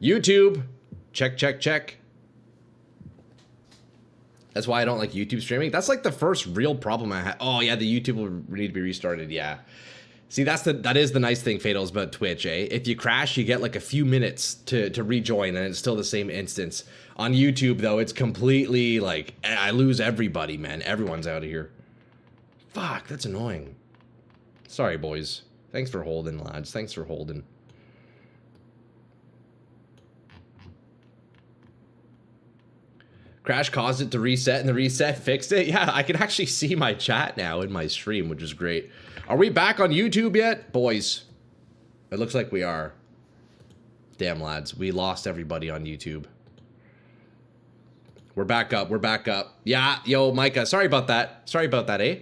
YouTube, check, check, check. That's why I don't like YouTube streaming. That's like the first real problem I had. Oh yeah, the YouTube will need to be restarted. Yeah. See, that is the nice thing, Fatals, about Twitch, eh? If you crash, you get like a few minutes to rejoin, and it's still the same instance. On YouTube, though, it's completely like I lose everybody, man. Everyone's out of here. Fuck, that's annoying. Sorry, boys. Thanks for holding, lads. Thanks for holding. Crash caused it to reset, and the reset fixed it. Yeah, I can actually see my chat now in my stream, which is great. Are we back on YouTube yet, boys? It looks like we are. Damn, lads, we lost everybody on YouTube. We're back up. We're back up. Yeah, yo, Micah, sorry about that. Sorry about that, eh?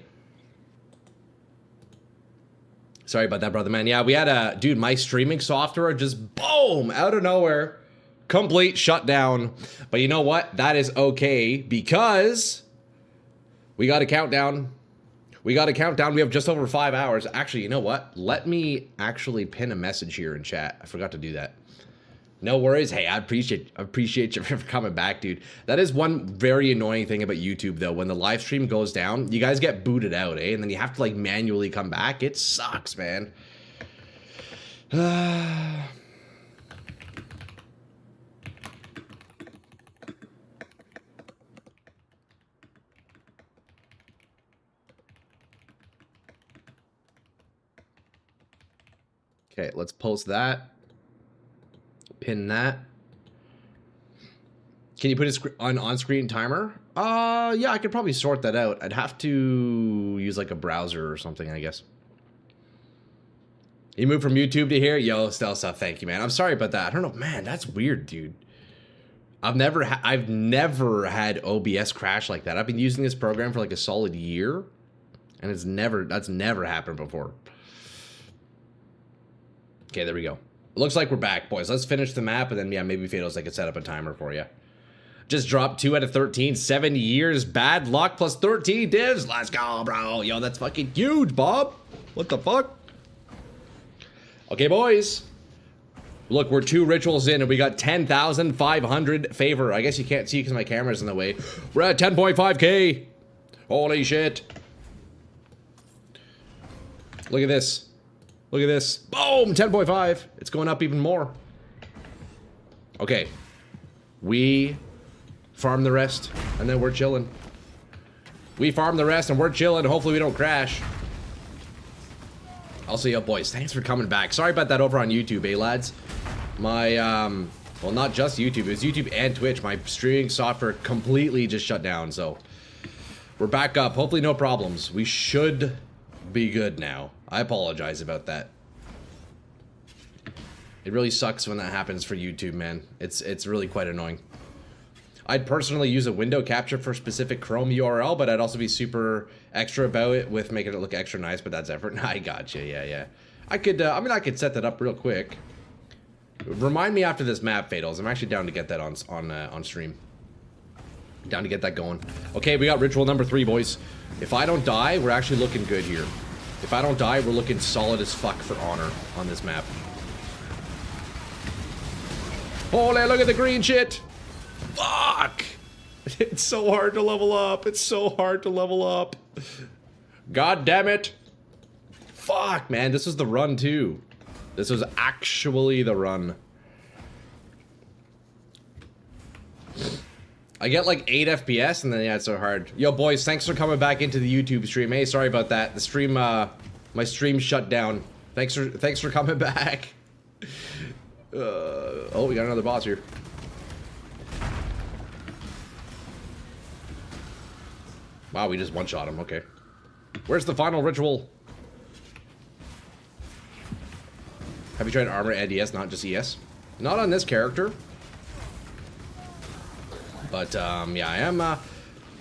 Sorry about that, brother, man. Yeah, we had a... Dude, my streaming software just, boom, out of nowhere. Complete shutdown. But you know what? That is okay, because we got a countdown. We got a countdown. We have just over 5 hours. Actually, you know what? Let me actually pin a message here in chat. I forgot to do that. No worries. Hey, I appreciate you for coming back, dude. That is one very annoying thing about YouTube, though. When the live stream goes down, you guys get booted out, eh? And then you have to, like, manually come back. It sucks, man. Okay, let's post that. Pin that. Can you put it on-screen timer? Yeah, I could probably sort that out. I'd have to use like a browser or something, I guess. You moved from YouTube to here? Yo, Stelsa, thank you, man. I'm sorry about that. I don't know, man, that's weird, dude. I've never had OBS crash like that. I've been using this program for like a solid year, and that's never happened before. Okay, there we go. It looks like we're back, boys. Let's finish the map, and then, yeah, maybe Fatals, I could set up a timer for you. Just dropped 2 out of 13. 7 years. Bad luck plus 13 divs. Let's go, bro. Yo, that's fucking huge, Bob. What the fuck? Okay, boys. Look, we're 2 rituals in, and we got 10,500 favor. I guess you can't see because my camera's in the way. We're at 10.5K. Holy shit. Look at this. Look at this. Boom! 10.5. It's going up even more. Okay. We farm the rest, and then we're chilling. We farm the rest, and we're chilling. Hopefully we don't crash. Also, yo, boys, thanks for coming back. Sorry about that over on YouTube, eh, lads? My, well, not just YouTube. It was YouTube and Twitch. My streaming software completely just shut down, so we're back up. Hopefully no problems. We should be good now. I apologize about that. It really sucks when that happens for YouTube, man. It's really quite annoying. I'd personally use a window capture for specific Chrome URL, but I'd also be super extra about it with making it look extra nice, but that's effort. I gotcha, yeah. I could, I mean, I could set that up real quick. Remind me after this map, Fatals. I'm actually down to get that on stream. Down to get that going. Okay, we got ritual number 3, boys. If I don't die, we're actually looking good here. If I don't die, we're looking solid as fuck for honor on this map. Holy, look at the green shit! Fuck! It's so hard to level up. It's so hard to level up. God damn it. Fuck, man. This was the run, too. This was actually the run. I get like 8 FPS, and then, yeah, it's so hard. Yo, boys, thanks for coming back into the YouTube stream. Hey, sorry about that. The stream, my stream shut down. Thanks for coming back. Oh, we got another boss here. Wow, we just one-shot him. Okay. Where's the final ritual? Have you tried armor and ES, not just ES? Not on this character. But, yeah,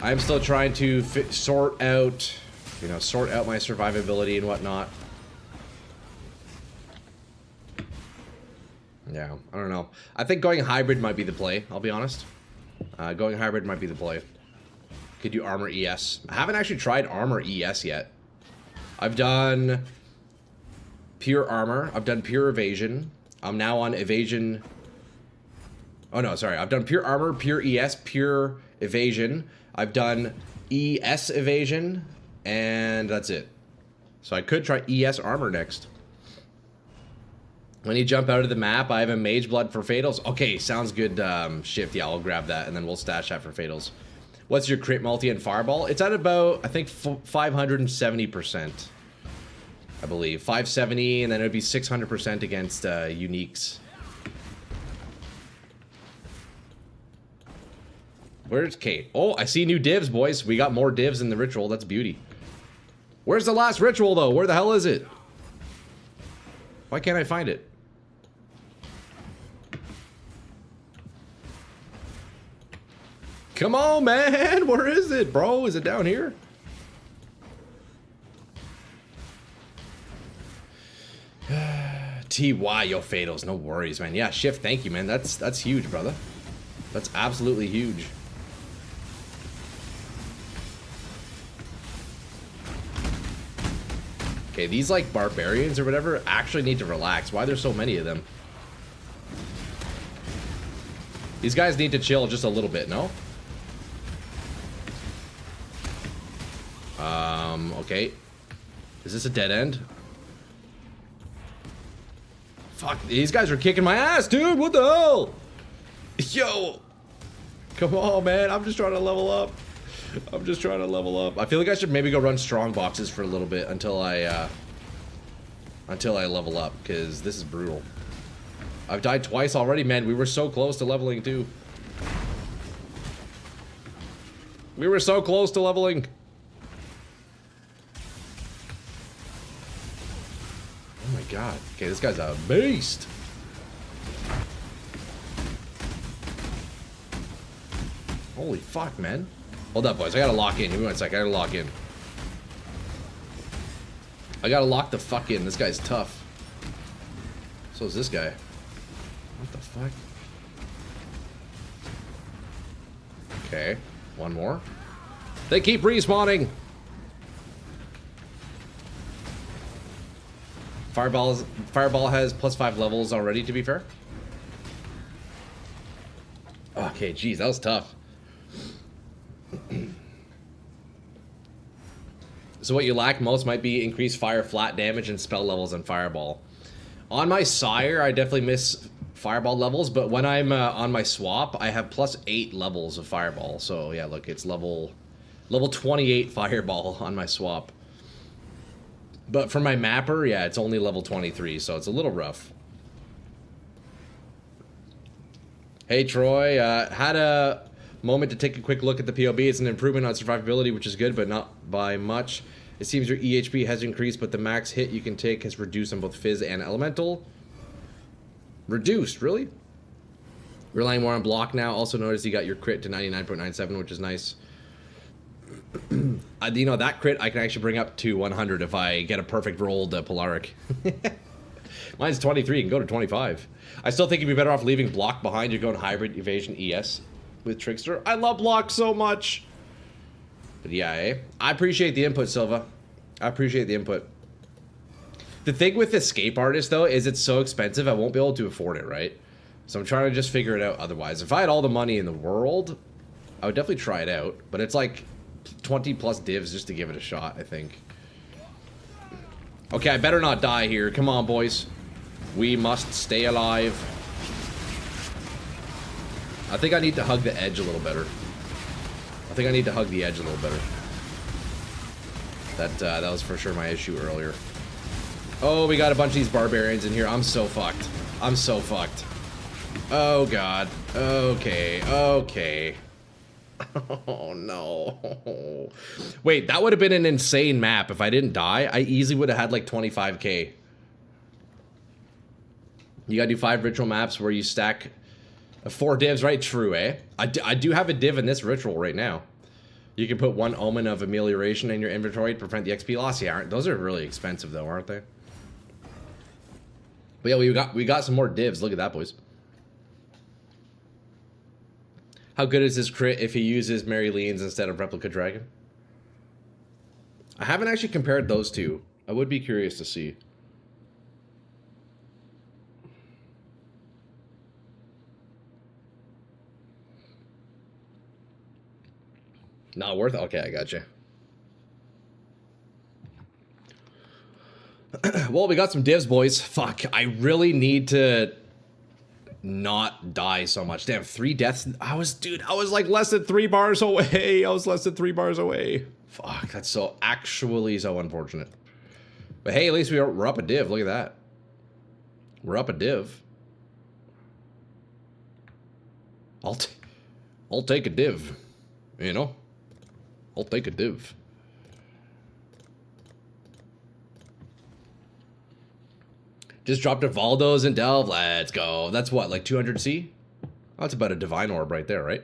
I am still trying to sort out my survivability and whatnot. Yeah, I don't know. I think going hybrid might be the play, I'll be honest. Going hybrid might be the play. Could do armor ES. I haven't actually tried armor ES yet. I've done pure armor. I've done pure evasion. I'm now on evasion Oh no, sorry. I've done pure armor, pure ES, pure evasion. I've done ES evasion, and that's it. So I could try ES armor next. When you jump out of the map, I have a mage blood for fatals. Okay, sounds good, Shift. Yeah, I'll grab that, and then we'll stash that for fatals. What's your crit multi and fireball? It's at about, I think, 570%. I believe. 570, and then it would be 600% against uniques. Where's Kate? Oh, I see new divs, boys. We got more divs in the ritual. That's beauty. Where's the last ritual, though? Where the hell is it? Why can't I find it? Come on, man. Where is it, bro? Is it down here? TY, yo, fatals. No worries, man. Yeah, Shift, thank you, man. That's huge, brother. That's absolutely huge. Okay, these, like, barbarians or whatever actually need to relax. Why are there so many of them? These guys need to chill just a little bit, no? Okay. Is this a dead end? Fuck, these guys are kicking my ass, dude. What the hell? Yo. Come on, man. I'm just trying to level up. I'm just trying to level up. I feel like I should maybe go run strong boxes for a little bit until I level up, because this is brutal. I've died twice already, man. We were so close to leveling, too. We were so close to leveling. Oh my god. Okay, this guy's a beast. Holy fuck, man. Hold up, boys. I gotta lock in. Give me one sec. I gotta lock in. I gotta lock the fuck in. This guy's tough. So is this guy. What the fuck? Okay. One more. They keep respawning. Fireball has +5 levels already, to be fair. Okay, geez, that was tough. So what you lack most might be increased fire flat damage and spell levels on Fireball. On my Sire, I definitely miss Fireball levels, but when I'm on my swap, I have +8 levels of Fireball. So yeah, look, it's level 28 Fireball on my swap. But for my mapper, yeah, it's only level 23, so it's a little rough. Hey Troy, had a moment to take a quick look at the POB. It's an improvement on survivability, which is good, but not by much. It seems your EHP has increased, but the max hit you can take has reduced on both Fizz and Elemental. Reduced, really? Relying more on block now. Also noticed you got your crit to 99.97, which is nice. You know, that crit I can actually bring up to 100 if I get a perfect rolled Polaric. Mine's 23, you can go to 25. I still think you'd be better off leaving block behind. You're going hybrid evasion ES with Trickster. I love block so much. But yeah, eh? I appreciate the input, Silva. I appreciate the input. The thing with Escape Artist, though, is it's so expensive, I won't be able to afford it, right? So I'm trying to just figure it out otherwise. If I had all the money in the world, I would definitely try it out. But it's like 20 plus divs just to give it a shot, I think. Okay, I better not die here. Come on, boys. We must stay alive. I think I need to hug the edge a little better. I think I need to hug the edge a little better. That was for sure my issue earlier. Oh, we got a bunch of these barbarians in here. I'm so fucked. I'm so fucked. Oh, God. Okay. Okay. Oh, no. Wait, that would have been an insane map. If I didn't die, I easily would have had like 25k. You gotta do 5 ritual maps where you stack 4 divs, right? True, eh? I do have a div in this ritual right now. You can put 1 Omen of Amelioration in your inventory to prevent the XP loss. Yeah, those are really expensive though, aren't they? But yeah, we got some more divs. Look at that, boys. How good is this crit if he uses Mary Leans instead of Replica Dragon? I haven't actually compared those two. I would be curious to see. Not worth it? Okay, I got you. Well, we got some divs, boys. Fuck, I really need to not die so much. Damn, 3 deaths. I was like less than 3 bars away. I was less than 3 bars away. Fuck, that's so actually so unfortunate. But hey, at least we're up a div. Look at that. We're up a div. I'll take a div. You know? I'll take a div. Just dropped a Valdo's and Delve. Let's go. That's what, like 200C? Oh, that's about a divine orb right there, right?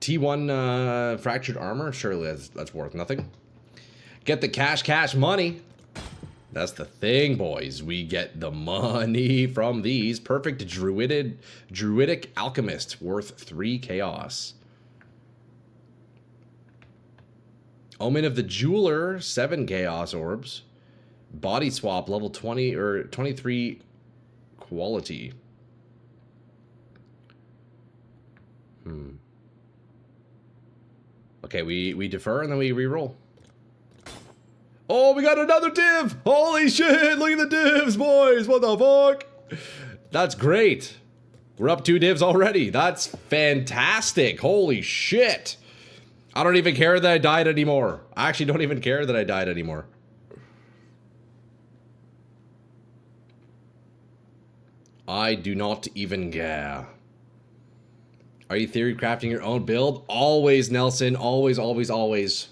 T1 fractured armor? Surely that's worth nothing. Get the cash money. That's the thing, boys. We get the money from these. Perfect druidic alchemist worth 3 chaos. Omen of the Jeweler, 7 chaos orbs. Body swap, level 20 or 23 quality. Okay, we defer and then we reroll. Oh, we got another div! Holy shit, look at the divs, boys! What the fuck? That's great. We're up 2 divs already. That's fantastic. Holy shit. I don't even care that I died anymore. I actually don't even care that I died anymore. I do not even care. Are you theory crafting your own build? Always, Nelson. Always, always, always.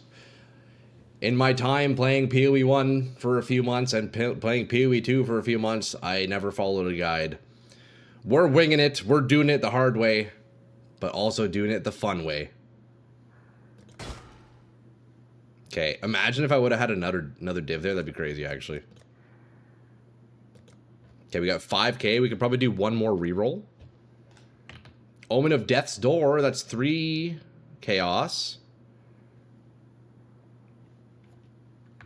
In my time playing PoE 1 for a few months and playing PoE 2 for a few months, I never followed a guide. We're winging it. We're doing it the hard way, but also doing it the fun way. Okay, imagine if I would have had another div there. That'd be crazy, actually. Okay, we got 5k. We could probably do 1 more reroll. Omen of Death's Door. That's 3 chaos.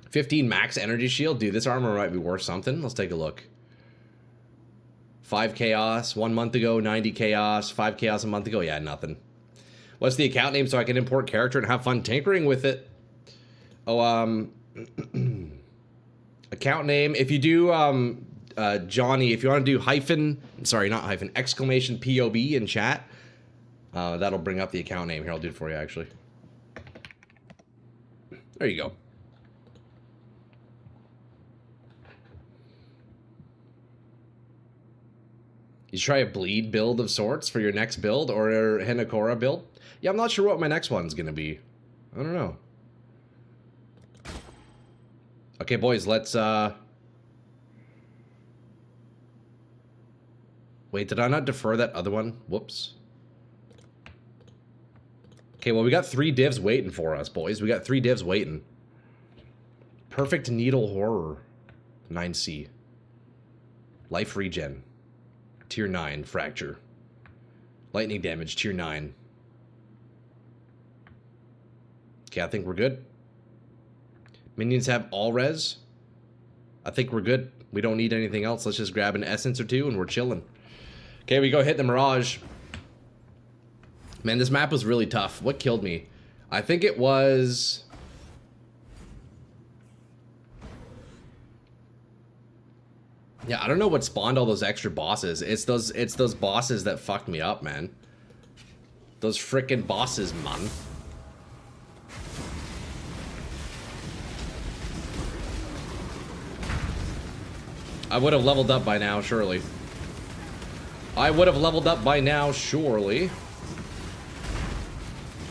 15 max energy shield. Dude, this armor might be worth something. Let's take a look. 5 chaos. 1 month ago, 90 chaos. 5 chaos a month ago. Yeah, nothing. What's the account name so I can import character and have fun tinkering with it? Oh, account name. If you do, Johnny, if you want to do exclamation POB in chat, that'll bring up the account name. Here, I'll do it for you, actually. There you go. You try a bleed build of sorts for your next build, or a Hinakora build? Yeah, I'm not sure what my next one's gonna be. I don't know. Okay, boys, let's, wait, did I not defer that other one? Whoops. Okay, well, we got 3 divs waiting for us, boys. We got 3 divs waiting. Perfect Needle Horror. 9C. Life Regen. Tier 9. Fracture. Lightning damage. Tier 9. Okay, I think we're good. Minions have all res. I think we're good. We don't need anything else. Let's just grab an essence or 2 and we're chilling. Okay, we go hit the Mirage. Man, this map was really tough. What killed me? I think it was... yeah, I don't know what spawned all those extra bosses. It's those bosses that fucked me up, man. Those frickin' bosses, man. I would have leveled up by now, surely. I would have leveled up by now, surely.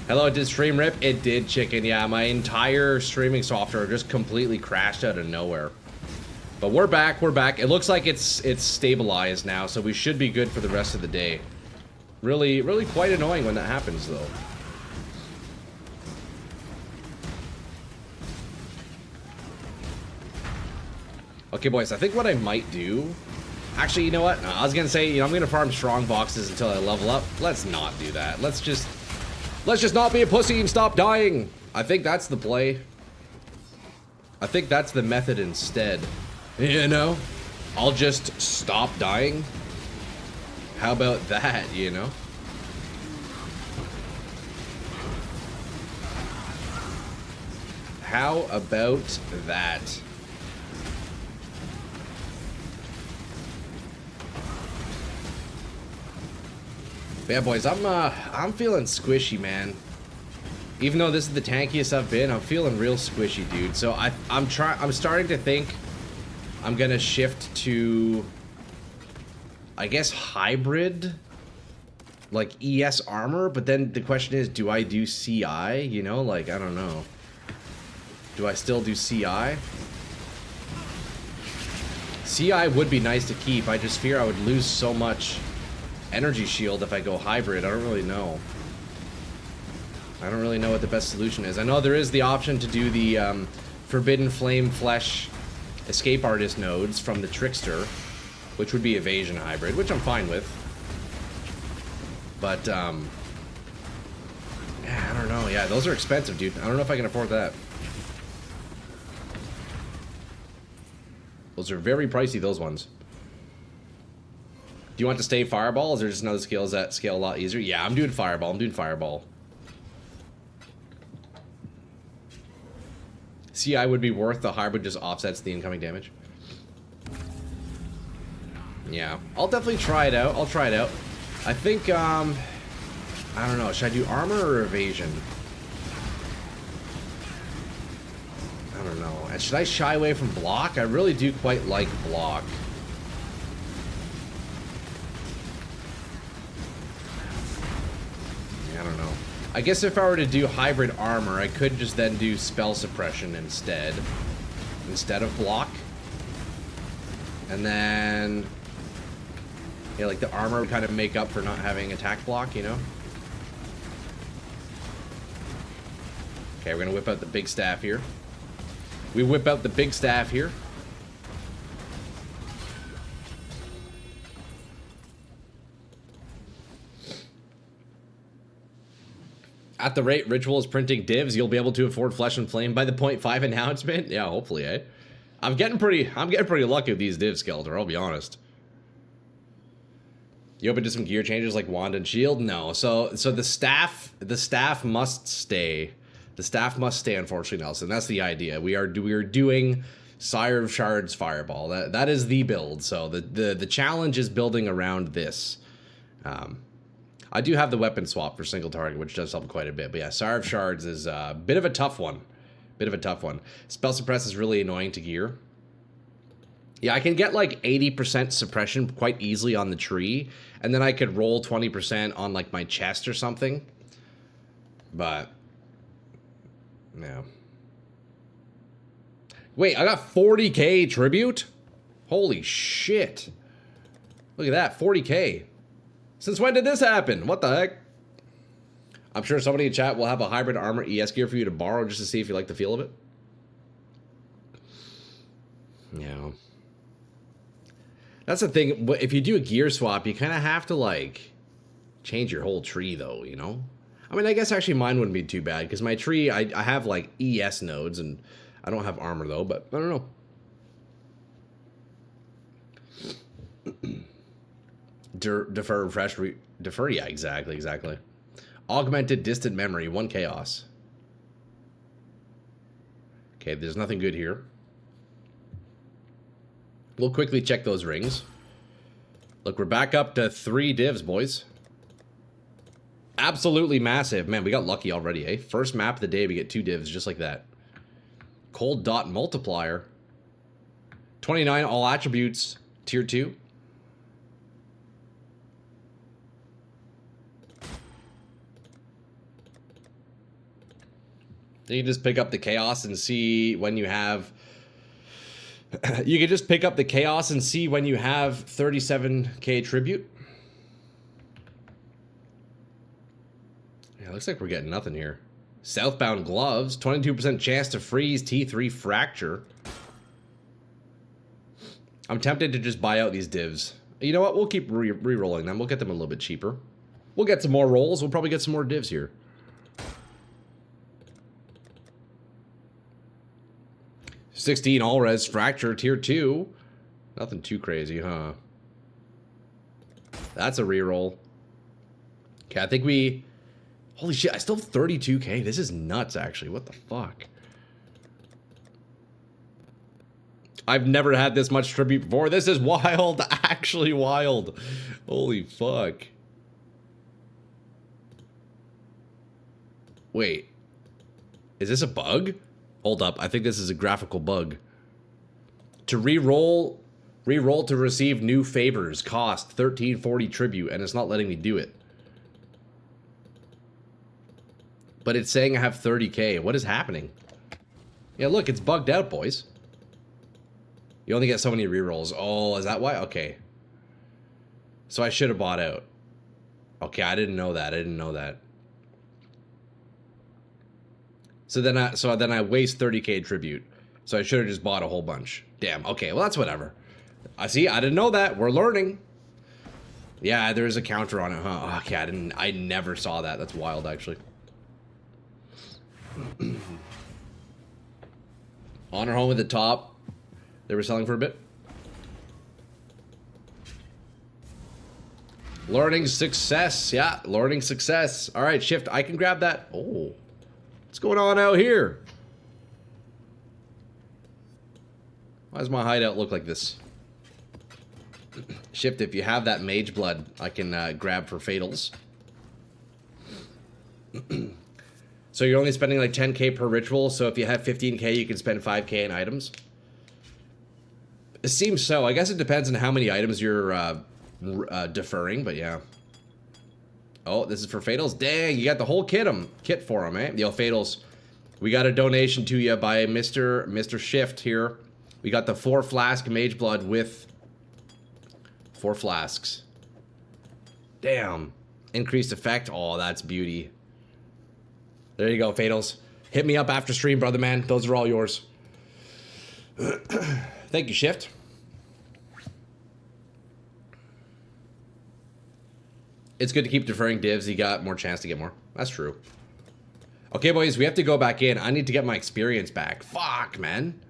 Hello, did stream rip? It did, chicken. Yeah, my entire streaming software just completely crashed out of nowhere. But we're back, we're back. It looks like it's stabilized now, so we should be good for the rest of the day. Really quite annoying when that happens, though. Okay, boys, I think what I might do... actually, you know what? No, I was gonna say, you know, I'm gonna farm strong boxes until I level up. Let's not do that. Let's just not be a pussy and stop dying. I think that's the play. I think that's the method instead. You know? I'll just stop dying. How about that, you know? How about that? But yeah, boys, I'm feeling squishy, man. Even though this is the tankiest I've been, I'm feeling real squishy, dude. So I'm starting to think I'm gonna shift to, I guess, hybrid, like ES armor. But then the question is, do I do CI? You know, like, I don't know. Do I still do CI? CI would be nice to keep. I just fear I would lose so much energy shield if I go hybrid. I don't really know. I don't really know what the best solution is. I know there is the option to do the Forbidden Flame Flesh Escape Artist nodes from the Trickster, which would be Evasion hybrid, which I'm fine with. But, yeah, I don't know. Yeah, those are expensive, dude. I don't know if I can afford that. Those are very pricey, those ones. Do you want to stay Fireball? Or is there just another skills that scale a lot easier? Yeah, I'm doing Fireball. I'm doing Fireball. CI would be worth the hybrid, just offsets the incoming damage. Yeah, I'll definitely try it out. I'll try it out. I think, I don't know. Should I do armor or evasion? I don't know. And should I shy away from block? I really do quite like block. Yeah, I don't know. I guess if I were to do hybrid armor, I could just then do spell suppression instead of block. And then, yeah, like the armor would kind of make up for not having attack block, you know? Okay, we're gonna whip out the big staff here. We whip out the big staff here. At the rate Ritual is printing divs, you'll be able to afford Flesh and Flame by the 0.5 announcement. Yeah, hopefully, eh? I'm getting pretty lucky with these divs, Skeletor, I'll be honest. You open to some gear changes like Wand and Shield? No. So the staff must stay. The staff must stay, unfortunately, Nelson. That's the idea. We are doing Sire of Shards Fireball. That is the build. So the challenge is building around this. I do have the weapon swap for single target, which does help quite a bit. But yeah, Sire of Shards is a bit of a tough one. Spell Suppress is really annoying to gear. Yeah, I can get like 80% suppression quite easily on the tree, and then I could roll 20% on like my chest or something. But, yeah. Wait, I got 40k tribute? Holy shit. Look at that, 40k. Since when did this happen? What the heck? I'm sure somebody in chat will have a hybrid armor ES gear for you to borrow just to see if you like the feel of it. Yeah. That's the thing. If you do a gear swap, you kind of have to, like, change your whole tree, though, you know? I mean, I guess actually mine wouldn't be too bad, because my tree, I have, like, ES nodes, and I don't have armor, though, but I don't know. Defer, refresh, defer, yeah, exactly. Augmented distant memory, 1 chaos. Okay, there's nothing good here. We'll quickly check those rings. Look, we're back up to 3 divs, boys. Absolutely massive. Man, we got lucky already, eh? First map of the day, we get 2 divs, just like that. Cold dot multiplier. 29 all attributes, tier 2. You can just pick up the chaos and see when you have... You can just pick up the chaos and see when you have 37k tribute. Yeah, looks like we're getting nothing here. Southbound gloves, 22% chance to freeze, T3 fracture. I'm tempted to just buy out these divs. You know what? We'll keep re-rolling them. We'll get them a little bit cheaper. We'll get some more rolls. We'll probably get some more divs here. $16 all res fracture tier 2. Nothing too crazy, huh? That's a reroll. Okay, I think we... Holy shit, I still have 32k. This is nuts, actually. What the fuck? I've never had this much tribute before. This is wild. Actually wild. Holy fuck. Wait. Is this a bug? Hold up. I think this is a graphical bug. To re-roll to receive new favors. Cost 1340 tribute, and it's not letting me do it. But it's saying I have 30k. What is happening? Yeah, look, it's bugged out, boys. You only get so many rerolls. Oh, is that why? Okay. So I should have bought out. Okay, I didn't know that. I didn't know that. So then I waste 30k tribute. So I should have just bought a whole bunch. Damn. Okay, well that's whatever. I see. I didn't know that. We're learning. Yeah, there's a counter on it, huh? Okay, I never saw that. That's wild, actually. Honor home at the top. They were selling for a bit. Learning success. Yeah, learning success. All right, shift. I can grab that. Oh, what's going on out here? Why does my hideout look like this? Shift, if you have that mage blood, I can grab for fatals. So you're only spending like 10k per ritual, so if you have 15k, you can spend 5k in items. It seems so. I guess it depends on how many items you're deferring, but yeah. Oh, this is for fatals. Dang, you got the whole kit for them, eh? Yo, fatals. We got a donation to you by Mr. Shift here. We got the 4 flask mage blood with 4 flasks. Damn. Increased effect. Oh, that's beauty. There you go, fatals. Hit me up after stream, brother man. Those are all yours. Thank you, Shift. It's good to keep deferring divs. You got more chance to get more. That's true. Okay, boys, we have to go back in. I need to get my experience back. Fuck, man.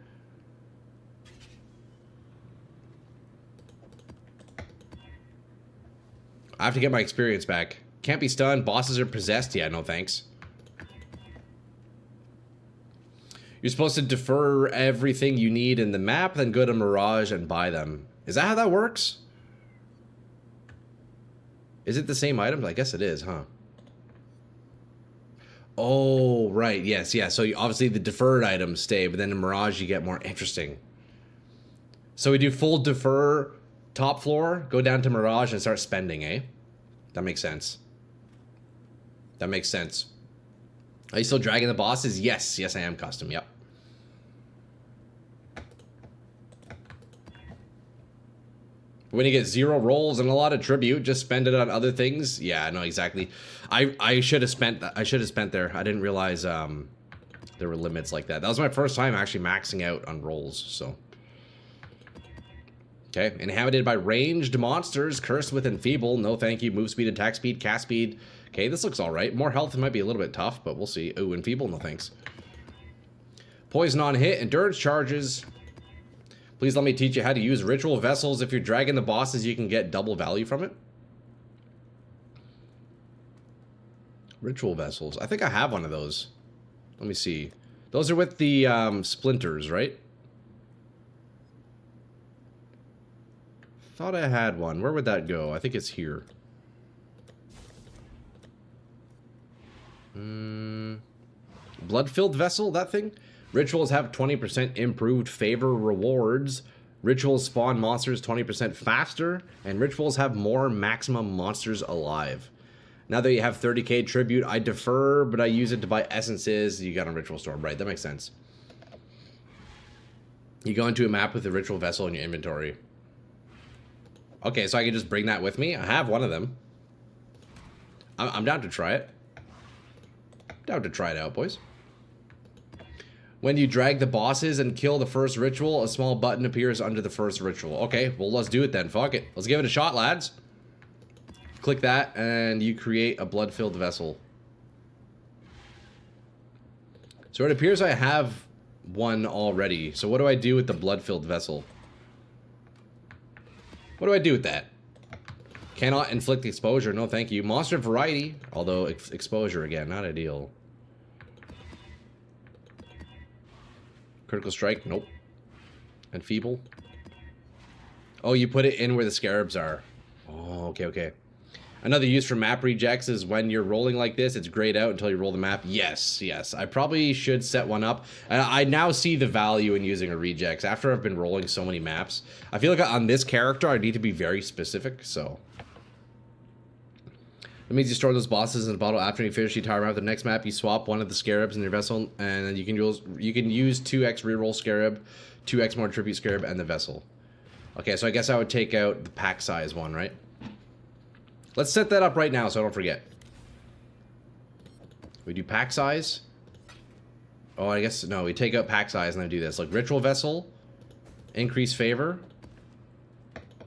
I have to get my experience back. Can't be stunned. Bosses are possessed. Yeah, no thanks. You're supposed to defer everything you need in the map, then go to Mirage and buy them. Is that how that works? Is it the same items? I guess it is, huh? Oh, right. Yes, yeah. So obviously the deferred items stay, but then in Mirage you get more interesting. So we do full defer top floor, go down to Mirage and start spending, eh? That makes sense. That makes sense. Are you still dragging the bosses? Yes. Yes, I am custom. Yep. When you get 0 rolls and a lot of tribute, just spend it on other things. Yeah, I know exactly. I should have spent that. I should have spent there. I didn't realize there were limits like that. That was my first time actually maxing out on rolls. So. Okay, inhabited by ranged monsters, cursed with enfeeble. No thank you. Move speed, attack speed, cast speed. Okay, this looks all right. More health might be a little bit tough, but we'll see. Ooh, enfeeble. No thanks. Poison on hit, endurance charges. Please let me teach you how to use ritual vessels. If you're dragging the bosses, you can get double value from it. Ritual vessels. I think I have one of those. Let me see. Those are with the splinters, right? Thought I had one. Where would that go? I think it's here. Blood-filled vessel, that thing? Rituals have 20% improved favor rewards. Rituals spawn monsters 20% faster. And rituals have more maximum monsters alive. Now that you have 30k tribute, I defer, but I use it to buy essences. You got a ritual storm, right? That makes sense. You go into a map with a ritual vessel in your inventory. Okay, so I can just bring that with me. I have one of them. I'm down to try it. Down to try it out, boys. When you drag the bosses and kill the first ritual, a small button appears under the first ritual. Okay, well, let's do it then. Fuck it. Let's give it a shot, lads. Click that, and you create a blood-filled vessel. So it appears I have one already. So what do I do with the blood-filled vessel? What do I do with that? Cannot inflict exposure. No, thank you. Monster variety. Although, exposure again. Not ideal. Critical strike. Nope. And feeble. Oh, you put it in where the scarabs are. Oh, okay, okay. Another use for map rejects is when you're rolling like this, it's grayed out until you roll the map. Yes, yes. I probably should set one up. I now see the value in using a rejects after I've been rolling so many maps. I feel like on this character, I need to be very specific, so. It means you store those bosses in a bottle after you finish the entire map. The next map, you swap one of the scarabs in your vessel, and then you can use 2x reroll scarab, 2x more tribute scarab, and the vessel. Okay, so I guess I would take out the pack size one, right? Let's set that up right now so I don't forget. We do pack size. Oh, I guess, no, we take out pack size and then do this. Like ritual vessel, increase favor,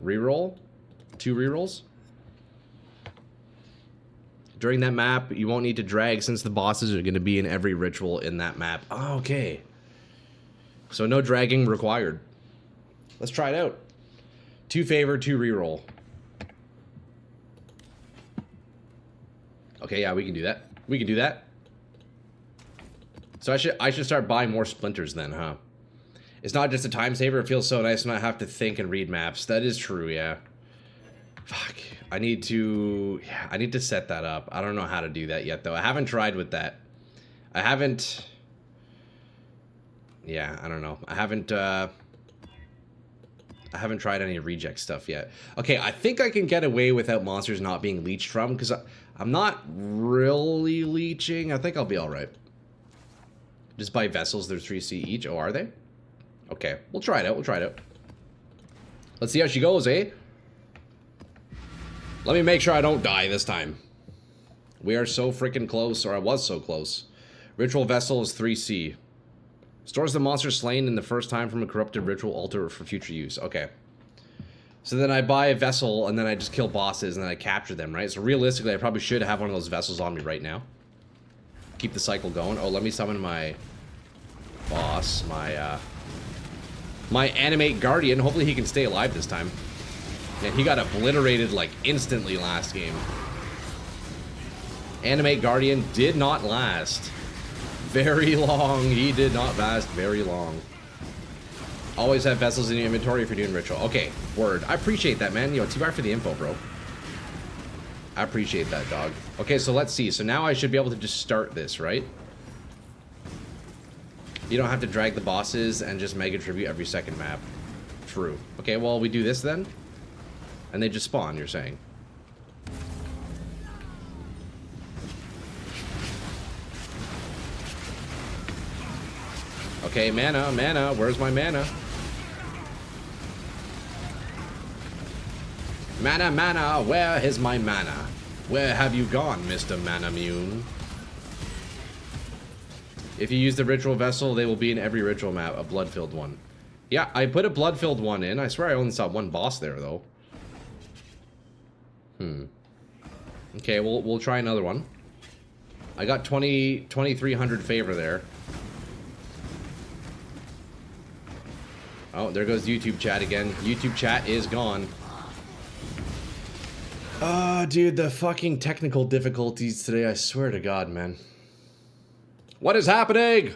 reroll, 2 rerolls. During that map, you won't need to drag since the bosses are going to be in every ritual in that map. Oh, okay. So no dragging required. Let's try it out. 2 favor, 2 reroll. Okay, yeah, we can do that. We can do that. So I should start buying more splinters then, huh? It's not just a time saver. It feels so nice to not have to think and read maps. That is true, yeah. Fuck. I need to set that up. I don't know how to do that yet, though. I haven't tried with that. I haven't... Yeah, I don't know. I haven't tried any reject stuff yet. Okay, I think I can get away without monsters not being leeched from, because I'm not really leeching. I think I'll be alright. Just buy vessels, they're 3C each. Oh, are they? Okay, we'll try it out, we'll try it out. Let's see how she goes, eh? Let me make sure I don't die this time. We are so freaking close, or I was so close. Ritual vessel is 3C. Stores the monster slain in the first time from a corrupted ritual altar for future use. Okay. So then I buy a vessel, and then I just kill bosses, and then I capture them, right? So realistically, I probably should have one of those vessels on me right now. Keep the cycle going. Oh, let me summon my boss, my animate guardian. Hopefully he can stay alive this time. Yeah, he got obliterated, like, instantly last game. Animate guardian did not last very long. He did not last very long. Always have vessels in your inventory if you're doing ritual. Okay, word. I appreciate that, man. Yo, T-bar for the info, bro. I appreciate that, dog. Okay, so let's see. So now I should be able to just start this, right? You don't have to drag the bosses and just mega tribute every second map. True. Okay, well, we do this then. And they just spawn, you're saying. Okay, mana, mana. Where's my mana? Mana, mana. Where is my mana? Where have you gone, Mr. Manamune? If you use the ritual vessel, they will be in every ritual map, a blood-filled one. Yeah, I put a blood-filled one in. I swear I only saw one boss there, though. Okay, we'll try another one. I got 2,300 favor there. Oh, there goes YouTube chat again. YouTube chat is gone. Oh, dude, the fucking technical difficulties today, I swear to God, man. What is happening?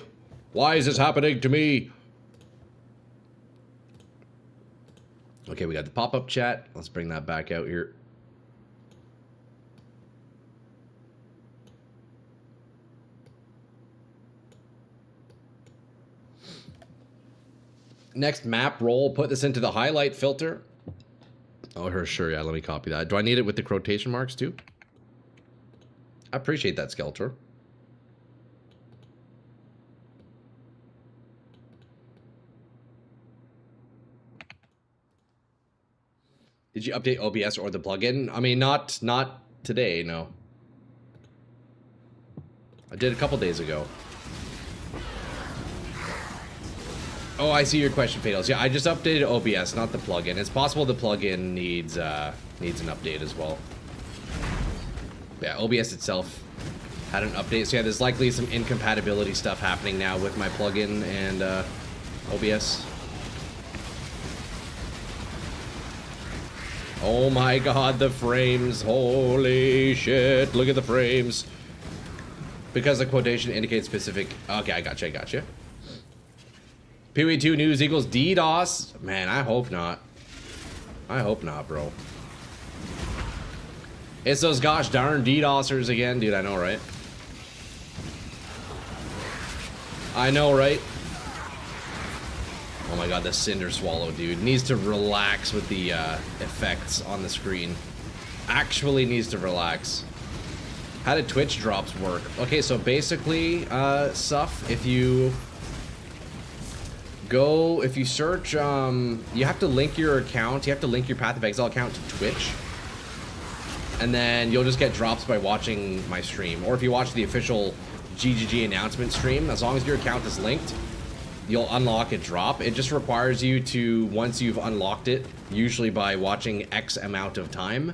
Why is this happening to me? Okay, we got the pop-up chat. Let's bring that back out here. Next map roll, put this into the highlight filter. Oh, sure, yeah, let me copy that. Do I need it with the quotation marks too? I appreciate that, Skelter. Did you update OBS or the plugin? I mean, not today, no. I did a couple days ago. Oh, I see your question, Fatals. Yeah, I just updated OBS, not the plugin. It's possible the plugin needs an update as well. Yeah, OBS itself had an update. So yeah, there's likely some incompatibility stuff happening now with my plugin and OBS. Oh my God, the frames! Holy shit! Look at the frames. Because the quotation indicates specific. Okay, I gotcha. PoE2 news equals DDoS. Man, I hope not. I hope not, bro. It's those gosh darn DDoSers again, dude. I know, right? I know, right? Oh my god, the Cinder Swallow, dude. Needs to relax with the effects on the screen. Actually needs to relax. How did Twitch drops work? Okay, so basically, Suff, if you search, you have to link your account, you have to link your Path of Exile account to Twitch. And then you'll just get drops by watching my stream. Or if you watch the official GGG announcement stream, as long as your account is linked, you'll unlock a drop. It just requires you to, once you've unlocked it, usually by watching X amount of time,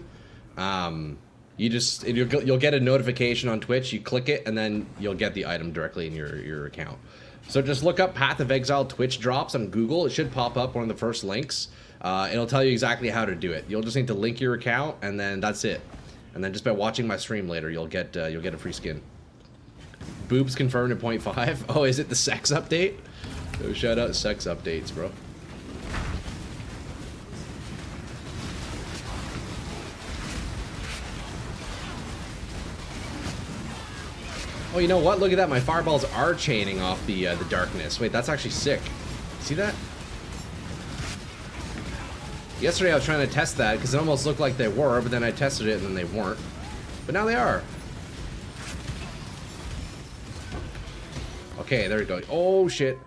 you'll get a notification on Twitch, you click it, and then you'll get the item directly in your account. So just look up Path of Exile Twitch drops on Google. It should pop up one of the first links. It'll tell you exactly how to do it. You'll just need to link your account, and then that's it. And then just by watching my stream later, you'll get a free skin. Boobs confirmed at 0.5. Oh, is it the sex update? Oh, shout out sex updates, bro. Oh, you know what? Look at that. My fireballs are chaining off the darkness. Wait, that's actually sick. See that? Yesterday I was trying to test that because it almost looked like they were, but then I tested it and then they weren't. But now they are. Okay, there we go. Oh, shit.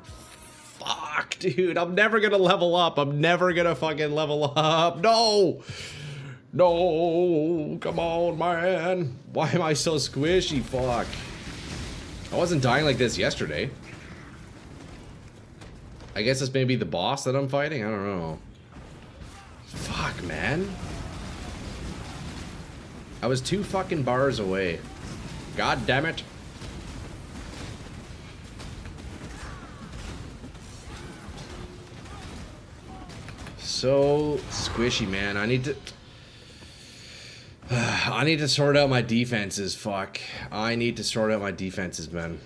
Fuck, dude. I'm never gonna level up. I'm never gonna fucking level up. No! No! Come on, man. Why am I so squishy? Fuck. I wasn't dying like this yesterday. I guess it's maybe the boss that I'm fighting? I don't know. Fuck, man. I was 2 fucking bars away. God damn it. So squishy, man. I need to sort out my defenses. Fuck. I need to sort out my defenses, man.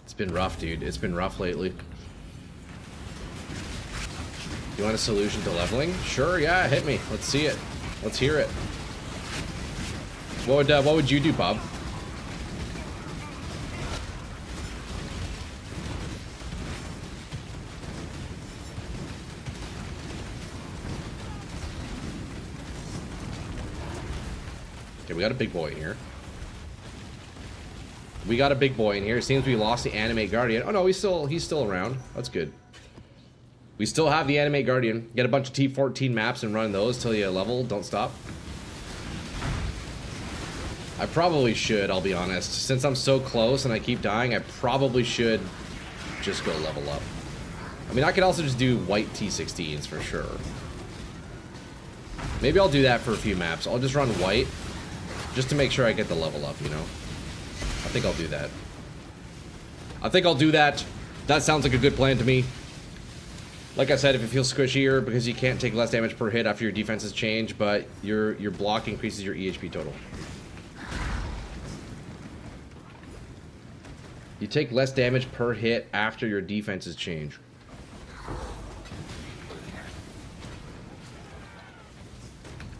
It's been rough, dude. It's been rough lately. You want a solution to leveling? Sure, yeah, hit me. Let's see it. Let's hear it. What would you do, Bob? Okay, we got a big boy in here. We got a big boy in here. It seems we lost the Animate Guardian. Oh no, he's still around. That's good. We still have the Animate Guardian. Get a bunch of T14 maps and run those till you level. Don't stop. I probably should, I'll be honest. Since I'm so close and I keep dying, I probably should just go level up. I mean, I could also just do white T16s for sure. Maybe I'll do that for a few maps. I'll just run white just to make sure I get the level up, you know? I think I'll do that. I think I'll do that. That sounds like a good plan to me. Like I said, if it feels squishier because you can't take less damage per hit after your defenses change, but your block increases your EHP total. You take less damage per hit after your defenses change.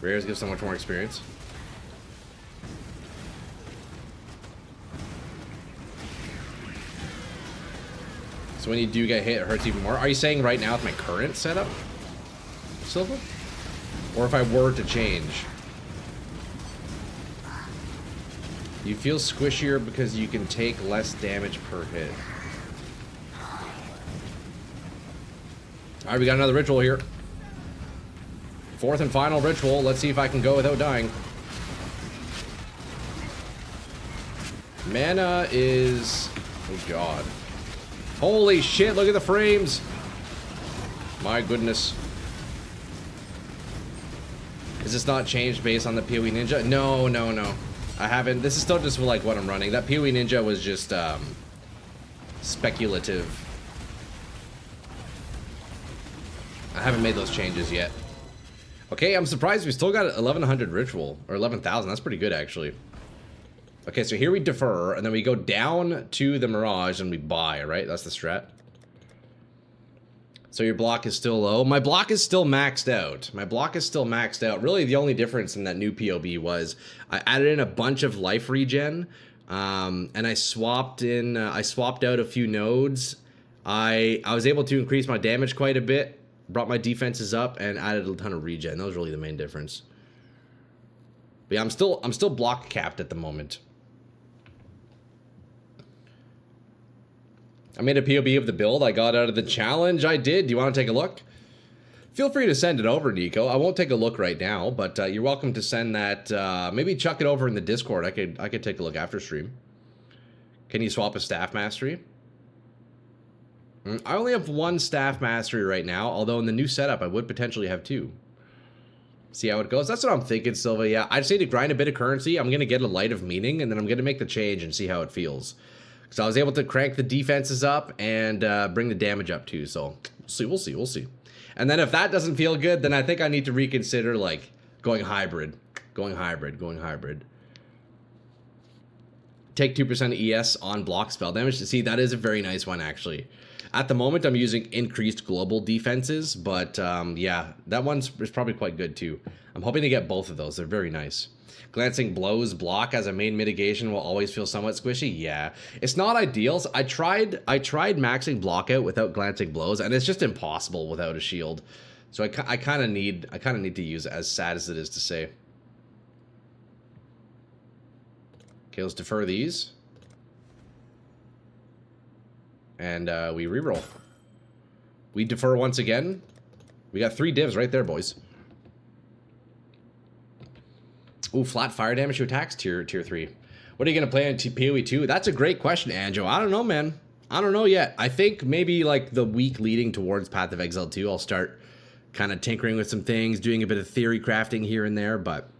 Rares give so much more experience. So when you do get hit, it hurts even more. Are you saying right now with my current setup, Silva? Or if I were to change? You feel squishier because you can take less damage per hit. Alright, we got another ritual here. 4th and final ritual. Let's see if I can go without dying. Mana is... oh god. Holy shit, look at the frames! My goodness. Is this not changed based on the PoE Ninja? No, no, no. I haven't. This is still just like what I'm running. That PoE Ninja was just speculative. I haven't made those changes yet. Okay, I'm surprised we still got 1100 ritual, or 11,000. That's pretty good, actually. Okay, so here we defer, and then we go down to the Mirage and we buy, right? That's the strat. So your block is still low. My block is still maxed out. My block is still maxed out. Really, the only difference in that new POB was I added in a bunch of life regen, and I swapped out a few nodes. I was able to increase my damage quite a bit, brought my defenses up, and added a ton of regen. That was really the main difference. But yeah, I'm still block capped at the moment. I made a POB of the build I got out of the challenge. I did. Do you want to take a look? Feel free to send it over, Nico. I won't take a look right now, but you're welcome to send that. Maybe chuck it over in the Discord. I could take a look after stream. Can you swap a staff mastery? I only have one staff mastery right now, although in the new setup I would potentially have two. See how it goes? That's what I'm thinking, Silva. Yeah, I just need to grind a bit of currency. I'm going to get a light of meaning, and then I'm going to make the change and see how it feels. So I was able to crank the defenses up and bring the damage up too. So we'll see. And then if that doesn't feel good, then I think I need to reconsider like going hybrid. Take 2% ES on block spell damage. See, that is a very nice one actually. At the moment, I'm using increased global defenses, but yeah, that is probably quite good too. I'm hoping to get both of those. They're very nice. Glancing blows block as a main mitigation will always feel somewhat squishy. Yeah, it's not ideal. So I tried maxing block out without glancing blows, and it's just impossible without a shield. So I kind of need to use it, as sad as it is to say. Okay, let's defer these, and we reroll. We defer once again. We got 3 divs right there, boys. Ooh, flat fire damage to attacks, tier 3. What are you going to play on PoE 2? That's a great question, Anjo. I don't know, man. I don't know yet. I think maybe like the week leading towards Path of Exile 2, I'll start kind of tinkering with some things, doing a bit of theory crafting here and there. But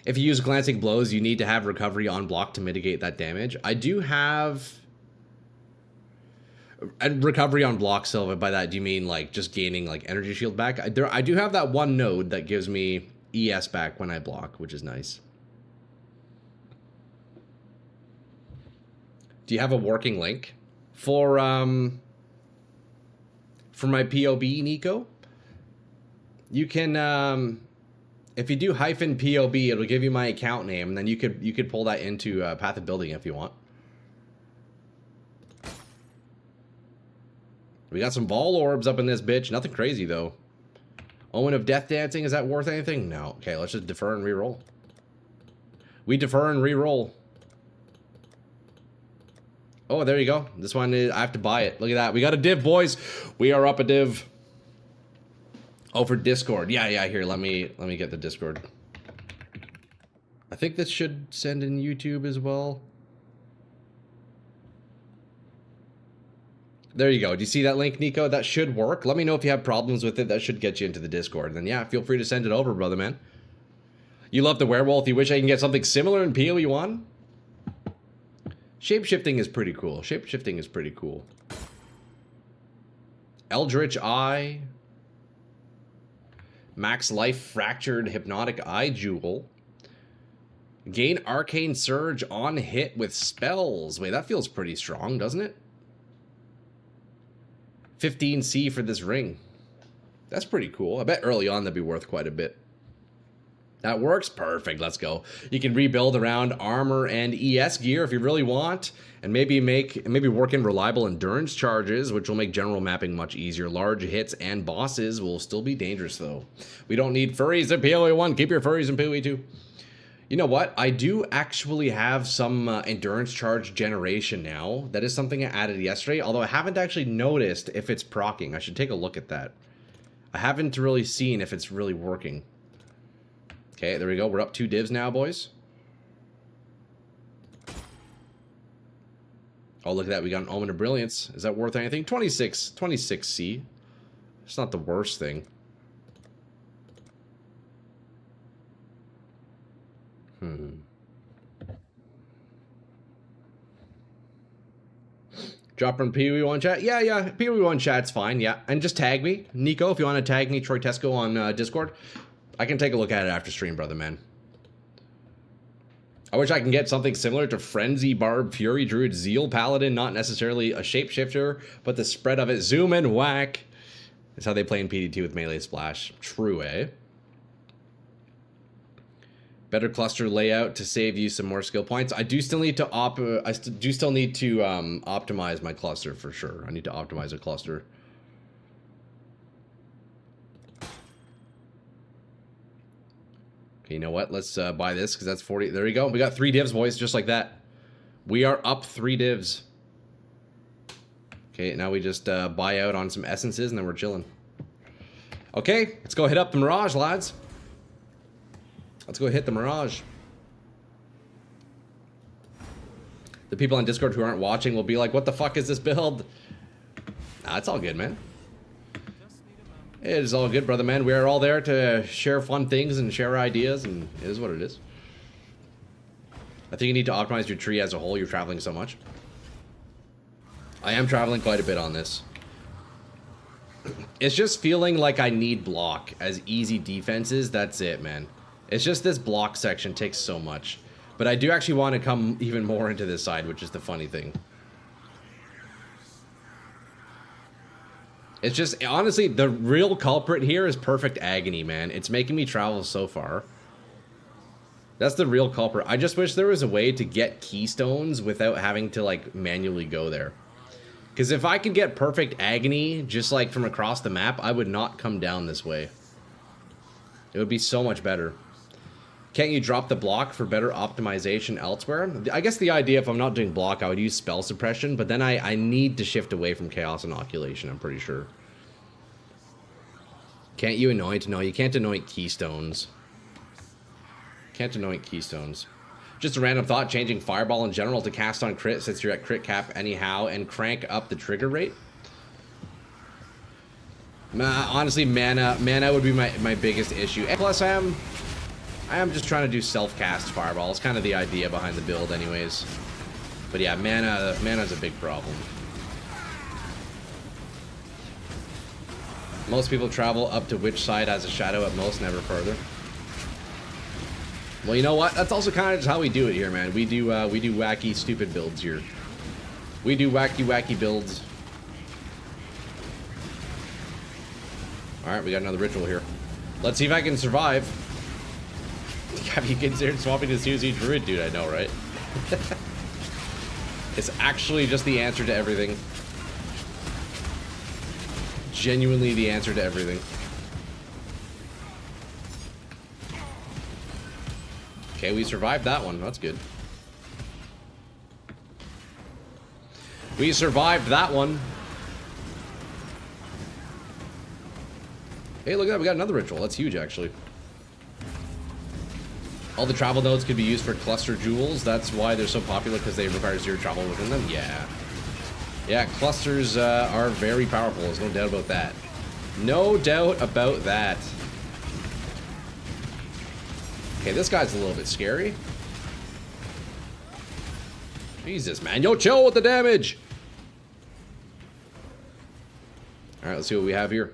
if you use glancing blows, you need to have recovery on block to mitigate that damage. I do have a recovery on block, Silva. By that, do you mean like just gaining like energy shield back? I do have that one node that gives me ES back when I block, which is nice. Do you have a working link for my POB, Nico? You can if you do -POB, it'll give you my account name, and then you could pull that into Path of Building if you want. We got some ball orbs up in this bitch. Nothing crazy though. Omen of Death Dancing, is that worth anything? No. Okay, let's just defer and reroll. We defer and reroll. Oh, there you go. This one, I have to buy it. Look at that. We got a div, boys. We are up a div. Oh, for Discord. Yeah, here, let me get the Discord. I think this should send in YouTube as well. There you go. Do you see that link, Nico? That should work. Let me know if you have problems with it. That should get you into the Discord. And then, yeah, feel free to send it over, brother, man. You love the werewolf. You wish I can get something similar in PoE 1? Shapeshifting is pretty cool. Shapeshifting is pretty cool. Eldritch Eye. Max Life Fractured Hypnotic Eye Jewel. Gain Arcane Surge on hit with spells. Wait, that feels pretty strong, doesn't it? 15C for this ring. That's pretty cool. I bet early on that'd be worth quite a bit. That works? Perfect. Let's go. You can rebuild around armor and ES gear if you really want, and maybe work in reliable endurance charges, which will make general mapping much easier. Large hits and bosses will still be dangerous, though. We don't need furries in PoE 1. Keep your furries in PoE 2. You know what? I do actually have some endurance charge generation now. That is something I added yesterday, although I haven't actually noticed if it's proccing. I should take a look at that. I haven't really seen if it's really working. Okay, there we go. We're up 2 divs now, boys. Oh, look at that. We got an Omen of Brilliance. Is that worth anything? 26C. It's not the worst thing. Drop in PoE 1 chat. Yeah. PoE 1 chat's fine. Yeah. And just tag me. Nico, if you want to tag me, Troy Tesco on Discord. I can take a look at it after stream, brother, man. I wish I can get something similar to Frenzy, Barb, Fury, Druid, Zeal, Paladin. Not necessarily a shapeshifter, but the spread of it. Zoom and whack. That's how they play in PD2 with Melee Splash. True, eh? Better cluster layout to save you some more skill points. I do still need to optimize my cluster for sure. I need to optimize a cluster. Okay, you know what? Let's buy this because that's 40. There you go. We got 3 divs, boys, just like that. We are up 3 divs. Okay, now we just buy out on some essences and then we're chilling. Okay, let's go hit up the Mirage, lads. Let's go hit the Mirage. The people on Discord who aren't watching will be like, what the fuck is this build? Nah, it's all good, man. It is all good, brother, man. We are all there to share fun things and share ideas, and it is what it is. I think you need to optimize your tree as a whole. You're traveling so much. I am traveling quite a bit on this. It's just feeling like I need block as easy defenses. That's it, man. It's just this block section takes so much. But I do actually want to come even more into this side, which is the funny thing. It's just, honestly, the real culprit here is Perfect Agony, man. It's making me travel so far. That's the real culprit. I just wish there was a way to get keystones without having to, like, manually go there. Because if I could get Perfect Agony just, like, from across the map, I would not come down this way. It would be so much better. Can't you drop the block for better optimization elsewhere? I guess the idea, if I'm not doing block, I would use spell suppression, but then I need to shift away from chaos inoculation, I'm pretty sure. Can't you anoint? No, you can't anoint keystones. Can't anoint keystones. Just a random thought, changing Fireball in general to cast on crit since you're at crit cap anyhow and crank up the trigger rate. Honestly, mana would be my biggest issue. And plus, I am just trying to do self-cast Fireball. It's kind of the idea behind the build anyways. But yeah, mana's a big problem. Most people travel up to which side as a shadow at most, never further. Well, you know what? That's also kind of just how we do it here, man. We do wacky, stupid builds here. We do wacky builds. Alright, we got another ritual here. Let's see if I can survive. Have you considered swapping to Susie Druid? Dude, I know, right? It's actually just the answer to everything. Genuinely the answer to everything. Okay, we survived that one. That's good. We survived that one. Hey, look at that. We got another ritual. That's huge, actually. All the travel nodes could be used for cluster jewels. That's why they're so popular, because they require 0 travel within them. Yeah. Yeah, clusters are very powerful. There's no doubt about that. No doubt about that. Okay, this guy's a little bit scary. Jesus, man. Yo, chill with the damage. All right, let's see what we have here.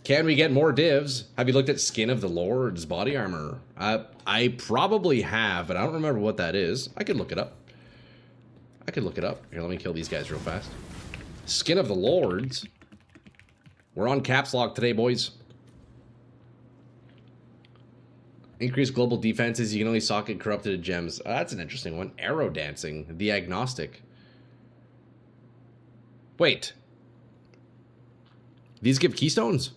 Can we get more divs? Have you looked at Skin of the Lord's body armor? I probably have, but I don't remember what that is. I could look it up. Here, let me kill these guys real fast. Skin of the Lords. We're on caps lock today, boys. Increased global defenses. You can only socket corrupted gems. That's an interesting one. Arrow dancing. The agnostic. Wait. These give keystones?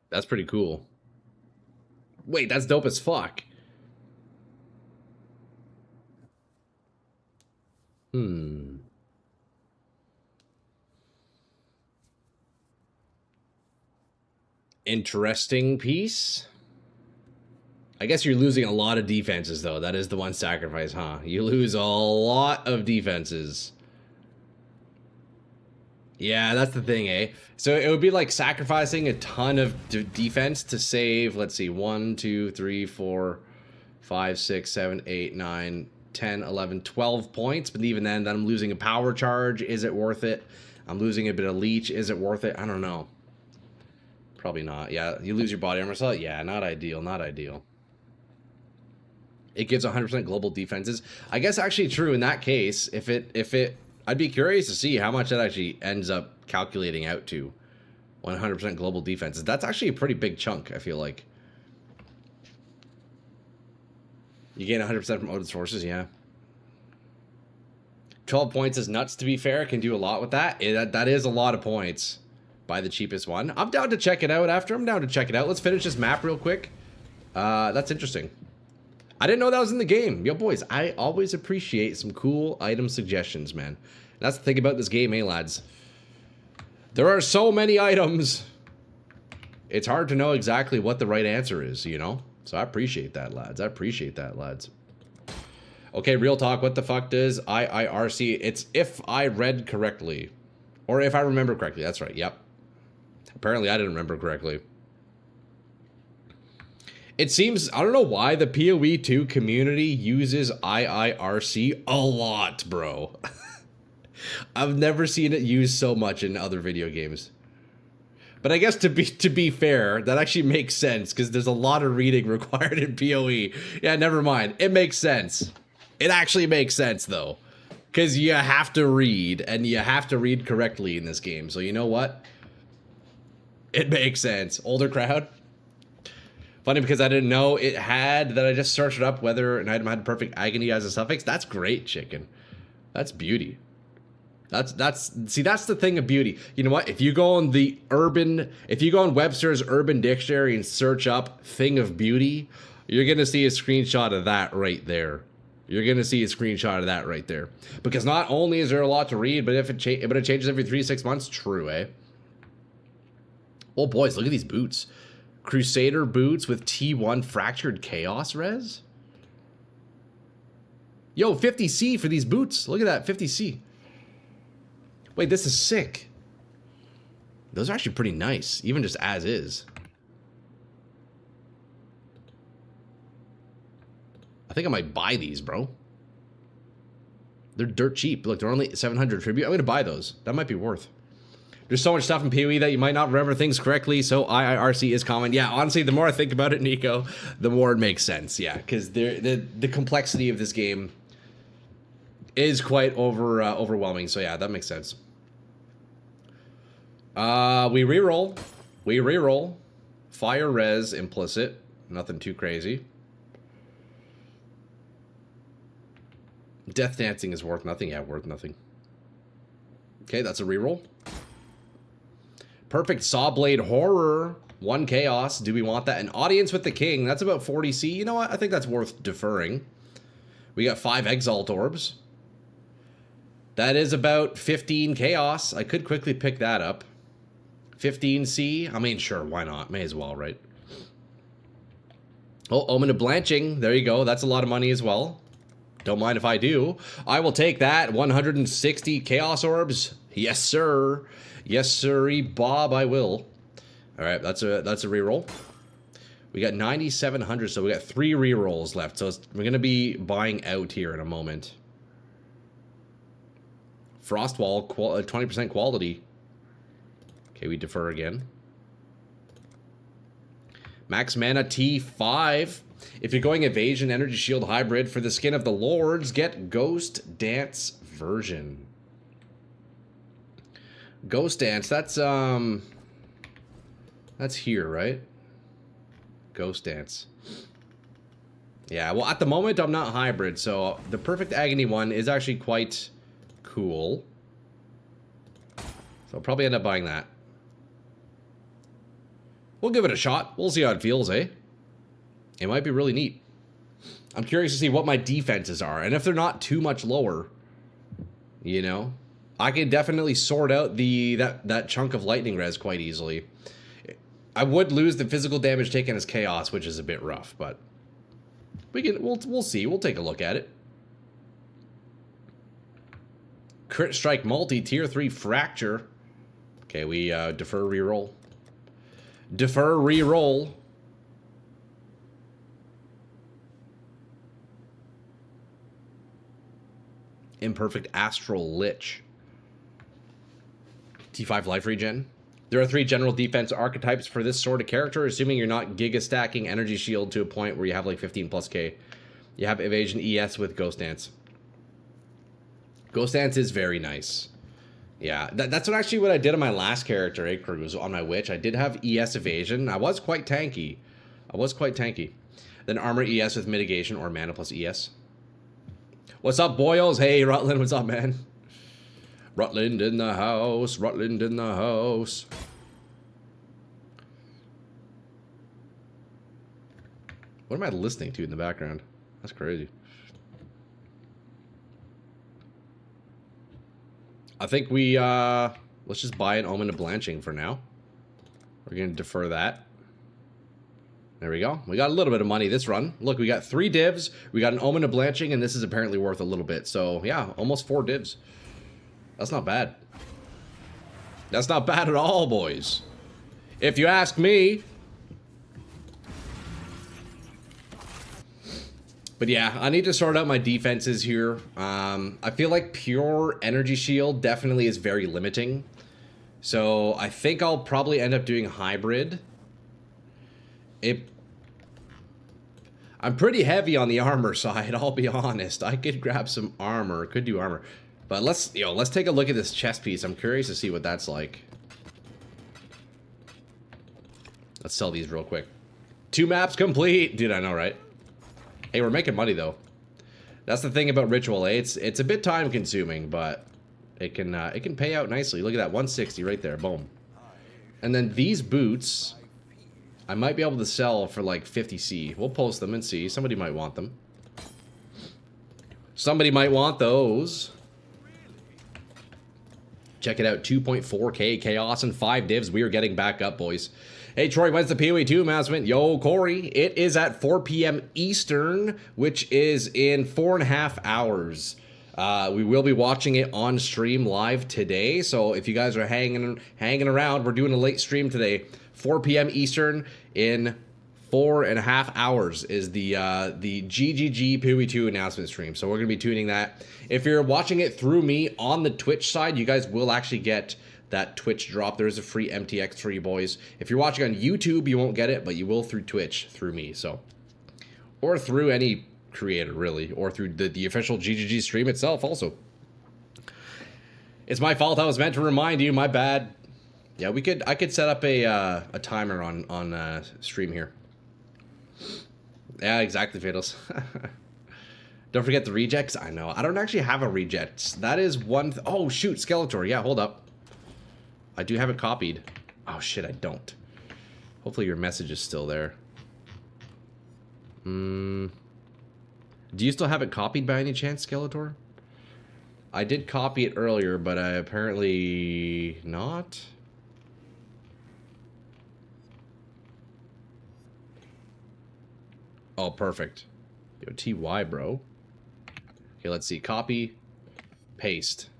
That's pretty cool. Wait, that's dope as fuck. Interesting piece. I guess you're losing a lot of defenses, though. That is the one sacrifice, huh? You lose a lot of defenses. Yeah, that's the thing, eh? So it would be like sacrificing a ton of defense to save, let's see, 1, 2, 3, 4, 5, 6, 7, 8, 9, 10, 11, 12 points. But even then I'm losing a power charge. Is it worth it? I'm losing a bit of leech. Is it worth it? I don't know. Probably not. Yeah, you lose your body armor slot. Yeah, not ideal. Not ideal. It gives 100% global defenses. I guess actually true in that case. If it, I'd be curious to see how much that actually ends up calculating out to. 100% global defenses. That's actually a pretty big chunk, I feel like. You gain 100% from outed sources, yeah. 12 points is nuts, to be fair. Can do a lot with that. That is a lot of points. Buy the cheapest one. I'm down to check it out after. I'm down to check it out. Let's finish this map real quick. That's interesting. I didn't know that was in the game. Yo, boys, I always appreciate some cool item suggestions, man. That's the thing about this game, eh, lads? There are so many items. It's hard to know exactly what the right answer is, you know? So I appreciate that, lads. I appreciate that, lads. Okay, real talk. What the fuck does IIRC? It's if I read correctly. Or if I remember correctly. That's right. Yep. Apparently I didn't remember correctly. It seems, I don't know why the PoE 2 community uses IIRC a lot, bro. I've never seen it used so much in other video games. But I guess to be fair, that actually makes sense because there's a lot of reading required in PoE. Yeah, never mind. It makes sense. It actually makes sense though. Because you have to read, and you have to read correctly in this game. So you know what? It makes sense. Older crowd. Funny because I didn't know it had, that I just searched it up whether an item had perfect agony as a suffix. That's great, chicken. That's beauty. That's the thing of beauty. You know what? If you go on Webster's Urban Dictionary and search up thing of beauty, you're going to see a screenshot of that right there. You're going to see a screenshot of that right there. Because not only is there a lot to read, but it changes every 3 to 6 months. True, eh? Oh, boys, look at these boots. Crusader boots with T1 fractured chaos res. Yo, 50C for these boots. Look at that, 50C. Wait, this is sick. Those are actually pretty nice, even just as is. I think I might buy these, bro. They're dirt cheap. Look, they're only 700 tribute. I'm going to buy those. That might be worth. There's so much stuff in PoE that you might not remember things correctly, so IIRC is common. Yeah, honestly, the more I think about it, Nico, the more it makes sense. Yeah, because the complexity of this game is quite overwhelming. So yeah, that makes sense. We reroll. We reroll. Fire res implicit. Nothing too crazy. Death dancing is worth nothing. Yeah, worth nothing. Okay, that's a reroll. Perfect Sawblade Horror. 1 chaos. Do we want that? An audience with the king. That's about 40C. You know what? I think that's worth deferring. We got 5 Exalt Orbs. That is about 15 chaos. I could quickly pick that up. 15C. I mean, sure, why not? May as well, right? Oh, Omen of Blanching. There you go. That's a lot of money as well. Don't mind if I do. I will take that. 160 Chaos Orbs. Yes, sir. Yes, sirree, Bob, I will. All right, that's a reroll. We got 9,700, so we got 3 rerolls left. So we're going to be buying out here in a moment. Frostwall, 20% quality. Okay, we defer again. Max mana T5. If you're going Evasion, Energy Shield Hybrid for the Skin of the Lords, get Ghost Dance version. Ghost Dance, that's here, right? Ghost Dance. Yeah, well, at the moment, I'm not hybrid, so the Perfect Agony one is actually quite cool. So I'll probably end up buying that. We'll give it a shot. We'll see how it feels, eh? It might be really neat. I'm curious to see what my defenses are, and if they're not too much lower, you know, I can definitely sort out that chunk of lightning res quite easily. I would lose the physical damage taken as chaos, which is a bit rough, but we'll see. We'll take a look at it. Crit Strike Multi Tier 3 Fracture. Okay, we defer reroll. Defer reroll. . Imperfect Astral Lich. T5 life regen. There are 3 general defense archetypes for this sort of character, assuming you're not giga stacking energy shield to a point where you have like 15 plus K. You have evasion ES with Ghost Dance. Ghost Dance is very nice. Yeah, that's actually what I did on my last character, Cruise, on my witch. I did have ES evasion. I was quite tanky. Then armor ES with mitigation or mana plus ES. What's up, boyos? Hey, Rutland, what's up, man? Rutland in the house. Rutland in the house. What am I listening to in the background? That's crazy. I think we, let's just buy an Omen of Blanching for now. We're going to defer that. There we go. We got a little bit of money this run. Look, we got 3 divs. We got an Omen of Blanching, and this is apparently worth a little bit. So, yeah, almost 4 divs. That's not bad. That's not bad at all, boys. If you ask me. But yeah, I need to sort out my defenses here. I feel like pure energy shield definitely is very limiting. So I think I'll probably end up doing hybrid. I'm pretty heavy on the armor side, I'll be honest. I could grab some armor, could do armor. But let's take a look at this chest piece. I'm curious to see what that's like. Let's sell these real quick. 2 maps complete. Dude, I know, right? Hey, we're making money though. That's the thing about Ritual, eh? It's a bit time consuming, but it can pay out nicely. Look at that, 160 right there, boom. And then these boots, I might be able to sell for like 50C. We'll post them and see. Somebody might want them. Somebody might want those. Check it out, 2.4K chaos and 5 divs. We are getting back up, boys. Hey, Troy, when's the PoE 2 announcement? Yo, Corey, it is at 4 p.m. Eastern, which is in 4.5 hours. We will be watching it on stream live today, so if you guys are hanging around, we're doing a late stream today. 4 p.m. Eastern in 4.5 hours is the GGG PoE 2 announcement stream, so we're going to be tuning that. If you're watching it through me on the Twitch side, you guys will actually get that Twitch drop. There is a free MTX for you boys. If you're watching on YouTube, you won't get it, but you will through Twitch, through me, so. Or through any creator, really. Or through the official GGG stream itself, also. It's my fault. I was meant to remind you. My bad. Yeah, I could set up a timer on stream here. Yeah, exactly, Fatals. Don't forget the rejects. I know. I don't actually have a reject. That is one... Oh, shoot. Skeletor. Yeah, hold up. I do have it copied. Oh, shit, I don't. Hopefully your message is still there. Do you still have it copied by any chance, Skeletor? I did copy it earlier, but I apparently not. Oh, perfect. Yo, TY, bro. Okay, let's see. Copy. Paste.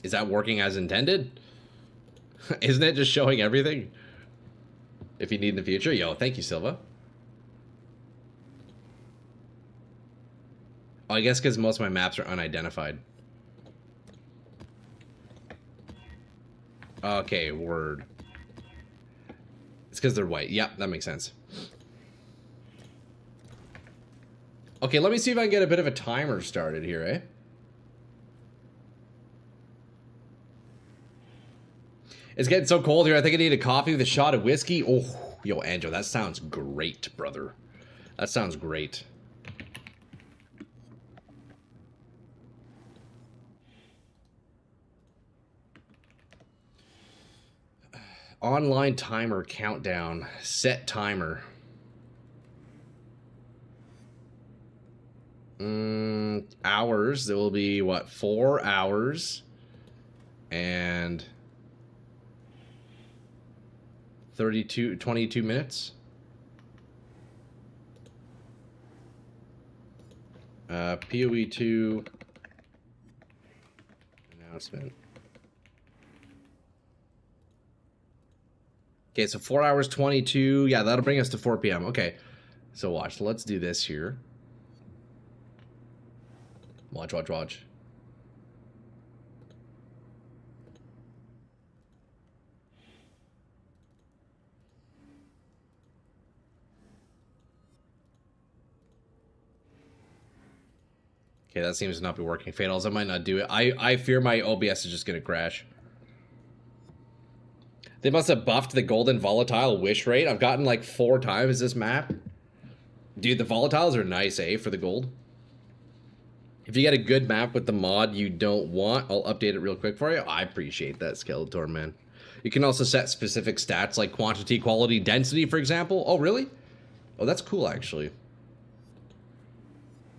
Is that working as intended? Isn't it just showing everything? If you need in the future. Yo, thank you, Silva. Oh, I guess because most of my maps are unidentified. Okay, word. It's because they're white. Yep, that makes sense. Okay, let me see if I can get a bit of a timer started here, eh? It's getting so cold here. I think I need a coffee with a shot of whiskey. Oh, yo, Angel, that sounds great, brother. That sounds great. Online timer countdown. Set timer. Hours. There will be, what, 4 hours. And 22 minutes. PoE 2 announcement. Okay, so 4 hours 22. Yeah, that'll bring us to 4 p.m. Okay. So watch, let's do this here. Watch, watch, watch. Okay, that seems to not be working. Fatals, I might not do it. I fear my OBS is just gonna crash. They must have buffed the golden volatile wish rate. I've gotten like 4 times this map. Dude, the volatiles are nice, eh, for the gold. If you get a good map with the mod you don't want, I'll update it real quick for you. I appreciate that, Skeletor, man. You can also set specific stats like quantity, quality, density, for example. Oh, really? Oh, that's cool, actually.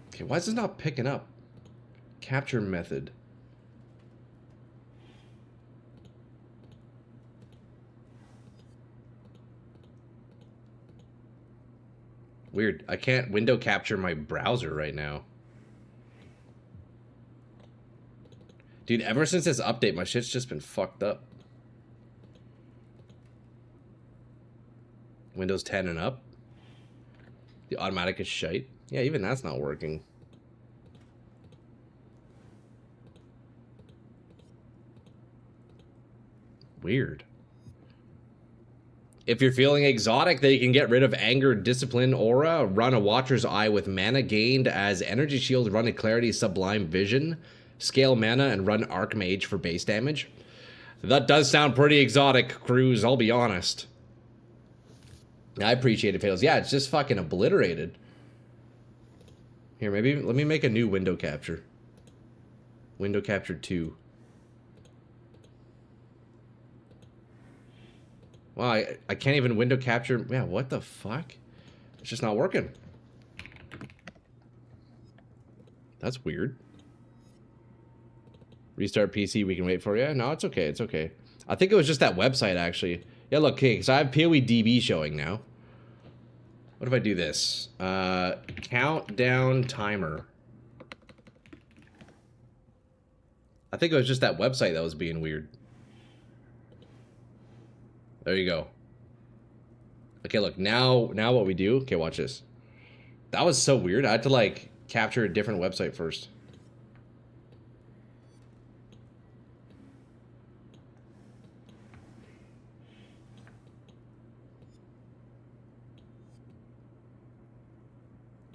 Okay, why is this not picking up? Capture method. Weird. I can't window capture my browser right now. Dude, ever since this update, my shit's just been fucked up. Windows 10 and up. The automatic is shite. Yeah, even that's not working. Weird. If you're feeling exotic, then you can get rid of Anger, Discipline, Aura, run a Watcher's Eye with mana gained as Energy Shield, run a Clarity, Sublime Vision, scale mana, and run Archmage for base damage. That does sound pretty exotic, Cruz, I'll be honest. I appreciate it, Fails. Yeah, it's just fucking obliterated. Here, maybe let me make a new window capture. Window capture 2. Wow, I can't even window capture. Yeah, what the fuck? It's just not working. That's weird. Restart PC, we can wait for you. No, it's okay, it's okay. I think it was just that website, actually. Yeah, look, okay, because I have PoE showing now. What if I do this? Countdown timer. I think it was just that website that was being weird. There you go. Okay, look, now what we do... Okay, watch this. That was so weird. I had to, like, capture a different website first.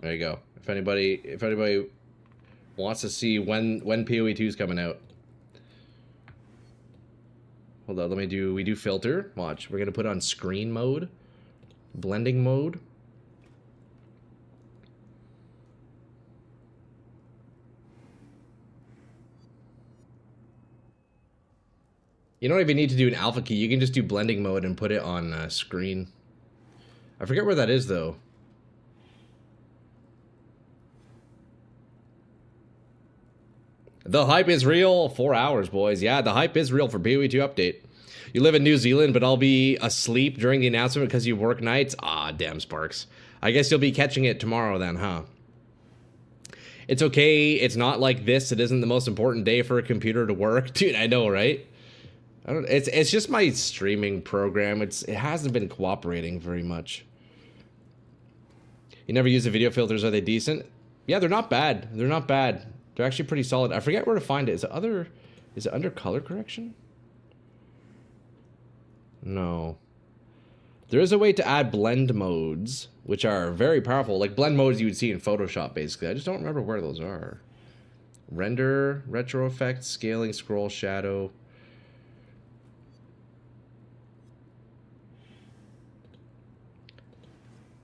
There you go. If anybody wants to see when PoE 2 is coming out. Hold on, we do filter. Watch, we're gonna put on screen mode, blending mode. You don't even need to do an alpha key. You can just do blending mode and put it on screen. I forget where that is though. The hype is real. 4 hours, boys. Yeah, the hype is real for PoE 2 update. You live in New Zealand, but I'll be asleep during the announcement because you work nights? Ah, damn, Sparks. I guess you'll be catching it tomorrow then, huh? It's okay. It's not like this. It isn't the most important day for a computer to work. Dude, I know, right? It's just my streaming program. It hasn't been cooperating very much. You never use the video filters. Are they decent? Yeah, they're not bad. They're not bad. They're actually pretty solid. I forget where to find it. Is it under color correction? No. There is a way to add blend modes, which are very powerful. Like blend modes you would see in Photoshop, basically. I just don't remember where those are. Render, retro effect, scaling, scroll, shadow.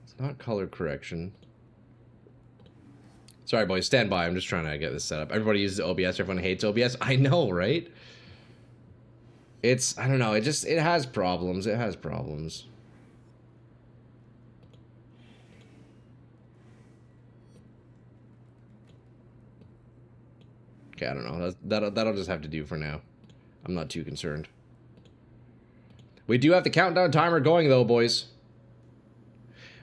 It's not color correction. Sorry, boys. Stand by. I'm just trying to get this set up. Everybody uses OBS. Everyone hates OBS. I know, right? I don't know. It has problems. It has problems. Okay, I don't know. That'll just have to do for now. I'm not too concerned. We do have the countdown timer going, though, boys.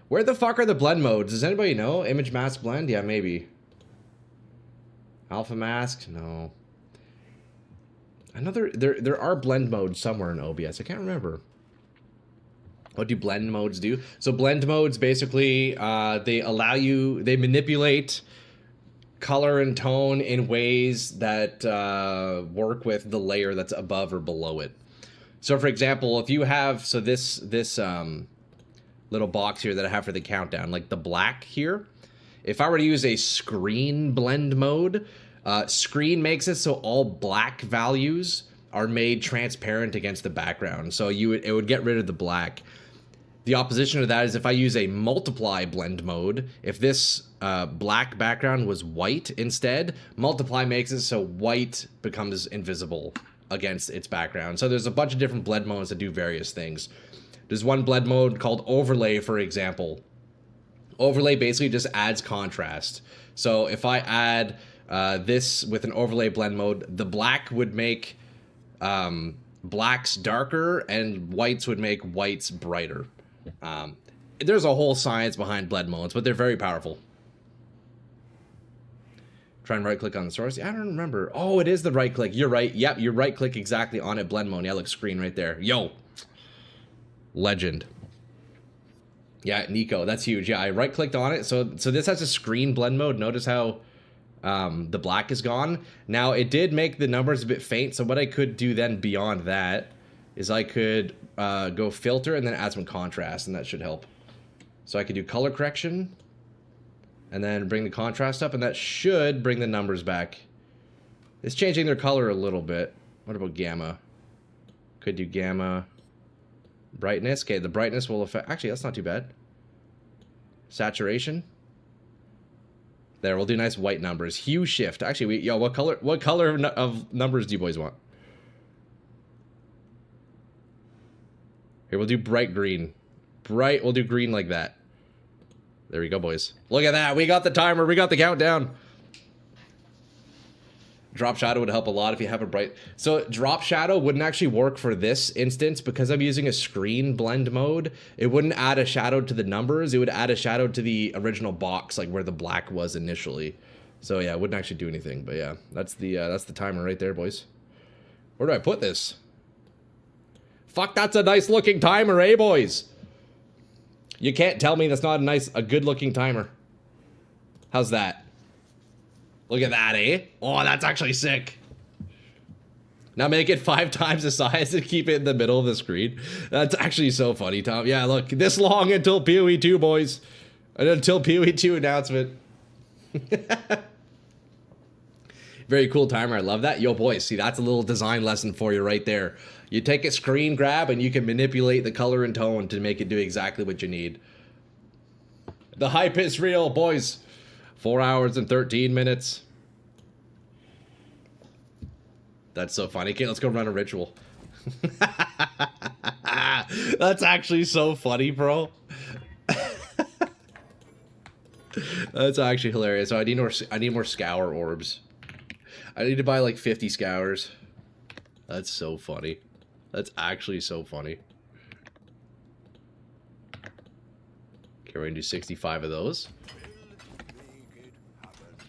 Where the fuck are the blend modes? Does anybody know? Image mask blend? Yeah, maybe. Alpha mask? No. I know there are blend modes somewhere in OBS. I can't remember. What do blend modes do? So blend modes basically, they manipulate color and tone in ways that work with the layer that's above or below it. So for example, if you have, so this little box here that I have for the countdown, like the black here, if I were to use a screen blend mode, screen makes it so all black values are made transparent against the background. So it would get rid of the black. The opposition to that is if I use a multiply blend mode, if this black background was white instead, multiply makes it so white becomes invisible against its background. So there's a bunch of different blend modes that do various things. There's one blend mode called overlay, for example. Overlay basically just adds contrast. So if I add this with an overlay blend mode, the black would make blacks darker and whites would make whites brighter. There's a whole science behind blend modes, but they're very powerful. Try and right click on the source. Yeah, I don't remember. Oh, it is the right click. You're right. Yep, you right click exactly on it. Blend mode. Yeah, look, screen right there. Yo. Legend. Yeah, Nico, that's huge. Yeah, I right clicked on it. So this has a screen blend mode. Notice how the black is gone. Now, it did make the numbers a bit faint. So what I could do then beyond that is I could go filter and then add some contrast, and that should help. So I could do color correction and then bring the contrast up, and that should bring the numbers back. It's changing their color a little bit. What about gamma? Could do gamma. Brightness. Okay, the brightness will affect... Actually, that's not too bad. Saturation. There, we'll do nice white numbers. Hue shift. Actually, yo, what color of numbers do you boys want? Here, we'll do bright green. We'll do green like that. There we go, boys. Look at that. We got the timer. We got the countdown. Drop shadow would help a lot if you have a bright... So drop shadow wouldn't actually work for this instance because I'm using a screen blend mode. It wouldn't add a shadow to the numbers. It would add a shadow to the original box, like where the black was initially. So yeah, it wouldn't actually do anything. But yeah, that's the timer right there, boys. Where do I put this? Fuck, that's a nice looking timer, eh, boys? You can't tell me that's not a good looking timer. How's that? Look at that, eh? Oh, that's actually sick. Now make it 5 times the size and keep it in the middle of the screen. That's actually so funny, Tom. Yeah, look, this long until PoE 2, boys. And until PoE 2 announcement. Very cool timer. I love that. Yo, boys, see, that's a little design lesson for you right there. You take a screen grab and you can manipulate the color and tone to make it do exactly what you need. The hype is real, boys. 4 hours and 13 minutes. That's so funny. Okay, let's go run a ritual. That's actually so funny, bro. That's actually hilarious. So I need more scour orbs. I need to buy like 50 scours. That's so funny. That's actually so funny. Okay, we're gonna do 65 of those.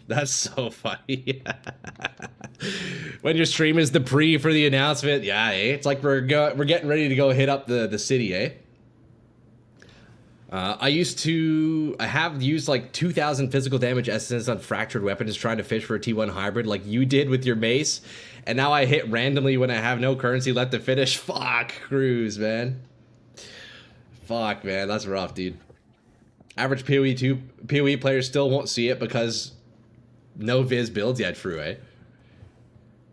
That's so funny. When your stream is the pre for the announcement, yeah, eh? It's like we're getting ready to go hit up the city, eh? I have used like 2,000 physical damage essence on fractured weapons trying to fish for a T1 hybrid like you did with your mace, and now I hit randomly when I have no currency left to finish. Fuck, Cruz, man. Fuck, man, that's rough, dude. Average PoE players still won't see it because no Viz builds yet, true, eh?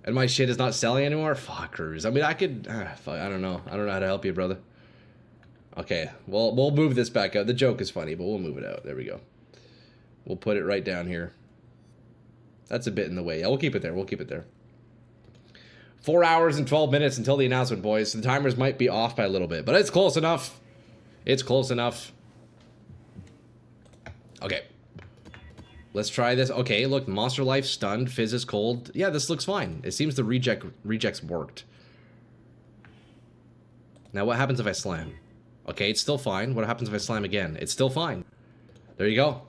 And my shit is not selling anymore? Fuck, Cruz. I mean, I could... fuck, I don't know. I don't know how to help you, brother. Okay, well, we'll move this back up. The joke is funny, but we'll move it out. There we go. We'll put it right down here. That's a bit in the way. Yeah, we'll keep it there. We'll keep it there. 4 hours and 12 minutes until the announcement, boys. The timers might be off by a little bit, but it's close enough. It's close enough. Okay. Let's try this. Okay, look, Monster Life, Stunned, Fizz is cold. Yeah, this looks fine. It seems the rejects worked. Now, what happens if I slam? Okay, it's still fine. What happens if I slam again? It's still fine. There you go.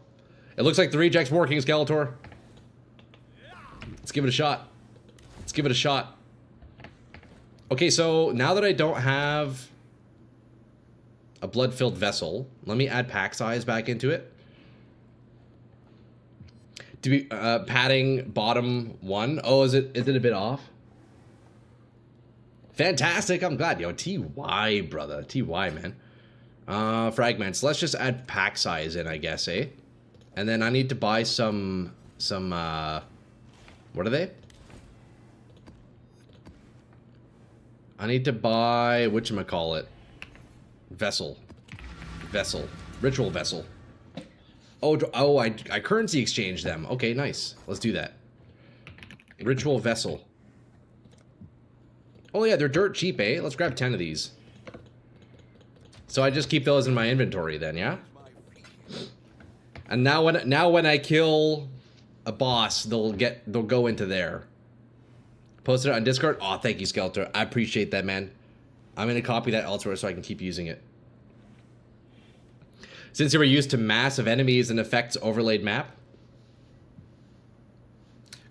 It looks like the reject's working, Skeletor. Let's give it a shot. Let's give it a shot. Okay, so now that I don't have... A blood-filled vessel. Let me add pack size back into it. To be padding bottom 1. Oh, is it a bit off? Fantastic. I'm glad. Yo, TY, brother. TY, man. Fragments. Let's just add pack size in, I guess, eh? And then I need to buy some what are they? I need to buy, whatchamacallit? Vessel. Ritual vessel. Oh, I currency exchange them. Okay, nice. Let's do that. Ritual vessel. Oh yeah, they're dirt cheap, eh? Let's grab 10 of these. So I just keep those in my inventory then, yeah? And now when I kill a boss, they'll go into there. Post it on Discord. Oh, thank you, Skeletor. I appreciate that, man. I'm gonna copy that elsewhere so I can keep using it. Since they were used to massive enemies and effects overlaid map.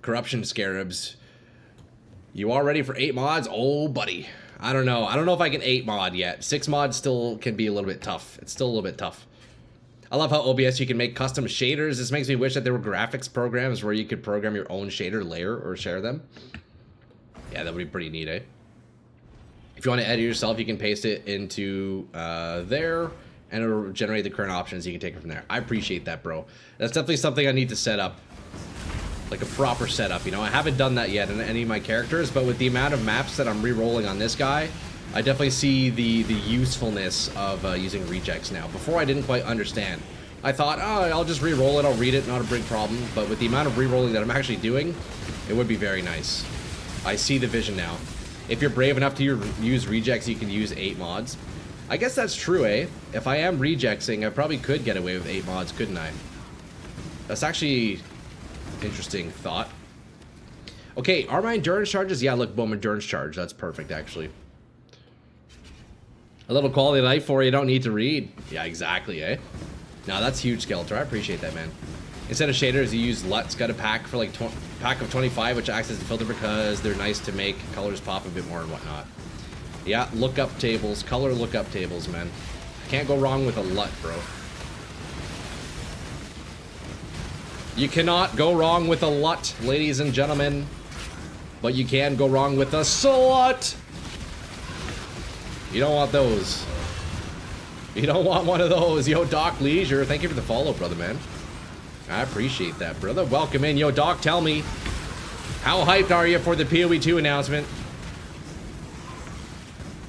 Corruption scarabs. You all ready for 8 mods? Oh, buddy. I don't know. I don't know if I can 8 mod yet. 6 mods still can be a little bit tough. It's still a little bit tough. I love how OBS you can make custom shaders. This makes me wish that there were graphics programs where you could program your own shader layer or share them. Yeah, that would be pretty neat, eh? If you want to edit yourself, you can paste it into there, and it'll generate the current options. You can take it from there. I appreciate that, bro. That's definitely something I need to set up. Like a proper setup, you know? I haven't done that yet in any of my characters, but with the amount of maps that I'm re-rolling on this guy, I definitely see the usefulness of using rejects now. Before, I didn't quite understand. I thought, oh, I'll just re-roll it, I'll read it, not a big problem. But with the amount of re-rolling that I'm actually doing, it would be very nice. I see the vision now. If you're brave enough to use rejects, you can use 8 mods. I guess that's true, eh? If I am rejecting, I probably could get away with 8 mods, couldn't I? That's actually interesting thought. Okay, are my endurance charges? Yeah, look, boom, endurance charge. That's perfect, actually. A little quality of life for you don't need to read. Yeah, exactly, eh? No, that's huge, Skeletor. I appreciate that, man. Instead of shaders, you use LUTs. Got a pack for like pack of 25, which acts as a filter because they're nice to make colors pop a bit more and whatnot. Yeah, lookup tables, color lookup tables, man. Can't go wrong with a LUT, bro. You cannot go wrong with a LUT, ladies and gentlemen. But you can go wrong with a slut. You don't want those. You don't want one of those. Yo, Doc Leisure, thank you for the follow, brother, man. I appreciate that, brother. Welcome in. Yo, Doc, tell me, how hyped are you for the PoE 2 announcement?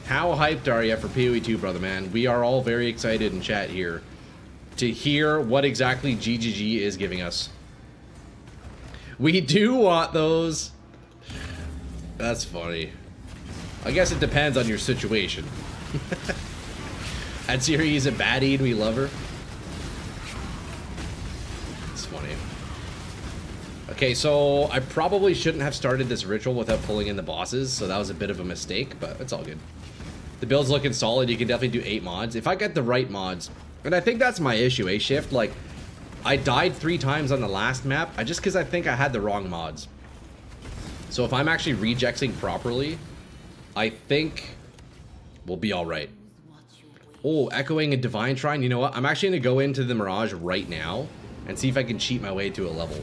How hyped are you for PoE 2, brother, man? We are all very excited in chat here to hear what exactly GGG is giving us. We do want those. That's funny. I guess it depends on your situation. And Siri is a baddie and we love her. It's funny. Okay, so I probably shouldn't have started this ritual without pulling in the bosses, so that was a bit of a mistake, but it's all good. The build's looking solid. You can definitely do 8 mods. If I get the right mods, and I think that's my issue, eh, Shift? Like, I died 3 times on the last map, just because I think I had the wrong mods. So if I'm actually rejecting properly, I think we'll be alright. Oh, Echoing a Divine Shrine. You know what? I'm actually going to go into the Mirage right now and see if I can cheat my way to a level.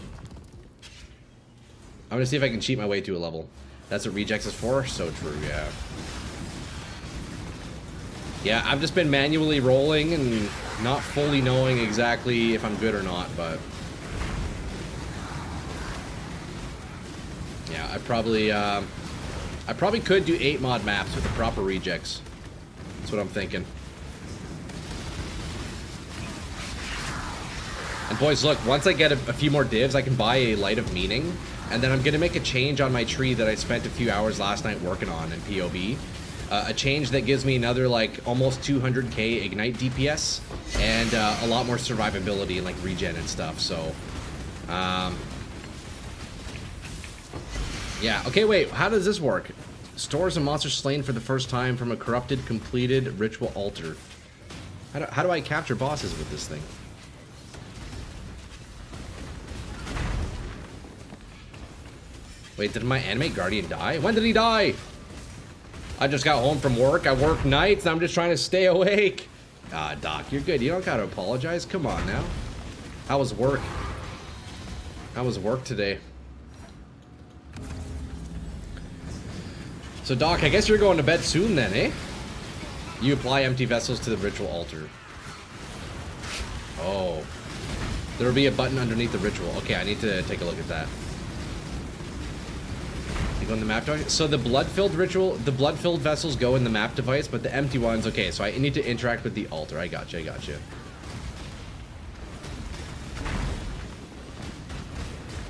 I'm going to see if I can cheat my way to a level. That's what rejects is for? So true, yeah. Yeah, I've just been manually rolling and not fully knowing exactly if I'm good or not, but... yeah, I probably could do 8 mod maps with the proper rejects. That's what I'm thinking. And boys, look, once I get a few more divs, I can buy a Light of Meaning, and then I'm gonna make a change on my tree that I spent a few hours last night working on in POV. A change that gives me another, like, almost 200k Ignite DPS, and a lot more survivability and, like, regen and stuff, so... yeah, okay, wait, how does this work? Stores a monster slain for the first time from a corrupted, completed ritual altar. How do I capture bosses with this thing? Wait, did my animate guardian die? When did he die? I just got home from work. I work nights. I'm just trying to stay awake. Ah, Doc, you're good. You don't gotta apologize. Come on now. How was work? How was work today? So, Doc, I guess you're going to bed soon then, eh? You apply empty vessels to the ritual altar. Oh. There will be a button underneath the ritual. Okay, I need to take a look at that. You go in the map device? So the blood-filled ritual, the blood-filled vessels go in the map device, but the empty ones, okay, so I need to interact with the altar. I got you, I got you.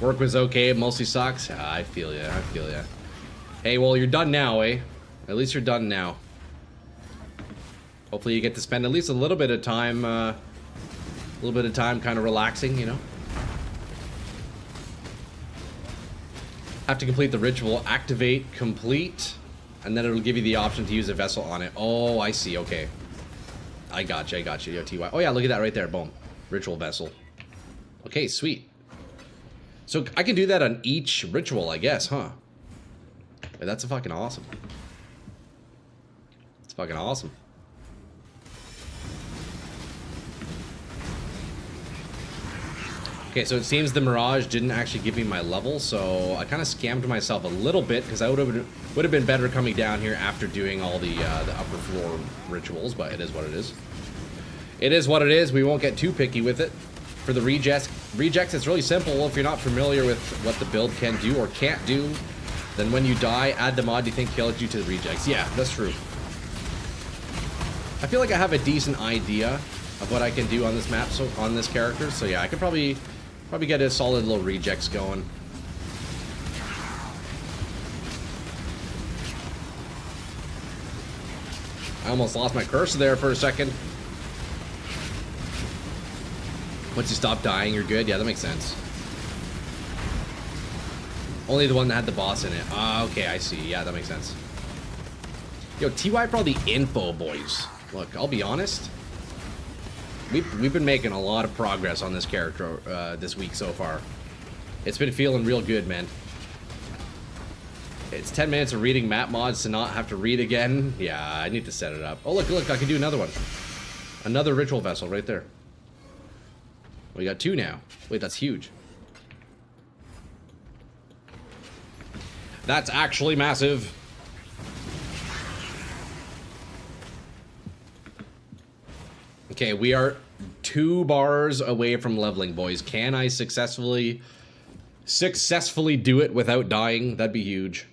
Work was okay, mostly sucks. Ah, I feel ya, I feel ya. Hey, well, you're done now, eh? At least you're done now. Hopefully you get to spend at least a little bit of time, kind of relaxing, you know? Have to complete the ritual, activate, complete, and then it'll give you the option to use a vessel on it. Oh, I see, okay. I got you, yo, TY. Oh yeah, look at that right there, boom. Ritual vessel. Okay, sweet. So I can do that on each ritual, I guess, huh? Wait, that's fucking awesome. It's fucking awesome. Okay, so it seems the Mirage didn't actually give me my level, so I kind of scammed myself a little bit because I would have been better coming down here after doing all the upper floor rituals, but it is what it is. It is what it is. We won't get too picky with it. For the rejects, it's really simple. If you're not familiar with what the build can do or can't do, then when you die, add the mod you think killed you to the rejects. Yeah, that's true. I feel like I have a decent idea of what I can do on this map, so on this character. So yeah, I could probably get a solid little rejects going. I almost lost my cursor there for a second. Once you stop dying, you're good. Yeah, that makes sense. Only the one that had the boss in it. Ah, okay, I see. Yeah, that makes sense. Yo, TY for all the info, boys. Look, I'll be honest. We've been making a lot of progress on this character this week so far. It's been feeling real good, man. It's 10 minutes of reading map mods to not have to read again. Yeah, I need to set it up. Oh, look, look, I can do another one. Another ritual vessel right there. We got 2 now. Wait, that's huge. That's actually massive. Okay, we are 2 bars away from leveling, boys. Can I successfully do it without dying? That'd be huge.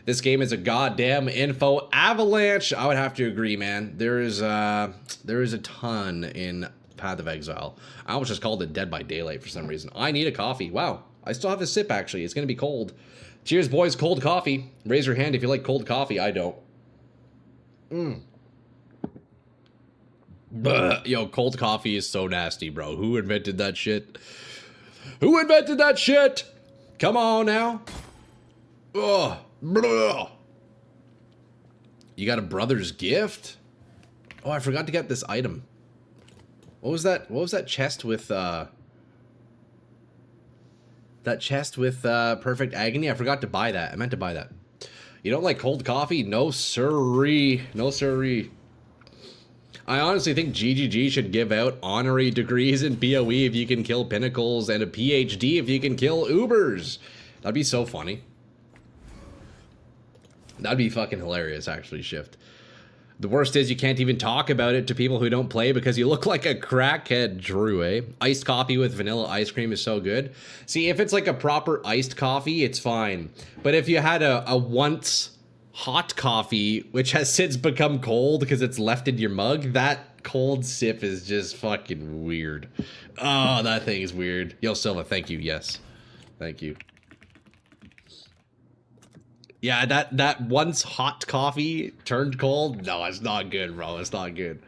This game is a goddamn info avalanche. I would have to agree, man. There is a ton in Path of Exile. I almost just called it Dead by Daylight for some reason. I need a coffee. Wow, I still have a sip actually. It's gonna be cold. Cheers, boys. Cold coffee. Raise your hand if you like cold coffee. I don't. But yo, cold coffee is so nasty, bro. Who invented that shit? Who invented that shit? Come on now. Ugh. You got a brother's gift? Oh, I forgot to get this item. What was that? What was that chest with perfect agony? I forgot to buy that. I meant to buy that. You don't like cold coffee? No sirree. No sirree. I honestly think GGG should give out honorary degrees in PoE if you can kill pinnacles and a PhD if you can kill Ubers. That'd be so funny. That'd be fucking hilarious, actually, Shift. The worst is you can't even talk about it to people who don't play because you look like a crackhead, Drew, eh? Iced coffee with vanilla ice cream is so good. See, if it's like a proper iced coffee, it's fine. But if you had a once hot coffee, which has since become cold because it's left in your mug, that cold sip is just fucking weird. Oh, that thing is weird. Yo, Silva, thank you. Yes. Thank you. Yeah, that once hot coffee turned cold. No, it's not good, bro. It's not good.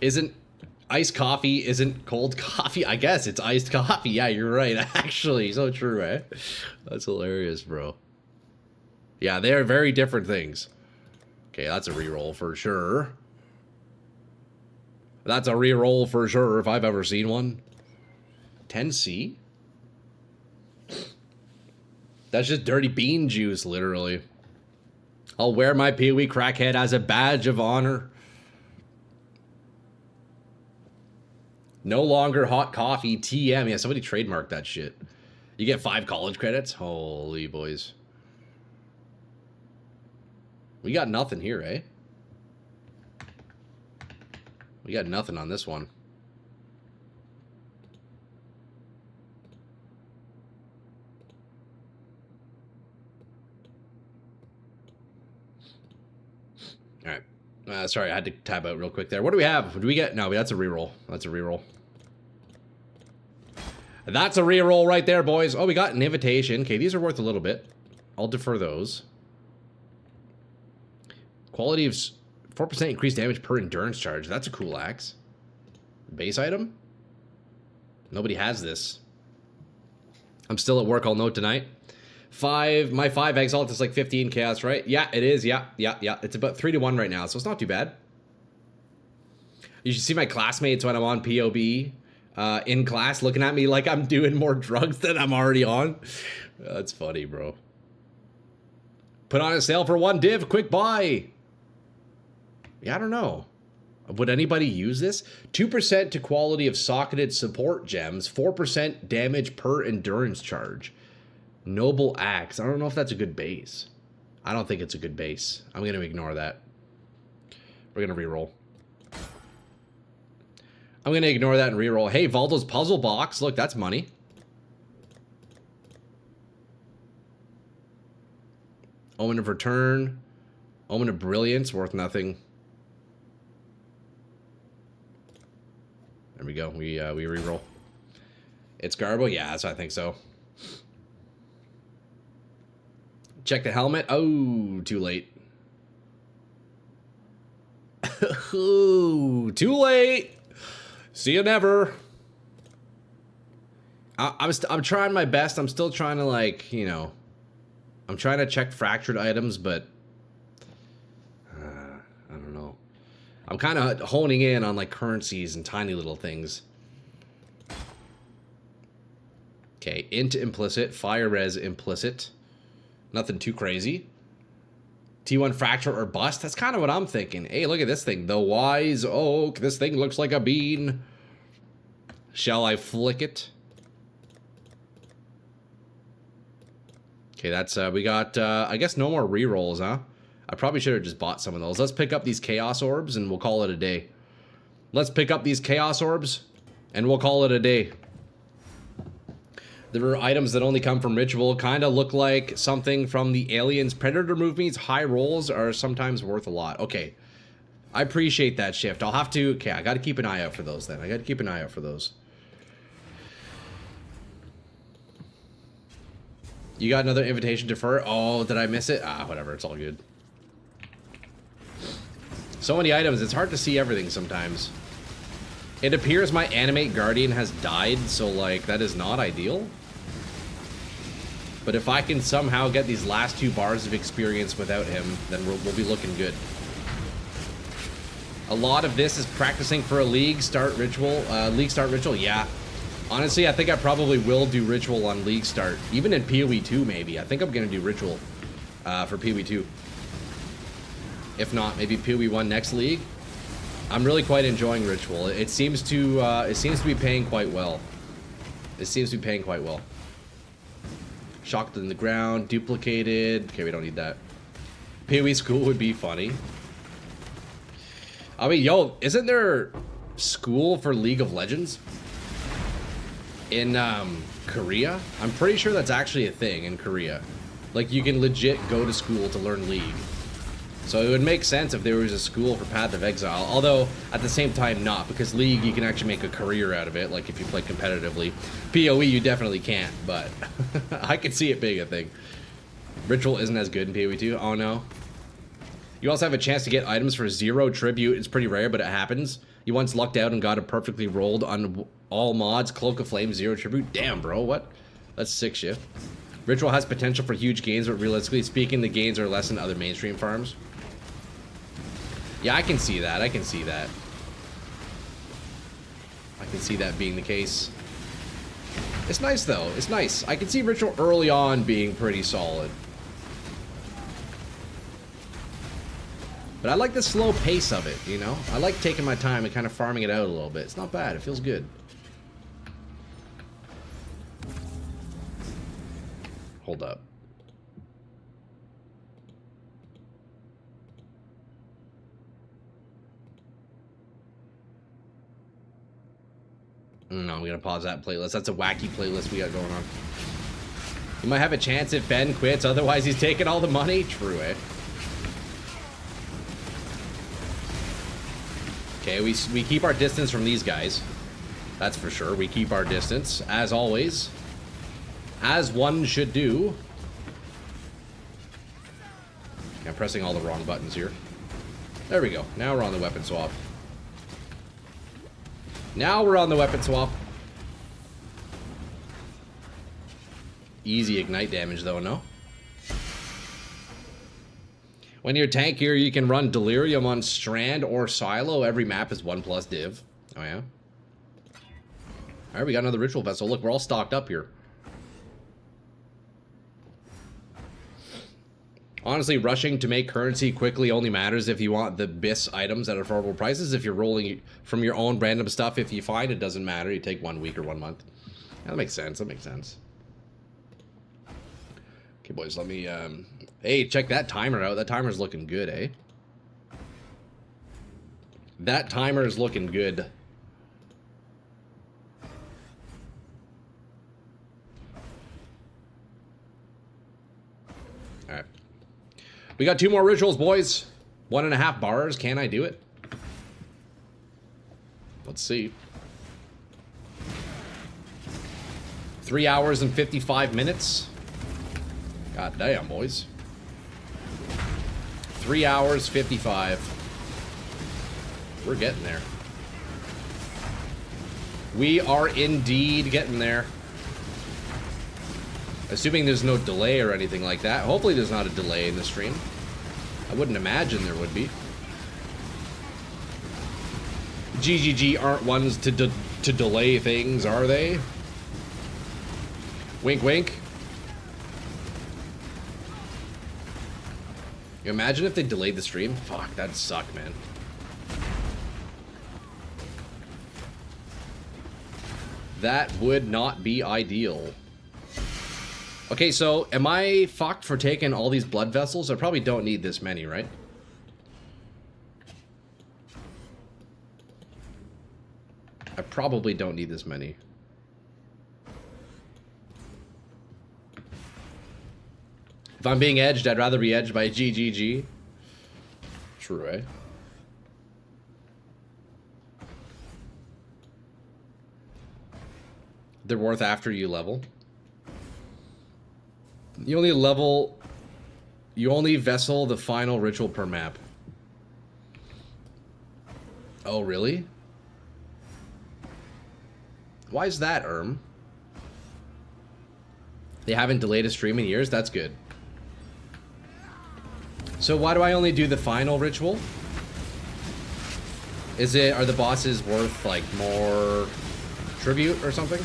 Isn't iced coffee isn't cold coffee? I guess it's iced coffee. Yeah, you're right. Actually, so true, eh? That's hilarious, bro. Yeah, they are very different things. Okay, that's a reroll for sure. That's a reroll for sure if I've ever seen one. 10C? That's just dirty bean juice, literally. I'll wear my Pee-wee crackhead as a badge of honor. No longer hot coffee, TM. Yeah, somebody trademarked that shit. You get 5 college credits? Holy boys. We got nothing here, eh? We got nothing on this one. All right. Sorry, I had to tab out real quick there. What do we have? What do we get? No, that's a reroll. That's a reroll. That's a reroll right there, boys. Oh, we got an invitation. Okay, these are worth a little bit. I'll defer those. Quality of 4% increased damage per endurance charge. That's a cool axe. Base item? Nobody has this. I'm still at work all note tonight. My 5 Exalt is like 15 chaos, right? Yeah, it is. Yeah. It's about 3-1 right now, so it's not too bad. You should see my classmates when I'm on POB in class looking at me like I'm doing more drugs than I'm already on. That's funny, bro. Put on a sale for 1 div. Quick buy. Yeah, I don't know. Would anybody use this? 2% to quality of socketed support gems. 4% damage per endurance charge. Noble axe. I don't know if that's a good base. I don't think it's a good base. I'm going to ignore that. We're going to reroll. I'm going to ignore that and reroll. Hey, Valdo's puzzle box. Look, that's money. Omen of Return. Omen of Brilliance. Worth nothing. There we go. We reroll. It's Garbo? Yeah, I think so. Check the helmet. Oh, too late. Ooh, too late. See you never. I'm trying my best. I'm still trying to, like, you know, I'm trying to check fractured items, but I don't know. I'm kind of honing in on like currencies and tiny little things. Okay, int implicit, fire res implicit. Nothing too crazy. T1 fracture or bust. That's kind of what I'm thinking. Hey, look at this thing. The wise oak. This thing looks like a bean. Shall I flick it? Okay, that's, we got, I guess no more rerolls, huh? I probably should have just bought some of those. Let's pick up these chaos orbs and we'll call it a day. Let's pick up these chaos orbs and we'll call it a day. There are items that only come from ritual. Kind of look like something from the Aliens Predator movies. High rolls are sometimes worth a lot. Okay. I appreciate that shift. I'll have to... Okay, I got to keep an eye out for those then. I got to keep an eye out for those. You got another invitation to defer? Oh, did I miss it? Ah, whatever. It's all good. So many items. It's hard to see everything sometimes. It appears my animate guardian has died, so, like, that is not ideal. But if I can somehow get these last 2 bars of experience without him, then we'll be looking good. A lot of this is practicing for a league start ritual. Yeah. Honestly, I think I probably will do ritual on league start. Even in PoE 2, maybe. I think I'm going to do ritual for PoE 2. If not, maybe PoE 1 next league. I'm really quite enjoying ritual. It seems to be paying quite well. It seems to be paying quite well. Shocked in the ground, duplicated. Okay, we don't need that. PoE school would be funny. I mean, yo, isn't there school for League of Legends in Korea? I'm pretty sure that's actually a thing in Korea. Like, you can legit go to school to learn League. So it would make sense if there was a school for Path of Exile, although at the same time not, because League you can actually make a career out of it, like if you play competitively. PoE you definitely can't, but I could see it being a thing. Ritual isn't as good in PoE 2. Oh no. You also have a chance to get items for 0 tribute. It's pretty rare, but it happens. You once lucked out and got it perfectly rolled on all mods. Cloak of Flame, 0 tribute. Damn, bro, what? That's sick shit. Ritual has potential for huge gains, but realistically speaking, the gains are less than other mainstream farms. Yeah, I can see that. I can see that. I can see that being the case. It's nice, though. It's nice. I can see Ritual early on being pretty solid. But I like the slow pace of it, you know? I like taking my time and kind of farming it out a little bit. It's not bad. It feels good. Hold up. No, I'm going to pause that playlist. That's a wacky playlist we got going on. You might have a chance if Ben quits. Otherwise, he's taking all the money. True, eh? Okay, we keep our distance from these guys. That's for sure. We keep our distance, as always. As one should do. I'm pressing all the wrong buttons here. There we go. Now we're on the weapon swap. Now we're on the weapon swap. Easy ignite damage, though, no? When you're tankier, you can run Delirium on Strand or Silo. Every map is 1+ div. Oh, yeah? Alright, we got another Ritual Vessel. Look, we're all stocked up here. Honestly, rushing to make currency quickly only matters if you want the BIS items at affordable prices. If you're rolling from your own random stuff, if you find it doesn't matter. You take 1 week or 1 month. Yeah, that makes sense. That makes sense. Okay, boys, let me... Hey, check that timer out. That timer's looking good, eh? That timer's looking good. Alright. We got 2 more rituals, boys. 1.5 bars. Can I do it? Let's see. 3 hours and 55 minutes. God damn, boys. 3 hours, 55. We're getting there. We are indeed getting there. Assuming there's no delay or anything like that. Hopefully there's not a delay in the stream. I wouldn't imagine there would be. GGG aren't ones to delay things, are they? Wink, wink. You imagine if they delayed the stream? Fuck, that'd suck, man. That would not be ideal. Okay, so am I fucked for taking all these blood vessels? I probably don't need this many, right? I probably don't need this many. If I'm being edged, I'd rather be edged by GGG. True, eh? They're worth after you level. You only vessel the final ritual per map. Oh, really? Why is that, They haven't delayed a stream in years? That's good. So why do I only do the final ritual? Are the bosses worth, like, more tribute or something?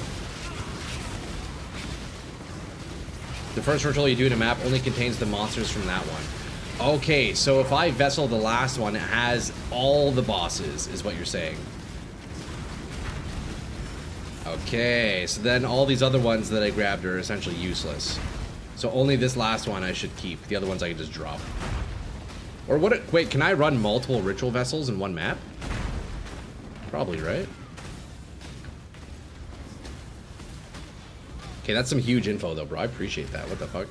The first ritual you do in a map only contains the monsters from that one. Okay, so if I vessel the last one, it has all the bosses, is what you're saying. Okay, so then all these other ones that I grabbed are essentially useless. So only this last one I should keep. The other ones I can just drop. Or what? Wait, can I run multiple ritual vessels in one map? Probably, right? Okay, that's some huge info though, bro. I appreciate that. What the fuck?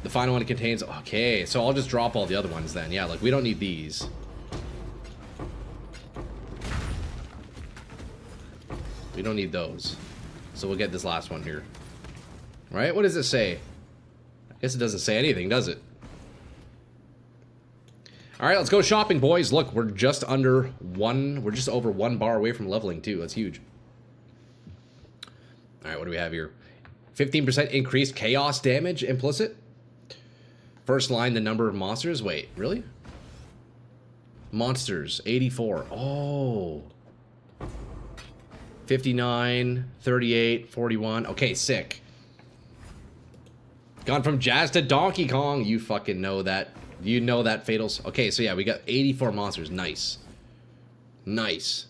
The final one contains... Okay, so I'll just drop all the other ones then. Yeah, like, we don't need these. We don't need those. So we'll get this last one here. Right? What does it say? I guess it doesn't say anything, does it? Alright, let's go shopping, boys. Look, we're just under one... We're just over 1 bar away from leveling, too. That's huge. Alright, what do we have here? 15% increased chaos damage implicit. First line, the number of monsters. Wait, really? Monsters, 84. Oh. 59, 38, 41. Okay, sick. Gone from Jazz to Donkey Kong. You fucking know that. You know that fatals. Okay, so yeah, we got 84 monsters. Nice. Nice.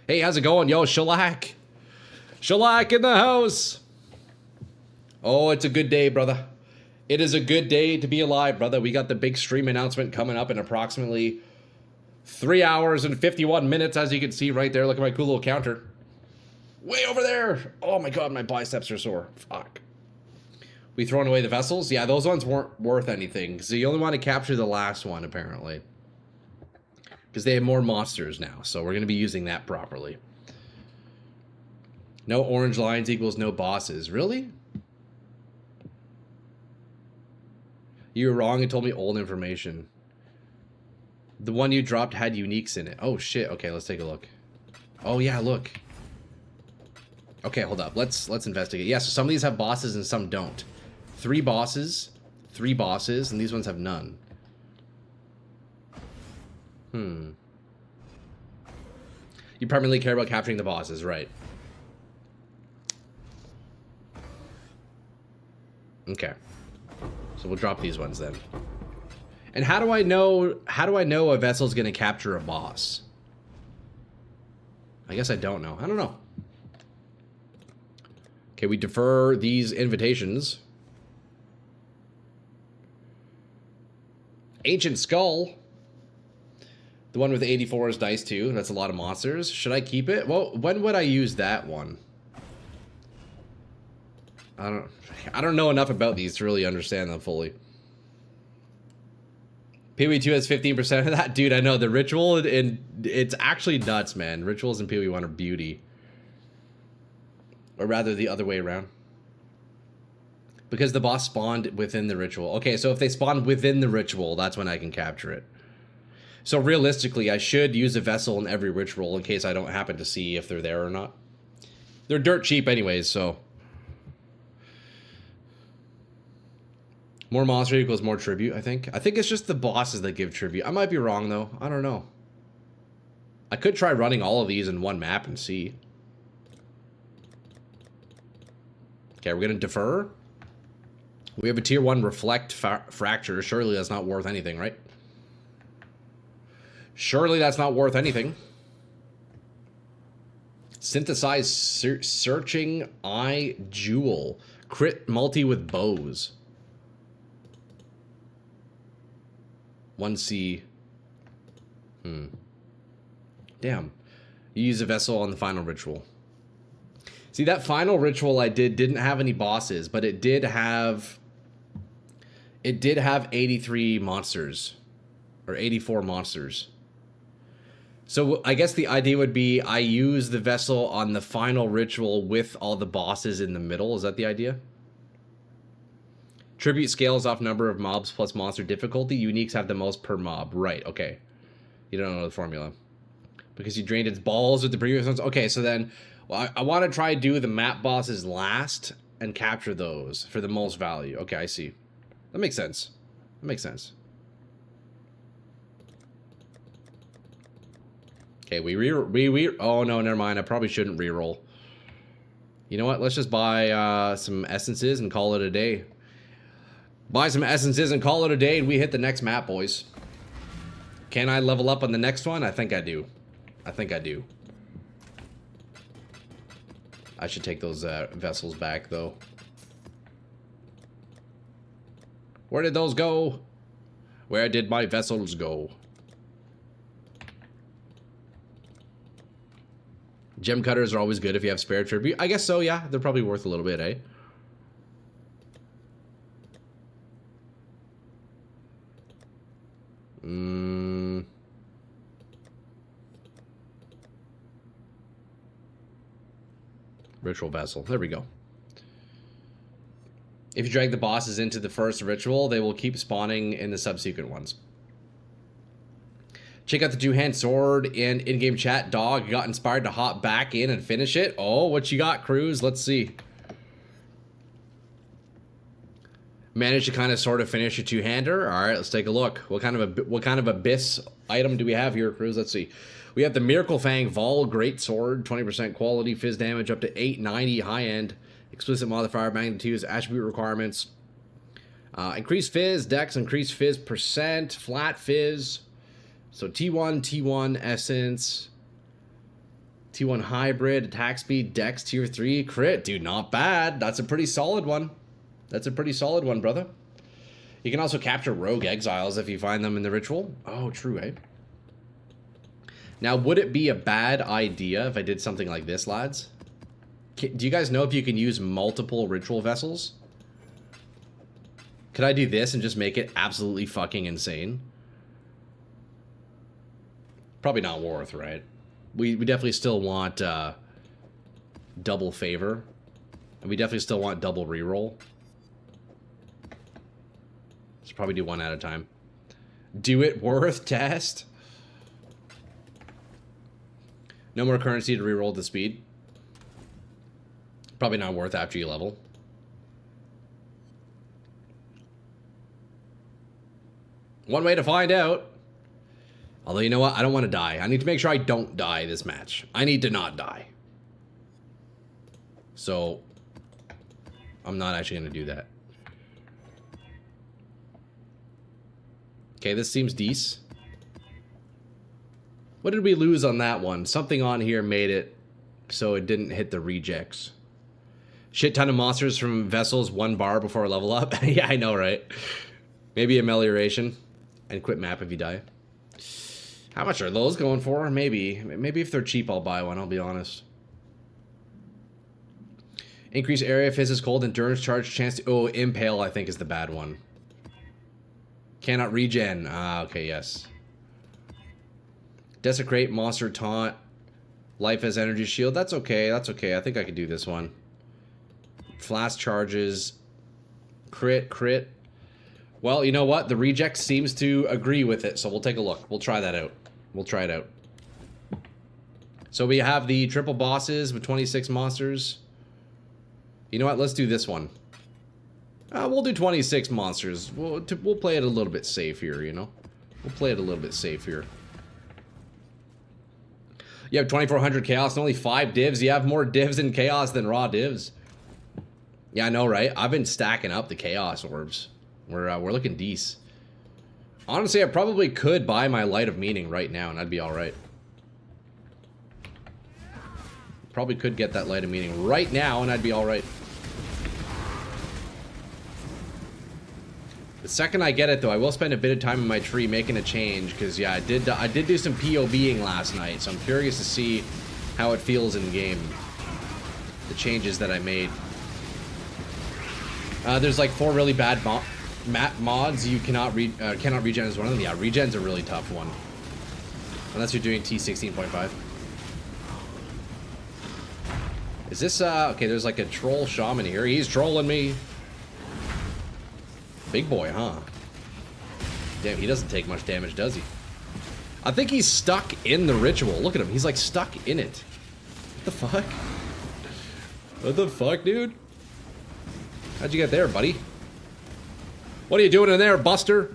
Hey, how's it going? Yo, Shellac. Shellac in the house. Oh, it's a good day, brother. It is a good day to be alive, brother. We got the big stream announcement coming up in approximately 3 hours and 51 minutes, as you can see right there. Look at my cool little counter. Way over there. Oh my god, my biceps are sore. Fuck. We throwing away the vessels? Yeah, those ones weren't worth anything. So you only want to capture the last one, apparently. Because they have more monsters now. So we're going to be using that properly. No orange lines equals no bosses. Really? You were wrong and told me old information. The one you dropped had uniques in it. Oh, shit. Okay, let's take a look. Oh, yeah, look. Okay, hold up. Let's investigate. Yeah, so some of these have bosses and some don't. 3 bosses, and these ones have none. You primarily care about capturing the bosses, right? Okay. So we'll drop these ones then. And how do I know a vessel's gonna capture a boss? I guess I don't know. I don't know. Okay, we defer these invitations. Ancient Skull. The one with 84 is dice too. That's a lot of monsters. Should I keep it? Well, when would I use that one? I don't know enough about these to really understand them fully. PoE2 has 15% of that. Dude, I know. The ritual, and it's actually nuts, man. Rituals in PoE1 are beauty. Or rather, the other way around. Because the boss spawned within the ritual. Okay, so if they spawn within the ritual, that's when I can capture it. So realistically, I should use a vessel in every ritual in case I don't happen to see if they're there or not. They're dirt cheap anyways, so. More monster equals more tribute, I think. I think it's just the bosses that give tribute. I might be wrong, though. I don't know. I could try running all of these in one map and see. Okay, we're going to defer. We have a tier 1 reflect fracture. Surely that's not worth anything, right? Surely that's not worth anything. Synthesize searching eye jewel. Crit multi with bows. 1C. Damn. You use a vessel on the final ritual. See, that final ritual I didn't have any bosses, but it did have 83 monsters. Or 84 monsters. So I guess the idea would be I use the vessel on the final ritual with all the bosses in the middle. Is that the idea? Tribute scales off number of mobs plus monster difficulty. Uniques have the most per mob. Right, okay. You don't know the formula. Because you drained its balls with the previous ones. Okay, so then well, I want to try do the map bosses last and capture those for the most value. Okay, I see. That makes sense. That makes sense. Okay, oh no, never mind. I probably shouldn't reroll. You know what? Let's just buy some essences and call it a day. Buy some essences and call it a day, and we hit the next map, boys. Can I level up on the next one? I think I do. I think I do. I should take those vessels back, though. Where did those go? Where did my vessels go? Gem cutters are always good if you have spare tribute. I guess so, yeah. They're probably worth a little bit, eh? Ritual vessel. There we go. If you drag the bosses into the first ritual, they will keep spawning in the subsequent ones. Check out the two-hand sword and in-game chat. Dog got inspired to hop back in and finish it. Oh, what you got, Cruz? Let's see. Managed to kind of sort of finish a two-hander. All right, let's take a look. What kind of abyss item do we have here, Cruz? Let's see. We have the Miracle Fang Vol Great Sword, 20% quality, fizz damage up to 890, high end, explicit modifier magnitudes, attribute requirements. Increase fizz, dex, increase fizz percent, flat fizz. So T1 essence, T1 hybrid, attack speed, dex, tier 3, crit. Dude, not bad. That's a pretty solid one. That's a pretty solid one, brother. You can also capture rogue exiles if you find them in the ritual. Oh, true, eh? Now, would it be a bad idea if I did something like this, lads? Do you guys know if you can use multiple ritual vessels? Could I do this and just make it absolutely fucking insane? Probably not worth, right? We definitely still want double favor. And we definitely still want double reroll. Let's probably do one at a time. Do it worth test? No more currency to reroll the speed. Probably not worth after you level. One way to find out. Although, you know what? I don't want to die. I need to make sure I don't die this match. I need to not die. So, I'm not actually going to do that. Okay, this seems decent. What did we lose on that one? Something on here made it so it didn't hit the rejects. Shit ton of monsters from vessels, 1 bar before level up. Yeah, I know, right? Maybe amelioration. And quit map if you die. How much are those going for? Maybe if they're cheap, I'll buy one, I'll be honest. Increase area, fizz is cold, endurance charge, chance to... Oh, impale, I think, is the bad one. Cannot regen. Ah, okay, yes. Desecrate, monster taunt, life as energy shield. That's okay, that's okay. I think I could do this one. Flash charges. Crit. Well, you know what? The reject seems to agree with it, so we'll take a look. We'll try that out. We'll try it out. So we have the triple bosses with 26 monsters. You know what? Let's do this one. We'll do 26 monsters. We'll play it a little bit safe here, you know? We'll play it a little bit safe here. You have 2400 chaos and only 5 divs. You have more divs in chaos than raw divs. Yeah, I know, right? I've been stacking up the chaos orbs. We're looking decent. Honestly, I probably could buy my Light of Meaning right now, and I'd be alright. Probably could get that Light of Meaning right now, and I'd be alright. The second I get it, though, I will spend a bit of time in my tree making a change, because, yeah, I did do some POBing last night, so I'm curious to see how it feels in game. The changes that I made. There's like 4 really bad map mods. You cannot regen is one of them. Yeah, regen's a really tough one. Unless you're doing T16.5. Is this, okay, there's like a troll shaman here. He's trolling me. Big boy, huh? Damn, he doesn't take much damage, does he? I think he's stuck in the ritual. Look at him. He's like stuck in it. What the fuck? What the fuck, dude? How'd you get there, buddy? What are you doing in there, Buster?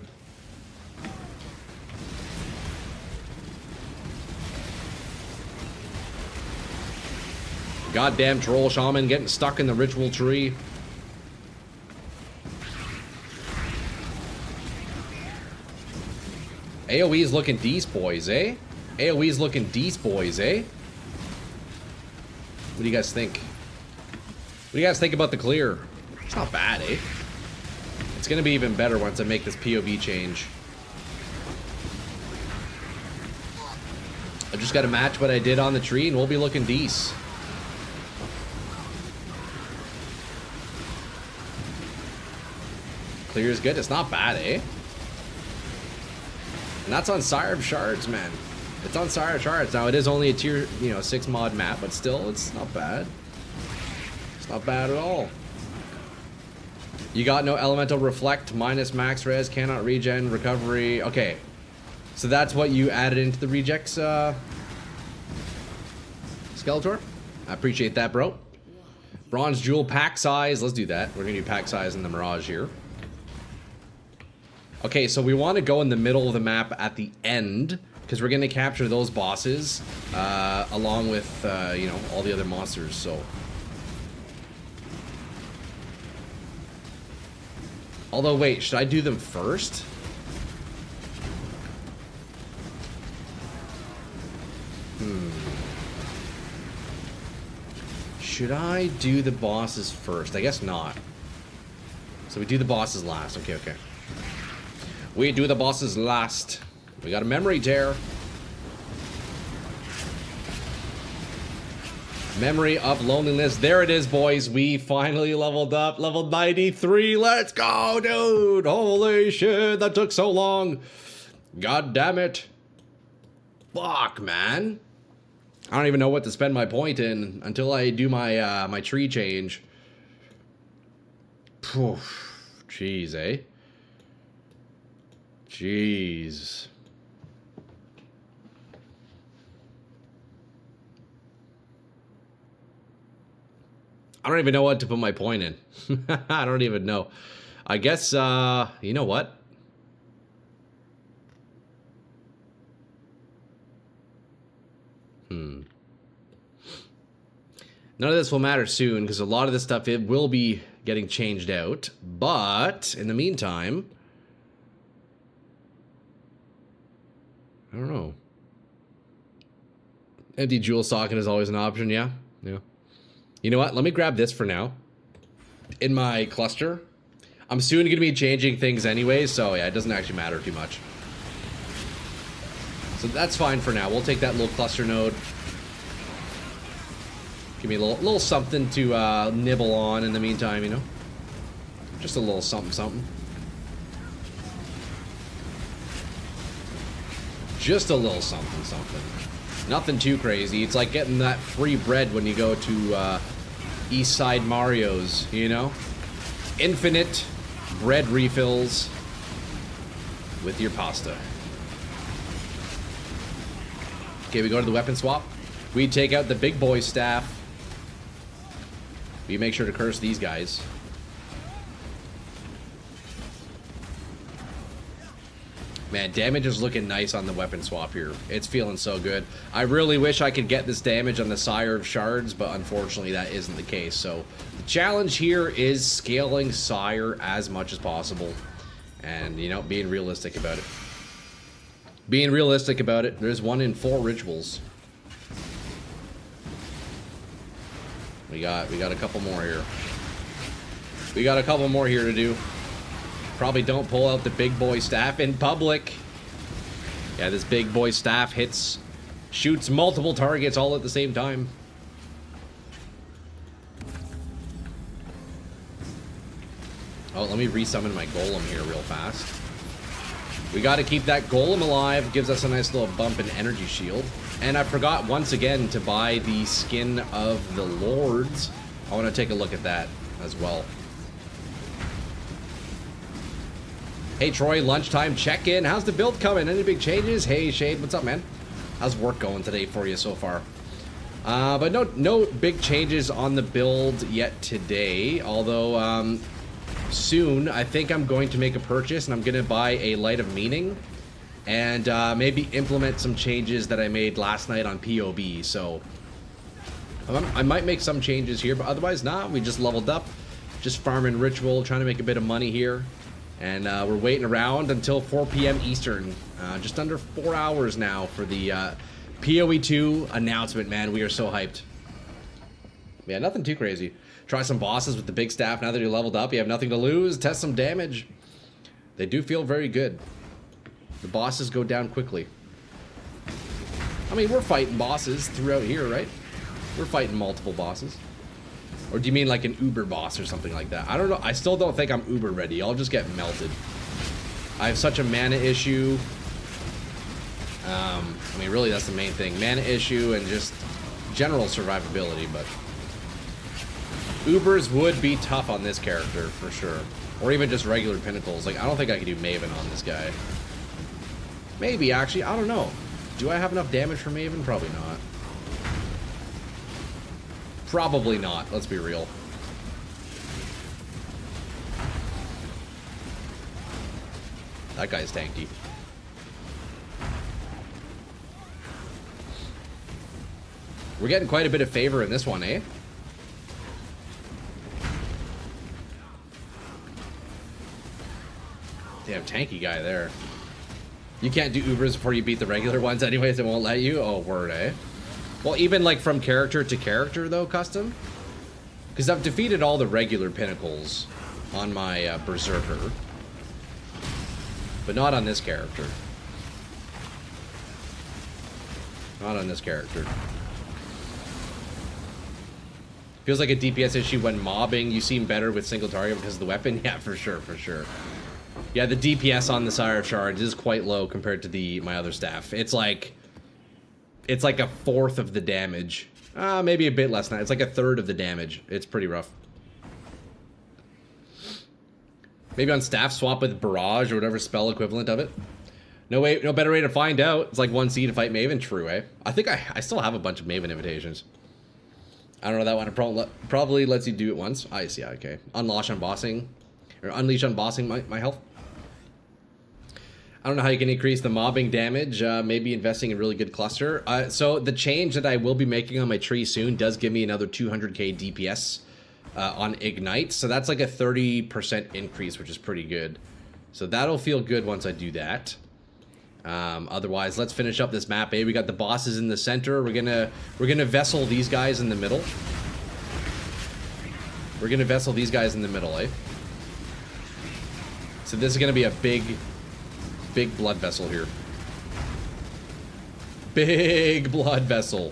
Goddamn troll shaman getting stuck in the ritual tree. AoE's looking decent, boys, eh? AoE's looking decent, boys, eh? What do you guys think? What do you guys think about the clear? It's not bad, eh? It's gonna be even better once I make this POV change. I just gotta match what I did on the tree and we'll be looking decent. Clear is good. It's not bad, eh? And that's on Sire Shards, man. It's on Sire Shards. Now, it is only a tier, 6 mod map, but still, it's not bad. It's not bad at all. You got no elemental reflect, minus max res, cannot regen, recovery. Okay. So that's what you added into the rejects, Skeletor. I appreciate that, bro. Bronze Jewel pack size. Let's do that. We're gonna do pack size in the Mirage here. Okay, so we want to go in the middle of the map at the end, because we're going to capture those bosses, along with, all the other monsters, so. Although, wait, should I do them first? Should I do the bosses first? I guess not. So we do the bosses last. Okay, okay. We do the bosses last. We got a memory tear. Memory of loneliness. There it is, boys. We finally leveled up. Level 93. Let's go, dude. Holy shit. That took so long. God damn it. Fuck, man. I don't even know what to spend my point in until I do my my tree change. Poof. Jeez, eh? Jeez. I don't even know what to put my point in. I don't even know. I guess, you know what? None of this will matter soon, because a lot of this stuff, it will be getting changed out. But, in the meantime... I don't know. Empty jewel socket is always an option, yeah? Yeah. You know what? Let me grab this for now. In my cluster. I'm soon going to be changing things anyway, so yeah, it doesn't actually matter too much. So that's fine for now. We'll take that little cluster node. Give me a little something to nibble on in the meantime, you know? Just a little something, something. Just a little something, something. Nothing too crazy. It's like getting that free bread when you go to East Side Mario's, you know? Infinite bread refills with your pasta. Okay, we go to the weapon swap. We take out the big boy staff. We make sure to curse these guys. Man, damage is looking nice on the weapon swap here. It's feeling so good. I really wish I could get this damage on the Sire of Shards, but unfortunately that isn't the case. So the challenge here is scaling Sire as much as possible. And, you know, being realistic about it. Being realistic about it. There's 1 in 4 rituals. We got a couple more here. We got a couple more here to do. Probably don't pull out the big boy staff in public. Yeah, this big boy staff shoots multiple targets all at the same time. Oh, let me resummon my golem here real fast. We got to keep that golem alive. Gives us a nice little bump in energy shield. And I forgot once again to buy the skin of the lords. I want to take a look at that as well. Hey Troy, lunchtime check-in. How's the build coming? Any big changes? Hey Shade, what's up, man? How's work going today for you so far? But no big changes on the build yet today. Although soon, I think I'm going to make a purchase and I'm going to buy a Light of Meaning. And maybe implement some changes that I made last night on POB. So I might make some changes here, but otherwise, nah, we just leveled up. Just farming ritual, trying to make a bit of money here. And we're waiting around until 4 p.m. Eastern. Just under 4 hours now for the PoE 2 announcement, man. We are so hyped. Yeah, nothing too crazy. Try some bosses with the big staff. Now that you're leveled up, you have nothing to lose. Test some damage. They do feel very good. The bosses go down quickly. I mean, we're fighting bosses throughout here, right? We're fighting multiple bosses. Or do you mean like an Uber boss or something like that? I don't know. I still don't think I'm Uber ready. I'll just get melted. I have such a mana issue. I mean, really, that's the main thing. Mana issue and just general survivability, but... Ubers would be tough on this character, for sure. Or even just regular pinnacles. Like, I don't think I could do Maven on this guy. Maybe, actually. I don't know. Do I have enough damage for Maven? Probably not. Probably not. Let's be real. That guy's tanky. We're getting quite a bit of favor in this one, eh? Damn, tanky guy there. You can't do Ubers before you beat the regular ones anyways, it won't let you? Oh, word, eh? Well, even like from character to character though, custom? Because I've defeated all the regular pinnacles on my Berserker. But not on this character. Not on this character. Feels like a DPS issue when mobbing. You seem better with single target because of the weapon. Yeah, for sure, for sure. Yeah, the DPS on the Sire Charge is quite low compared to my other staff. It's like a fourth of the damage. Maybe a bit less than that. It's like a third of the damage. It's pretty rough. Maybe on staff swap with Barrage or whatever spell equivalent of it. No way, no better way to find out. It's like 1C to fight Maven. True, eh? I think I still have a bunch of Maven invitations. I don't know that one. It probably lets you do it once. I see. Okay. Unleash on bossing, or unleash on bossing my health. I don't know how you can increase the mobbing damage. Maybe investing in really good cluster. So the change that I will be making on my tree soon does give me another 200k DPS on Ignite. So that's like a 30% increase, which is pretty good. So that'll feel good once I do that. Otherwise, let's finish up this map. We got the bosses in the center. We're gonna vessel these guys in the middle. We're gonna vessel these guys in the middle, eh? So this is gonna be a big blood vessel here. Big blood vessel.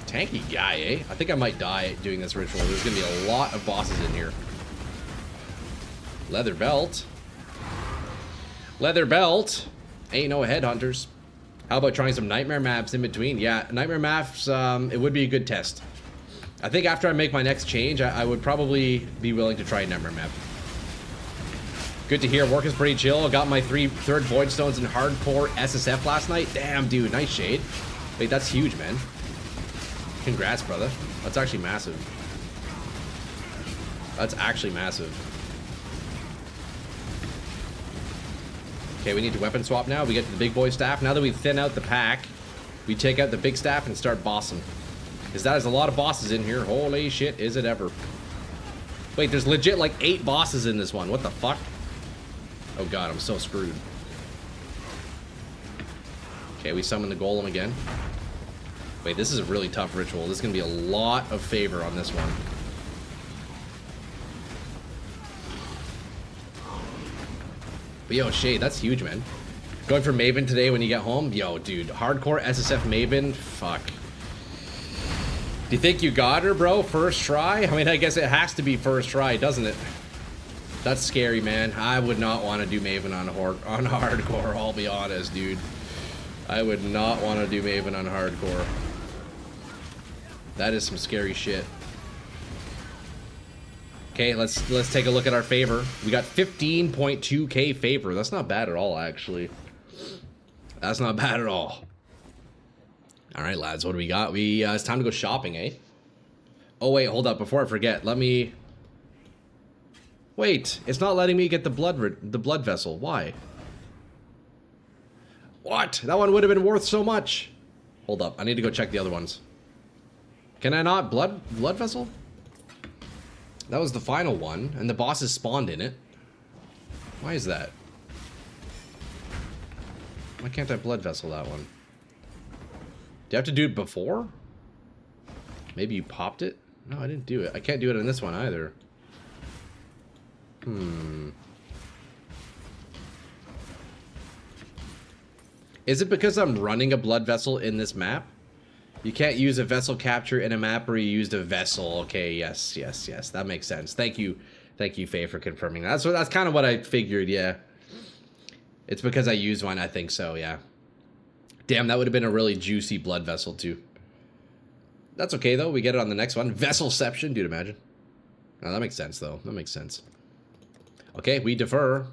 Tanky guy, eh? I think I might die doing this ritual. There's gonna be a lot of bosses in here. Leather belt. Leather belt. Ain't no headhunters. How about trying some nightmare maps in between? Yeah, nightmare maps, it would be a good test. I think after I make my next change, I would probably be willing to try a nightmare map. Good to hear. Work is pretty chill. I got my third Void Stones in hardcore SSF last night. Damn, dude. Nice shade. Wait, that's huge, man. Congrats, brother. That's actually massive. That's actually massive. Okay, we need to weapon swap now. We get to the big boy staff. Now that we thin out the pack, we take out the big staff and start bossing. Because that is a lot of bosses in here. Holy shit, is it ever. Wait, there's legit like 8 bosses in this one. What the fuck? Oh god, I'm so screwed. Okay, we summon the golem again. Wait, this is a really tough ritual. This is going to be a lot of favor on this one. But yo, Shade, that's huge, man. Going for Maven today when you get home? Yo, dude, hardcore SSF Maven? Fuck. Do you think you got her, bro? First try? I mean, I guess it has to be first try, doesn't it? That's scary, man. I would not want to do Maven on hardcore, I'll be honest, dude. I would not want to do Maven on hardcore. That is some scary shit. Okay, let's take a look at our favor. We got 15.2k favor. That's not bad at all, actually. That's not bad at all. All right, lads, what do we got? It's time to go shopping, eh? Oh wait, hold up. Before I forget, let me. Wait, it's not letting me get the blood vessel. Why? What? That one would have been worth so much. Hold up, I need to go check the other ones. Can I not blood vessel? That was the final one, and the bosses spawned in it. Why is that? Why can't I blood vessel that one? Do you have to do it before? Maybe you popped it? No, I didn't do it. I can't do it in this one either. Is it because I'm running a blood vessel in this map? You can't use a vessel capture in a map where you used a vessel. Okay, yes. That makes sense. Thank you, Faye, for confirming that. That's kind of what I figured, yeah. It's because I used one, I think so, yeah. Damn, that would have been a really juicy blood vessel, too. That's okay, though. We get it on the next one. Vesselception, dude, imagine. No, that makes sense, though. That makes sense. Okay, we defer.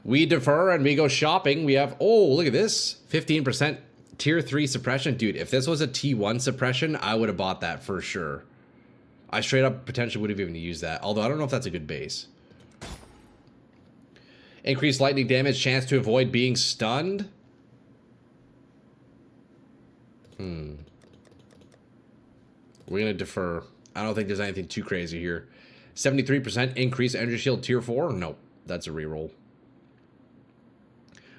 We defer and we go shopping. We have, oh, look at this. 15% tier 3 suppression. Dude, if this was a T1 suppression, I would have bought that for sure. I straight up potentially would have even used that. Although I don't know if that's a good base. Increased lightning damage, chance to avoid being stunned. We're going to defer. I don't think there's anything too crazy here. 73% increase energy shield tier 4. Nope, that's a reroll.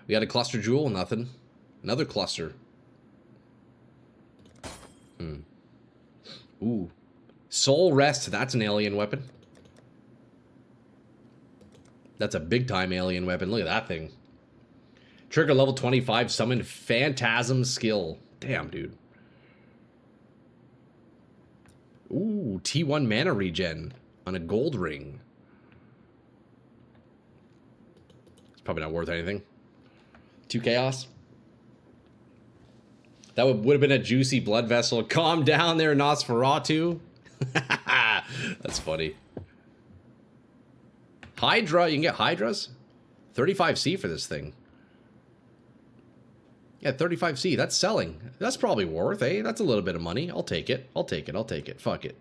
We got a cluster jewel. Nothing. Another cluster. Ooh. Soul Rest. That's an alien weapon. That's a big time alien weapon. Look at that thing. Trigger level 25. Summon Phantasm skill. Damn, dude. Ooh. T1 mana regen on a gold ring. It's probably not worth anything. 2 chaos. That would have been a juicy blood vessel. Calm down there, Nosferatu. That's funny. Hydra, you can get Hydras. 35C for this thing. Yeah, 35C, that's selling. That's probably worth, eh? That's a little bit of money. I'll take it. I'll take it. I'll take it. Fuck it.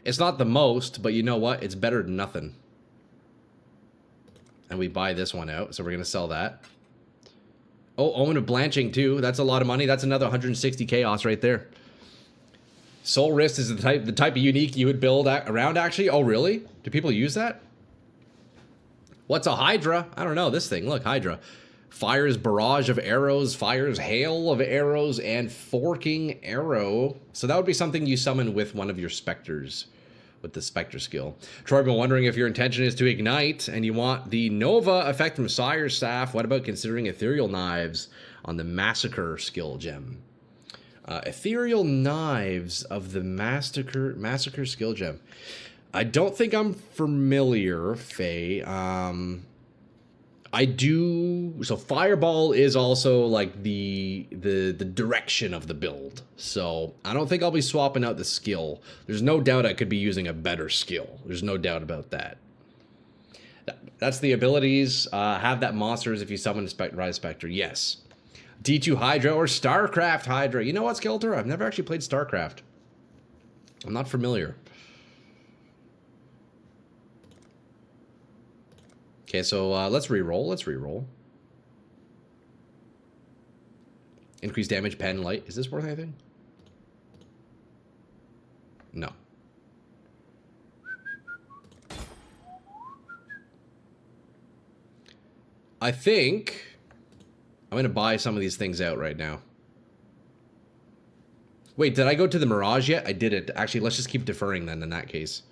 It's not the most, but you know what? It's better than nothing. And we buy this one out, so we're going to sell that. Oh, Omen of Blanching, too. That's a lot of money. That's another 160 chaos right there. Soul Wrist is the type of unique you would build around, actually. Oh, really? Do people use that? What's a Hydra? I don't know. This thing. Look, Hydra. Fires barrage of arrows, fires hail of arrows, and forking arrow. So that would be something you summon with one of your specters, with the Spectre skill. Troy, been wondering if your intention is to ignite and you want the Nova effect from Sire's Staff. What about considering Ethereal Knives on the Massacre skill gem? Ethereal Knives of the Massacre skill gem. I don't think I'm familiar, Faye. I do. So Fireball is also like the direction of the build. So I don't think I'll be swapping out the skill. There's no doubt I could be using a better skill. There's no doubt about that. That's the abilities. Have that monsters if you summon Rise Spectre. Yes. D2 Hydra or StarCraft Hydra. You know what, Skelter? I've never actually played StarCraft. I'm not familiar. Okay, so let's reroll. Let's reroll. Increased damage, pen, light. Is this worth anything? No. I think I'm going to buy some of these things out right now. Wait, did I go to the Mirage yet? I didn't. Actually, let's just keep deferring then in that case.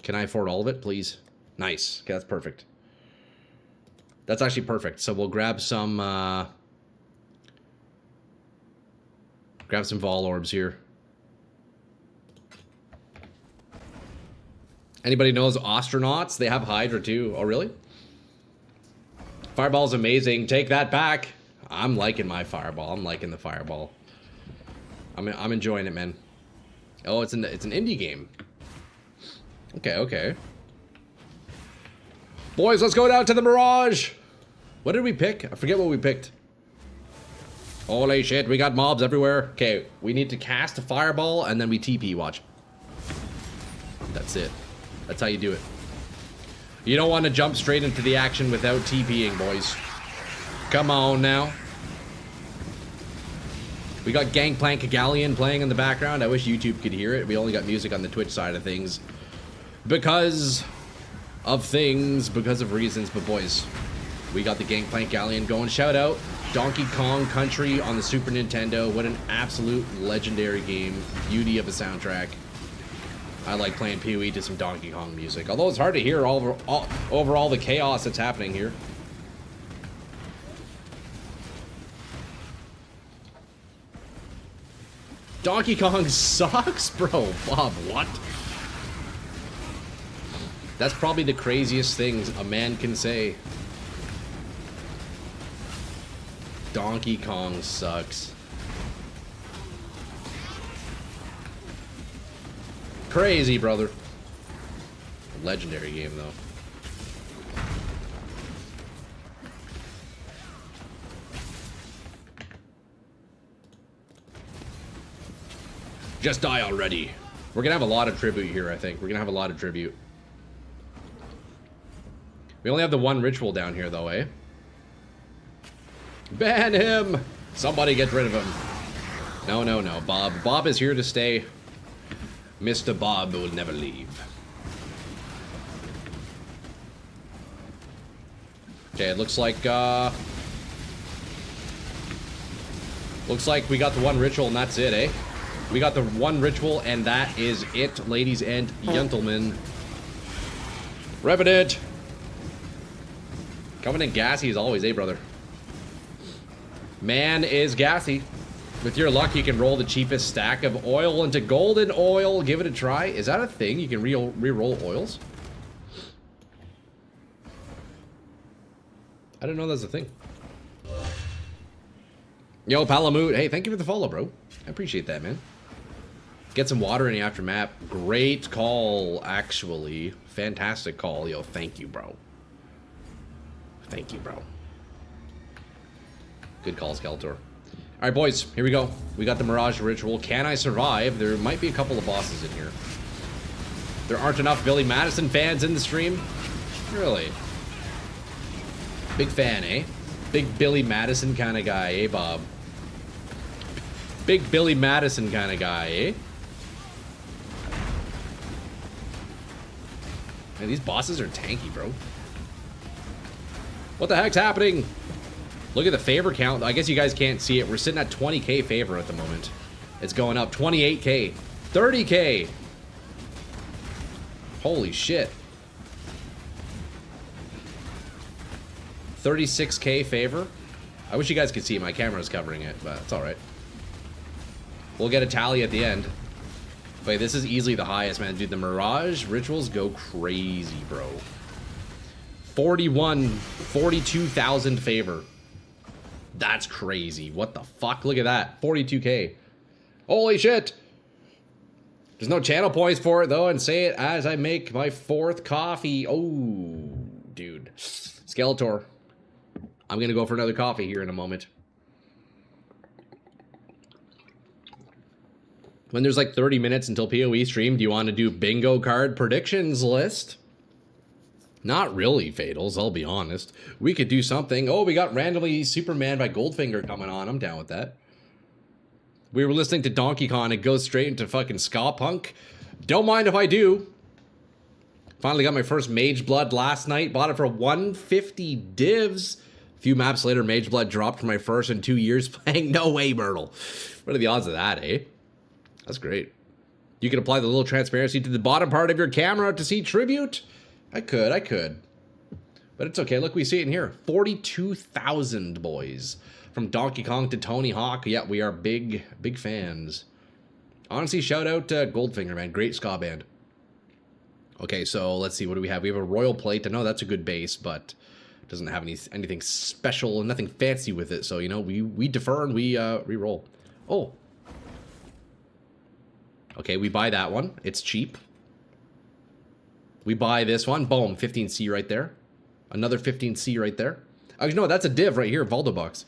Can I afford all of it, please? Nice. Okay, that's perfect. That's actually perfect. So we'll grab some Vol Orbs here. Anybody knows Astronauts? They have Hydra too. Oh, really? Fireball's amazing. Take that back. I'm liking my Fireball. I'm liking the Fireball. I'm enjoying it, man. Oh, it's an indie game. Okay, okay. Boys, let's go down to the Mirage. What did we pick? I forget what we picked. Holy shit, we got mobs everywhere. Okay, we need to cast a Fireball and then we TP, watch. That's it. That's how you do it. You don't want to jump straight into the action without TPing, boys. Come on now. We got Gangplank Galleon playing in the background. I wish YouTube could hear it. We only got music on the Twitch side of things. Because of reasons, but boys, we got the Gangplank Galleon going. Shout out Donkey Kong Country on the Super Nintendo. What an absolute legendary game. Beauty of a soundtrack. I like playing PoE to some Donkey Kong music. Although it's hard to hear over all the chaos that's happening here. Donkey Kong sucks? Bro, Bob, what? That's probably the craziest things a man can say. Donkey Kong sucks. Crazy, brother. Legendary game, though. Just die already. We're gonna have a lot of tribute here, I think. We're gonna have a lot of tribute. We only have the one ritual down here, though, eh? Ban him! Somebody get rid of him. No, no, no. Bob is here to stay. Mr. Bob will never leave. Okay, it looks like we got the one ritual and that's it, eh? We got the one ritual and that is it, ladies and gentlemen. Revenant! Coming in gassy as always, eh, brother? Man is gassy. With your luck, you can roll the cheapest stack of oil into golden oil. Give it a try. Is that a thing? You can re-roll oils? I didn't know that was a thing. Yo, Palamute. Hey, thank you for the follow, bro. I appreciate that, man. Get some water in the aftermap. Great call, actually. Fantastic call. Yo, thank you, bro. Thank you, bro. Good call, Skeletor. Alright, boys. Here we go. We got the Mirage Ritual. Can I survive? There might be a couple of bosses in here. There aren't enough Billy Madison fans in the stream? Really? Big fan, eh? Big Billy Madison kind of guy, eh, Bob? Big Billy Madison kind of guy, eh? Man, these bosses are tanky, bro. What the heck's happening? Look at the favor count. I guess you guys can't see it. We're sitting at 20k favor at the moment. It's going up. 28k. 30k. Holy shit. 36k favor. I wish you guys could see it. My camera's covering it, but it's alright. We'll get a tally at the end. But this is easily the highest, man. Dude, the Mirage rituals go crazy, bro. 42,000 favor. That's crazy. What the fuck? Look at that. 42k. Holy shit. There's no channel points for it, though, and say it as I make my 4th coffee. Oh, dude. Skeletor. I'm gonna go for another coffee here in a moment. When there's like 30 minutes until PoE stream, do you want to do bingo card predictions list? Not really, Fatals, I'll be honest. We could do something. Oh, we got Randomly Superman by Goldfinger coming on. I'm down with that. We were listening to Donkey Kong. It goes straight into fucking ska punk. Don't mind if I do. Finally got my first Mage Blood last night. Bought it for 150 divs. A few maps later, Mage Blood dropped for my first in 2 years playing. No way, Myrtle. What are the odds of that, eh? That's great. You can apply the little transparency to the bottom part of your camera to see tribute. I could. But it's okay. Look, we see it in here. 42,000, boys. From Donkey Kong to Tony Hawk. Yeah, we are big fans. Honestly, shout out Goldfinger, man. Great ska band. Okay, so let's see. What do we have? We have a Royal Plate. I know that's a good base, but it doesn't have anything special and nothing fancy with it. So, you know, we defer and we re-roll. Oh. Okay, we buy that one. It's cheap. We buy this one. Boom, 15C right there. Another 15C right there. Oh, you know what? That's a div right here, Valdo Box.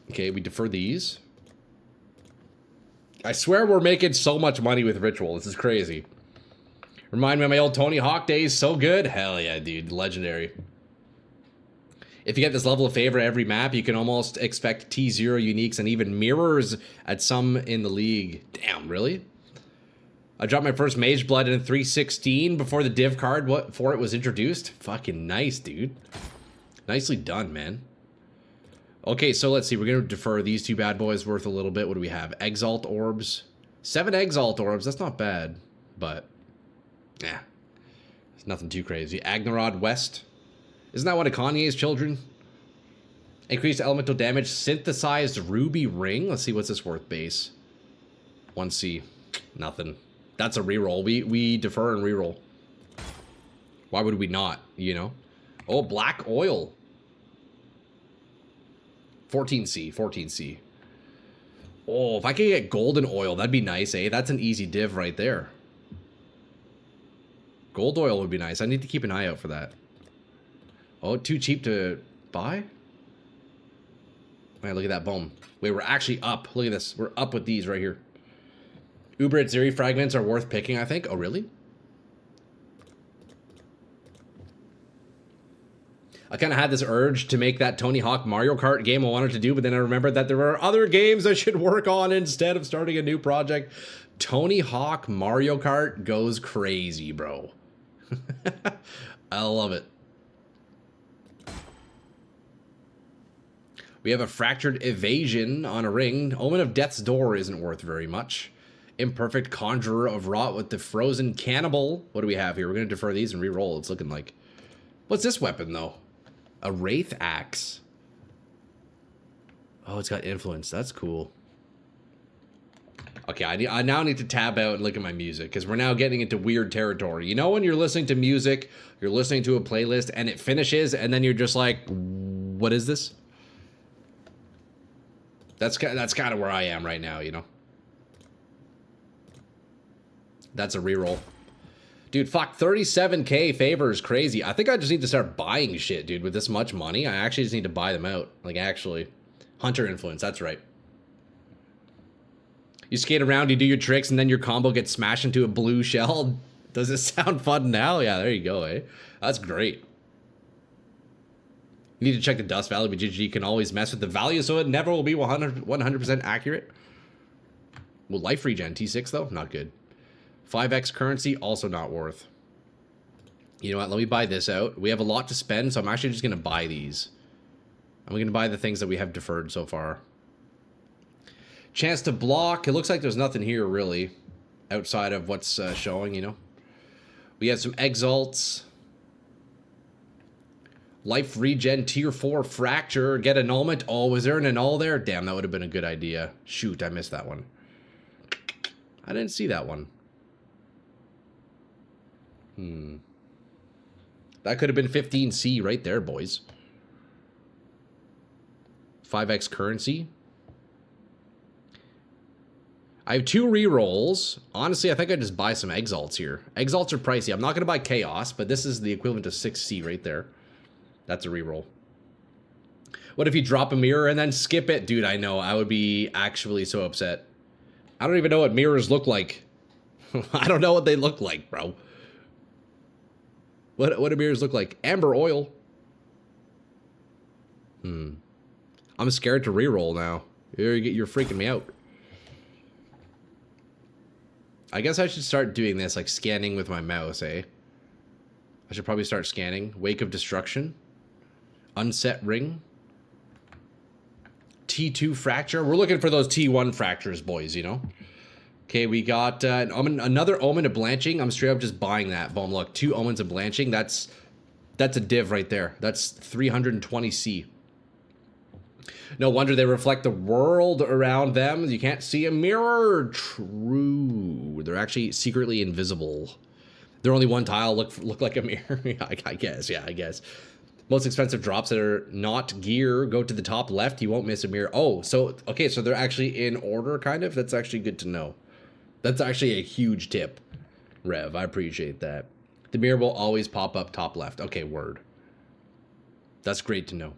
Okay, we defer these. I swear we're making so much money with Ritual. This is crazy. Remind me of my old Tony Hawk days. So good. Hell yeah, dude. Legendary. If you get this level of favor every map, you can almost expect T0 uniques and even mirrors at some in the league. Damn, really? I dropped my first Mage Blood in 316 before the div card for it was introduced. Fucking nice, dude. Nicely done, man. Okay, so let's see. We're going to defer these two bad boys worth a little bit. What do we have? Exalt Orbs. 7 Exalt Orbs. That's not bad, but yeah. It's nothing too crazy. Agnorod West. Isn't that one of Kanye's children? Increased elemental damage. Synthesized Ruby Ring. Let's see what's this worth base. 1C. Nothing. That's a reroll. We defer and reroll. Why would we not, you know? Oh, Black Oil. 14C. 14C. Oh, if I could get Golden Oil, that'd be nice, eh? That's an easy div right there. Gold Oil would be nice. I need to keep an eye out for that. Oh, too cheap to buy? Man, look at that. Boom. Wait, we're actually up. Look at this. We're up with these right here. Uber Zeri fragments are worth picking, I think. Oh, really? I kind of had this urge to make that Tony Hawk Mario Kart game I wanted to do, but then I remembered that there are other games I should work on instead of starting a new project. Tony Hawk Mario Kart goes crazy, bro. I love it. We have a Fractured Evasion on a ring. Omen of Death's Door isn't worth very much. Imperfect Conjurer of Rot with the Frozen Cannibal. What do we have here? We're going to defer these and re-roll. It's looking like... What's this weapon, though? A Wraith Axe. Oh, it's got influence. That's cool. Okay, I now need to tab out and look at my music, because we're now getting into weird territory. You know when you're listening to music, you're listening to a playlist, and it finishes, and then you're just like, what is this? That's kind of where I am right now, you know? That's a reroll. Dude, fuck, 37k favor is crazy. I think I just need to start buying shit, dude, with this much money. I actually just need to buy them out. Like, actually. Hunter influence, that's right. You skate around, you do your tricks, and then your combo gets smashed into a blue shell. Does it sound fun now? Yeah, there you go, eh? That's great. You need to check the dust value, but GGG can always mess with the value, so it never will be 100% accurate. Well, life regen, T6 though, not good. 5x currency, also not worth. You know what, let me buy this out. We have a lot to spend, so I'm actually just going to buy these. I'm going to buy the things that we have deferred so far. Chance to block. It looks like there's nothing here, really, outside of what's showing, you know. We have some exalts. Life regen, tier 4 fracture. Get annulment. Oh, was there an annul there? Damn, that would have been a good idea. Shoot, I missed that one. I didn't see that one. That could have been 15C right there, boys. 5x currency. I have 2 rerolls. Honestly, I think I just buy some exalts here. Exalts are pricey. I'm not going to buy chaos, but this is the equivalent of 6C right there. That's a reroll. What if you drop a mirror and then skip it? Dude, I know. I would be actually so upset. I don't even know what mirrors look like. I don't know what they look like, bro. What do mirrors look like? Amber oil. I'm scared to reroll now. You're freaking me out. I guess I should start doing this, like scanning with my mouse, eh? I should probably start scanning. Wake of Destruction. Unset Ring. T2 Fracture. We're looking for those T1 fractures, boys, you know? Okay, we got another Omen of Blanching. I'm straight up just buying that. Boom, look. 2 Omens of Blanching. That's a div right there. That's 320C. No wonder they reflect the world around them. You can't see a mirror. True. They're actually secretly invisible. They're only one tile. Look like a mirror. I guess. Yeah, I guess. Most expensive drops that are not gear go to the top left. You won't miss a mirror. Oh, so okay. So they're actually in order, kind of. That's actually good to know. That's actually a huge tip, Rev. I appreciate that. The mirror will always pop up top left. Okay, word. That's great to know.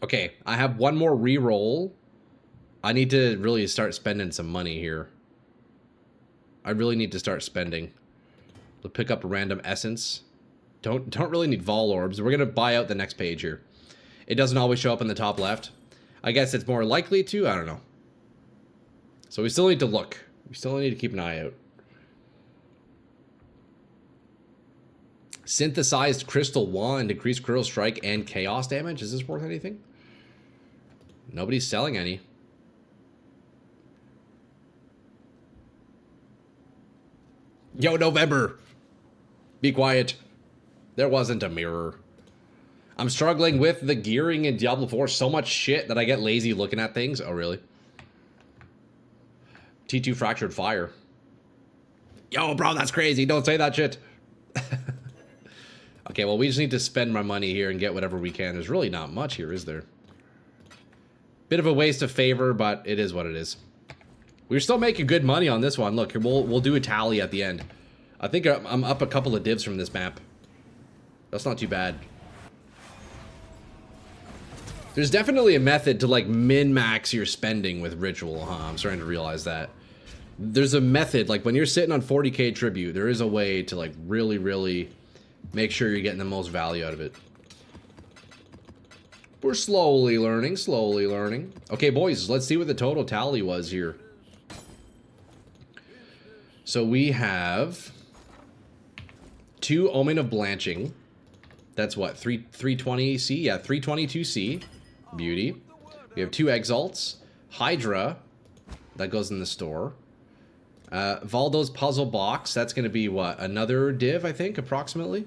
Okay, I have one more reroll. I need to really start spending some money here. I really need to start spending. We'll pick up a random essence. Don't really need vol orbs. We're gonna buy out the next page here. It doesn't always show up in the top left. I guess it's more likely to. I don't know. So we still need to look. We still need to keep an eye out. Synthesized Crystal Wand, increased critical strike and chaos damage. Is this worth anything? Nobody's selling any. Yo, November. Be quiet. There wasn't a mirror. I'm struggling with the gearing in Diablo 4. So much shit that I get lazy looking at things. Oh, really? T2 Fractured Fire. Yo, bro, that's crazy. Don't say that shit. Okay, well, we just need to spend my money here and get whatever we can. There's really not much here, is there? Bit of a waste of favor, but it is what it is. We're still making good money on this one. Look, we'll do a tally at the end. I think I'm up a couple of divs from this map. That's not too bad. There's definitely a method to, like, min-max your spending with Ritual, huh? I'm starting to realize that. There's a method, like, when you're sitting on 40k tribute, there is a way to, like, really make sure you're getting the most value out of it. We're slowly learning, slowly learning. Okay, boys, let's see what the total tally was here. So we have 2 Omen of Blanching. That's what, 320C? Yeah, 322C. Beauty. We have 2 Exalts. Hydra. That goes in the store. Valdo's Puzzle Box. That's going to be, what, another div, I think, approximately?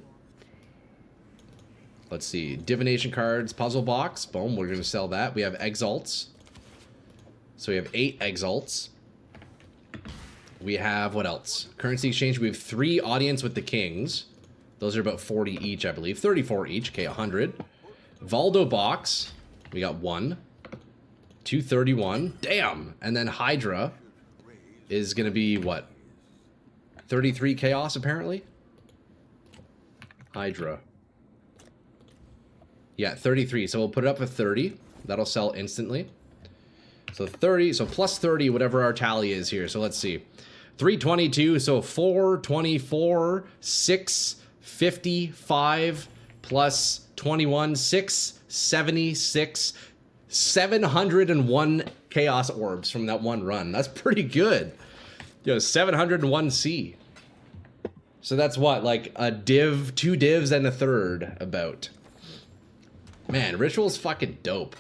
Let's see. Divination Cards, Puzzle Box. Boom, we're going to sell that. We have Exalts. So we have 8 Exalts. We have, what else? Currency Exchange. We have 3 Audience with the Kings. Those are about 40 each, I believe. 34 each. Okay, 100. Valdo Box. We got 1. 231. Damn! And then Hydra is going to be, what? 33 Chaos, apparently? Hydra. Yeah, 33. So we'll put it up at 30. That'll sell instantly. So 30. So plus 30, whatever our tally is here. So let's see. 322. So 424. 655 plus 21. 676. 701 Chaos Orbs from that one run. That's pretty good. Yo, 701C. So that's what, like a div, 2 divs and a third about. Man, Ritual's fucking dope.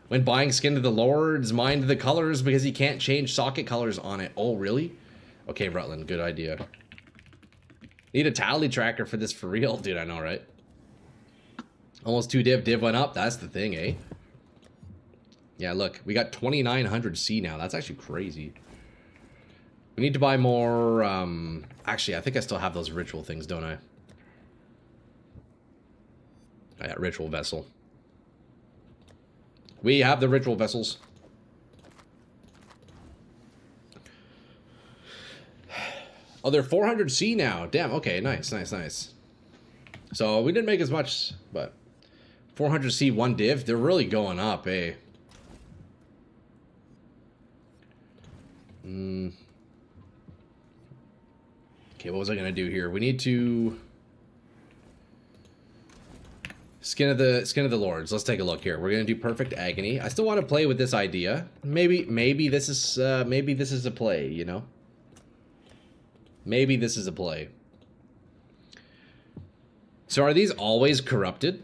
When buying Skin of the Lords, mind the colors because you can't change socket colors on it. Oh, really? Okay, Rutland, good idea. Need a tally tracker for this for real. Dude, I know, right? Almost 2 div went up. That's the thing, eh? Yeah, look, we got 2900C now. That's actually crazy. We need to buy more, actually, I think I still have those ritual things, don't I? Oh, yeah, ritual vessel. We have the ritual vessels. Oh, they're 400C now. Damn, okay, nice, nice, nice. So we didn't make as much, but 400C 1 div, they're really going up, eh? Okay, what was I gonna do here? We need to Skin of the Lords. Let's take a look here. We're gonna do Perfect Agony. I still want to play with this idea. Maybe this is a play, you know? Maybe this is a play. So are these always corrupted?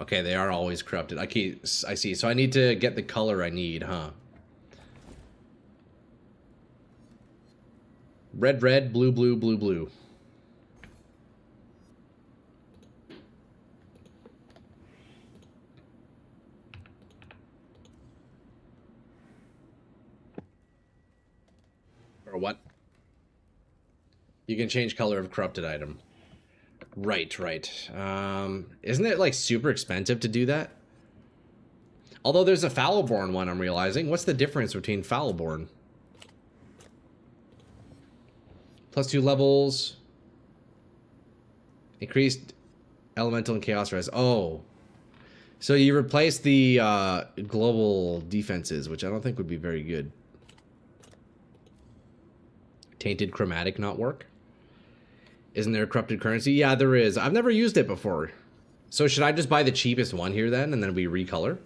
Okay, they are always corrupted. I see. So I need to get the color I need, huh? Red, red, blue, blue, blue, blue. Or what? You can change color of corrupted item. Right, right. Isn't it like super expensive to do that? Although there's a Fallowborn one, I'm realizing. What's the difference between Fallowborn? +2 levels. Increased elemental and chaos res. Oh. So you replace the global defenses, which I don't think would be very good. Tainted chromatic not work? Isn't there a corrupted currency? Yeah, there is. I've never used it before. So should I just buy the cheapest one here then, and then we recolor?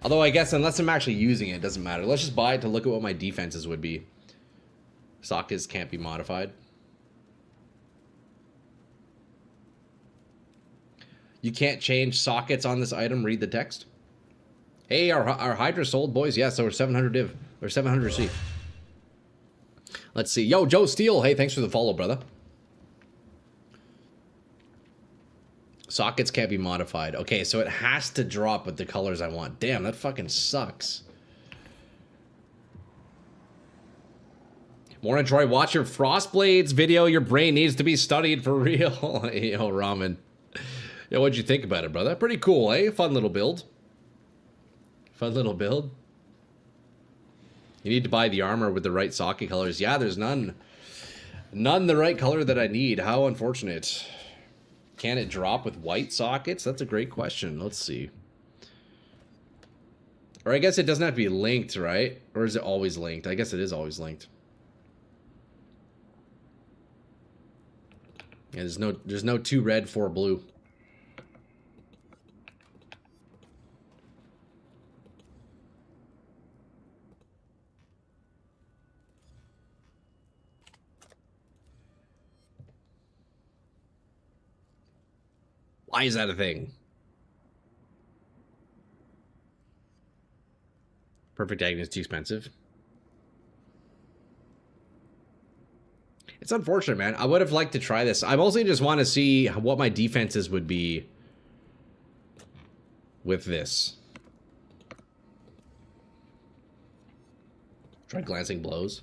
Although I guess unless I'm actually using it, it doesn't matter. Let's just buy it to look at what my defenses would be. Sockets can't be modified. You can't change sockets on this item. Read the text. Hey, our Hydra sold, boys. Yeah, so we're 700 div. Or 700C. Let's see. Yo, Joe Steele. Hey, thanks for the follow, brother. Sockets can't be modified. Okay, so it has to drop with the colors I want. Damn, that fucking sucks. Morning, Troy. Watch your Frostblades video. Your brain needs to be studied for real. Yo, Ramen. Yo, what'd you think about it, brother? Pretty cool, eh? Fun little build. Fun little build. You need to buy the armor with the right socket colors. Yeah, there's none. None the right color that I need. How unfortunate. Can it drop with white sockets? That's a great question. Let's see. Or I guess it doesn't have to be linked, right? Or is it always linked? I guess it is always linked. Yeah, there's no 2 red, 4 blue. Why is that a thing? Perfect Agony is too expensive. It's unfortunate, man. I would have liked to try this. I mostly just want to see what my defenses would be with this. Try Glancing Blows.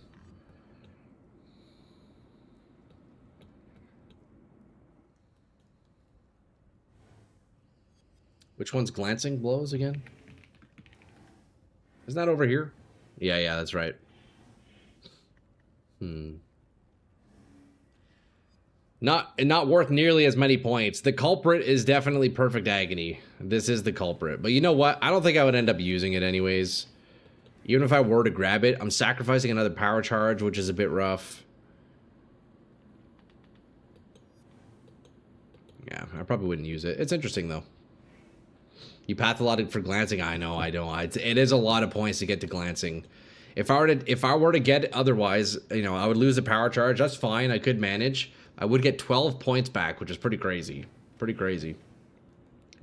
Which one's Glancing Blows again? Isn't that over here? Yeah, that's right. Not worth nearly as many points. The culprit is definitely Perfect Agony. This is the culprit. But you know what? I don't think I would end up using it anyways. Even if I were to grab it, I'm sacrificing another power charge, which is a bit rough. Yeah, I probably wouldn't use it. It's interesting, though. You pathologic for glancing. I know, I don't. It is a lot of points to get to glancing. If I were to get it otherwise, you know, I would lose the power charge. That's fine. I could manage. I would get 12 points back, which is pretty crazy. Pretty crazy.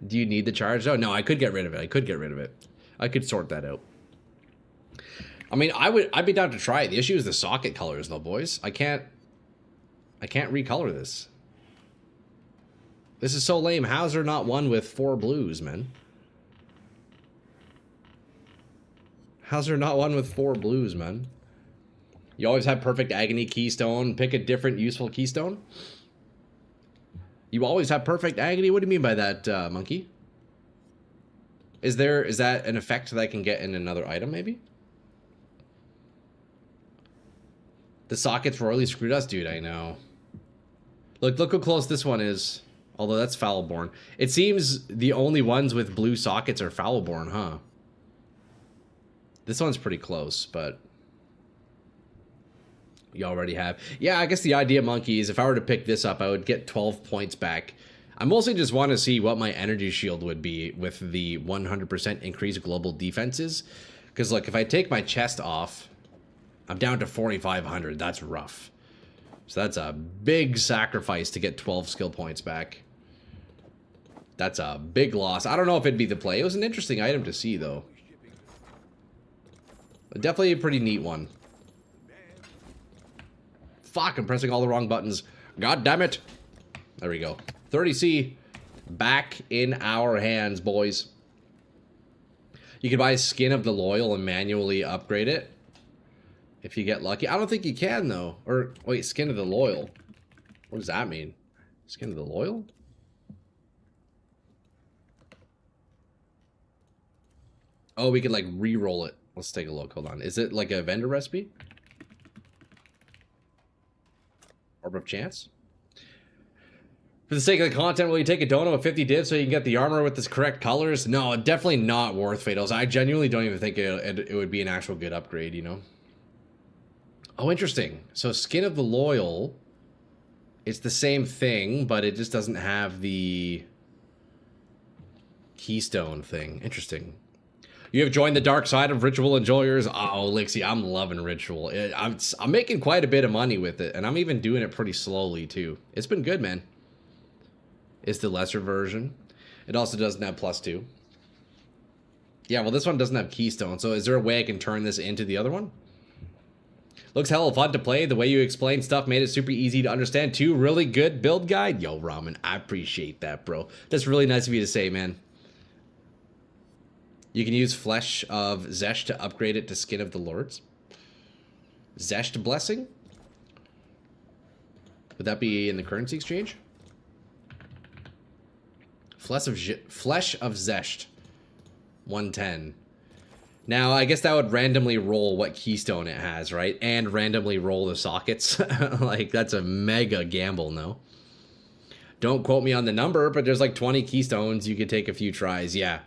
Do you need the charge? Oh, no, I could get rid of it. I could get rid of it. I could sort that out. I mean, I'd be down to try it. The issue is the socket colors, though, boys. I can't recolor this. This is so lame. How's there not one with 4 blues, man? How's there not one with 4 blues, man? You always have Perfect Agony Keystone. Pick a different useful keystone. You always have Perfect Agony? What do you mean by that, monkey? Is that an effect that I can get in another item, maybe? The sockets royally screwed us, dude, I know. Look how close this one is. Although that's Foulborn. It seems the only ones with blue sockets are Foulborn, huh? This one's pretty close, but you already have. Yeah, I guess the idea, monkey, is if I were to pick this up, I would get 12 points back. I mostly just want to see what my energy shield would be with the 100% increased global defenses. Because, look, if I take my chest off, I'm down to 4,500. That's rough. So that's a big sacrifice to get 12 skill points back. That's a big loss. I don't know if it'd be the play. It was an interesting item to see, though. Definitely a pretty neat one. Fuck, I'm pressing all the wrong buttons. God damn it. There we go. 30C back in our hands, boys. You can buy Skin of the Loyal and manually upgrade it if you get lucky. I don't think you can, though. Or, wait, Skin of the Loyal. What does that mean? Skin of the Loyal? Oh, we can, like, re-roll it. Let's take a look. Hold on. Is it like a vendor recipe? Orb of Chance? For the sake of the content, will you take a dono of 50 divs so you can get the armor with the correct colors? No, definitely not worth Fatals. I genuinely don't even think it would be an actual good upgrade, you know? Oh, interesting. So Skin of the Loyal, it's the same thing, but it just doesn't have the keystone thing. Interesting. You have joined the dark side of Ritual Enjoyers. Oh, Lixie, I'm loving Ritual. I'm making quite a bit of money with it, and I'm even doing it pretty slowly, too. It's been good, man. It's the lesser version. It also doesn't have +2. Yeah, well, this one doesn't have keystone, so is there a way I can turn this into the other one? Looks hella fun to play. The way you explain stuff made it super easy to understand, too. Really good build guide. Yo, Ramen, I appreciate that, bro. That's really nice of you to say, man. You can use Flesh of Zesh to upgrade it to Skin of the Lords. Zesh Blessing? Would that be in the currency exchange? Flesh of Zesht. 110. Now, I guess that would randomly roll what keystone it has, right? And randomly roll the sockets. Like, that's a mega gamble, no? Don't quote me on the number, but there's like 20 keystones. You could take a few tries, yeah.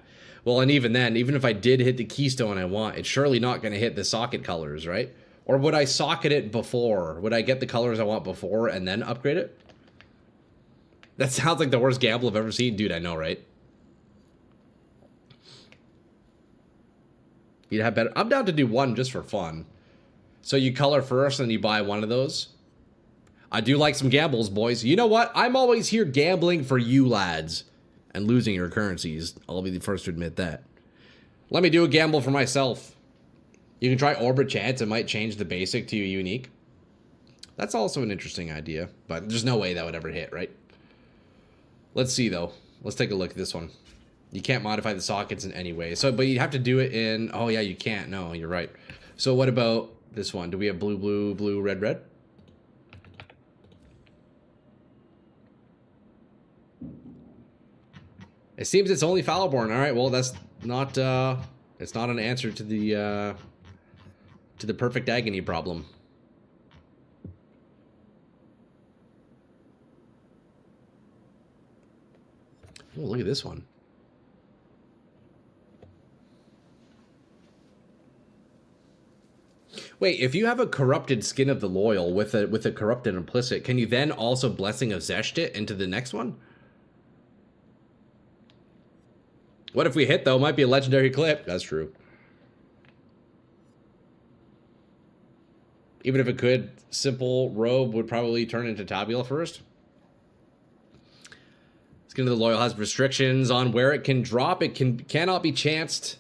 Well, and even then, even if I did hit the keystone I want, it's surely not going to hit the socket colors, right? Or would I socket it before? Would I get the colors I want before and then upgrade it? That sounds like the worst gamble I've ever seen. Dude, I know, right? You'd have better. I'm down to do one just for fun. So you color first and you buy one of those. I do like some gambles, boys. You know what? I'm always here gambling for you lads. and losing your currencies. I'll be the first to admit that. Let me do a gamble for myself. You can try Orbit Chance. It might change the basic to unique. That's also an interesting idea, but there's no way that would ever hit, right? Let's see, though. Let's take a look at this one. You can't modify the sockets in any way. So, but you have to do it in... Oh, yeah, you can't. No, you're right. So what about this one? Do we have blue, blue, blue, red, red? It seems it's only Fallowborn. All right, well, that's not... it's not an answer to the perfect agony problem. Oh, look at this one. Wait, if you have a corrupted Skin of the Loyal with a corrupted implicit, can you then also Blessing of Zesht it into the next one? What if we hit, though? Might be a legendary clip. That's true. Even if it could, simple robe would probably turn into Tabula first. Skin of the Loyal has restrictions on where it can drop. It cannot be chanced.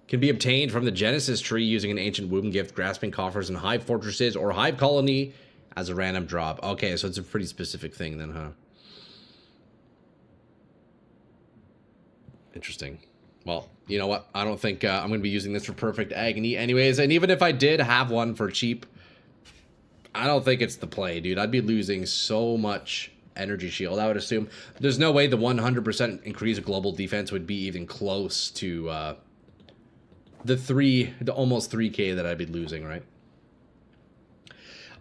Can be obtained from the Genesis tree using an Ancient Womb Gift, Grasping Coffers, and Hive Fortresses, or Hive Colony as a random drop. Okay, so it's a pretty specific thing then, huh? Interesting. Well, you know what? I don't think I'm going to be using this for Perfect Agony anyways, and even if I did have one for cheap, I don't think it's the play, dude. I'd be losing so much energy shield, I would assume. There's no way the 100% increase of global defense would be even close to the almost 3k that I'd be losing, right?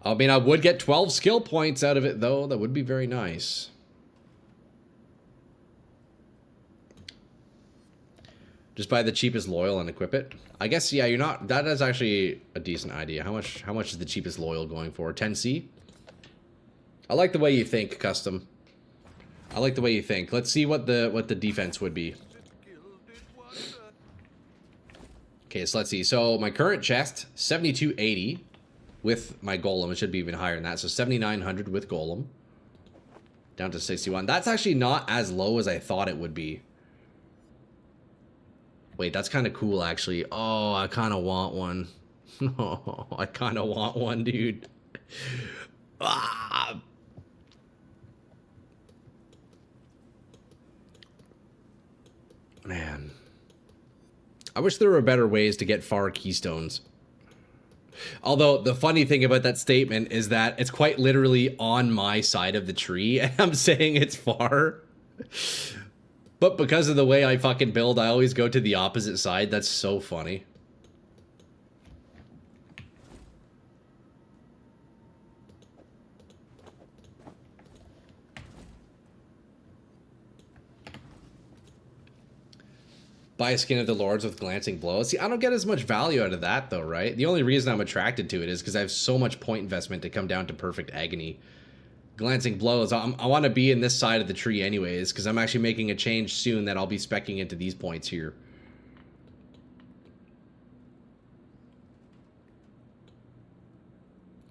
I mean, I would get 12 skill points out of it, though. That would be very nice. Just buy the cheapest loyal and equip it. I guess, yeah, you're not... That is actually a decent idea. How much is the cheapest loyal going for? 10C? I like the way you think, Custom. I like the way you think. Let's see what the defense would be. Okay, so let's see. So my current chest, 7280 with my golem. It should be even higher than that. So 7900 with golem. Down to 61. That's actually not as low as I thought it would be. Wait, that's kind of cool, actually. Oh, I kind of want one. Oh, I kind of want one, dude. Ah. Man. I wish there were better ways to get far keystones. Although, the funny thing about that statement is that it's quite literally on my side of the tree, and I'm saying it's far. But because of the way I fucking build, I always go to the opposite side. That's so funny. Buy a Skin of the Lords with Glancing Blows. See, I don't get as much value out of that, though, right? The only reason I'm attracted to it is because I have so much point investment to come down to Perfect Agony. Glancing Blows, I want to be in this side of the tree anyways, because I'm actually making a change soon that I'll be speccing into these points here.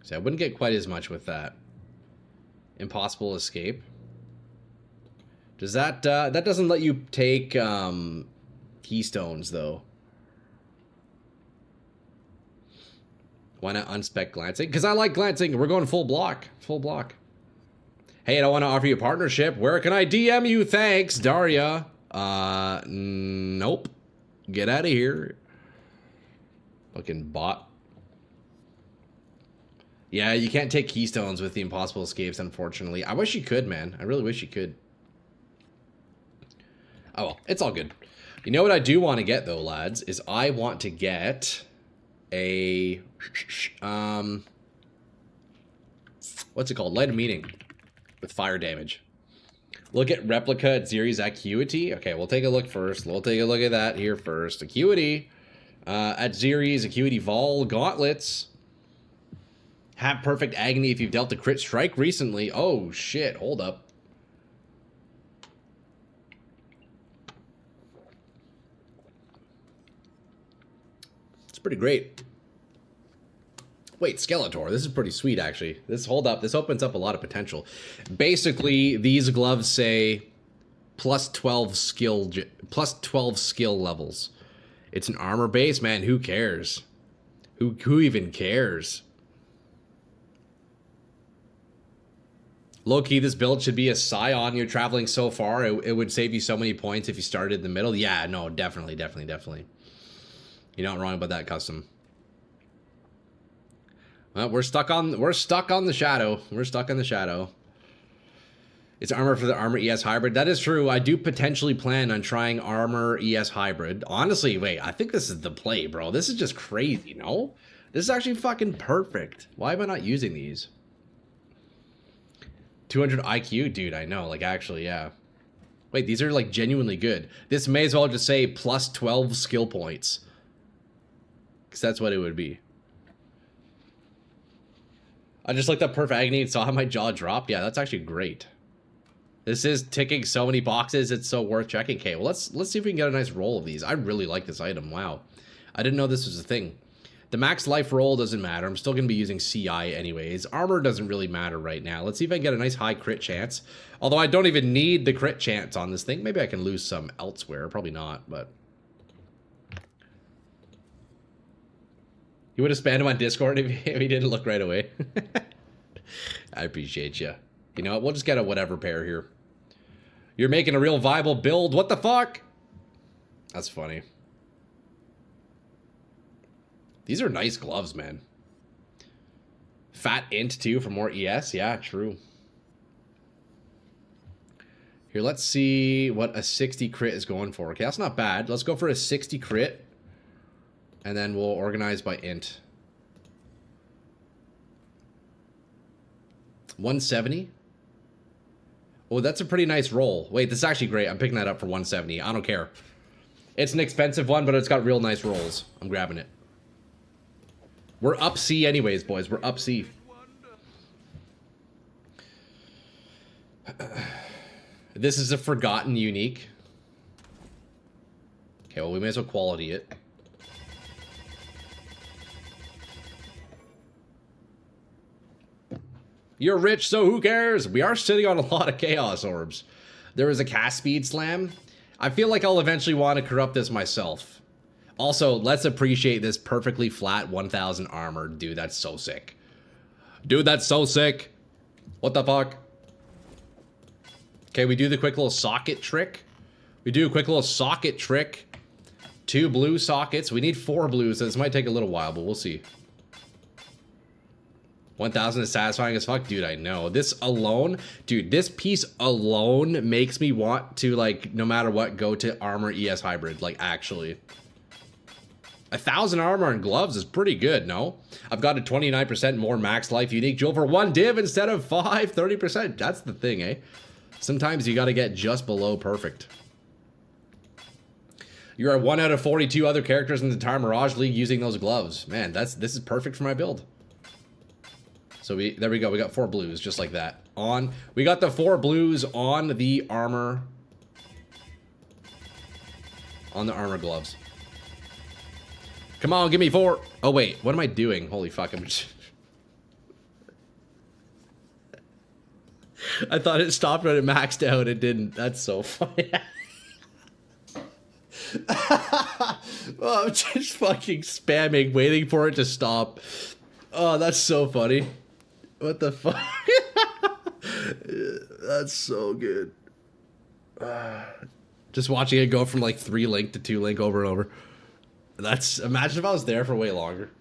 So I wouldn't get quite as much with that. Impossible Escape. Does that, that doesn't let you take, keystones, though. Why not unspec Glancing? Because I like Glancing. We're going full block. Full block. Hey, I want to offer you a partnership. Where can I DM you? Thanks, Daria. Nope. Get out of here. Fucking bot. Yeah, you can't take keystones with the Impossible Escapes, unfortunately. I wish you could, man. I really wish you could. Oh, well. It's all good. You know what I do want to get, though, lads, is I want to get a... what's it called? Light of Meaning. With fire damage. Look at replica at Ziri's Acuity. Okay, we'll take a look first. We'll take a look at that here first. Acuity. At Ziri's Acuity Vol Gauntlets. Have Perfect Agony if you've dealt a crit strike recently. Oh, shit. Hold up. It's pretty great. Wait, Skeletor. This is pretty sweet, actually. Hold up. This opens up a lot of potential. Basically, these gloves say plus 12 plus 12 skill levels. It's an armor base, man. Who cares? Who even cares? Low key, this build should be a Scion. You're traveling so far, it would save you so many points if you started in the middle. Yeah, no, definitely. You're not wrong about that, custom. Well, we're stuck on the shadow. We're stuck in the shadow. It's armor for the armor ES hybrid. That is true. I do potentially plan on trying armor ES hybrid. Honestly, wait, I think this is the play, bro. This is just crazy, no? This is actually fucking perfect. Why am I not using these? 200 IQ? Dude, I know. Like, actually, yeah. Wait, these are, like, genuinely good. This may as well just say plus 12 skill points. Because that's what it would be. I just looked up Perf Agony and saw how my jaw dropped. Yeah, that's actually great. This is ticking so many boxes, it's so worth checking. Okay, well, let's see if we can get a nice roll of these. I really like this item. Wow. I didn't know this was a thing. The max life roll doesn't matter. I'm still going to be using CI anyways. Armor doesn't really matter right now. Let's see if I can get a nice high crit chance. Although I don't even need the crit chance on this thing. Maybe I can lose some elsewhere. Probably not, but... You would have spammed him on Discord if he didn't look right away. I appreciate you. You know what? We'll just get a whatever pair here. You're making a real viable build. What the fuck? That's funny. These are nice gloves, man. Fat int too for more ES. Yeah, true. Here, let's see what a 60 crit is going for. Okay, that's not bad. Let's go for a 60 crit. And then we'll organize by int. 170. Oh, that's a pretty nice roll. Wait, this is actually great. I'm picking that up for 170. I don't care. It's an expensive one, but it's got real nice rolls. I'm grabbing it. We're up C anyways, boys. We're up C. This is a forgotten unique. Okay, well, we may as well quality it. You're rich, so who cares? We are sitting on a lot of chaos orbs. There is a cast speed slam. I feel like I'll eventually want to corrupt this myself. Also, let's appreciate this perfectly flat 1000 armor. Dude, that's so sick. Dude, that's so sick. What the fuck? Okay, we do the quick little socket trick. We do a quick little socket trick. 2 blue sockets. We need 4 blues, so this might take a little while, but we'll see. 1000 is satisfying as fuck. Dude, I know. This alone, dude, this piece alone makes me want to, like, no matter what, go to armor ES hybrid. Like, actually. 1000 armor and gloves is pretty good, no? I've got a 29% more max life unique jewel for 1 div instead of 5, 30%. That's the thing, eh? Sometimes you gotta get just below perfect. You're 1 out of 42 other characters in the entire Mirage League using those gloves. Man, this is perfect for my build. So there we go. We got 4 blues just like that. We got the 4 blues on the armor. On the armor gloves. Come on, give me 4. Oh wait, what am I doing? Holy fuck, I'm just... I thought it stopped when it maxed out. It didn't. That's so funny. Oh, I'm just fucking spamming, waiting for it to stop. Oh, that's so funny. What the fuck? That's so good. Just watching it go from like 3 link to 2 link over and over. Imagine if I was there for way longer.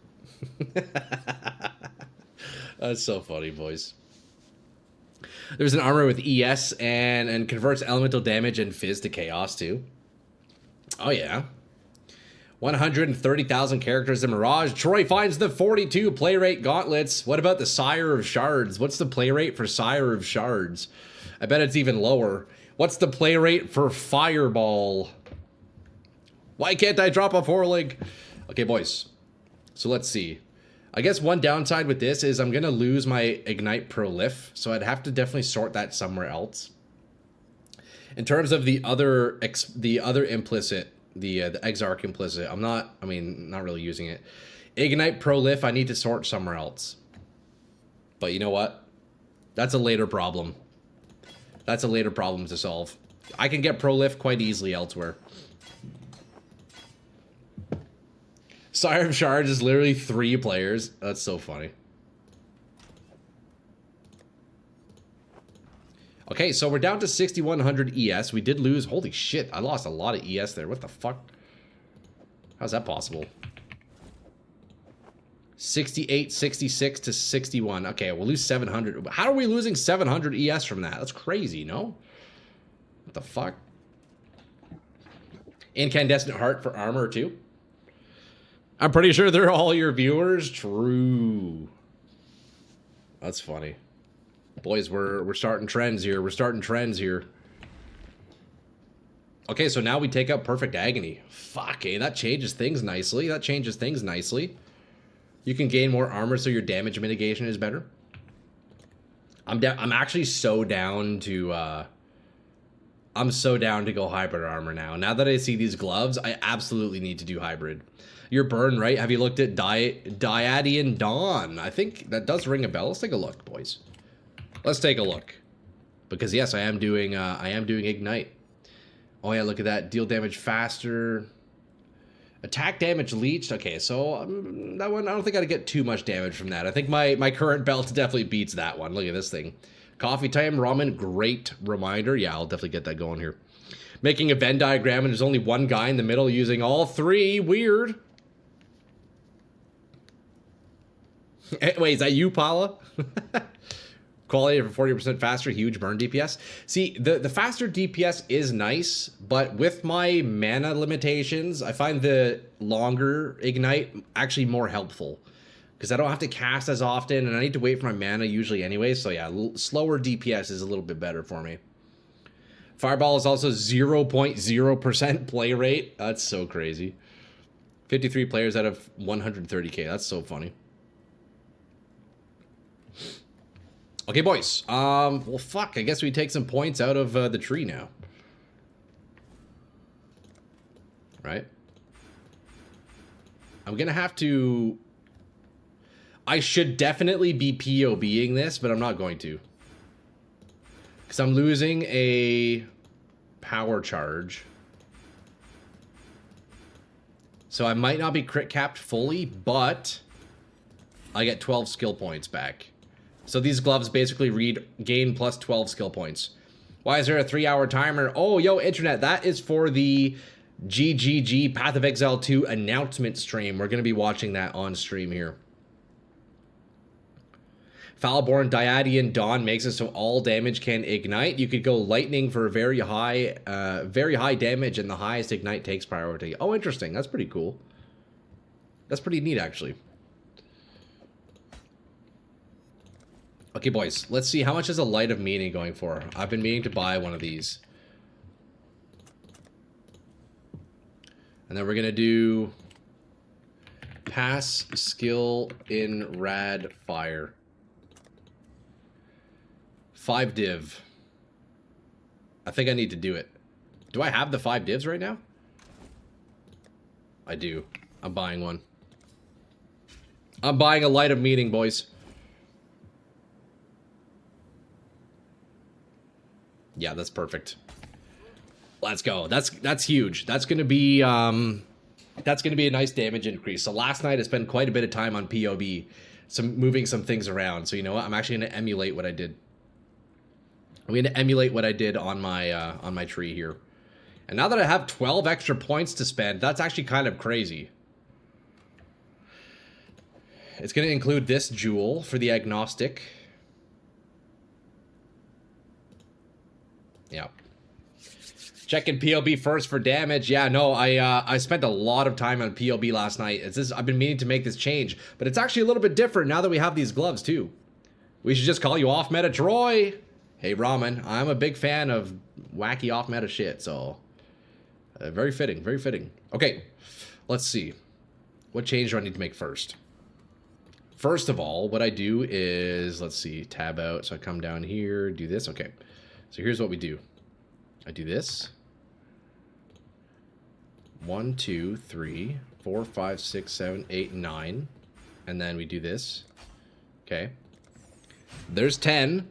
That's so funny, boys. There's an armor with ES and converts elemental damage and fizz to chaos too. Oh yeah. 130,000 characters in Mirage. Troy finds the 42 play rate gauntlets. What about the Sire of Shards? What's the play rate for Sire of Shards? I bet it's even lower. What's the play rate for Fireball? Why can't I drop a 4 link? Okay, boys. So let's see. I guess one downside with this is I'm going to lose my Ignite Prolif. So I'd have to definitely sort that somewhere else. In terms of the other implicit, the Exarch implicit, not really using it. Ignite Prolif, I need to sort somewhere else. But you know what? That's a later problem. That's a later problem to solve. I can get pro lift quite easily elsewhere. Siren Charge is literally 3 players. That's so funny. Okay, so we're down to 6,100 ES. We did lose. Holy shit, I lost a lot of ES there. What the fuck? How's that possible? 68, 66 to 61. Okay, we'll lose 700. How are we losing 700 ES from that? That's crazy, no? What the fuck? Incandescent Heart for armor, too? I'm pretty sure they're all your viewers. True. That's funny. Boys, we're starting trends here. We're starting trends here. Okay, so now we take out Perfect Agony. Fuck, eh? That changes things nicely. That changes things nicely. You can gain more armor so your damage mitigation is better. I'm actually so down to I'm so down to go hybrid armor now. Now that I see these gloves, I absolutely need to do hybrid. Your burn, right? Have you looked at Diadian Dawn? I think that does ring a bell. Let's take a look, boys. Let's take a look. Because yes, I am doing Ignite. Oh yeah, look at that. Deal damage faster. Attack damage leached. Okay, so that one, I don't think I'd get too much damage from that. I think my current belt definitely beats that one. Look at this thing. Coffee time ramen, great reminder. Yeah, I'll definitely get that going here. Making a Venn diagram and there's only one guy in the middle using all 3. Weird. Wait, is that you, Paula? Quality for 40% faster, huge burn DPS. See, the faster DPS is nice, but with my mana limitations, I find the longer Ignite actually more helpful. Because I don't have to cast as often, and I need to wait for my mana usually anyway, so yeah, slower DPS is a little bit better for me. Fireball is also 0.0% play rate. That's so crazy. 53 players out of 130k. That's so funny. Okay, boys. Well, fuck. I guess we take some points out of the tree now. Right? I'm gonna have to... I should definitely be POBing this, but I'm not going to. Because I'm losing a power charge. So I might not be crit capped fully, but I get 12 skill points back. So these gloves basically gain plus 12 skill points. Why is there a 3-hour timer? Oh, yo, internet, that is for the GGG Path of Exile 2 announcement stream. We're going to be watching that on stream here. Foulborn Diadian Dawn makes it so all damage can ignite. You could go lightning for very high damage, and the highest ignite takes priority. Oh, interesting. That's pretty cool. That's pretty neat, actually. Okay, boys, let's see how much is a Light of Meaning going for. I've been meaning to buy one of these. And then we're going to do Pass Skill in Rad Fire. 5 div. I think I need to do it. Do I have the 5 divs right now? I do. I'm buying one. I'm buying a Light of Meaning, boys. Yeah, that's perfect. Let's go. That's huge. That's gonna be a nice damage increase. So last night I spent quite a bit of time on POB, moving some things around. So you know what? I'm actually gonna emulate what I did. I'm gonna emulate what I did on my tree here. And now that I have 12 extra points to spend, that's actually kind of crazy. It's gonna include this jewel for the agnostic. Yeah. Checking POB first for damage. Yeah, no, I spent a lot of time on POB last night. I've been meaning to make this change, but it's actually a little bit different now that we have these gloves too. We should just call you off meta Troy. Hey Ramen, I'm a big fan of wacky off meta shit, so very fitting, very fitting. Okay, let's see. What change do I need to make first? First of all, what I do is, let's see, tab out. So I come down here, do this. Okay. So here's what we do. I do this. 1, 2, 3, 4, 5, 6, 7, 8, 9. And then we do this. Okay. There's 10.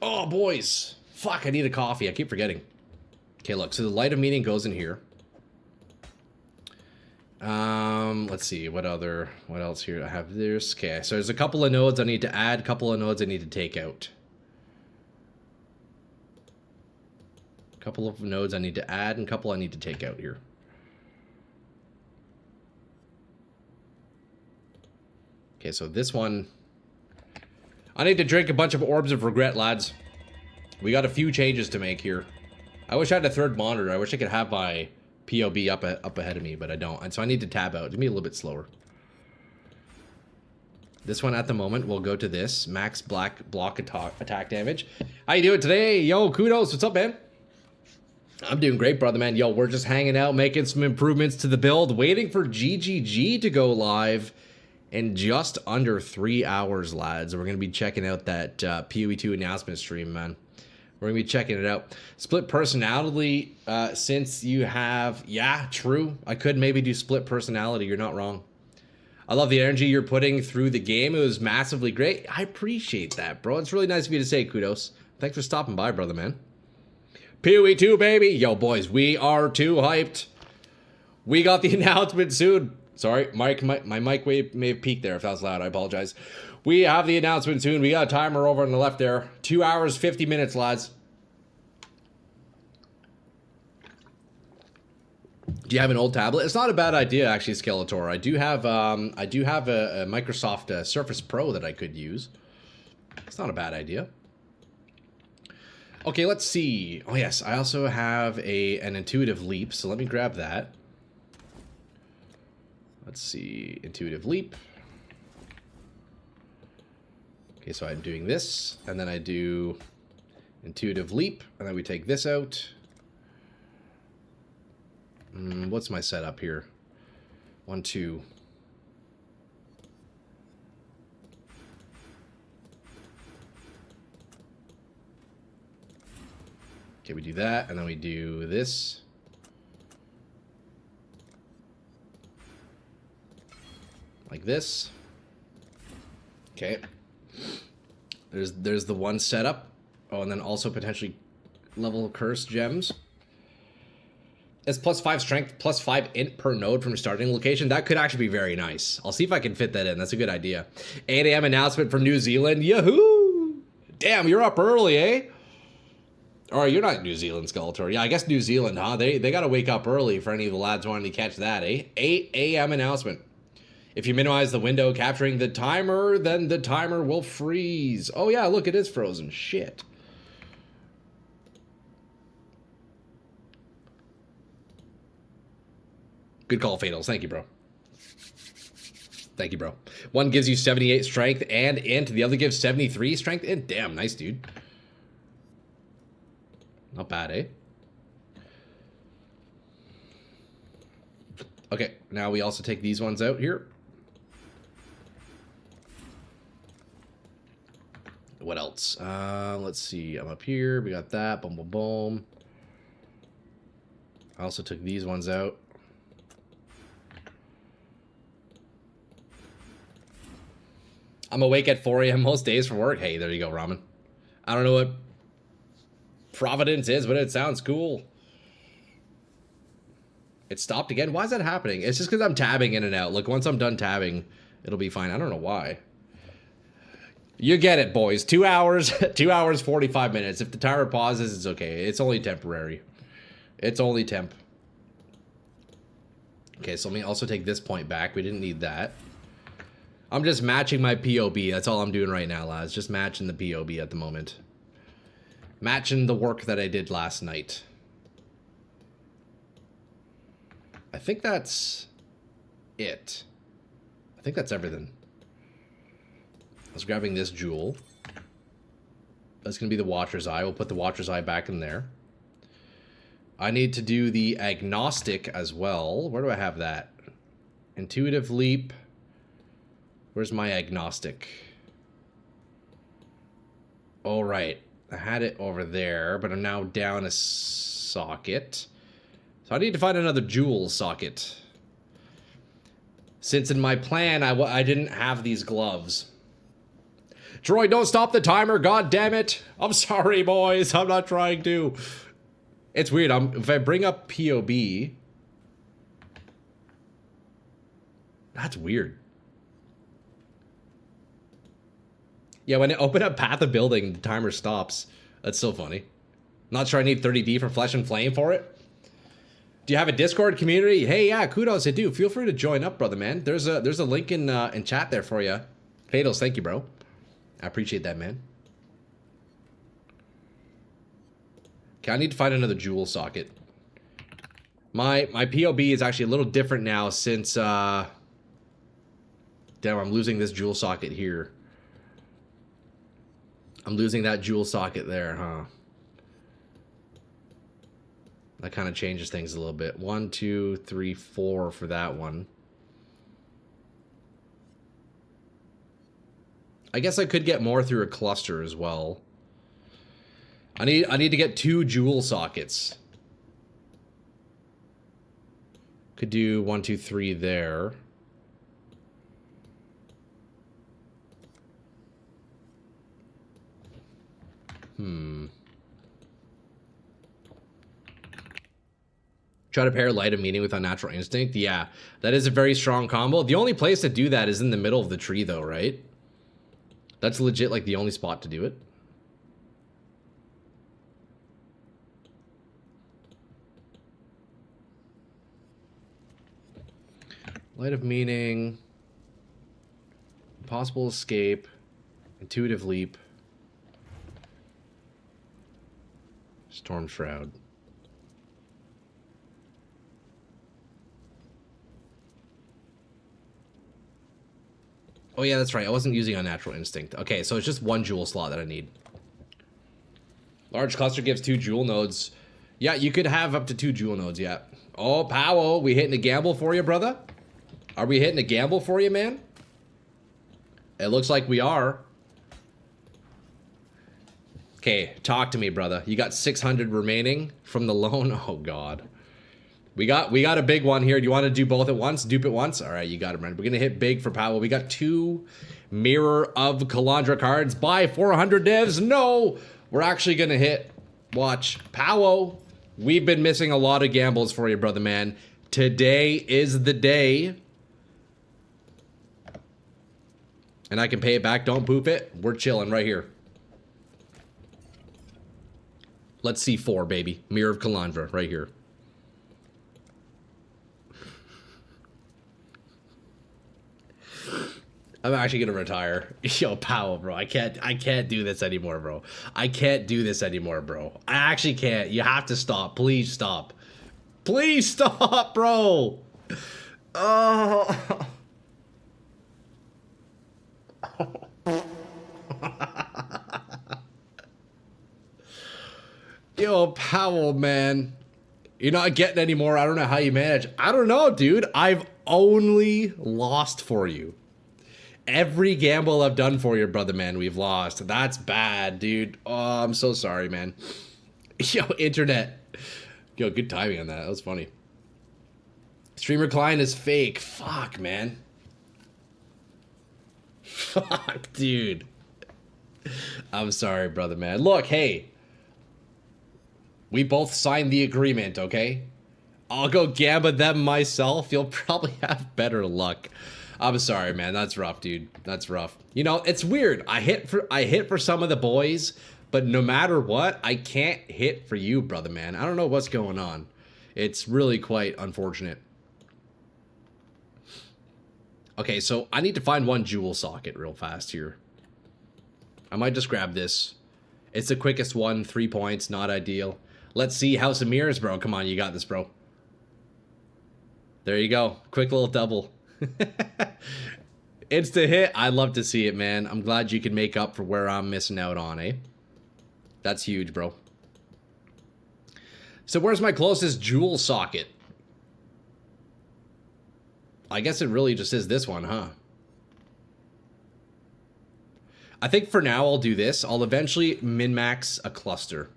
Oh, boys. Fuck, I need a coffee. I keep forgetting. Okay, look. So the light of meaning goes in here. Let's see. What else here? I have this. Okay, so there's a couple of nodes I need to add, couple of nodes I need to take out. Couple of nodes I need to add, and a couple I need to take out here. Okay, so this one... I need to drink a bunch of orbs of regret, lads. We got a few changes to make here. I wish I had a third monitor. I wish I could have my POB up ahead of me, but I don't. And so I need to tab out. Give me a little bit slower. This one at the moment will go to this. Max block attack damage. How you doing today? Yo, kudos. What's up, man? I'm doing great, brother, man. Yo, we're just hanging out, making some improvements to the build, waiting for GGG to go live in just under 3 hours, lads. We're going to be checking out that PoE2 announcement stream, man. We're going to be checking it out. Split personality, since you have... Yeah, true. I could maybe do split personality. You're not wrong. I love the energy you're putting through the game. It was massively great. I appreciate that, bro. It's really nice of you to say, kudos. Thanks for stopping by, brother, man. PoE2, baby. Yo, boys, we are too hyped. We got the announcement soon. Sorry, Mike, my mic may have peaked there if that was loud. I apologize. We have the announcement soon. We got a timer over on the left there. 2 hours, 50 minutes, lads. Do you have an old tablet? It's not a bad idea, actually, Skeletor. I do have a Microsoft Surface Pro that I could use. It's not a bad idea. Okay, let's see. Oh, yes, I also have an intuitive leap, so let me grab that. Let's see, intuitive leap. Okay, so I'm doing this, and then I do intuitive leap, and then we take this out. What's my setup here? 1, 2. Okay, we do that, and then we do this. Like this. Okay. There's the one setup. Oh, and then also potentially level curse gems. It's +5 strength, +5 int per node from starting location. That could actually be very nice. I'll see if I can fit that in. That's a good idea. 8 AM announcement from New Zealand. Yahoo! Damn, you're up early, eh? Or you're not New Zealand, Skeletor. Yeah, I guess New Zealand, huh? They got to wake up early for any of the lads wanting to catch that, eh? 8 AM announcement. If you minimize the window capturing the timer, then the timer will freeze. Oh yeah, look, it is frozen. Shit. Good call, Fatals. Thank you, bro. Thank you, bro. One gives you 78 strength and int. The other gives 73 strength and damn, nice, dude. Not bad, eh? Okay, now we also take these ones out here. What else? Let's see. I'm up here. We got that. Boom, boom, boom. I also took these ones out. I'm awake at 4 AM most days for work. Hey, there you go, Ramen. I don't know what Providence is, but it sounds cool. It stopped again? Why is that happening? It's just because I'm tabbing in and out. Look, once I'm done tabbing, it'll be fine. I don't know why. You get it, boys. 2 hours, 2 hours, 45 minutes. If the timer pauses, it's okay. It's only temporary. It's only temp. Okay, so let me also take this point back. We didn't need that. I'm just matching my POB. That's all I'm doing right now, lads. Just matching the POB at the moment. Matching the work that I did last night. I think that's it. I think that's everything. I was grabbing this jewel. That's going to be the Watcher's Eye. We'll put the Watcher's Eye back in there. I need to do the Agnostic as well. Where do I have that? Intuitive Leap. Where's my Agnostic? All right. I had it over there, but I'm now down a socket. So I need to find another jewel socket. Since in my plan, I didn't have these gloves. Troy, don't stop the timer. God damn it. I'm sorry, boys. I'm not trying to. It's weird. If I bring up POB, that's weird. Yeah, when I open up Path of Building, the timer stops. That's so funny. Not sure I need 30D for Flesh and Flame for it. Do you have a Discord community? Hey, yeah, kudos, I do. Feel free to join up, brother, man. There's a link in chat there for you. Fados, thank you, bro. I appreciate that, man. Okay, I need to find another jewel socket. My POB is actually a little different now since damn, I'm losing this jewel socket here. I'm losing that jewel socket there, huh? That kind of changes things a little bit. 1, 2, 3, 4 for that one. I guess I could get more through a cluster as well. I need to get 2 jewel sockets. Could do 1, 2, 3 there. Try to pair Light of Meaning with Unnatural Instinct. Yeah, that is a very strong combo. The only place to do that is in the middle of the tree, though, right? That's legit, like, the only spot to do it. Light of Meaning. Possible Escape. Intuitive Leap. Storm Shroud. Oh yeah, that's right. I wasn't using Unnatural Instinct. Okay, so it's just 1 jewel slot that I need. Large cluster gives 2 jewel nodes. Yeah, you could have up to 2 jewel nodes, yeah. Oh, Powell, we hitting a gamble for you, brother? Are we hitting a gamble for you, man? It looks like we are. Okay, talk to me, brother. You got 600 remaining from the loan? Oh, God. We got a big one here. Do you want to do both at once? Dupe at once? All right, you got it, man. We're going to hit big for Powell. We got 2 Mirror of Kalandra cards. Buy 400 divs. No, we're actually going to hit. Watch. Powell, we've been missing a lot of gambles for you, brother, man. Today is the day. And I can pay it back. Don't poop it. We're chilling right here. Let's see 4, baby. Mirror of Kalandra right here. I'm actually gonna retire. Yo, Powell, bro. I can't do this anymore, bro. I can't do this anymore, bro. I actually can't. You have to stop. Please stop. Please stop, bro. Oh. Yo, Powell, man. You're not getting any more. I don't know how you manage. I don't know, dude. I've only lost for you. Every gamble I've done for you, brother, man, we've lost. That's bad, dude. Oh, I'm so sorry, man. Yo, internet. Yo, good timing on that. That was funny. Streamer client is fake. Fuck, man. Fuck, dude. I'm sorry, brother, man. Look, hey. We both signed the agreement, okay? I'll go gamba them myself. You'll probably have better luck. I'm sorry, man. That's rough, dude. That's rough. You know, it's weird. I hit for some of the boys, but no matter what, I can't hit for you, brother, man. I don't know what's going on. It's really quite unfortunate. Okay, so I need to find 1 jewel socket real fast here. I might just grab this. It's the quickest one. 3 points. Not ideal. Let's see House of Mirrors, bro. Come on, you got this, bro. There you go. Quick little double. Insta hit. I'd love to see it, man. I'm glad you can make up for where I'm missing out on, eh? That's huge, bro. So where's my closest jewel socket? I guess it really just is this one, huh? I think for now I'll do this. I'll eventually min-max a cluster.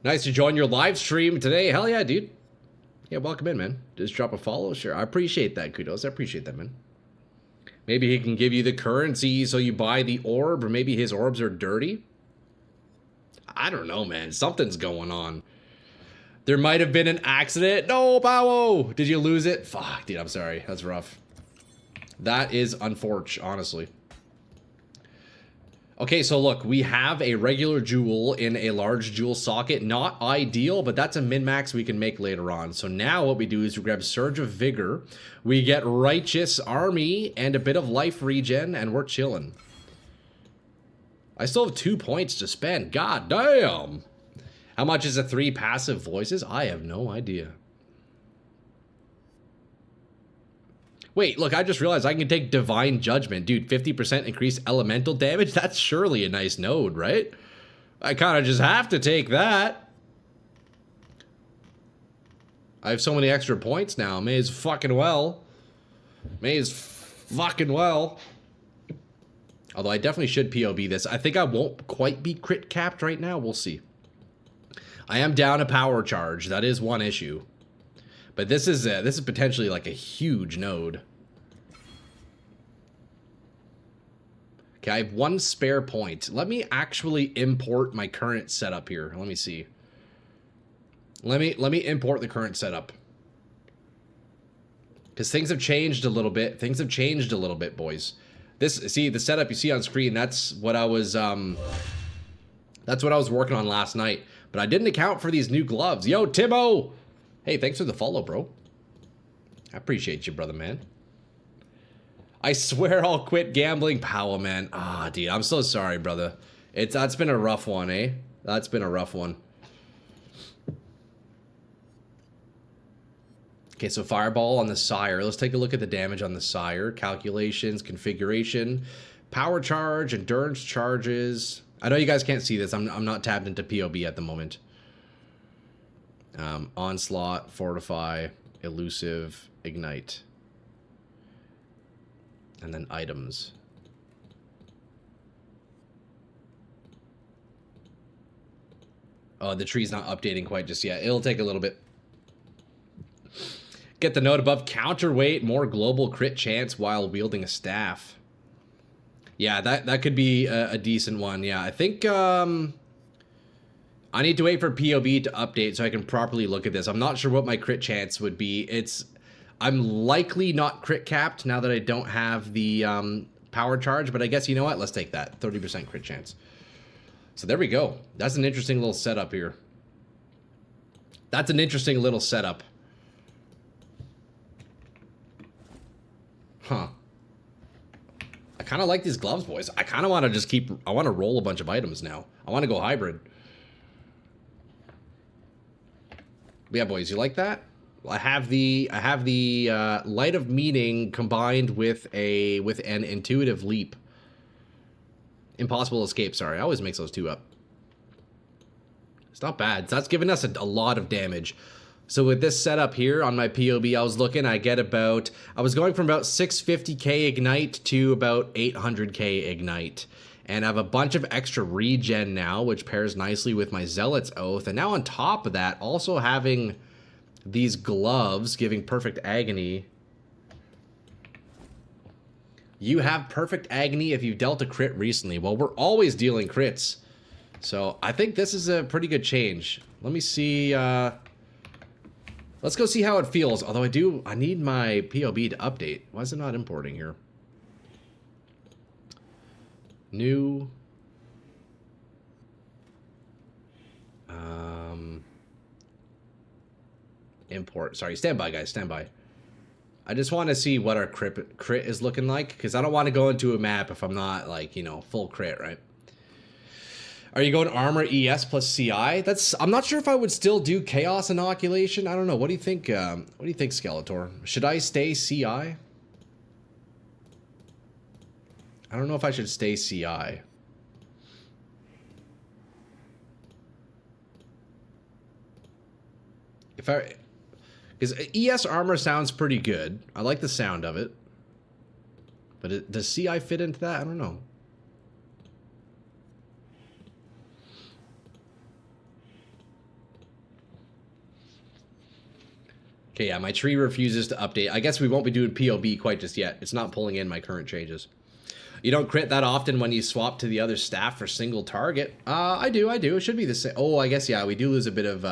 Nice to join your live stream today. Hell yeah, dude. Yeah, welcome in, man. Just drop a follow. Sure. I appreciate that, kudos. I appreciate that, man. Maybe he can give you the currency so you buy the orb, or maybe his orbs are dirty. I don't know, man. Something's going on. There might have been an accident. No, Bowo! Did you lose it? Fuck, dude, I'm sorry. That's rough. That is unfortunate, honestly. Okay, so look, we have a regular jewel in a large jewel socket. Not ideal, but that's a min-max we can make later on. So now what we do is we grab Surge of Vigor. We get Righteous Army and a bit of life regen, and we're chilling. I still have 2 points to spend. God damn! How much is a 3 passive voices? I have no idea. Wait, look, I just realized I can take Divine Judgment. Dude, 50% increased elemental damage? That's surely a nice node, right? I kind of just have to take that. I have so many extra points now. May as fucking well. May as fucking well. Although I definitely should POB this. I think I won't quite be crit capped right now. We'll see. I am down a power charge. That is one issue. But this is potentially like a huge node. Okay, I have 1 spare point. Let me actually import my current setup here. Let me see. Let me import the current setup. Because things have changed a little bit. Things have changed a little bit, boys. See, the setup you see on screen, that's what I was working on last night. But I didn't account for these new gloves. Yo, Timo! Hey, thanks for the follow, bro. I appreciate you, brother, man. I swear I'll quit gambling. Power, man. Ah, dude, I'm so sorry, brother. That's been a rough one, eh? That's been a rough one. Okay, so Fireball on the Sire. Let's take a look at the damage on the Sire. Calculations, configuration, power charge, endurance charges. I know you guys can't see this. I'm not tabbed into POB at the moment. Onslaught, Fortify, Elusive, Ignite. And then items. Oh, the tree's not updating quite just yet. It'll take a little bit. Get the note above. Counterweight, more global crit chance while wielding a staff. Yeah, that could be a decent one. Yeah, I think I need to wait for POB to update so I can properly look at this. I'm not sure what my crit chance would be. I'm likely not crit capped now that I don't have the power charge, but I guess you know what? Let's take that. 30% crit chance. So there we go. That's an interesting little setup here. That's an interesting little setup. Huh. I kind of like these gloves, boys. I kind of want to just I want to roll a bunch of items now. I want to go hybrid. But yeah, boys, you like that? I have the Light of Meaning combined with an Intuitive Leap. Impossible Escape, sorry. I always mix those two up. It's not bad. So that's giving us a lot of damage. So with this setup here on my POB, I was looking, I was going from about 650k Ignite to about 800k Ignite. And I have a bunch of extra regen now, which pairs nicely with my Zealot's Oath. And now on top of that, also having these gloves giving Perfect Agony. You have Perfect Agony if you've dealt a crit recently. Well, we're always dealing crits. So I think this is a pretty good change. Let me see. Let's go see how it feels. Although I need my POB to update. Why is it not importing here? New. Import. Sorry, stand by, guys. Stand by. I just want to see what our crit is looking like, because I don't want to go into a map if I'm not, like, you know, full crit, right? Are you going armor ES plus CI? I'm not sure if I would still do chaos inoculation. I don't know. What do you think? What do you think, Skeletor? Should I stay CI? I don't know if I should stay CI. Because ES armor sounds pretty good. I like the sound of it. But does CI fit into that? I don't know. Okay, yeah, my tree refuses to update. I guess we won't be doing POB quite just yet. It's not pulling in my current changes. You don't crit that often when you swap to the other staff for single target. I do. It should be the same. Oh, I guess, yeah, we do lose a bit of...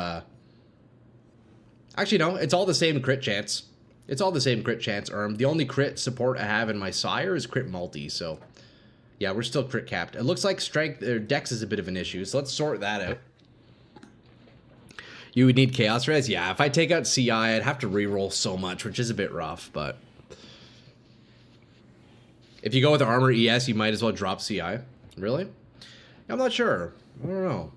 Actually, no, it's all the same crit chance. It's all the same crit chance, Erm. The only crit support I have in my Sire is crit multi, so... Yeah, we're still crit capped. It looks like strength or dex is a bit of an issue, so let's sort that out. You would need Chaos Res? Yeah, if I take out CI, I'd have to reroll so much, which is a bit rough, but... If you go with Armor ES, you might as well drop CI. Really? I'm not sure. I don't know.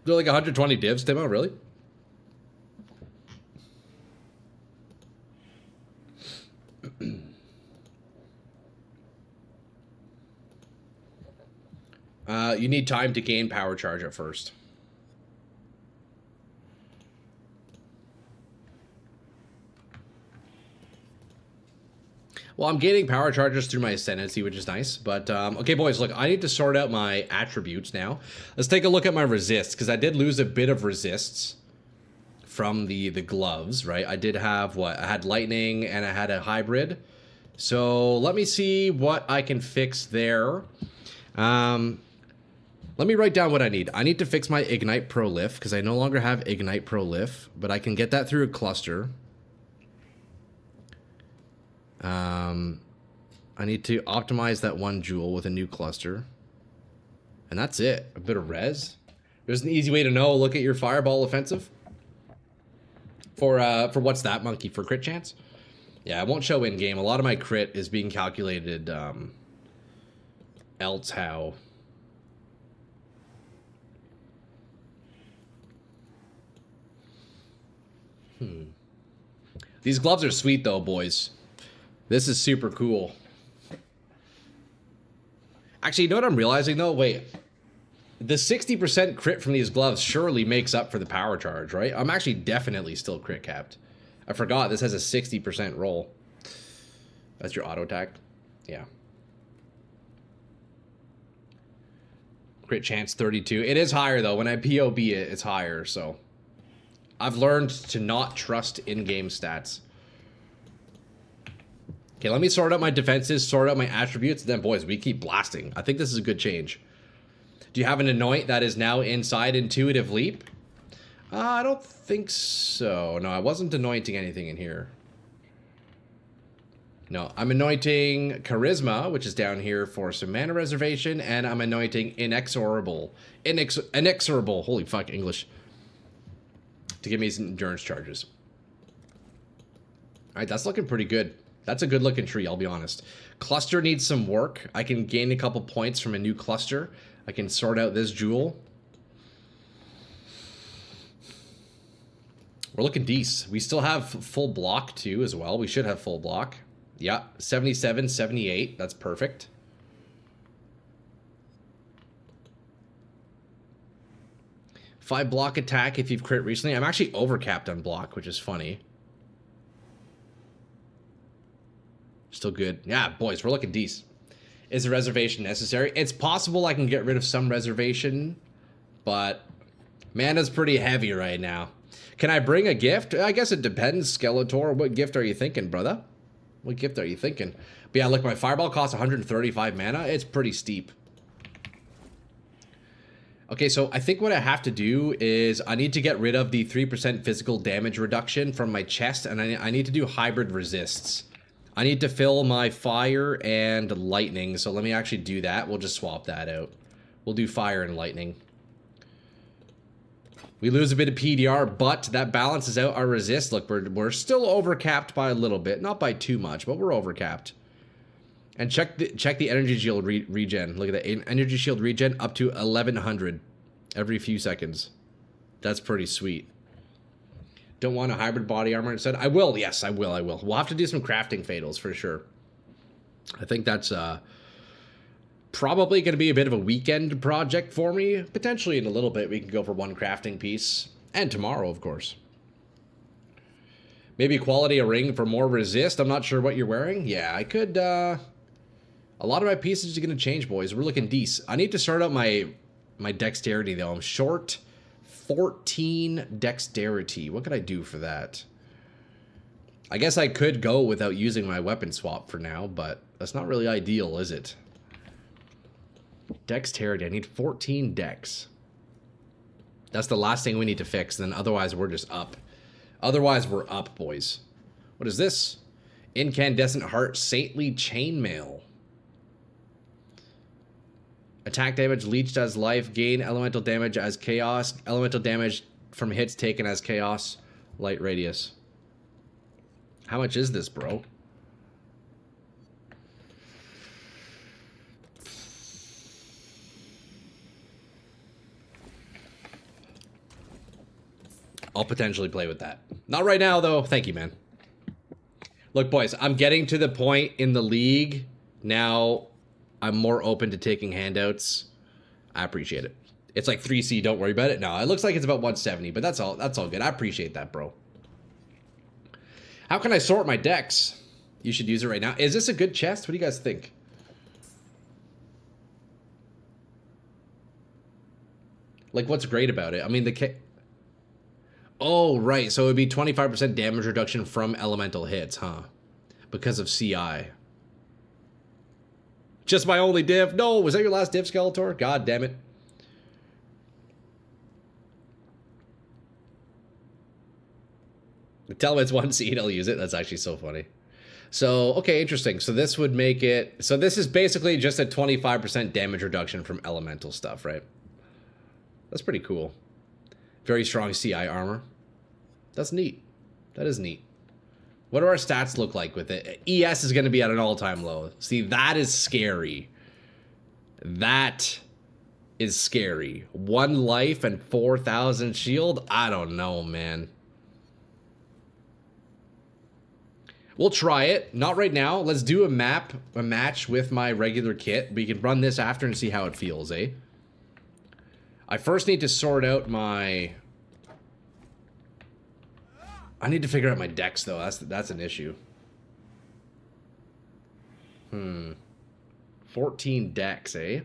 They're like 120 divs, Timo? Really? You need time to gain power charge at first. Well, I'm gaining power charges through my ascendancy, which is nice. But, okay, boys, look, I need to sort out my attributes now. Let's take a look at my resists, because I did lose a bit of resists from the gloves, right? I did have, what? I had lightning, and I had a hybrid. So, let me see what I can fix there. Let me write down what I need. I need to fix my Ignite Prolif, because I no longer have Ignite Prolif, but I can get that through a cluster. I need to optimize that one jewel with a new cluster. And that's it. A bit of res. There's an easy way to know. Look at your fireball offensive. For what's that, monkey? For crit chance? Yeah, it won't show in game. A lot of my crit is being calculated else how. These gloves are sweet though, boys. This is super cool. Actually, you know what I'm realizing though? Wait. The 60% crit from these gloves surely makes up for the power charge, right? I'm actually definitely still crit capped. I forgot this has a 60% roll. That's your auto attack. Yeah. Crit chance 32. It is higher though. When I POB it, it's higher, so. I've learned to not trust in-game stats. Okay, let me sort out my defenses, sort out my attributes, then boys, we keep blasting. I think this is a good change. Do you have an anoint that is now inside Intuitive Leap? I don't think so. No, I wasn't anointing anything in here. No, I'm anointing Charisma, which is down here for some mana reservation, and I'm anointing Inexorable. Inexorable, holy fuck, English. To give me some endurance charges. Alright, that's looking pretty good. That's a good looking tree, I'll be honest. Cluster needs some work. I can gain a couple points from a new cluster. I can sort out this jewel. We're looking decent. We still have full block too as well. We should have full block. Yeah, 77, 78. That's perfect. Five block attack if you've crit recently. I'm actually overcapped on block, which is funny. Still good. Yeah, boys, we're looking decent. Is a reservation necessary? It's possible I can get rid of some reservation, but mana's pretty heavy right now. Can I bring a gift? I guess it depends, Skeletor. What gift are you thinking, brother? What gift are you thinking? But yeah, look, my fireball costs 135 mana. It's pretty steep. Okay, so I think what I have to do is I need to get rid of the 3% physical damage reduction from my chest, and I need to do hybrid resists. I need to fill my fire and lightning, so let me actually do that. We'll just swap that out. We'll do fire and lightning. We lose a bit of PDR, but that balances out our resist. Look, we're still overcapped by a little bit. Not by too much, but we're overcapped. And check the energy shield regen. Look at that. Energy shield regen up to 1100 every few seconds. That's pretty sweet. Don't want a hybrid body armor instead? I will. Yes, I will. We'll have to do some crafting fatals for sure. I think that's probably going to be a bit of a weekend project for me. Potentially in a little bit we can go for one crafting piece. And tomorrow, of course. Maybe quality a ring for more resist. I'm not sure what you're wearing. Yeah, I could... A lot of my pieces are going to change, boys. We're looking decent. I need to sort out my dexterity, though. I'm short 14 dexterity. What could I do for that? I guess I could go without using my weapon swap for now, but that's not really ideal, is it? Dexterity. I need 14 dex. That's the last thing we need to fix, then otherwise we're just up. Otherwise we're up, boys. What is this? Incandescent Heart Saintly Chainmail. Attack damage leached as life. Gain elemental damage as chaos. Elemental damage from hits taken as chaos. Light radius. How much is this, bro? I'll potentially play with that. Not right now, though. Thank you, man. Look, boys, I'm getting to the point in the league now. I'm more open to taking handouts. I appreciate it. It's like 3C, don't worry about it. No, it looks like it's about 170, but that's all good. I appreciate that, bro. How can I sort my decks? You should use it right now. Is this a good chest? What do you guys think? Like, what's great about it? I mean, oh, right. So it would be 25% damage reduction from elemental hits, huh? Because of CI. Just my only div. No, was that your last div, Skeletor? God damn it. Tell him it's 1C, he'll use it. That's actually so funny. So, okay, interesting. So this would make it... So this is basically just a 25% damage reduction from elemental stuff, right? That's pretty cool. Very strong CI armor. That's neat. That is neat. What do our stats look like with it? ES is going to be at an all-time low. See, that is scary. That is scary. 1 life and 4,000 shield? I don't know, man. We'll try it. Not right now. Let's do a match with my regular kit. We can run this after and see how it feels, eh? I first need to sort out my... I need to figure out my decks, though. That's an issue. 14 decks, eh?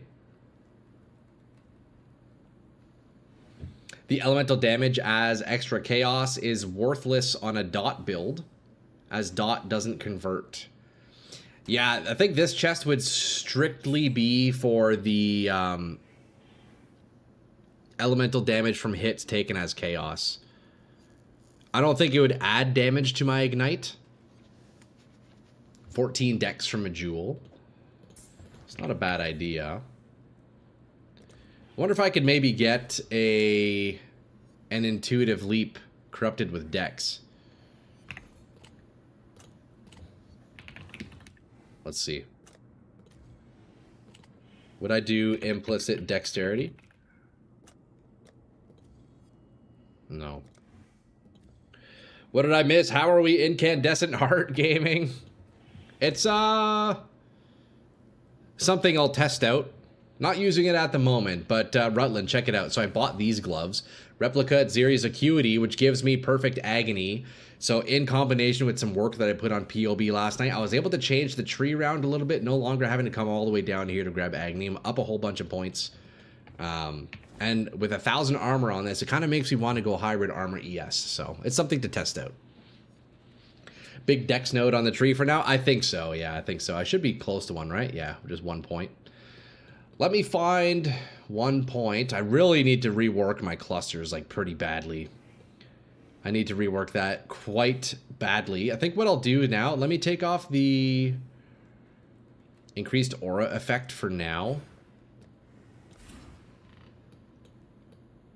The elemental damage as extra chaos is worthless on a dot build, as dot doesn't convert. Yeah, I think this chest would strictly be for the elemental damage from hits taken as chaos. I don't think it would add damage to my ignite. 14 decks from a jewel. It's not a bad idea. I wonder if I could maybe get an intuitive leap corrupted with dex. Let's see. Would I do implicit dexterity? No. What did I miss? How are we incandescent heart gaming? It's something I'll test out. Not using it at the moment, but Rutland, check it out. So I bought these gloves. Replica at Zeri's Acuity, which gives me perfect agony. So in combination with some work that I put on POB last night, I was able to change the tree around a little bit, no longer having to come all the way down here to grab agony. I'm up a whole bunch of points. And with 1,000 armor on this, it kind of makes me want to go hybrid armor ES. So it's something to test out. Big dex node on the tree for now? I think so. Yeah, I think so. I should be close to one, right? Yeah, just 1 point. Let me find 1 point. I really need to rework my clusters like pretty badly. I need to rework that quite badly. I think what I'll do now, let me take off the increased aura effect for now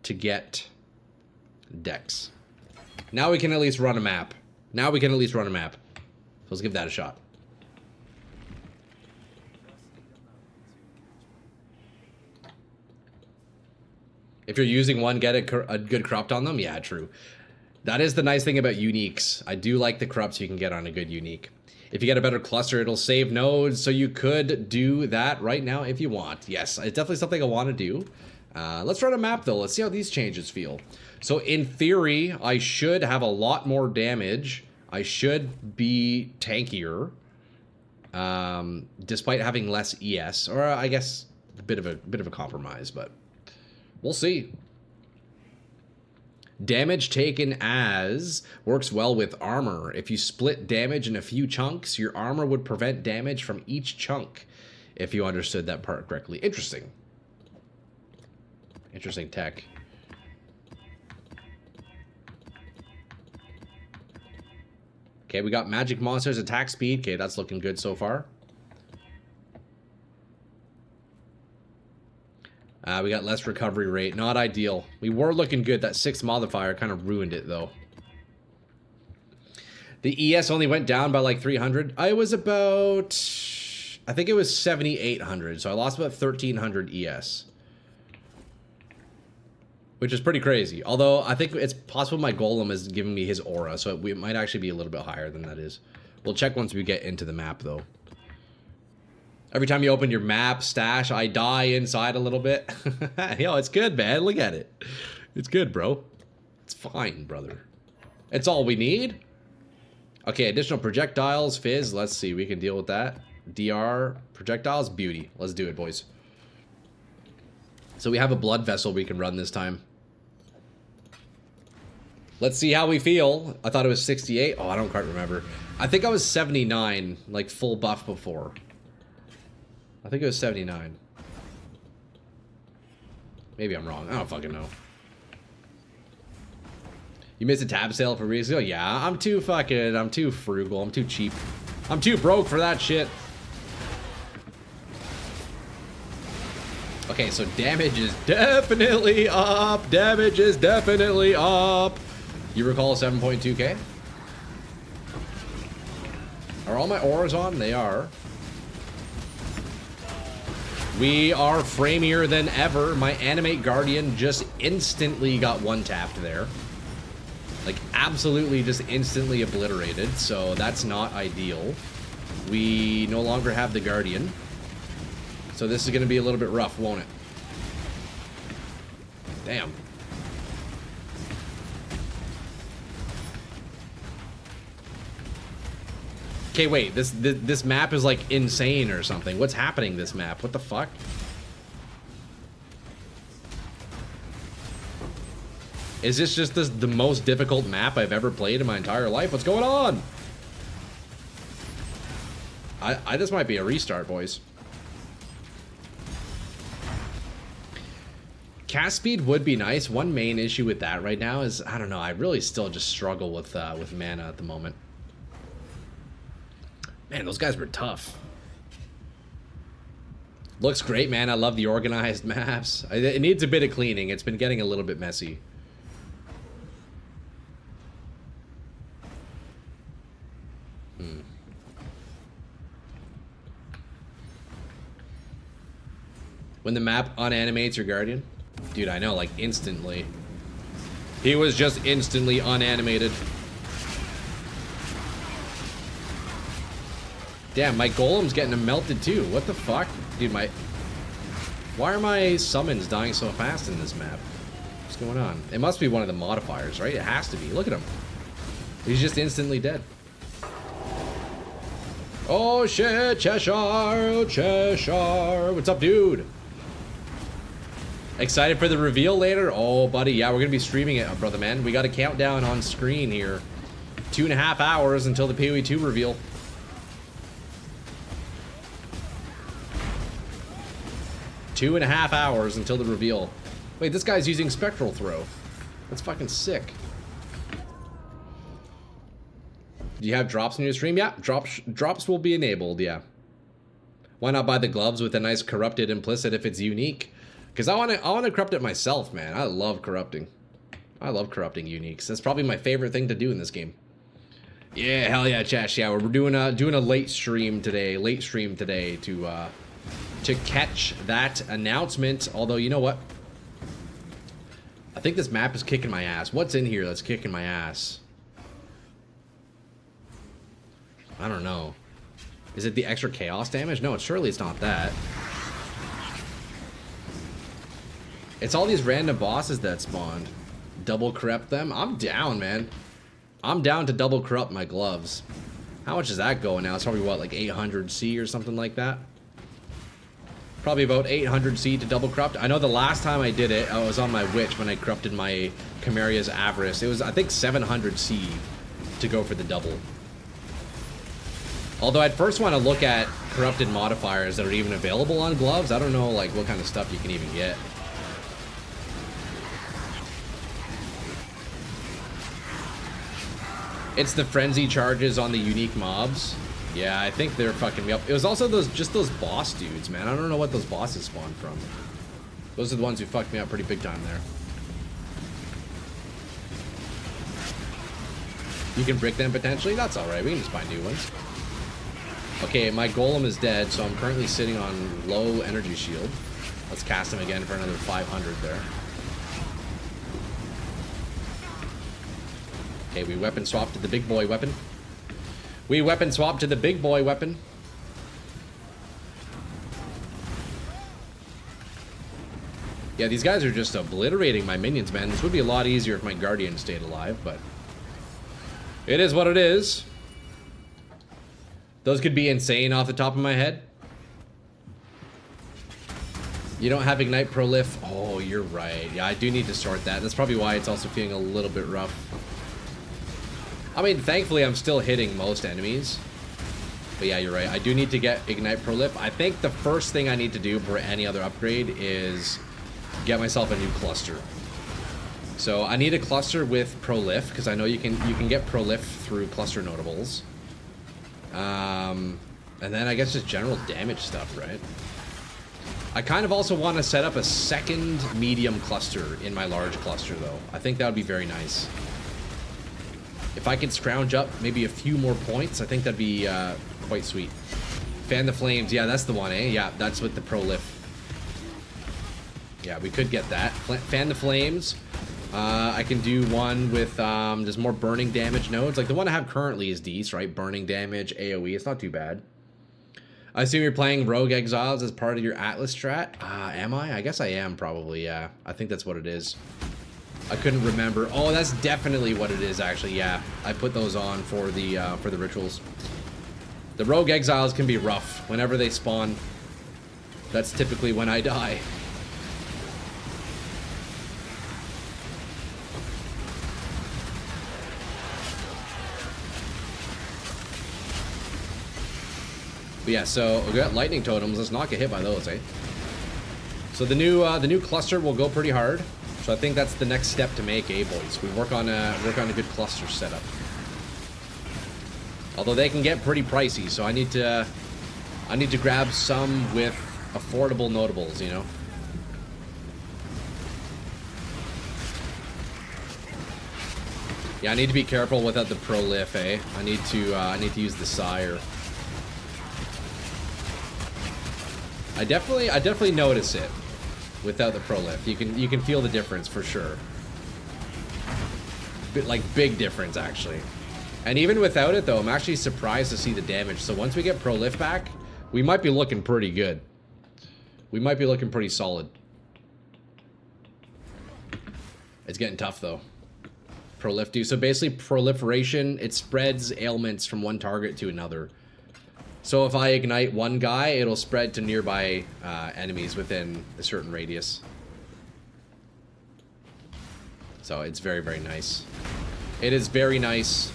to get dex. Now we can at least run a map. So let's give that a shot. If you're using one, get a good corrupt on them. Yeah, true. That is the nice thing about uniques. I do like the corrupts you can get on a good unique. If you get a better cluster, it'll save nodes, so you could do that right now if you want. Yes, it's definitely something I want to do. Let's run a map, though. Let's see how these changes feel. So, in theory, I should have a lot more damage. I should be tankier, despite having less ES. Or, I guess, a bit of a compromise, but we'll see. Damage taken as works well with armor. If you split damage in a few chunks, your armor would prevent damage from each chunk. If you understood that part correctly. Interesting. Interesting tech. Okay, we got magic monsters attack speed. Okay, that's looking good so far. We got less recovery rate. Not ideal. We were looking good. That 6th modifier kind of ruined it, though. The ES only went down by like 300. I was about... I think it was 7,800. So I lost about 1,300 ES. Which is pretty crazy. Although, I think it's possible my golem is giving me his aura. So it might actually be a little bit higher than that is. We'll check once we get into the map, though. Every time you open your map stash, I die inside a little bit. Yo, it's good, man. Look at it. It's good, bro. It's fine, brother. It's all we need. Okay, additional projectiles, fizz. Let's see. We can deal with that. DR, projectiles, beauty. Let's do it, boys. So we have a blood vessel we can run this time. Let's see how we feel. I thought it was 68. Oh, I don't quite remember. I think I was 79, like full buff before. I think it was 79. Maybe I'm wrong. I don't fucking know. You missed a tab sale for resale? Yeah, I'm too frugal. I'm too cheap. I'm too broke for that shit. Okay, so damage is definitely up. Damage is definitely up. You recall 7.2k? Are all my auras on? They are. We are framier than ever. My Animate Guardian just instantly got one tapped there. Like, absolutely just instantly obliterated. So that's not ideal. We no longer have the Guardian. So this is going to be a little bit rough, won't it? Damn. Okay, wait, this map is like insane or something. What's happening this map? What the fuck? Is this just the most difficult map I've ever played in my entire life? What's going on? This might be a restart, boys. Cast speed would be nice. One main issue with that right now is, I don't know, I really still just struggle with mana at the moment. Man, those guys were tough. Looks great, man. I love the organized maps. It needs a bit of cleaning. It's been getting a little bit messy. When the map unanimates your Guardian? Dude, I know, like instantly. He was just instantly unanimated. Damn, my golem's getting melted too. What the fuck? Dude, why are my summons dying so fast in this map? What's going on? It must be one of the modifiers, right? It has to be. Look at him. He's just instantly dead. Oh shit, Cheshire, Cheshire. What's up, dude? Excited for the reveal later? Oh, buddy, yeah, we're gonna be streaming it, brother man. We got a countdown on screen here. 2.5 hours until the PoE 2 reveal. Two and a half hours until the reveal. Wait, this guy's using Spectral Throw. That's fucking sick. Do you have drops in your stream? Yeah, drops will be enabled, yeah. Why not buy the gloves with a nice corrupted implicit if it's unique? Because I wanna corrupt it myself, man. I love corrupting. I love corrupting uniques. That's probably my favorite thing to do in this game. Yeah, hell yeah, Chash. Yeah, we're doing a late stream today. To catch that announcement. Although, you know what? I think this map is kicking my ass. What's in here that's kicking my ass? I don't know. Is it the extra chaos damage? No, surely it's not that. It's all these random bosses that spawned. Double corrupt them? I'm down, man. I'm down to double corrupt my gloves. How much is that going now? It's probably what, like 800 C or something like that? Probably about 800 seed to double corrupt. I know the last time I did it, I was on my witch when I corrupted my Chimeria's Avarice. It was, I think, 700 seed to go for the double. Although I'd first want to look at corrupted modifiers that are even available on gloves. I don't know like what kind of stuff you can even get. It's the frenzy charges on the unique mobs. Yeah, I think they're fucking me up. It was also just those boss dudes, man. I don't know what those bosses spawned from. Those are the ones who fucked me up pretty big time there. You can brick them potentially? That's alright, we can just buy new ones. Okay, my golem is dead, so I'm currently sitting on low energy shield. Let's cast him again for another 500 there. Okay, we weapon swap to the big boy weapon. We weapon swap to the big boy weapon. Yeah, these guys are just obliterating my minions, man. This would be a lot easier if my guardian stayed alive, but it is what it is. Those could be insane off the top of my head. You don't have Ignite Prolif. Oh, you're right. Yeah, I do need to sort that. That's probably why it's also feeling a little bit rough. I mean, thankfully, I'm still hitting most enemies. But yeah, you're right. I do need to get Ignite Prolif. I think the first thing I need to do for any other upgrade is get myself a new cluster. So I need a cluster with Prolif, because I know you can get Prolif through cluster notables. And then I guess just general damage stuff, right? I kind of also want to set up a second medium cluster in my large cluster, though. I think that would be very nice. If I can scrounge up maybe a few more points, I think that'd be quite sweet. Fan the Flames. Yeah, that's the one, eh? Yeah, that's with the Prolif. Yeah, we could get that. Fan the Flames. I can do one with just more burning damage nodes. Like the one I have currently is decent, right? Burning damage, AoE. It's not too bad. I assume you're playing Rogue Exiles as part of your Atlas strat. Am I? I guess I am, probably, yeah. I think that's what it is. I couldn't remember. Oh, that's definitely what it is, actually, yeah. I put those on for the rituals. The Rogue Exiles can be rough whenever they spawn. That's typically when I die. But yeah, so we got lightning totems. Let's not get hit by those, eh? So the new cluster will go pretty hard. So I think that's the next step to make, eh, boys? We work on a good cluster setup. Although they can get pretty pricey, so I need to grab some with affordable notables, you know. Yeah, I need to be careful without the Prolif, eh? I need to use the Sire. I definitely notice it without the Prolif. You can feel the difference for sure. Like big difference actually. And even without it though, I'm actually surprised to see the damage. So once we get Prolif back, we might be looking pretty good. We might be looking pretty solid. It's getting tough though. Prolif do. So basically proliferation, it spreads ailments from one target to another. So if I ignite one guy, it'll spread to nearby enemies within a certain radius. So it's very, very nice. It is very nice.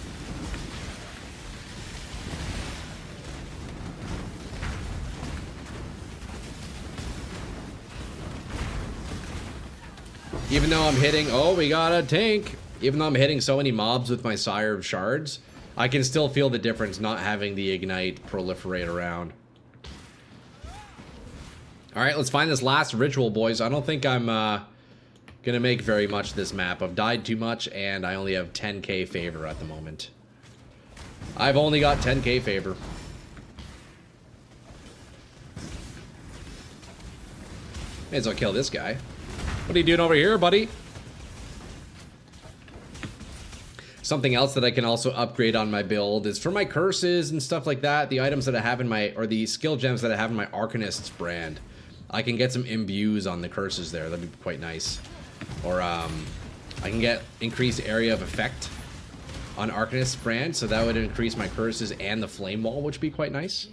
Even though I'm hitting... Oh, we got a tank! Even though I'm hitting so many mobs with my Sire of Shards, I can still feel the difference not having the Ignite proliferate around. Alright, let's find this last ritual, boys. I don't think I'm gonna make very much this map. I've died too much, and I only have 10k favor at the moment. I've only got 10k favor. May as well kill this guy. What are you doing over here, buddy? Something else that I can also upgrade on my build is for my curses and stuff like that, the items that I have in my, or the skill gems that I have in my Arcanist's brand. I can get some imbues on the curses there. That'd be quite nice. Or I can get increased area of effect on Arcanist's brand, so that would increase my curses and the flame wall, which would be quite nice.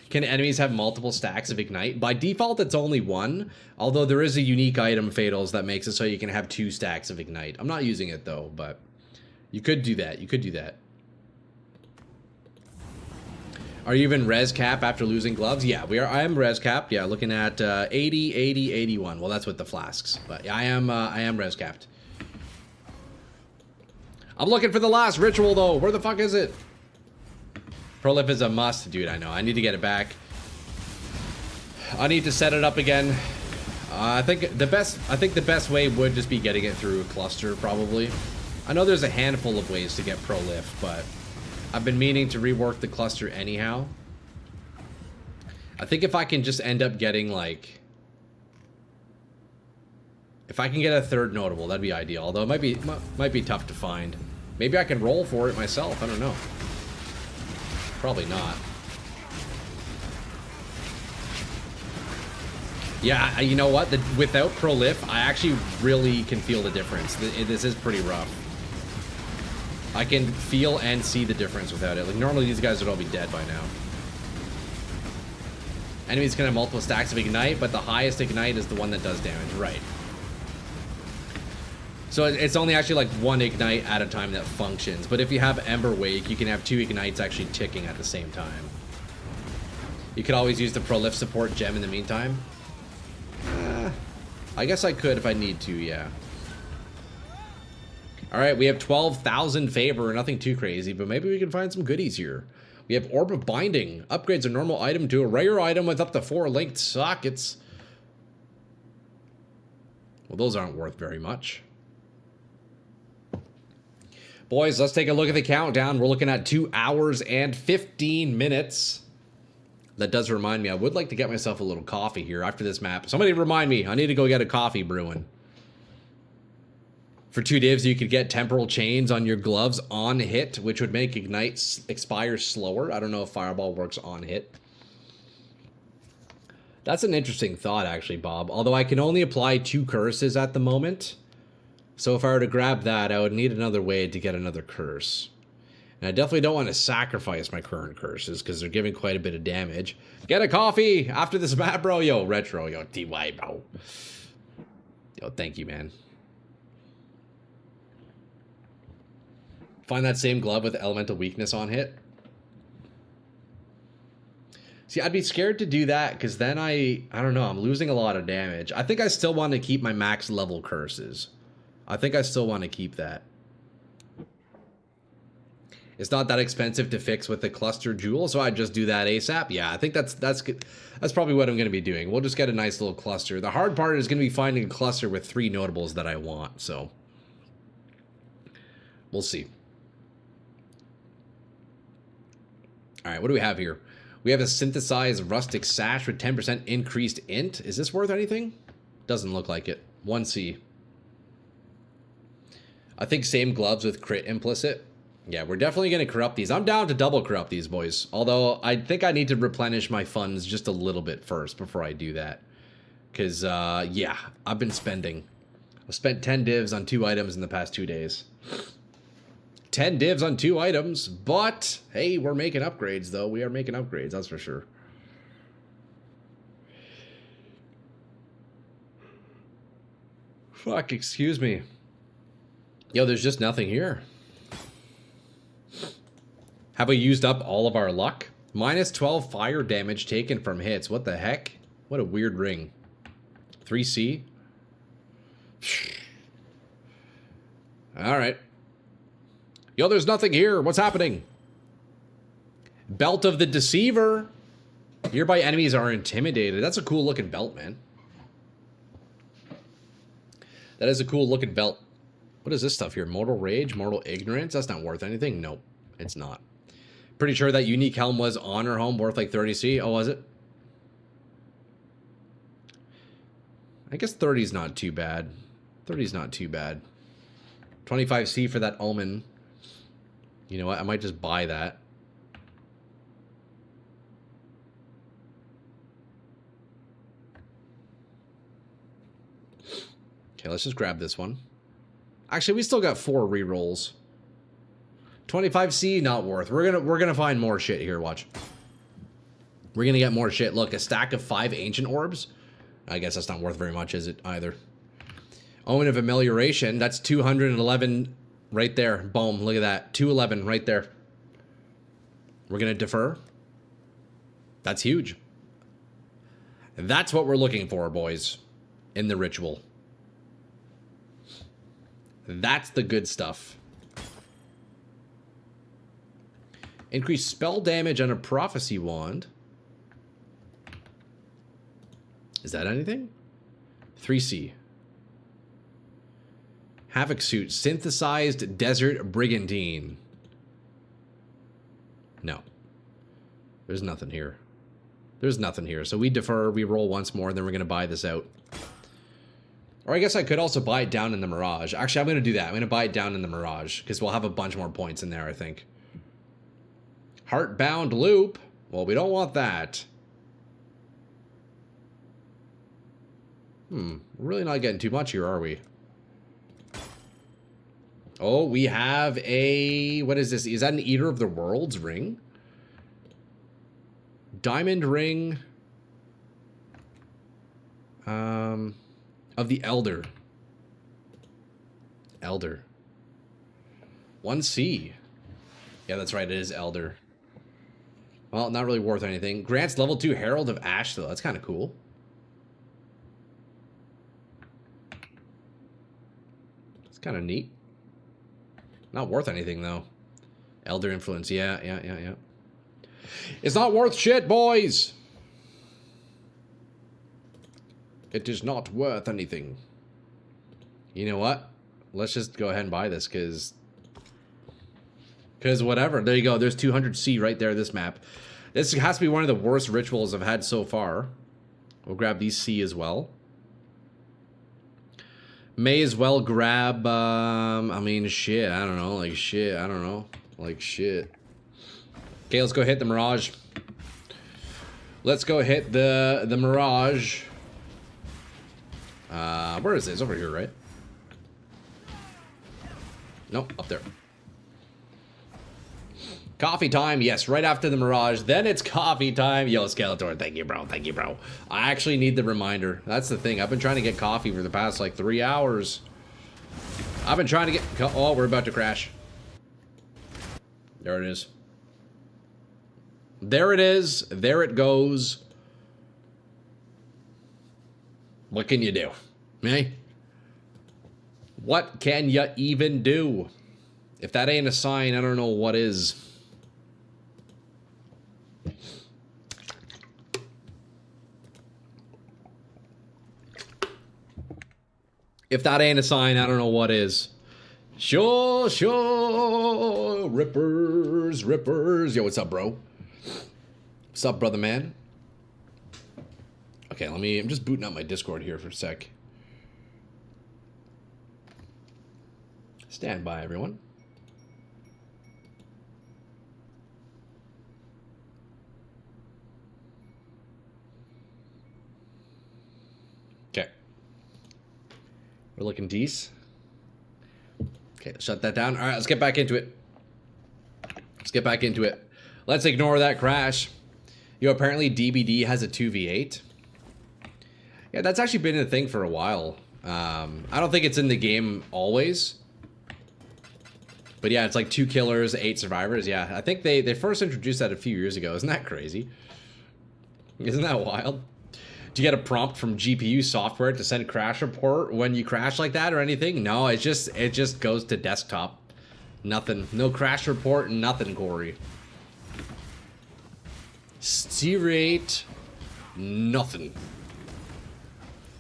Can enemies have multiple stacks of Ignite? By default, it's only one, although there is a unique item, Fatals, that makes it so you can have 2 stacks of Ignite. I'm not using it, though, but you could do that. You could do that. Are you even res cap after losing gloves? Yeah, we are. I am res capped. Yeah, looking at 80, 80, 81. Well, that's with the flasks, but yeah, I am res capped. I'm looking for the last ritual, though. Where the fuck is it? Prolif is a must, dude. I know. I need to get it back. I need to set it up again. I think the best way would just be getting it through a cluster, probably. I know there's a handful of ways to get Prolif, but I've been meaning to rework the cluster anyhow. I think if I can just end up getting, like, if I can get a 3rd notable, that'd be ideal. Although it might be tough to find. Maybe I can roll for it myself. I don't know. Probably not. Yeah, you know what? Without Prolif, I actually really can feel the difference. This is pretty rough. I can feel and see the difference without it. Like, normally these guys would all be dead by now. Enemies can have multiple stacks of Ignite, but the highest Ignite is the one that does damage. Right. So it's only actually like 1 Ignite at a time that functions. But if you have Ember Wake, you can have 2 Ignites actually ticking at the same time. You could always use the Prolif support gem in the meantime. I guess I could if I need to, yeah. Alright, we have 12,000 favor, nothing too crazy, but maybe we can find some goodies here. We have Orb of Binding. Upgrades a normal item to a rare item with up to 4 linked sockets. Well, those aren't worth very much. Boys, let's take a look at the countdown. We're looking at 2 hours and 15 minutes. That does remind me, I would like to get myself a little coffee here after this map. Somebody remind me, I need to go get a coffee brewing. For 2 divs, you could get temporal chains on your gloves on hit, which would make Ignite expire slower. I don't know if Fireball works on hit. That's an interesting thought, actually, Bob. Although I can only apply 2 curses at the moment. So if I were to grab that, I would need another way to get another curse. And I definitely don't want to sacrifice my current curses, because they're giving quite a bit of damage. Get a coffee after this map, bro. Yo, Retro. Yo, TY, bro. Yo, thank you, man. Find that same glove with elemental weakness on hit. See, I'd be scared to do that, because then I don't know, I'm losing a lot of damage. I think I still want to keep my max level curses. I think I still want to keep that. It's not that expensive to fix with the cluster jewel, so I just do that ASAP. Yeah, I think that's probably what I'm going to be doing. We'll just get a nice little cluster. The hard part is going to be finding a cluster with 3 notables that I want, so we'll see. All right, what do we have here? We have a synthesized rustic sash with 10% increased int. Is this worth anything? Doesn't look like it. 1C. I think same gloves with crit implicit. Yeah, we're definitely going to corrupt these. I'm down to double corrupt these, boys. Although, I think I need to replenish my funds just a little bit first before I do that. Because, yeah, I've been spending. I've spent 10 divs on 2 items in the past 2 days. 10 divs on 2 items, but, hey, we're making upgrades, though. We are making upgrades, that's for sure. Fuck, excuse me. Yo, there's just nothing here. Have we used up all of our luck? Minus 12 fire damage taken from hits. What the heck? What a weird ring. 3C? Alright. Yo, there's nothing here. What's happening? Belt of the Deceiver. Nearby enemies are intimidated. That's a cool looking belt, man. That is a cool looking belt. What is this stuff here? Mortal Rage? Mortal Ignorance? That's not worth anything. Nope, it's not. Pretty sure that unique helm was Honor Helm, worth like 30C. Oh, was it? I guess 30 is not too bad. 30 is not too bad. 25C for that Omen. You know what? I might just buy that. Okay, let's just grab this one. Actually, we still got 4 rerolls. 25C, not worth. We're gonna find more shit here. Watch. We're gonna get more shit. Look, a stack of 5 ancient orbs. I guess that's not worth very much, is it, either? Omen of Amelioration. That's 211 right there. Boom, look at that. 211 right there. We're gonna defer. That's huge. That's what we're looking for, boys, in the ritual. That's the good stuff. Increase spell damage on a prophecy wand. Is that anything? 3C. Havoc suit. Synthesized desert brigandine. No. There's nothing here. There's nothing here. So we defer, we roll once more, and then we're going to buy this out. Or I guess I could also buy it down in the Mirage. Actually, I'm going to do that. I'm going to buy it down in the Mirage, because we'll have a bunch more points in there, I think. Heartbound loop. Well, we don't want that. We're really not getting too much here, are we? Oh, we have a... What is this? Is that an Eater of the Worlds ring? Diamond ring... of the Elder. Elder. 1C. Yeah, that's right. It is Elder. Well, not really worth anything. Grants level 2 Herald of Ash, though. That's kind of cool. It's kind of neat. Not worth anything, though. Elder Influence. Yeah. It's not worth shit, boys! It is not worth anything. You know what? Let's just go ahead and buy this, because whatever. There you go. There's 200C right there, this map. This has to be one of the worst rituals I've had so far. We'll grab these C as well. May as well grab, I mean, shit. I don't know. Like, shit. I don't know. Like, shit. Okay, let's go hit the Mirage. Let's go hit the Mirage. Where is this? Over here, right? Nope, up there. Coffee time, yes, right after the Mirage. Then it's coffee time. Yo, Skeletor, thank you, bro. Thank you, bro. I actually need the reminder. That's the thing. I've been trying to get coffee for the past, like, 3 hours. I've been trying to get... Oh, we're about to crash. There it is. There it is. There it goes. What can you do? Eh? What can you even do? If that ain't a sign, I don't know what is. If that ain't a sign, I don't know what is. Sure. Rippers. Yo, what's up, bro? What's up, brother man? Okay, I'm just booting up my Discord here for a sec. Stand by, everyone. Okay. We're looking decent. Okay, shut that down. All right, let's get back into it. Let's ignore that crash. Yo, apparently DBD has a 2v8. Yeah, that's actually been a thing for a while. I don't think it's in the game always. But yeah, it's like 2 killers, 8 survivors. Yeah, I think they first introduced that a few years ago. Isn't that crazy? Isn't that wild? Do you get a prompt from GPU software to send crash report when you crash like that or anything? No, it just goes to desktop. Nothing. No crash report, nothing, Corey. Steer rate, nothing.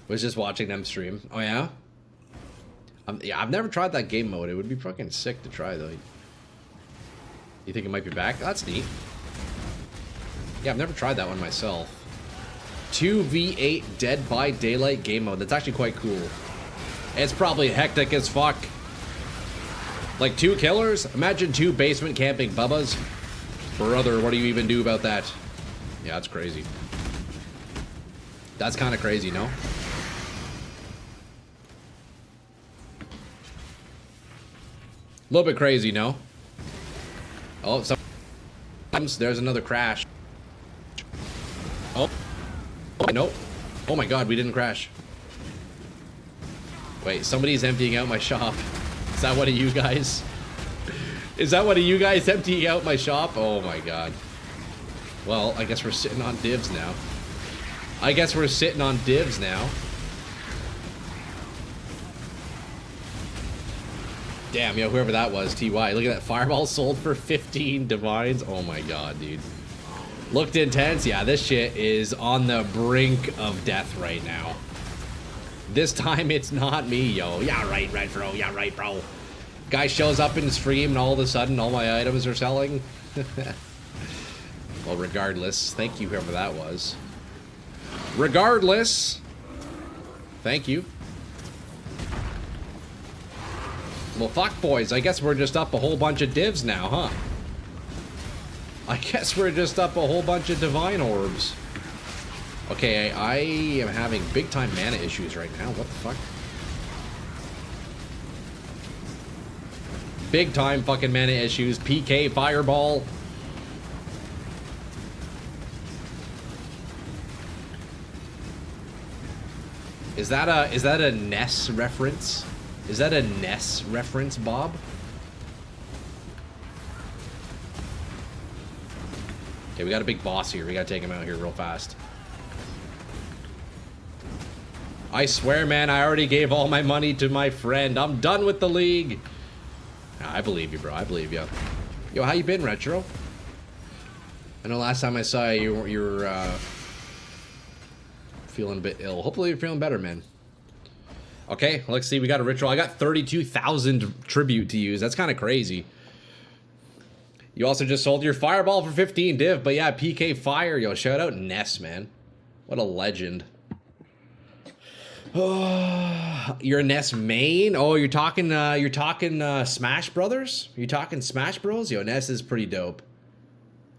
Was just watching them stream. Oh yeah? Yeah, I've never tried that game mode. It would be fucking sick to try though. You think it might be back? That's neat. Yeah, I've never tried that one myself. 2v8 Dead by Daylight game mode. That's actually quite cool. It's probably hectic as fuck. Like 2 killers? Imagine 2 basement camping bubbas. Brother, what do you even do about that? Yeah, that's crazy. That's kind of crazy, no? A little bit crazy, no? Oh, sometimes there's another crash. Okay, nope. Oh my god, we didn't crash. Wait, somebody's emptying out my shop. Is that one of you guys? Is that one of you guys emptying out my shop? Oh my god. Well, I guess we're sitting on divs now. I guess we're sitting on divs now. Damn, yo, whoever that was, TY. Look at that. Fireball sold for 15 divines. Oh my god, dude. Looked intense. Yeah, this shit is on the brink of death right now. This time it's not me, yo. Yeah, right, bro. Yeah, right, bro. Guy shows up in the stream and all of a sudden all my items are selling. Well, regardless, thank you, whoever that was. Regardless, thank you. Well, fuck, boys. I guess we're just up a whole bunch of divs now, huh? I guess we're just up a whole bunch of divine orbs. Okay, I am having big-time mana issues right now. What the fuck? Big-time fucking mana issues. PK, fireball. Is that a Ness reference? Is that a Ness reference, Bob? Okay, we got a big boss here. We gotta take him out here real fast. I swear, man, I already gave all my money to my friend. I'm done with the league. I believe you, bro. I believe you. Yo, how you been, Retro? I know last time I saw you, you were feeling a bit ill. Hopefully you're feeling better, man. Okay, let's see. We got a ritual. I got 32,000 tribute to use. That's kind of crazy. You also just sold your fireball for 15 div, but yeah, PK fire. Yo, shout out Ness, man. What a legend. Oh, you're a Ness main? Oh, you're talking Smash Brothers? You're talking Smash Bros? Yo, Ness is pretty dope.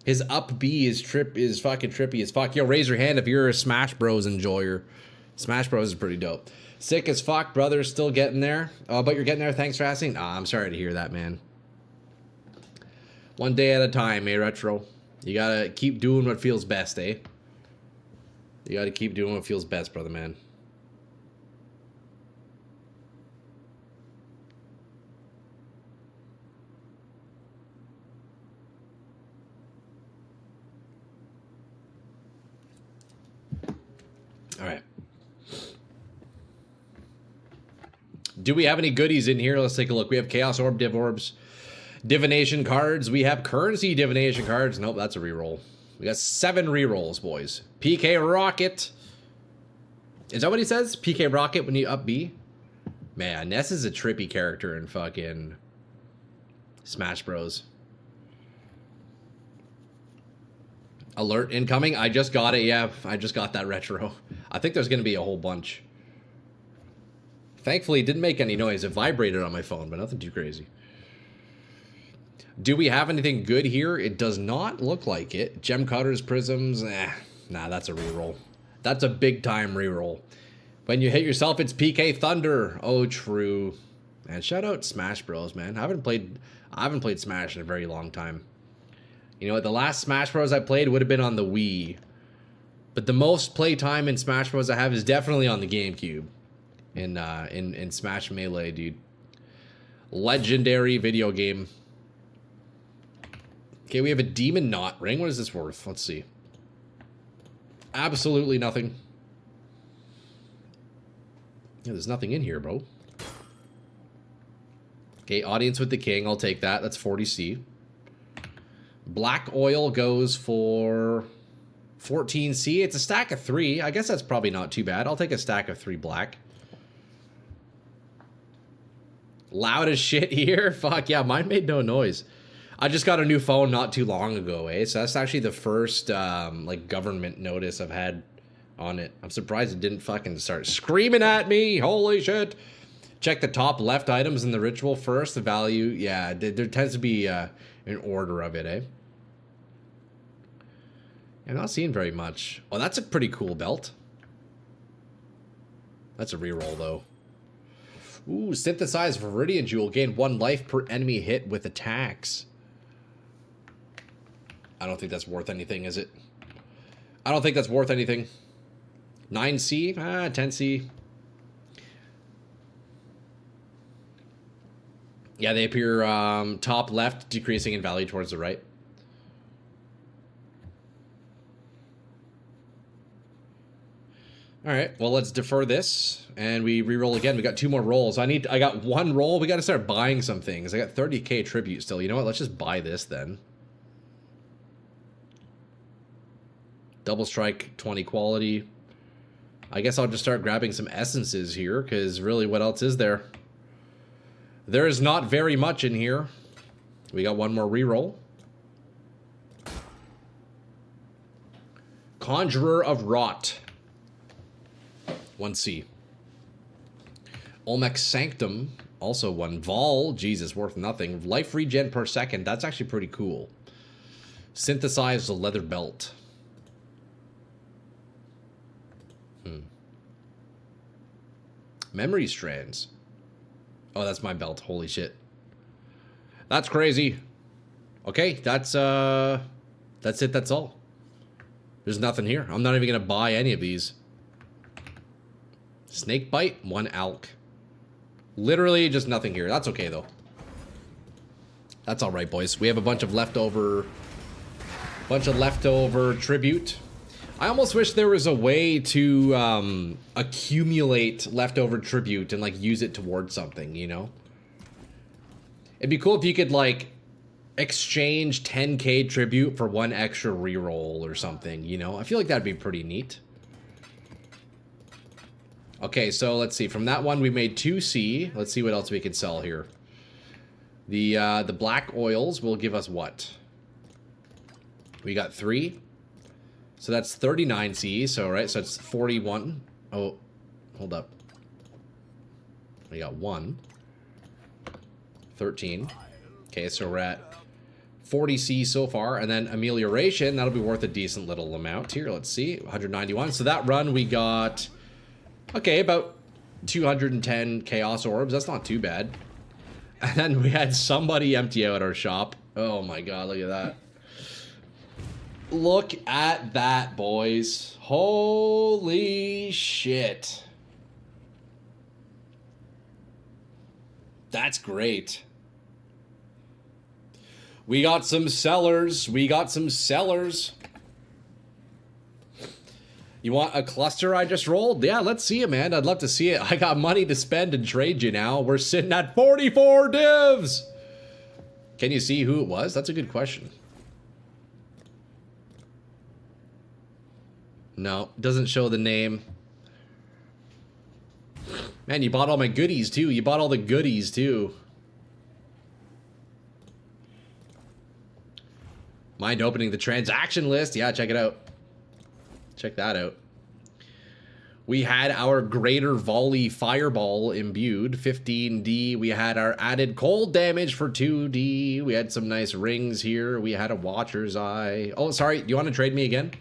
His up B is fucking trippy as fuck. Yo, raise your hand if you're a Smash Bros enjoyer. Smash Bros is pretty dope. Sick as fuck, brother. Still getting there. Oh, but you're getting there. Thanks for asking. Ah, I'm sorry to hear that, man. One day at a time, eh, Retro? You gotta keep doing what feels best, eh? You gotta keep doing what feels best, brother, man. All right. Do we have any goodies in here? Let's take a look. We have Chaos Orb, Div Orbs, Divination cards. We have Currency Divination cards. Nope, that's a reroll. We got 7 rerolls, boys. PK Rocket. Is that what he says? PK Rocket when you up B? Man, Ness is a trippy character in fucking Smash Bros. Alert incoming. I just got it. Yeah, I just got that, Retro. I think there's going to be a whole bunch. Thankfully, it didn't make any noise. It vibrated on my phone, but nothing too crazy. Do we have anything good here? It does not look like it. Gem Cutters, Prisms. Nah, that's a reroll. That's a big-time reroll. When you hit yourself, it's PK Thunder. Oh, true. And shout out Smash Bros, man. I haven't played Smash in a very long time. You know what? The last Smash Bros I played would have been on the Wii. But the most play time in Smash Bros I have is definitely on the GameCube. In Smash Melee, dude. Legendary video game. Okay, we have a Demon Knot ring. What is this worth? Let's see. Absolutely nothing. Yeah, there's nothing in here, bro. Okay, Audience with the King. I'll take that. That's 40C. Black Oil goes for 14C. It's a stack of 3. I guess that's probably not too bad. I'll take a stack of 3 black. Loud as shit here. Fuck yeah, mine made no noise. I just got a new phone not too long ago, eh? So that's actually the first like government notice I've had on it. I'm surprised it didn't fucking start screaming at me. Holy shit. Check the top left items in the ritual first. The value, yeah, there tends to be an order of it, eh? I'm not seeing very much. Oh, that's a pretty cool belt. That's a reroll, though. Ooh, synthesized Viridian Jewel. Gain 1 life per enemy hit with attacks. I don't think that's worth anything, is it? I don't think that's worth anything. 9C, 10C. Yeah, they appear top left, decreasing in value towards the right. All right, well, let's defer this and we re-roll again. We got 2 more rolls. I got 1 roll. We got to start buying some things. I got 30K tribute still. You know what? Let's just buy this then. Double strike, 20 quality. I guess I'll just start grabbing some essences here because really what else is there? There is not very much in here. We got 1 more re-roll. Conjurer of Rot. 1C. Olmec Sanctum, also 1. Vol, Jesus, worth nothing. Life regen per second, that's actually pretty cool. Synthesized leather belt. Memory strands. Oh, that's my belt. Holy shit. That's crazy. Okay, that's it, that's all. There's nothing here. I'm not even gonna buy any of these. Snake bite, 1 alk. Literally just nothing here. That's okay though. That's all right, boys. We have a bunch of leftover tribute. I almost wish there was a way to accumulate leftover tribute and like use it towards something, you know? It'd be cool if you could like exchange 10K tribute for 1 extra reroll or something, you know? I feel like that'd be pretty neat. Okay, so let's see. From that one, we made 2C. Let's see what else we can sell here. The black oils will give us what? We got 3. So that's 39C. So, right, so it's 41. Oh, hold up. We got 1. 13. Okay, so we're at 40C so far. And then amelioration, that'll be worth a decent little amount here. Let's see, 191. So that run we got... Okay, about 210 Chaos Orbs. That's not too bad. And then we had somebody empty out our shop. Oh my god, look at that. Look at that, boys. Holy shit. That's great. We got some sellers. We got some sellers. You want a cluster I just rolled? Yeah, let's see it, man. I'd love to see it. I got money to spend and trade you now. We're sitting at 44 divs. Can you see who it was? That's a good question. No, doesn't show the name. Man, you bought all my goodies too. You bought all the goodies too. Mind opening the transaction list? Yeah, check it out. Check that out. We had our greater volley fireball imbued, 15D. We had our added cold damage for 2D. We had some nice rings here. We had a watcher's eye. Oh, sorry. Do you want to trade me again?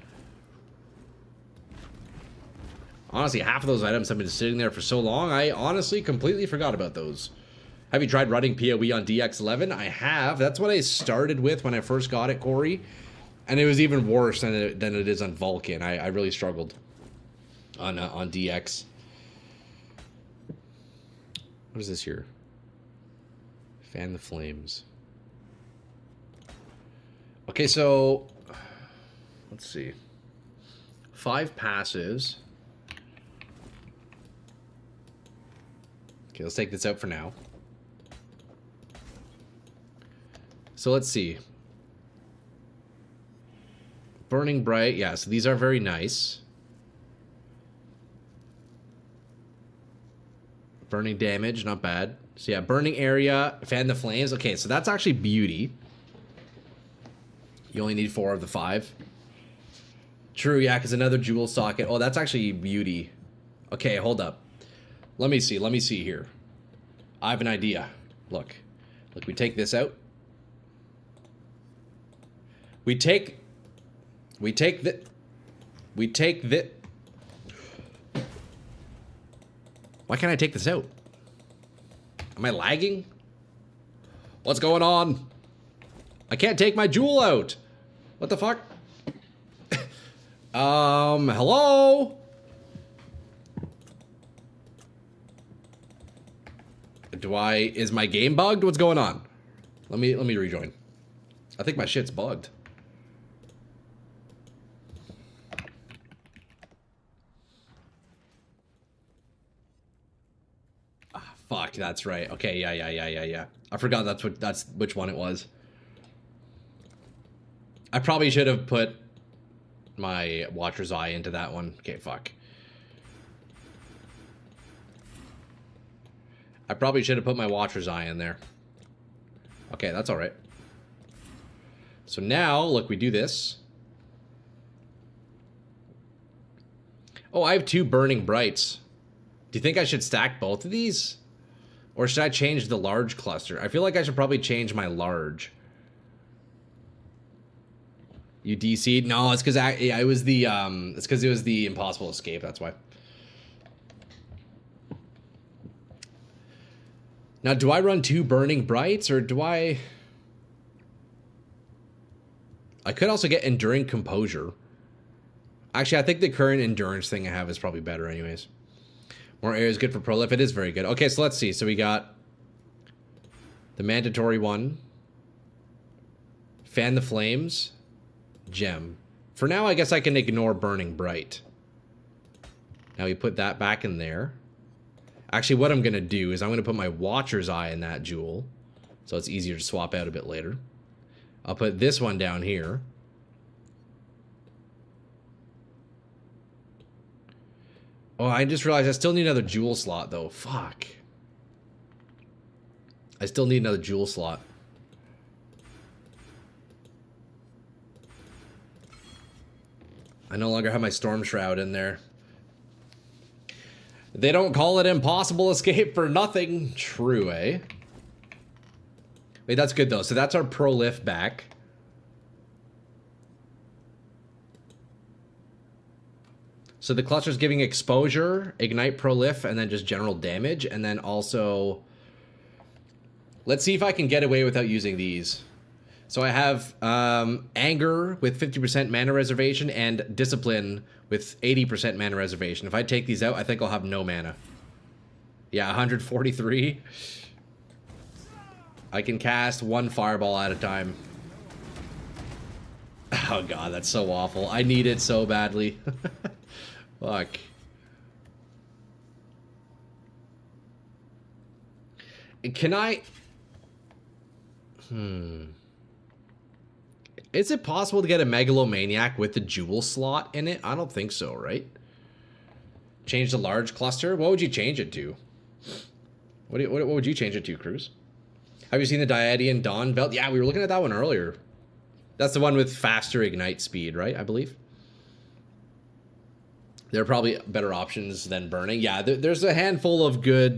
Honestly, half of those items have been sitting there for so long, I honestly completely forgot about those. Have you tried running PoE on DX11? I have. That's what I started with when I first got it, Corey. And it was even worse than it is on Vulcan. I really struggled on DX. What is this here? Fan the flames. Okay, so let's see. 5 passives. Okay, let's take this out for now. So let's see. Burning Bright, yeah, so these are very nice. Burning damage, not bad. So yeah, burning area, fan the flames. Okay, so that's actually beauty. You only need 4 of the 5. True, yeah, because another jewel socket. Oh, that's actually beauty. Okay, hold up. Let me see here. I have an idea. Look, we take this out. We take the... Why can't I take this out? Am I lagging? What's going on? I can't take my jewel out. What the fuck? Hello? Is my game bugged? What's going on? Let me rejoin. I think my shit's bugged. Ah, fuck, that's right. Okay, yeah. I forgot that's which one it was. I probably should have put my Watcher's Eye into that one. Okay, fuck. I probably should have put my Watcher's Eye in there. Okay, that's alright. So now, look, we do this. Oh, I have 2 Burning Brights. Do you think I should stack both of these? Or should I change the large cluster? I feel like I should probably change my large. You DC'd? No, it's because it was the Impossible Escape, that's why. Now, do I run 2 Burning Brights, or do I could also get Enduring Composure. Actually, I think the current Endurance thing I have is probably better anyways. More air is good for Prolif. It is very good. Okay, so let's see. So we got the mandatory one. Fan the Flames. Gem. For now, I guess I can ignore Burning Bright. Now we put that back in there. Actually, what I'm going to do is I'm going to put my Watcher's Eye in that jewel. So it's easier to swap out a bit later. I'll put this one down here. Oh, I just realized I still need another jewel slot, though. Fuck. I still need another jewel slot. I no longer have my Storm Shroud in there. They don't call it Impossible Escape for nothing. True, eh? Wait, that's good, though. So that's our Prolif back. So the cluster's giving exposure, ignite Prolif, and then just general damage. And then also... let's see if I can get away without using these. So I have Anger with 50% mana reservation and Discipline with 80% mana reservation. If I take these out, I think I'll have no mana. Yeah, 143. I can cast 1 fireball at a time. Oh god, that's so awful. I need it so badly. Fuck. Can I... Is it possible to get a Megalomaniac with the jewel slot in it? I don't think so, right? Change the large cluster? What would you change it to? What would you change it to, Cruz? Have you seen the Diadian Dawn Belt? Yeah, we were looking at that one earlier. That's the one with faster ignite speed, right? I believe. There are probably better options than burning. Yeah, there's a handful of good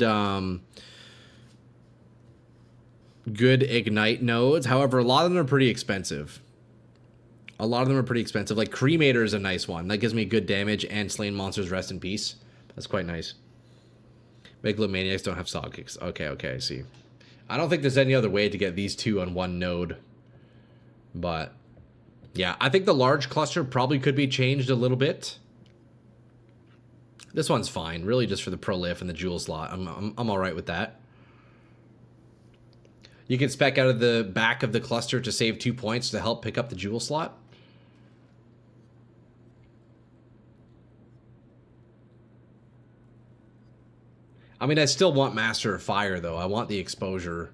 good ignite nodes. However, a lot of them are pretty expensive. Like Cremator is a nice one. That gives me good damage and Slain Monsters Rest in Peace. That's quite nice. Megalomaniacs don't have Saw Kicks. Okay, I see. I don't think there's any other way to get these two on one node. But, yeah, I think the large cluster probably could be changed a little bit. This one's fine, really just for the Prolif and the jewel slot. I'm all right with that. You can spec out of the back of the cluster to save 2 points to help pick up the jewel slot. I mean, I still want Master of Fire, though. I want the exposure.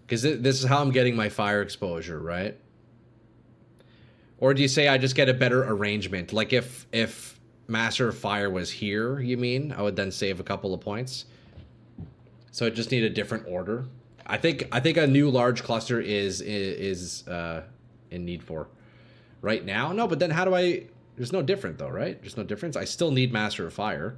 Because this is how I'm getting my fire exposure, right? Or do you say I just get a better arrangement? Like if Master of Fire was here, you mean? I would then save a couple of points. So I just need a different order. I think a new large cluster is in need for right now. No, but then how do I... There's no different, though, right? There's no difference. I still need Master of Fire.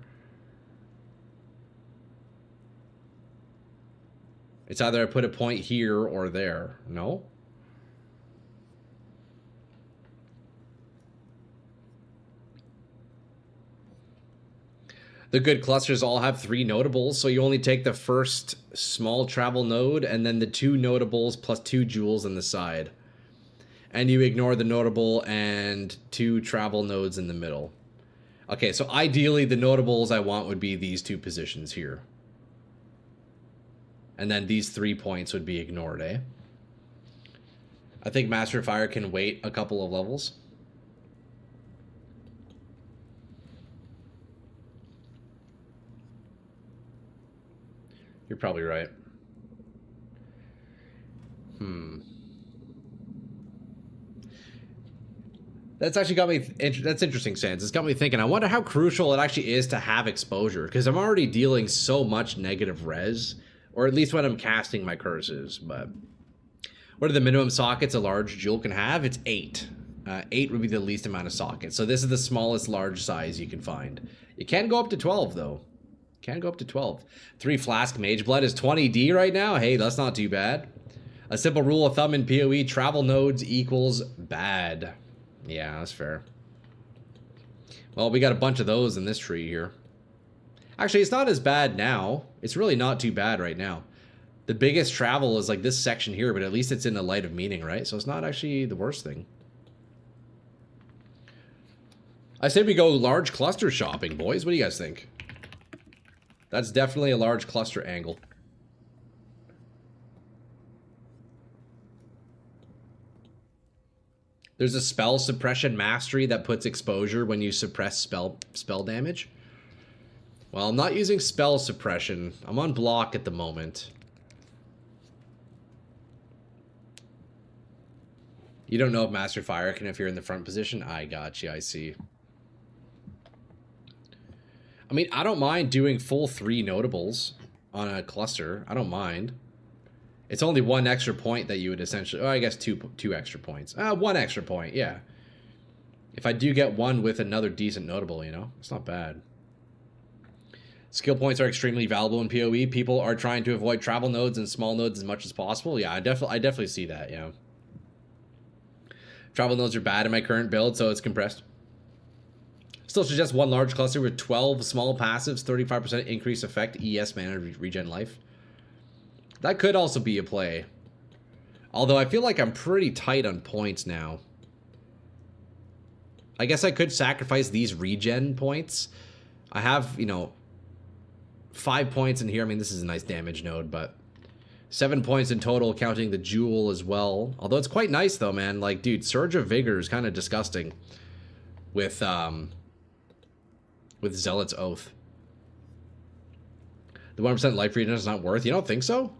It's either I put a point here or there. No? The good clusters all have 3 notables, so you only take the first small travel node and then the 2 notables plus 2 jewels on the side. And you ignore the notable and 2 travel nodes in the middle. Okay, so ideally the notables I want would be these 2 positions here. And then these 3 points would be ignored, eh? I think Master of Fire can wait a couple of levels. You're probably right. That's actually got me, that's interesting, Sans. It's got me thinking, I wonder how crucial it actually is to have exposure, because I'm already dealing so much negative res, or at least when I'm casting my curses, but... What are the minimum sockets a large jewel can have? It's 8. 8 would be the least amount of sockets. So this is the smallest large size you can find. You can go up to 12, though. Can go up to 12. 3 flask mage blood is 20D right now. Hey, that's not too bad. A simple rule of thumb in PoE, travel nodes equals bad. Yeah, that's fair. Well, we got a bunch of those in this tree here. Actually, it's not as bad now. It's really not too bad right now. The biggest travel is like this section here, but at least it's in the light of meaning, right? So it's not actually the worst thing. I say we go large cluster shopping, boys. What do you guys think? That's definitely a large cluster angle. There's a spell suppression mastery that puts exposure when you suppress spell damage. Well, I'm not using spell suppression. I'm on block at the moment. You don't know if Master Fire can if you're in the front position? I got you, I see. I mean, I don't mind doing full 3 notables on a cluster. I don't mind. It's only 1 extra point that you would essentially... Oh, I guess two extra points. 1 extra point, yeah. If I do get 1 with another decent notable, you know? It's not bad. Skill points are extremely valuable in PoE. People are trying to avoid travel nodes and small nodes as much as possible. Yeah, I definitely see that, yeah. Travel nodes are bad in my current build, so it's compressed. Still suggest 1 large cluster with 12 small passives, 35% increase effect, ES mana, regen life. That could also be a play. Although I feel like I'm pretty tight on points now. I guess I could sacrifice these regen points. I have, you know, 5 points in here. I mean, this is a nice damage node, but 7 points in total, counting the jewel as well. Although it's quite nice, though, man. Like, dude, Surge of Vigor is kind of disgusting with Zealot's Oath. The 1% life regen is not worth. You don't think so?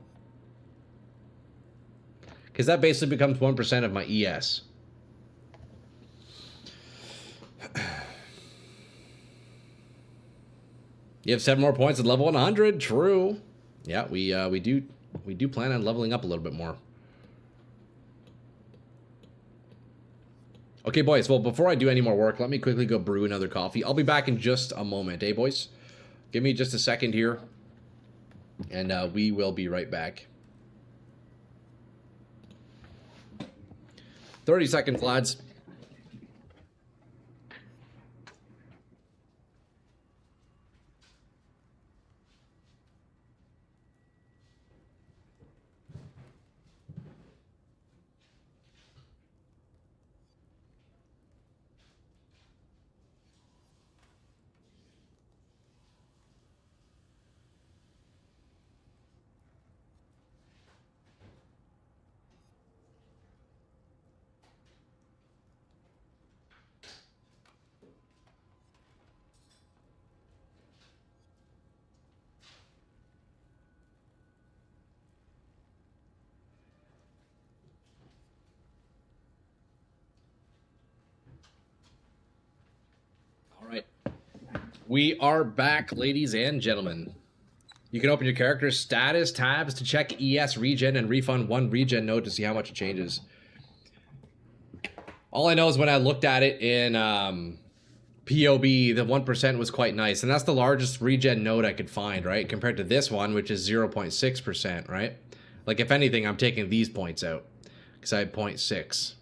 Because that basically becomes 1% of my ES. You have 7 more points at level 100. True. Yeah, we do plan on leveling up a little bit more. Okay, boys. Well, before I do any more work, let me quickly go brew another coffee. I'll be back in just a moment, eh, boys? Give me just a second here, and we will be right back. 30 seconds, lads. We are back, ladies and gentlemen. You can open your character's status tabs to check ES regen and refund 1 regen node to see how much it changes. All I know is when I looked at it in POB, the 1% was quite nice. And that's the largest regen node I could find, right? Compared to this one, which is 0.6%, right? Like, if anything, I'm taking these points out because I had 0.6.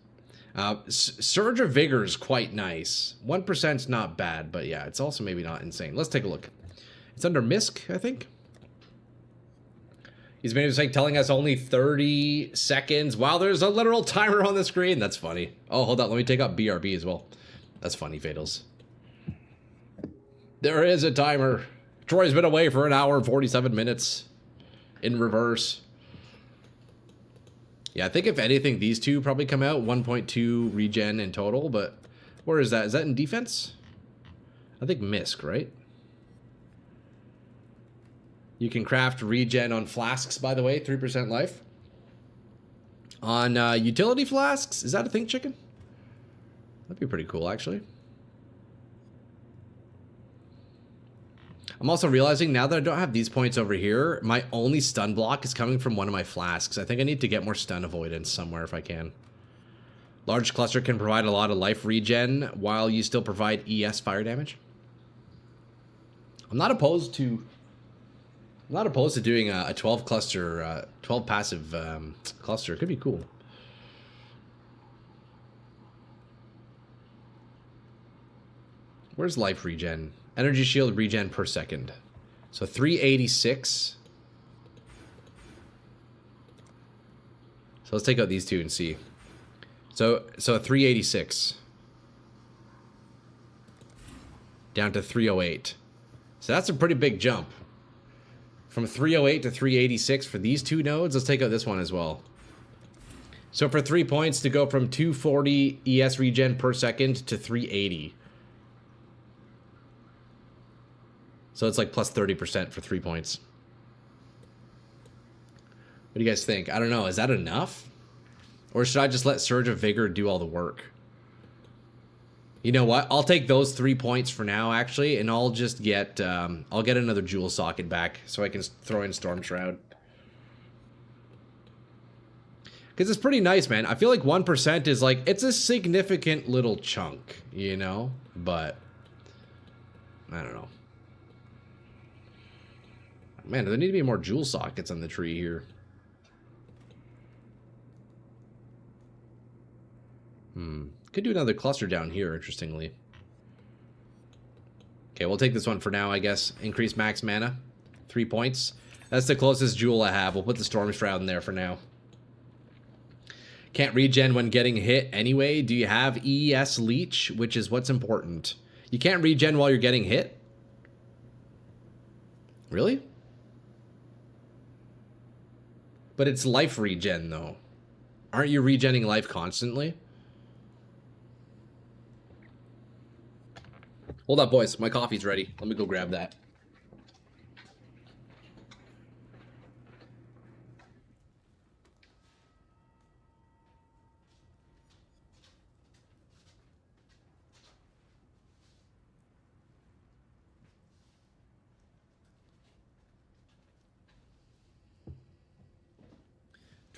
Surge of Vigor is quite nice. 1% is not bad, but yeah, it's also maybe not insane. Let's take a look. It's under Misk, I think. He's made a mistake telling us only 30 seconds. Wow, there's a literal timer on the screen. That's funny. Oh, hold on. Let me take up BRB as well. That's funny, Fatals. There is a timer. Troy's been away for 1 hour and 47 minutes. in reverse. Yeah, I think if anything, these two probably come out. 1.2 regen in total, but where is that? Is that in defense? I think Misk, right? You can craft regen on flasks, by the way, 3% life. On utility flasks, is that a thing, chicken? That'd be pretty cool, actually. I'm also realizing now that I don't have these points over here, my only stun block is coming from one of my flasks. I think I need to get more stun avoidance somewhere if I can. Large cluster can provide a lot of life regen while you still provide ES fire damage. I'm not opposed to doing a 12 cluster, 12 passive cluster. It could be cool. Where's life regen? Energy shield regen per second. So 386. So let's take out these two and see. So 386. Down to 308. So that's a pretty big jump. From 308 to 386 for these two nodes. Let's take out this one as well. So for 3 points to go from 240 ES regen per second to 380. So it's like plus 30% for 3 points. What do you guys think? I don't know. Is that enough? Or should I just let Surge of Vigor do all the work? You know what? I'll take those 3 points for now, actually, and I'll just get I'll get another Jewel Socket back so I can throw in Storm Shroud. Because it's pretty nice, man. I feel like 1% is like, it's a significant little chunk, you know? But, I don't know. Man, there need to be more Jewel Sockets on the tree here. Could do another cluster down here, interestingly. Okay, we'll take this one for now, I guess. Increase max mana. 3 points. That's the closest jewel I have. We'll put the Storm Shroud in there for now. Can't regen when getting hit anyway. Do you have ES Leech, which is what's important? You can't regen while you're getting hit? Really? But it's life regen, though. Aren't you regenning life constantly? Hold up, boys. My coffee's ready. Let me go grab that.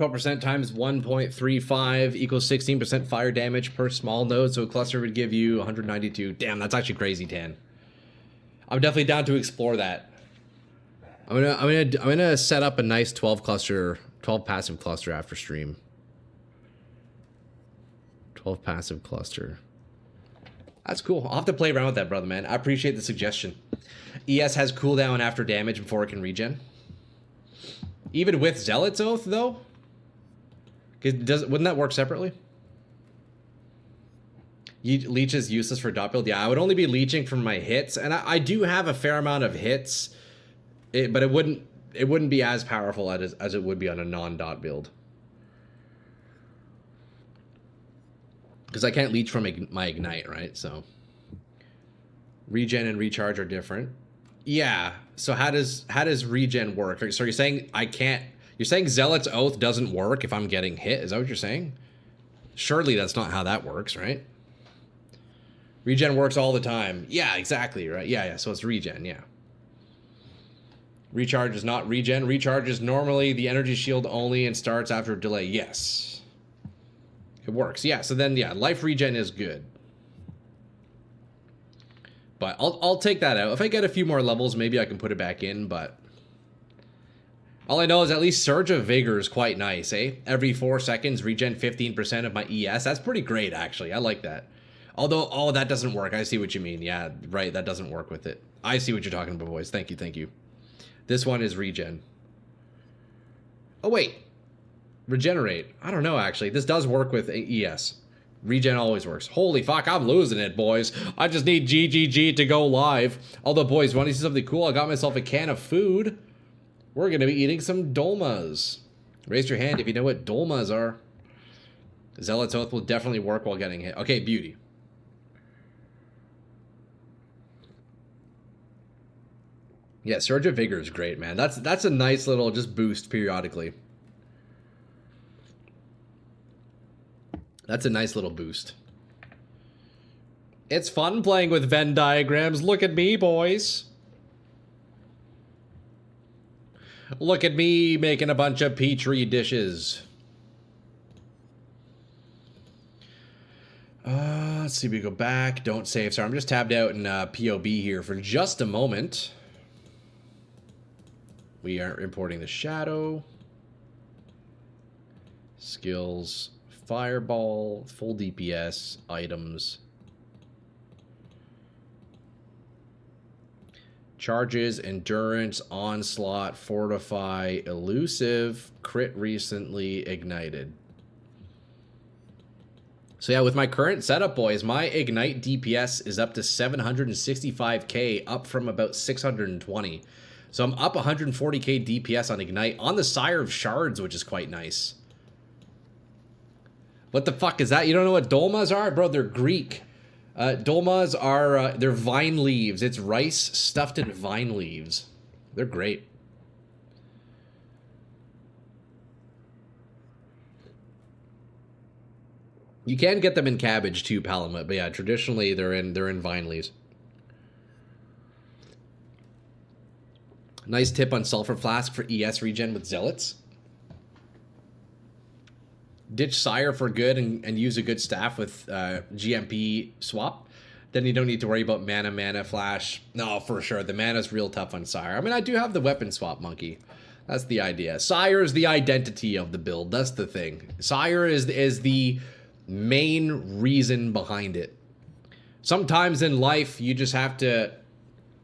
%, times 1.35 equals 16% fire damage per small node, so a cluster would give you 192. Damn, that's actually crazy, Tan. I'm definitely down to explore that. I'm gonna set up a nice 12 passive cluster after stream. 12 passive cluster. That's cool. I'll have to play around with that, brother, man. I appreciate the suggestion. ES has cooldown after damage before it can regen. Even with Zealot's Oath, though? Wouldn't that work separately? Leech is useless for dot build. Yeah, I would only be leeching from my hits, and I do have a fair amount of hits, but it wouldn't be as powerful as it would be on a non-dot build. Because I can't leech from my ignite, right? So regen and recharge are different. Yeah. So how does regen work? So you're saying I can't? You're saying Zealot's Oath doesn't work if I'm getting hit? Is that what you're saying? Surely that's not how that works, right? Regen works all the time. Yeah, exactly, right? Yeah, so it's regen, yeah. Recharge is not regen. Recharge is normally the energy shield only and starts after a delay. Yes. It works. Yeah, so then, yeah, life regen is good. But I'll take that out. If I get a few more levels, maybe I can put it back in, but all I know is at least Surge of Vigor is quite nice, eh? Every 4 seconds, regen 15% of my ES. That's pretty great, actually. I like that. Although, oh, that doesn't work. I see what you mean. Yeah, right, that doesn't work with it. I see what you're talking about, boys. Thank you, thank you. This one is regen. Oh, wait. Regenerate. I don't know, actually. This does work with ES. Regen always works. Holy fuck, I'm losing it, boys. I just need GGG to go live. Although, boys, want to see something cool? I got myself a can of food. We're going to be eating some dolmas. Raise your hand if you know what dolmas are. Zealot's Oath will definitely work while getting hit. Okay, beauty. Yeah, Surge of Vigor is great, man. That's a nice little just boost periodically. That's a nice little boost. It's fun playing with Venn diagrams. Look at me, boys. Look at me making a bunch of Petri dishes. Let's see, we go back. Don't save. Sorry, I'm just tabbed out in POB here for just a moment. We are importing the Shadow. Skills. Fireball. Full DPS. Items. Charges, Endurance, Onslaught, Fortify, Elusive, Crit recently ignited. So yeah, with my current setup, boys, my Ignite DPS is up to 765k, up from about 620. So I'm up 140k DPS on Ignite, on the Sire of Shards, which is quite nice. What the fuck is that? You don't know what dolmas are? Bro, they're Greek. Dolmas are, they're vine leaves. It's rice stuffed in vine leaves. They're great. You can get them in cabbage too, Palamut, but yeah, traditionally they're in vine leaves. Nice tip on Sulfur Flask for ES regen with Zealots. Ditch Sire for good and use a good staff with GMP swap. Then you don't need to worry about mana flash. No, for sure. The mana's real tough on Sire. I mean, I do have the weapon swap, Monkey. That's the idea. Sire is the identity of the build. That's the thing. Sire is the main reason behind it. Sometimes in life, you just have to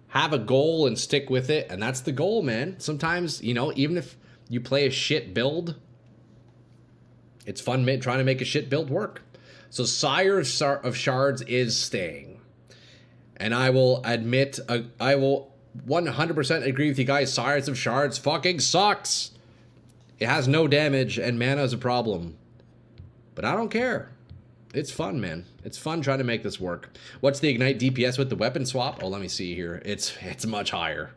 have a goal and stick with it. And that's the goal, man. Sometimes, you know, even if you play a shit build, it's fun trying to make a shit build work. So Sire of Shards is staying. And I will admit, I will 100% agree with you guys. Sire of Shards fucking sucks. It has no damage and mana is a problem. But I don't care. It's fun, man. It's fun trying to make this work. What's the Ignite DPS with the weapon swap? Oh, let me see here. It's much higher.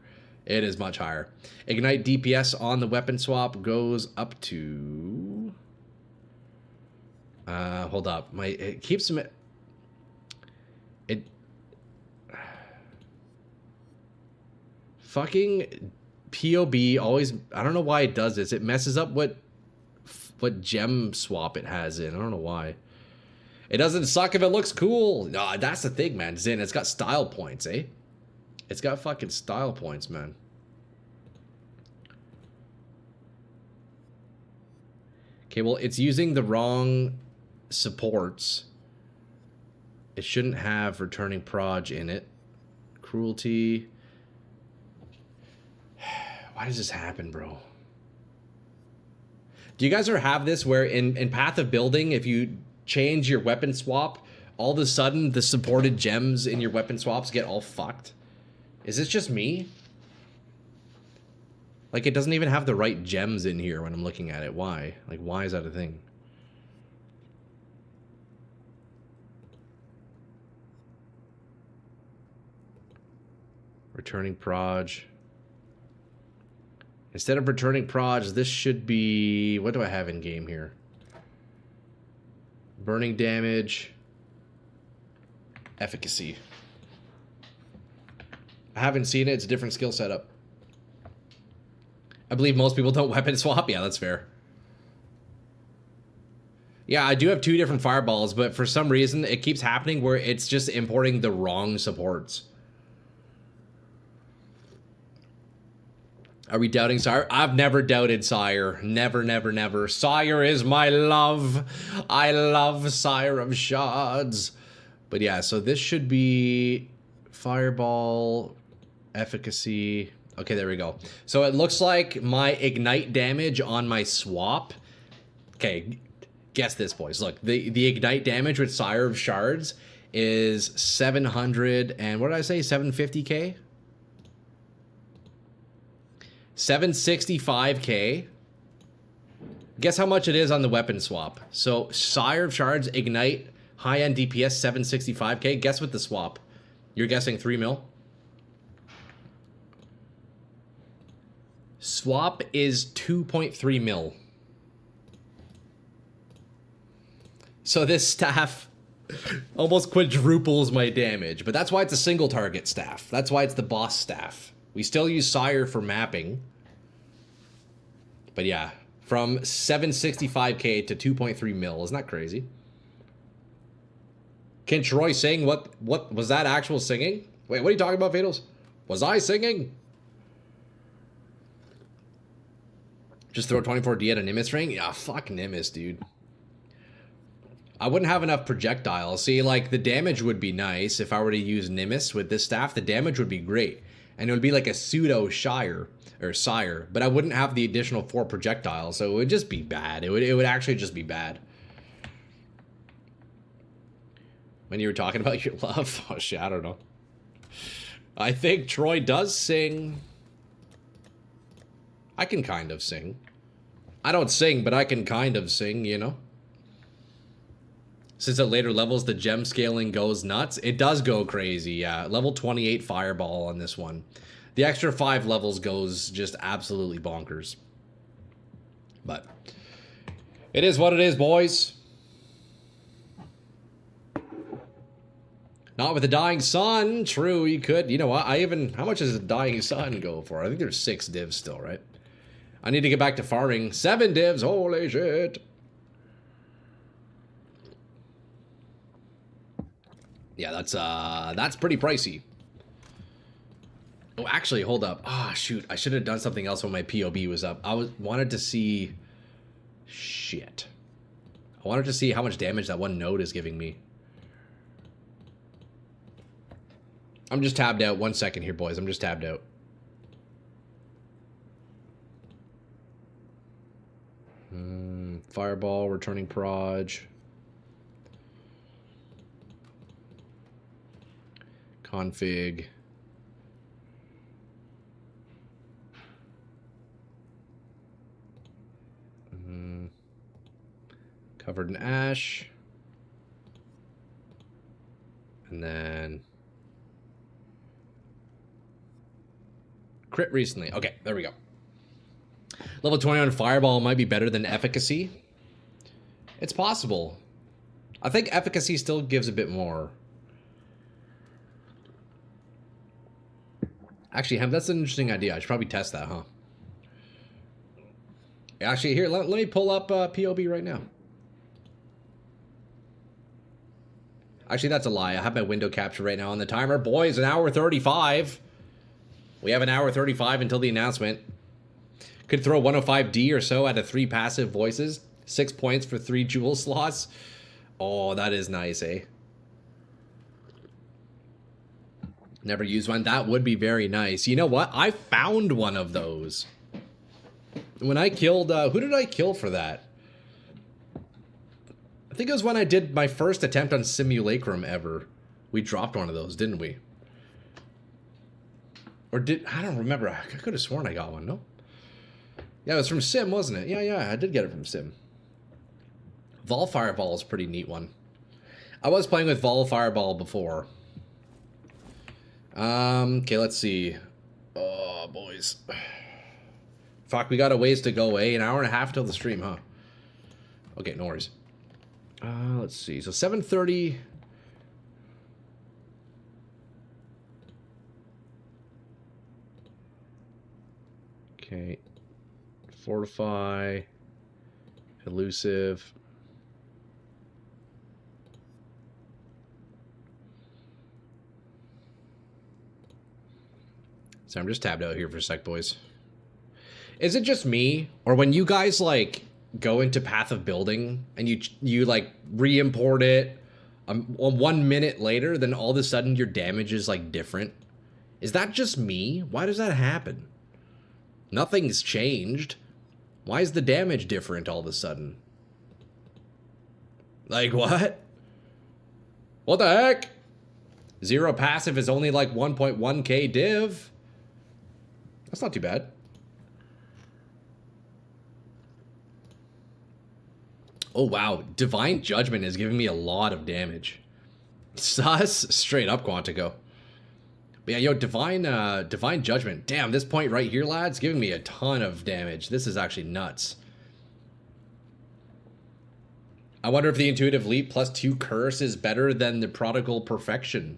It is much higher. Ignite DPS on the weapon swap goes up to... hold up. It keeps me... Fucking POB always... I don't know why it does this. It messes up what gem swap it has in. I don't know why. It doesn't suck if it looks cool. No, that's the thing, man. Zin, it's got style points, eh? It's got fucking style points, man. Okay, well, it's using the wrong supports. It shouldn't have returning proj in it. Cruelty. Why does this happen, bro? Do you guys ever have this where in Path of Building, if you change your weapon swap, all of a sudden the supported gems in your weapon swaps get all fucked? Is this just me? Like, it doesn't even have the right gems in here when I'm looking at it. Why? Like, why is that a thing? Returning proj. Instead of returning proj, this should be... What do I have in game here? Burning damage. Efficacy. I haven't seen it. It's a different skill setup. I believe most people don't weapon swap. Yeah, that's fair. Yeah, I do have two different fireballs, but for some reason, it keeps happening where it's just importing the wrong supports. Are we doubting Sire? I've never doubted Sire. Never, never, never. Sire is my love. I love Sire of Shards. But yeah, so this should be Fireball, Efficacy. Okay, there we go. So it looks like my Ignite damage on my swap. Okay, guess this, boys. Look, the Ignite damage with Sire of Shards is 700 and what did I say? 750k? 765k. Guess how much it is on the weapon swap. So Sire of Shards, Ignite, high-end DPS, 765k. Guess what the swap? You're guessing 3 mil? Swap is 2.3 mil. So this staff almost quadruples my damage, but that's why it's a single target staff. That's why it's the boss staff. We still use Sire for mapping. But yeah, from 765k to 2.3 mil. Isn't that crazy? Can Troy sing? What was that actual singing? Wait, what are you talking about, Fatals? Was I singing? Just throw 24D at a Nimbus ring? Yeah, fuck Nimbus, dude. I wouldn't have enough projectiles. See, like, the damage would be nice if I were to use Nimbus with this staff. The damage would be great. And it would be like a pseudo Sire, but I wouldn't have the additional 4 projectiles, so it would just be bad. It would actually just be bad. When you were talking about your love? Oh shit, I don't know. I think Troy does sing. I can kind of sing. I don't sing, but I can kind of sing, you know? Since at later levels, the gem scaling goes nuts. It does go crazy, yeah. Level 28 Fireball on this one. The extra 5 levels goes just absolutely bonkers. But it is what it is, boys. Not with the Dying Sun. True, you could. You know what? How much does the Dying Sun go for? I think there's 6 divs still, right? I need to get back to farming. 7 divs. Holy shit. Yeah, that's pretty pricey. Oh, actually, hold up. Ah, shoot. I should have done something else when my POB was up. Wanted to see... Shit. I wanted to see how much damage that one node is giving me. I'm just tabbed out. 1 second here, boys. I'm just tabbed out. Fireball, returning proj. Config. Covered in ash. And then... Crit recently. Okay, there we go. Level 21 Fireball might be better than Efficacy. It's possible. I think Efficacy still gives a bit more. Actually, that's an interesting idea. I should probably test that, huh? Actually, here, let me pull up POB right now. Actually, that's a lie. I have my window capture right now on the timer. Boys, an hour 35. We have an hour 35 until the announcement. Could throw 105D or so out of 3 passive voices. 6 points for 3 jewel slots. Oh, that is nice, eh? Never used one. That would be very nice. You know what? I found one of those. When I killed... who did I kill for that? I think it was when I did my first attempt on Simulacrum ever. We dropped one of those, didn't we? Or did... I don't remember. I could have sworn I got one, no? Yeah, it was from Sim, wasn't it? Yeah, I did get it from Sim. Vol Fireball is a pretty neat one. I was playing with Vol Fireball before. Okay, let's see. Oh, boys. Fuck, we got a ways to go, eh? An hour and a half till the stream, huh? Okay, no worries. Let's see. So 7:30... Okay. Fortify. Elusive. So I'm just tabbed out here for a sec, boys. Is it just me? Or when you guys, like, go into Path of Building and you like, re-import it 1 minute later, then all of a sudden your damage is, like, different? Is that just me? Why does that happen? Nothing's changed. Why is the damage different all of a sudden? Like, what? What the heck? 0 passive is only like 1.1k div. That's not too bad. Oh, wow. Divine Judgment is giving me a lot of damage. Sus. Straight up, Quantico. But yeah, yo, Divine Judgment. Damn, this point right here, lads, giving me a ton of damage. This is actually nuts. I wonder if the Intuitive Leap plus 2 Curse is better than the Prodigal Perfection.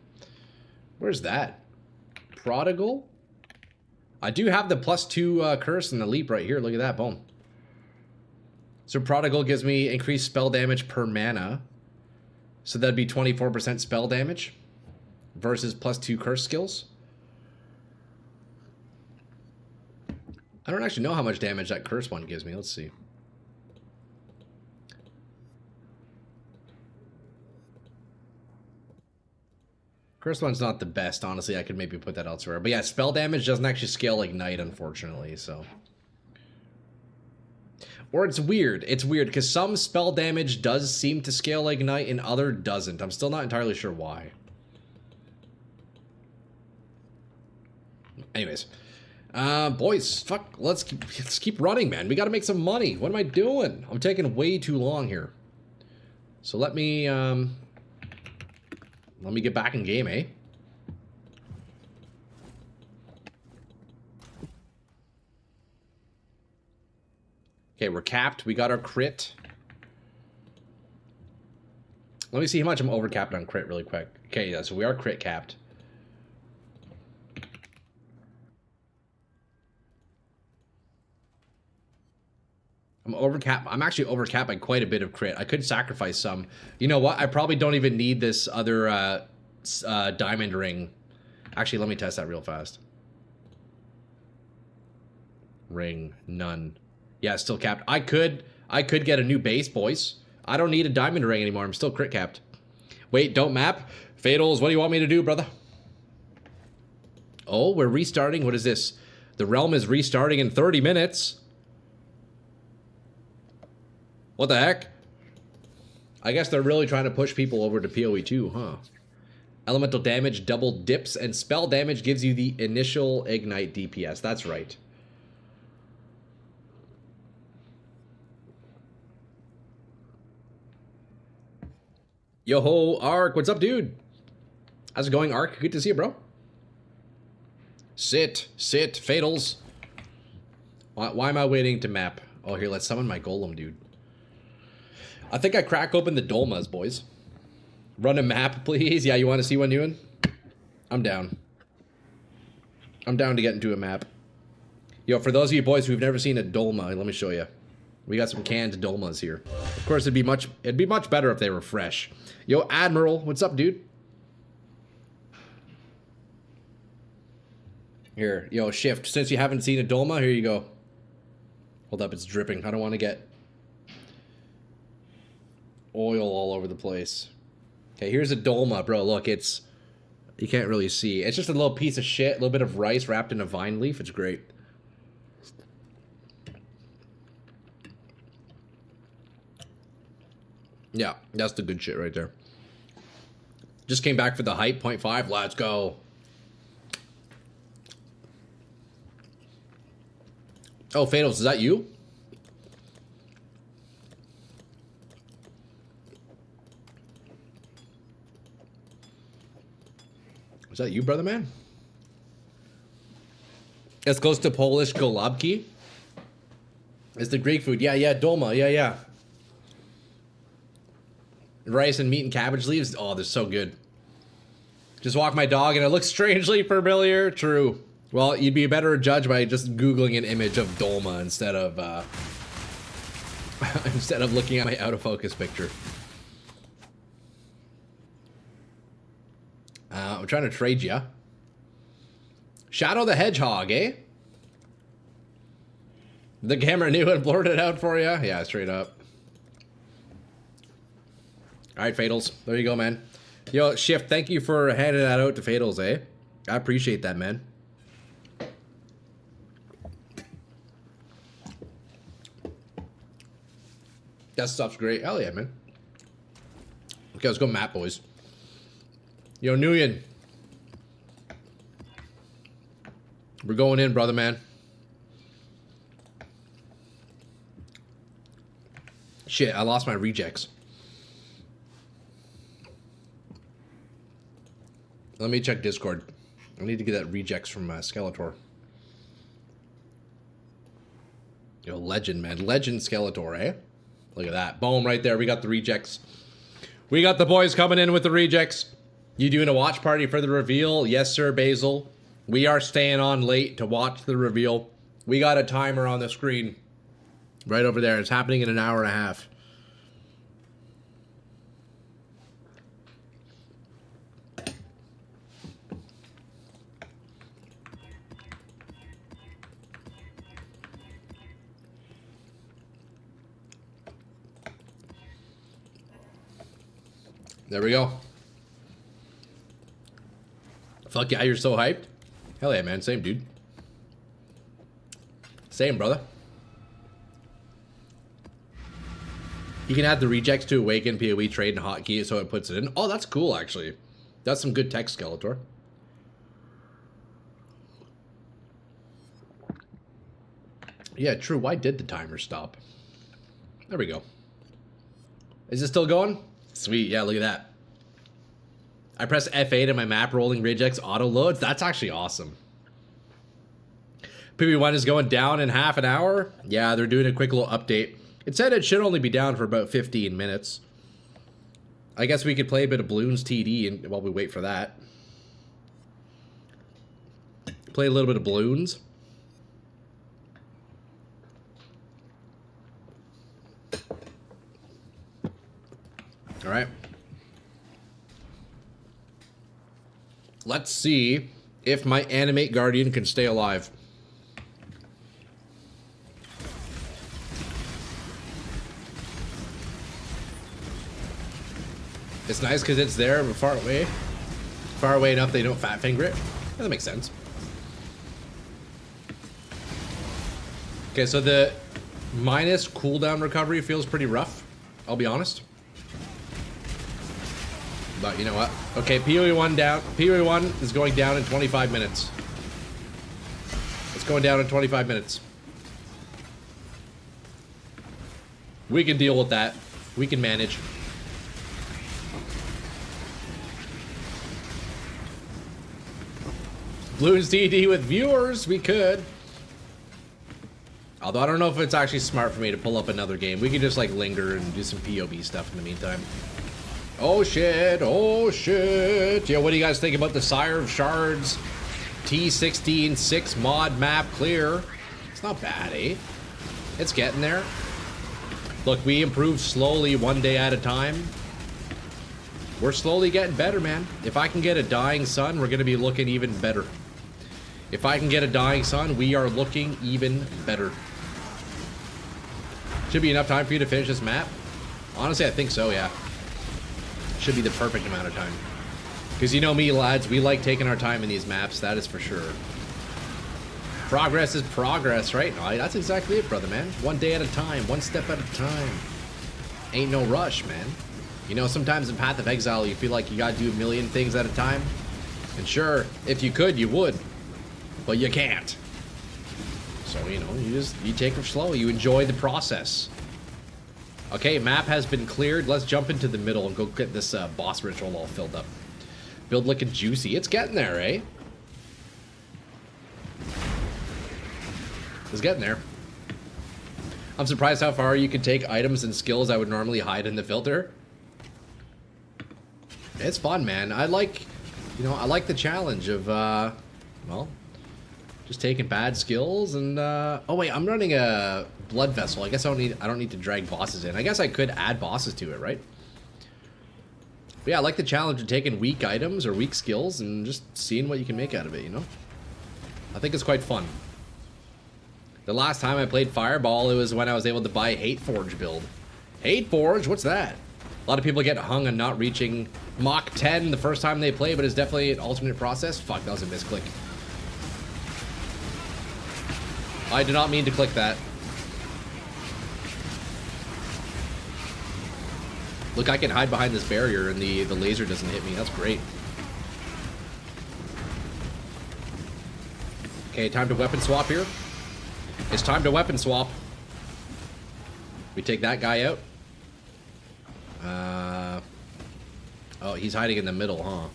Where's that? Prodigal? I do have the plus 2 Curse and the Leap right here. Look at that. Boom. So Prodigal gives me increased spell damage per mana. So that'd be 24% spell damage versus plus 2 Curse skills. I don't actually know how much damage that Curse one gives me. Let's see. Curse one's not the best, honestly. I could maybe put that elsewhere. But yeah, spell damage doesn't actually scale Ignite, unfortunately, so. Or it's weird. It's weird, because some spell damage does seem to scale Ignite and other doesn't. I'm still not entirely sure why. Anyways. Boys, fuck, let's keep running, man. We gotta make some money. What am I doing? I'm taking way too long here. So let me get back in game, eh? Okay, we're capped. We got our crit. Let me see how much I'm overcapped on crit really quick. Okay, yeah, so we are crit capped. I'm actually overcapped by quite a bit of crit. I could sacrifice some. You know what? I probably don't even need this other diamond ring. Actually, let me test that real fast. Ring, none. Yeah, still capped. I could get a new base, boys. I don't need a diamond ring anymore. I'm still crit capped. Wait, don't map. Fatals, what do you want me to do, brother? Oh, we're restarting. What is this? The realm is restarting in 30 minutes. What the heck? I guess they're really trying to push people over to PoE 2, huh? Elemental damage double dips, and spell damage gives you the initial ignite DPS. That's right. Yo-ho, Ark. What's up, dude? How's it going, Ark? Good to see you, bro. Sit. Fatals. Why am I waiting to map? Oh, here, let's summon my golem, dude. I think I crack open the Dolmas, boys. Run a map, please. Yeah, you want to see one, Ewan? I'm down. I'm down to get into a map. Yo, for those of you boys who've never seen a Dolma, let me show you. We got some canned Dolmas here. Of course, it'd be much better if they were fresh. Yo, Admiral, what's up, dude? Here, yo, Shift. Since you haven't seen a Dolma, here you go. Hold up, it's dripping. I don't want to get oil all over the place. Okay, here's a Dolma, bro. Look, it's... You can't really see. It's just a little piece of shit, a little bit of rice wrapped in a vine leaf. It's great. Yeah, that's the good shit right there. Just came back for the hype, 0.5. Let's go. Oh, Fatals, is that you? Is that you, brother man? It's close to Polish golubki. It's the Greek food. Yeah, dolma. Yeah. Rice and meat and cabbage leaves. Oh, they're so good. Just walk my dog and it looks strangely familiar. True. Well, you'd be a better judge by just Googling an image of dolma instead of instead of looking at my out of focus picture. I'm trying to trade ya. Shadow the Hedgehog, eh? The camera knew and blurred it out for you? Yeah, straight up. Alright, Fatals. There you go, man. Yo, Shift, thank you for handing that out to Fatals, eh? I appreciate that, man. That stuff's great. Hell yeah, man. Okay, let's go map, boys. Yo, Nguyen. We're going in, brother, man. Shit, I lost my rejects. Let me check Discord. I need to get that rejects from Skeletor. Yo, legend, man. Legend Skeletor, eh? Look at that. Boom, right there. We got the rejects. We got the boys coming in with the rejects. You doing a watch party for the reveal? Yes, sir, Basil. We are staying on late to watch the reveal. We got a timer on the screen. Right over there. It's happening in an hour and a half. There we go. Fuck yeah, you're so hyped. Hell yeah, man. Same, dude. Same, brother. You can add the rejects to awaken PoE trade and hotkey so it puts it in. Oh, that's cool, actually. That's some good tech, Skeletor. Yeah, true. Why did the timer stop? There we go. Is it still going? Sweet. Yeah, look at that. I press F8 and my map rolling rejects auto loads. That's actually awesome. PB1 is going down in half an hour. Yeah, they're doing a quick little update. It said it should only be down for about 15 minutes. I guess we could play a bit of Bloons TD while we wait for that. Play a little bit of Bloons. All right. Let's see if my Animate Guardian can stay alive. It's nice because it's there but far away. Far away enough they don't fat finger it. Yeah, that makes sense. Okay, so the minus cooldown recovery feels pretty rough. I'll be honest. But you know what? Okay, PoE1 down. PoE1 is going down in 25 minutes. It's going down in 25 minutes. We can deal with that. We can manage. Bloons DD with viewers, we could. Although I don't know if it's actually smart for me to pull up another game. We could just like linger and do some POB stuff in the meantime. Oh shit, oh shit. Yeah, what do you guys think about the Sire of Shards T16 6 mod map clear? It's not bad, eh? It's getting there. Look, we improve slowly one day at a time. We're slowly getting better, man. If I can get a dying sun, we're gonna be looking even better. If I can get a dying sun, we are looking even better. Should be enough time for you to finish this map. Honestly, I think so, yeah. Should be the perfect amount of time. Because you know me, lads, we like taking our time in these maps, that is for sure. Progress is progress, right? No, that's exactly it, brother, man. One day at a time, one step at a time. Ain't no rush, man. You know, sometimes in Path of Exile, you feel like you gotta do a million things at a time. And sure, if you could, you would. But you can't. So, you know, you take it slow. You enjoy the process. Okay, map has been cleared. Let's jump into the middle and go get this boss ritual all filled up. Build looking juicy. It's getting there, eh? It's getting there. I'm surprised how far you can take items and skills I would normally hide in the filter. It's fun, man. I like, you know, I like the challenge of, well, just taking bad skills and, oh wait, I'm running a blood vessel. I guess I don't need to drag bosses in. I guess I could add bosses to it, right? But yeah, I like the challenge of taking weak items or weak skills and just seeing what you can make out of it, you know? I think it's quite fun. The last time I played Fireball, it was when I was able to buy Hateforge build. Hateforge? What's that? A lot of people get hung on not reaching Mach 10 the first time they play, but it's definitely an alternate process. Fuck, that was a misclick. I did not mean to click that. Look, I can hide behind this barrier and the laser doesn't hit me. That's great. Okay, time to weapon swap here. It's time to weapon swap. We take that guy out. Oh, he's hiding in the middle, huh?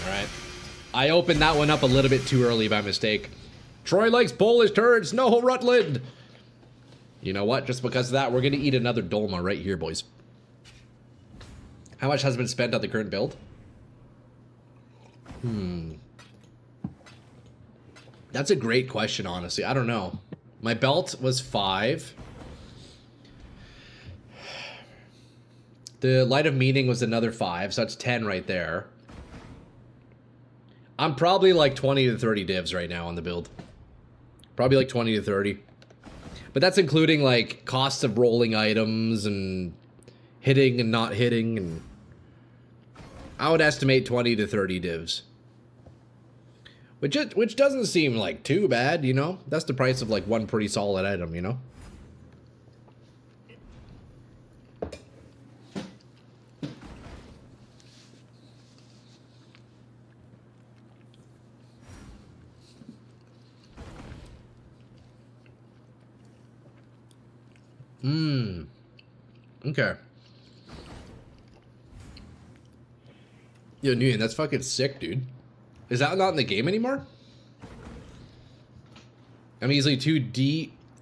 Alright. I opened that one up a little bit too early by mistake. Troy likes Polish turds. No, Rutland. You know what? Just because of that, we're going to eat another Dolma right here, boys. How much has been spent on the current build? That's a great question, honestly. I don't know. My belt was 5. The Light of Meaning was another 5, so that's 10 right there. I'm probably like 20 to 30 divs right now on the build. Probably like 20 to 30. But that's including like costs of rolling items and hitting and not hitting, and I would estimate 20 to 30 divs. Which doesn't seem like too bad, you know? That's the price of like one pretty solid item, you know? Okay. Yo, Nguyen, that's fucking sick, dude. Is that not in the game anymore? I'm easily 2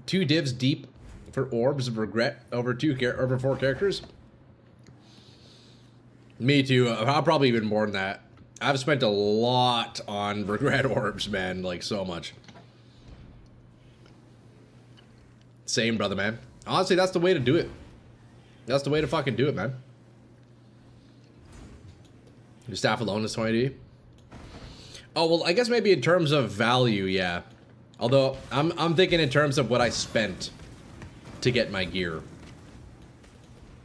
divs deep for orbs of regret over 4 characters. Me too. I'll probably even more than that. I've spent a lot on regret orbs, man. Like, so much. Same, brother, man. Honestly, that's the way to do it. That's the way to fucking do it, man. Your staff alone is 20D. Oh, well, I guess maybe in terms of value, yeah. Although, I'm thinking in terms of what I spent to get my gear.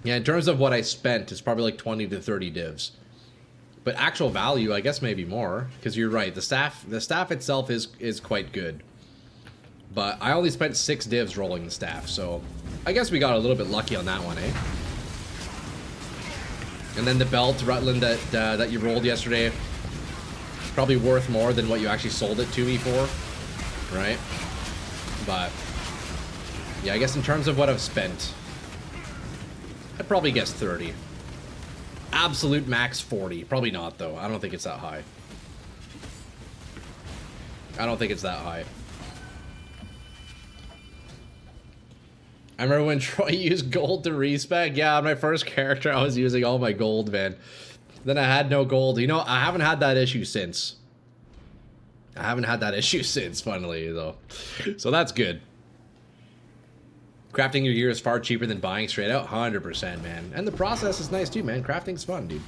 Yeah, in terms of what I spent, it's probably like 20 to 30 divs. But actual value, I guess maybe more. Because you're right, the staff itself is quite good. But I only spent 6 divs rolling the staff, so I guess we got a little bit lucky on that one, eh? And then the belt, Rutland, that you rolled yesterday, probably worth more than what you actually sold it to me for, right? But yeah, I guess in terms of what I've spent, I'd probably guess 30. Absolute max 40. Probably not, though. I don't think it's that high. I don't think it's that high. I remember when Troy used gold to respec. Yeah, on my first character, I was using all my gold, man. Then I had no gold. You know, I haven't had that issue since. Funnily, though. So that's good. Crafting your gear is far cheaper than buying straight out. 100%, man. And the process is nice, too, man. Crafting's fun, dude.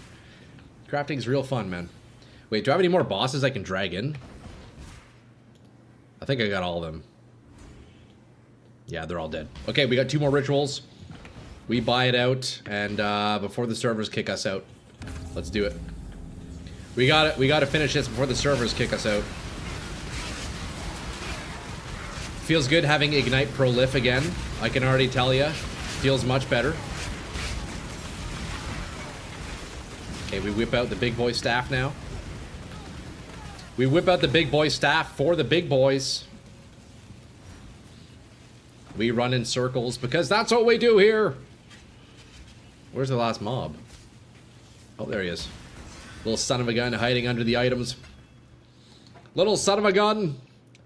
Crafting's real fun, man. Wait, do I have any more bosses I can drag in? I think I got all of them. Yeah, they're all dead. Okay, we got 2 more rituals. We buy it out, and before the servers kick us out. Let's do it. We gotta finish this before the servers kick us out. Feels good having Ignite Prolif again. I can already tell you. Feels much better. Okay, we whip out the big boy staff now. We whip out the big boy staff for the big boys. We run in circles because that's what we do here. Where's the last mob? Oh, there he is. Little son of a gun hiding under the items. Little son of a gun.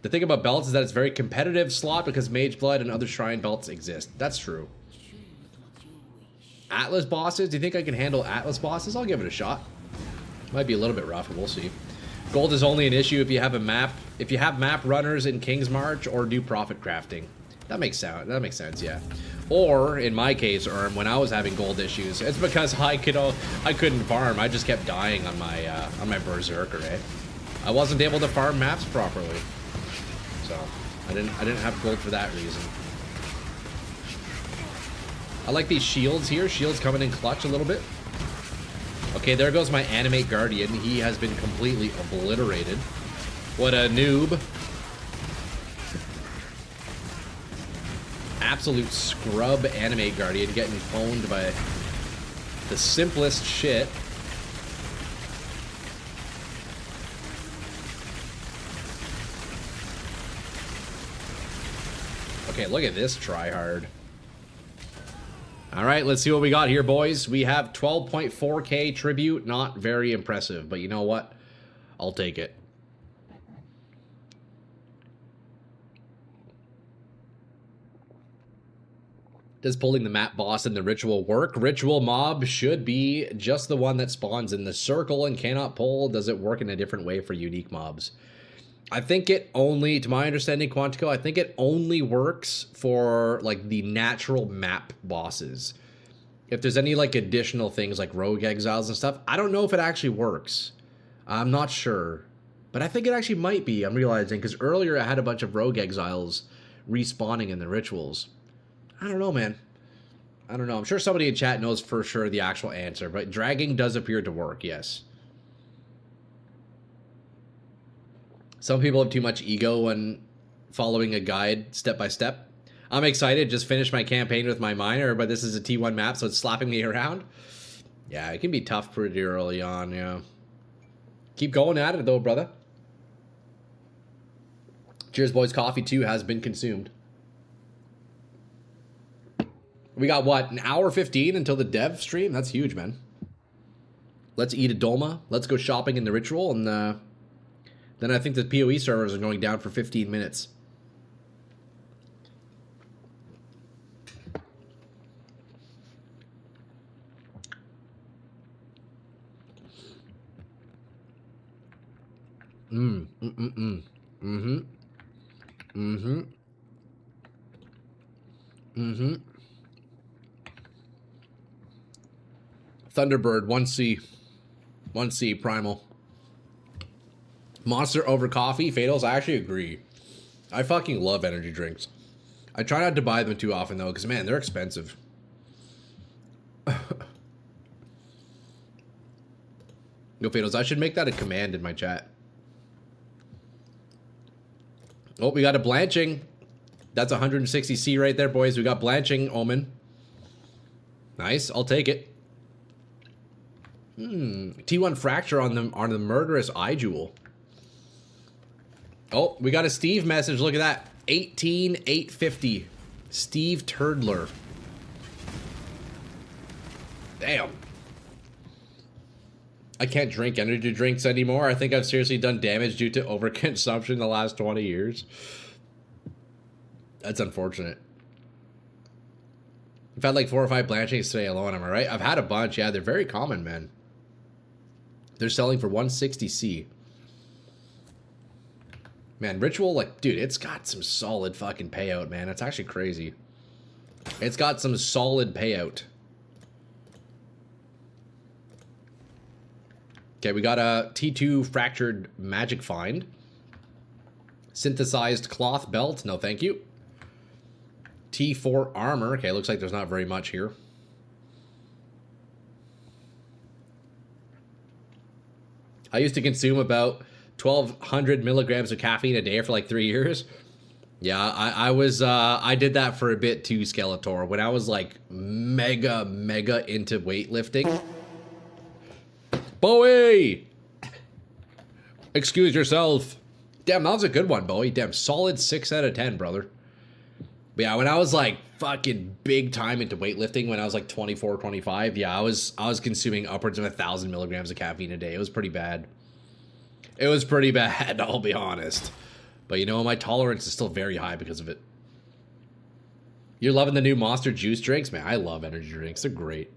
The thing about belts is that it's very competitive slot because Mage Blood and other Shrine belts exist. That's true. Atlas bosses? Do you think I can handle Atlas bosses? I'll give it a shot. Might be a little bit rough, but we'll see. Gold is only an issue if you have a map. If you have map runners in King's March or do profit crafting. That makes sense, yeah. Or in my case, when I was having gold issues, it's because I couldn't farm. I just kept dying on my Berserker, eh? I wasn't able to farm maps properly, so I didn't have gold for that reason. I like these shields here. Shields coming in clutch a little bit. Okay, there goes my Animate Guardian. He has been completely obliterated. What a noob. Absolute scrub Animate Guardian getting pwned by the simplest shit. Okay, look at this tryhard. All right, let's see what we got here, boys. We have 12.4K tribute. Not very impressive, but you know what? I'll take it. Does pulling the map boss in the ritual work? Ritual mob should be just the one that spawns in the circle and cannot pull. Does it work in a different way for unique mobs? I think it only, to my understanding, Quantico, I think it only works for like the natural map bosses. If there's any like additional things like rogue exiles and stuff, I don't know if it actually works. I'm not sure, but I think it actually might be. I'm realizing because earlier I had a bunch of rogue exiles respawning in the rituals. I don't know, man. I don't know. I'm sure somebody in chat knows for sure the actual answer, but dragging does appear to work, yes. Some people have too much ego when following a guide step by step. I'm excited. Just finished my campaign with my miner, but this is a T1 map, so it's slapping me around. Yeah, it can be tough pretty early on, yeah. Keep going at it, though, brother. Cheers, boys. Coffee, too, has been consumed. We got, what, an hour 15 until the dev stream? That's huge, man. Let's eat a dolma. Let's go shopping in the ritual, and then I think the PoE servers are going down for 15 minutes. Thunderbird, 1C. 1C, Primal. Monster over coffee, Fatals, I actually agree. I fucking love energy drinks. I try not to buy them too often, though, because, man, they're expensive. Yo, Fatals, I should make that a command in my chat. Oh, we got a blanching. That's 160C right there, boys. We got blanching, Omen. Nice, I'll take it. T1 fracture on the murderous eye jewel. Oh, we got a Steve message. Look at that. 18,850. Steve Turdler. Damn. I can't drink energy drinks anymore. I think I've seriously done damage due to overconsumption in the last 20 years. That's unfortunate. I've had like 4 or 5 blanchings today alone, am I right? I've had a bunch. Yeah, they're very common, man. They're selling for 160C. Man, Ritual, like, dude, it's got some solid fucking payout, man. It's actually crazy. It's got some solid payout. Okay, we got a T2 fractured magic find. Synthesized cloth belt. No, thank you. T4 armor. Okay, looks like there's not very much here. I used to consume about 1,200 milligrams of caffeine a day for like 3 years. Yeah, I did that for a bit too, Skeletor. When I was like mega into weightlifting. Bowie! Excuse yourself. Damn, that was a good one, Bowie. Damn, solid 6 out of 10, brother. But yeah, when I was like fucking big time into weightlifting, when I was like 24, 25, yeah, I was consuming upwards of 1,000 milligrams of caffeine a day. It was pretty bad. It was pretty bad, I'll be honest. But you know, my tolerance is still very high because of it. You're loving the new Monster juice drinks? Man, I love energy drinks. They're great.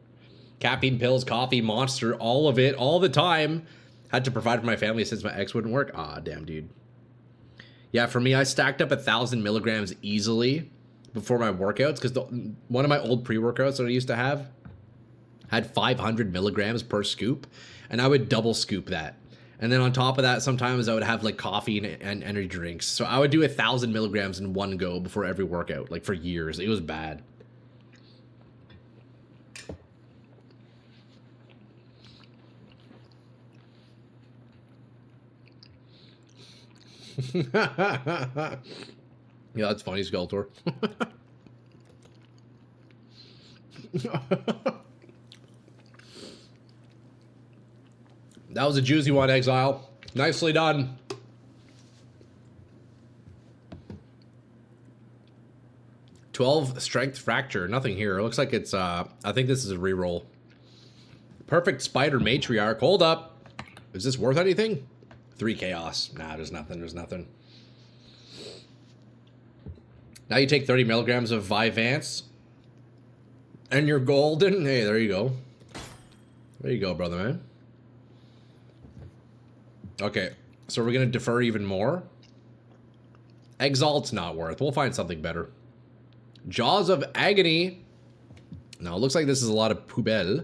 Caffeine pills, coffee, Monster, all of it, all the time. Had to provide for my family since my ex wouldn't work. Ah, damn, dude. Yeah, for me, I stacked up 1,000 milligrams easily before my workouts because one of my old pre-workouts that I used to have had 500 milligrams per scoop, and I would double scoop that. And then on top of that, sometimes I would have like coffee and energy drinks. So I would do 1,000 milligrams in one go before every workout, like for years. It was bad. Yeah, that's funny, Skeletor. That was a juicy one, Exile. Nicely done. 12 strength fracture. Nothing here. It looks like it's, I think this is a reroll. Perfect spider matriarch. Hold up. Is this worth anything? 3 chaos. Nah, there's nothing. There's nothing. Now you take 30 milligrams of Vyvanse. And you're golden. Hey, there you go. There you go, brother, man. Okay. So we're going to defer even more. Exalt's not worth. We'll find something better. Jaws of Agony. Now, it looks like this is a lot of poubelle.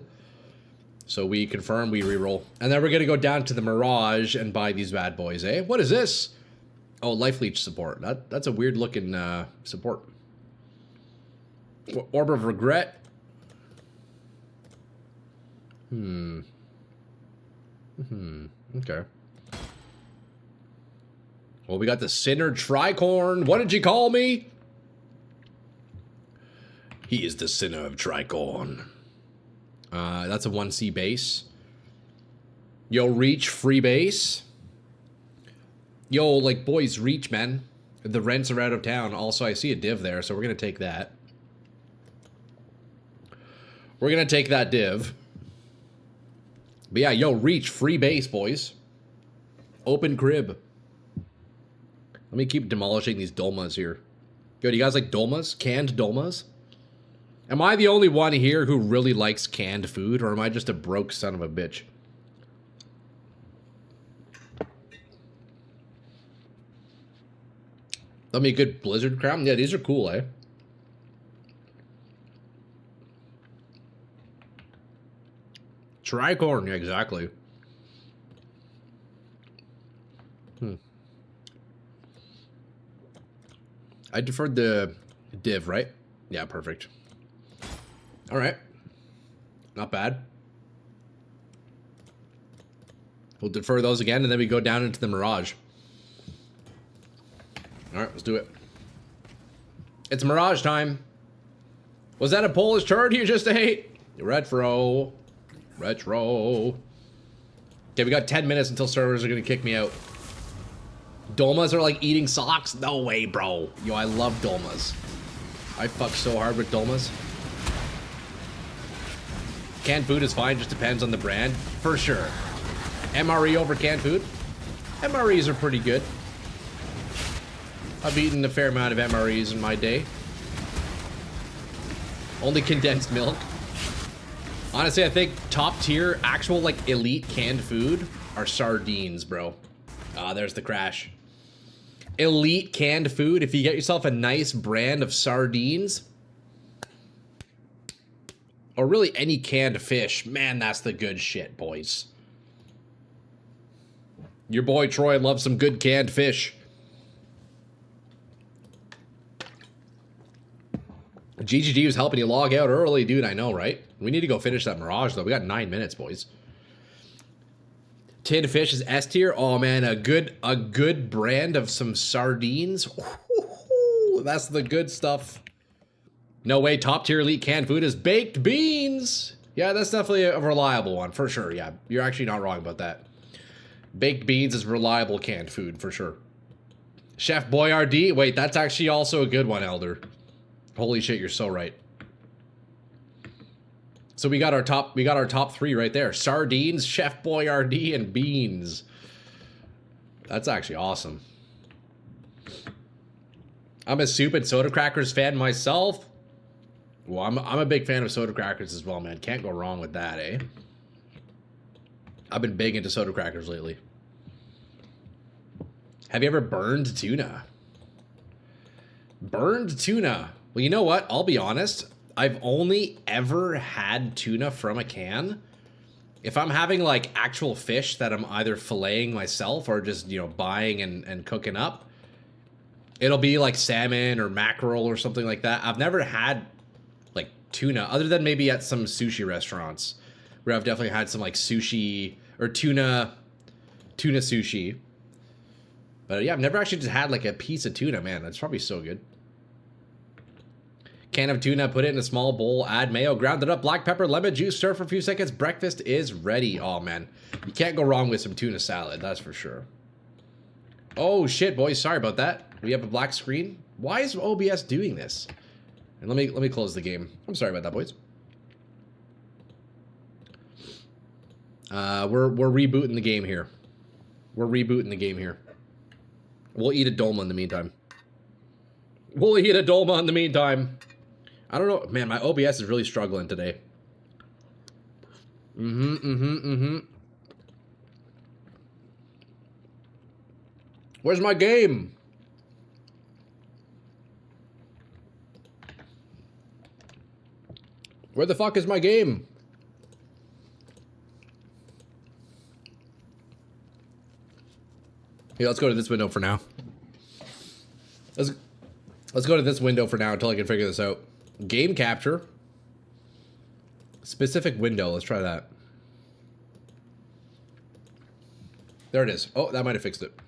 So we confirm, we reroll. And then we're going to go down to the Mirage and buy these bad boys, eh? What is this? Oh, Life Leech support. That's a weird looking support. Orb of Regret. Okay. Well, we got the Sinner Tricorn. What did you call me? He is the Sinner of Tricorn. That's a 1C base. Yo, Reach, free base. Yo, like, boys, Reach, man. The rents are out of town. Also, I see a div there, so we're going to take that. We're going to take that div. But yeah, yo, Reach, free base, boys. Open crib. Let me keep demolishing these dolmas here. Yo, do you guys like dolmas? Canned dolmas? Am I the only one here who really likes canned food, or am I just a broke son of a bitch? Let me a good Blizzard crown. Yeah, these are cool, eh? Tricorn, yeah, exactly. I deferred the div, right? Yeah, perfect. All right. Not bad. We'll defer those again, and then we go down into the Mirage. All right, let's do it. It's Mirage time. Was that a Polish turd you just ate? Retro. Retro. Okay, we got 10 minutes until servers are going to kick me out. Dolmas are like eating socks? No way, bro. Yo, I love dolmas. I fuck so hard with dolmas. Canned food is fine, just depends on the brand. For sure. MRE over canned food? MREs are pretty good. I've eaten a fair amount of MREs in my day. Only condensed milk. Honestly, I think top tier, actual like elite canned food are sardines, bro. Ah, there's the crash. Elite canned food, if you get yourself a nice brand of sardines, or really any canned fish, man, that's the good shit, boys. Your boy Troy loves some good canned fish. GGG was helping you log out early, dude, I know, right? We need to go finish that Mirage, though. We got 9 minutes, boys. Tinned fish is S tier. Oh man, a good brand of some sardines. Ooh, that's the good stuff. No way, top tier elite canned food is baked beans. Yeah, that's definitely a reliable one for sure. Yeah, you're actually not wrong about that. Baked beans is reliable canned food for sure. Chef Boyardee. Wait, that's actually also a good one, Elder. Holy shit, you're so right. So we got our top 3 right there. Sardines, Chef Boyardee, and beans. That's actually awesome. I'm a soup and soda crackers fan myself. Well, I'm a big fan of soda crackers as well, man. Can't go wrong with that, eh? I've been big into soda crackers lately. Have you ever burned tuna? Burned tuna. Well, you know what? I'll be honest. I've only ever had tuna from a can. If I'm having like actual fish that I'm either filleting myself or just, you know, buying and cooking up, it'll be like salmon or mackerel or something like that. I've never had like tuna other than maybe at some sushi restaurants where I've definitely had some like sushi or tuna sushi. But yeah, I've never actually just had like a piece of tuna, man. That's probably so good. Can of tuna, put it in a small bowl, add mayo, ground it up, black pepper, lemon juice, stir for a few seconds. Breakfast is ready. Oh, man. You can't go wrong with some tuna salad, that's for sure. Oh, shit, boys. Sorry about that. We have a black screen. Why is OBS doing this? And let me close the game. I'm sorry about that, boys. We're rebooting the game here. We're rebooting the game here. We'll eat a Dolma in the meantime. We'll eat a Dolma in the meantime. I don't know. Man, my OBS is really struggling today. Where's my game? Where the fuck is my game? Here, let's go to this window for now. Let's go to this window for now until I can figure this out. Game capture. Specific window. Let's try that. There it is. Oh, that might have fixed it.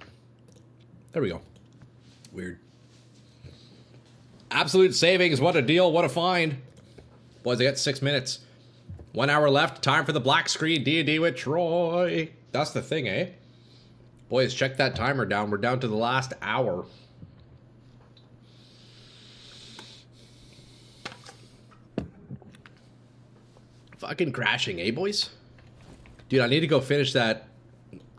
There we go. Weird. Absolute savings. What a deal. What a find. Boys, I got 6 minutes. 1 hour left. Time for the black screen D&D with Troy. That's the thing, eh? Boys, check that timer down. We're down to the last hour. Fucking crashing, eh, boys? Dude, I need to go finish that.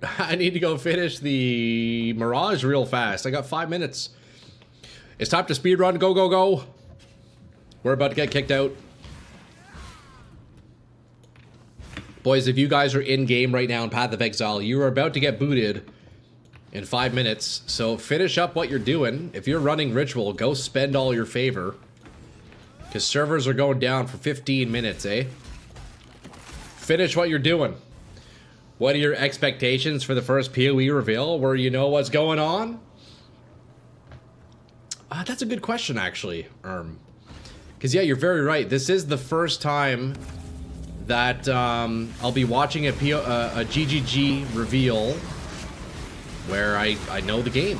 I need to go finish the Mirage real fast. I got 5 minutes. It's time to speedrun. Go, go, go. We're about to get kicked out. Boys, if you guys are in-game right now in Path of Exile, you are about to get booted in 5 minutes. So finish up what you're doing. If you're running Ritual, go spend all your favor. Because servers are going down for 15 minutes, eh? Finish what you're doing. What are your expectations for the first PoE reveal where you know what's going on? That's a good question, actually. Because, yeah, you're very right. This is the first time that I'll be watching a GGG reveal where I know the game.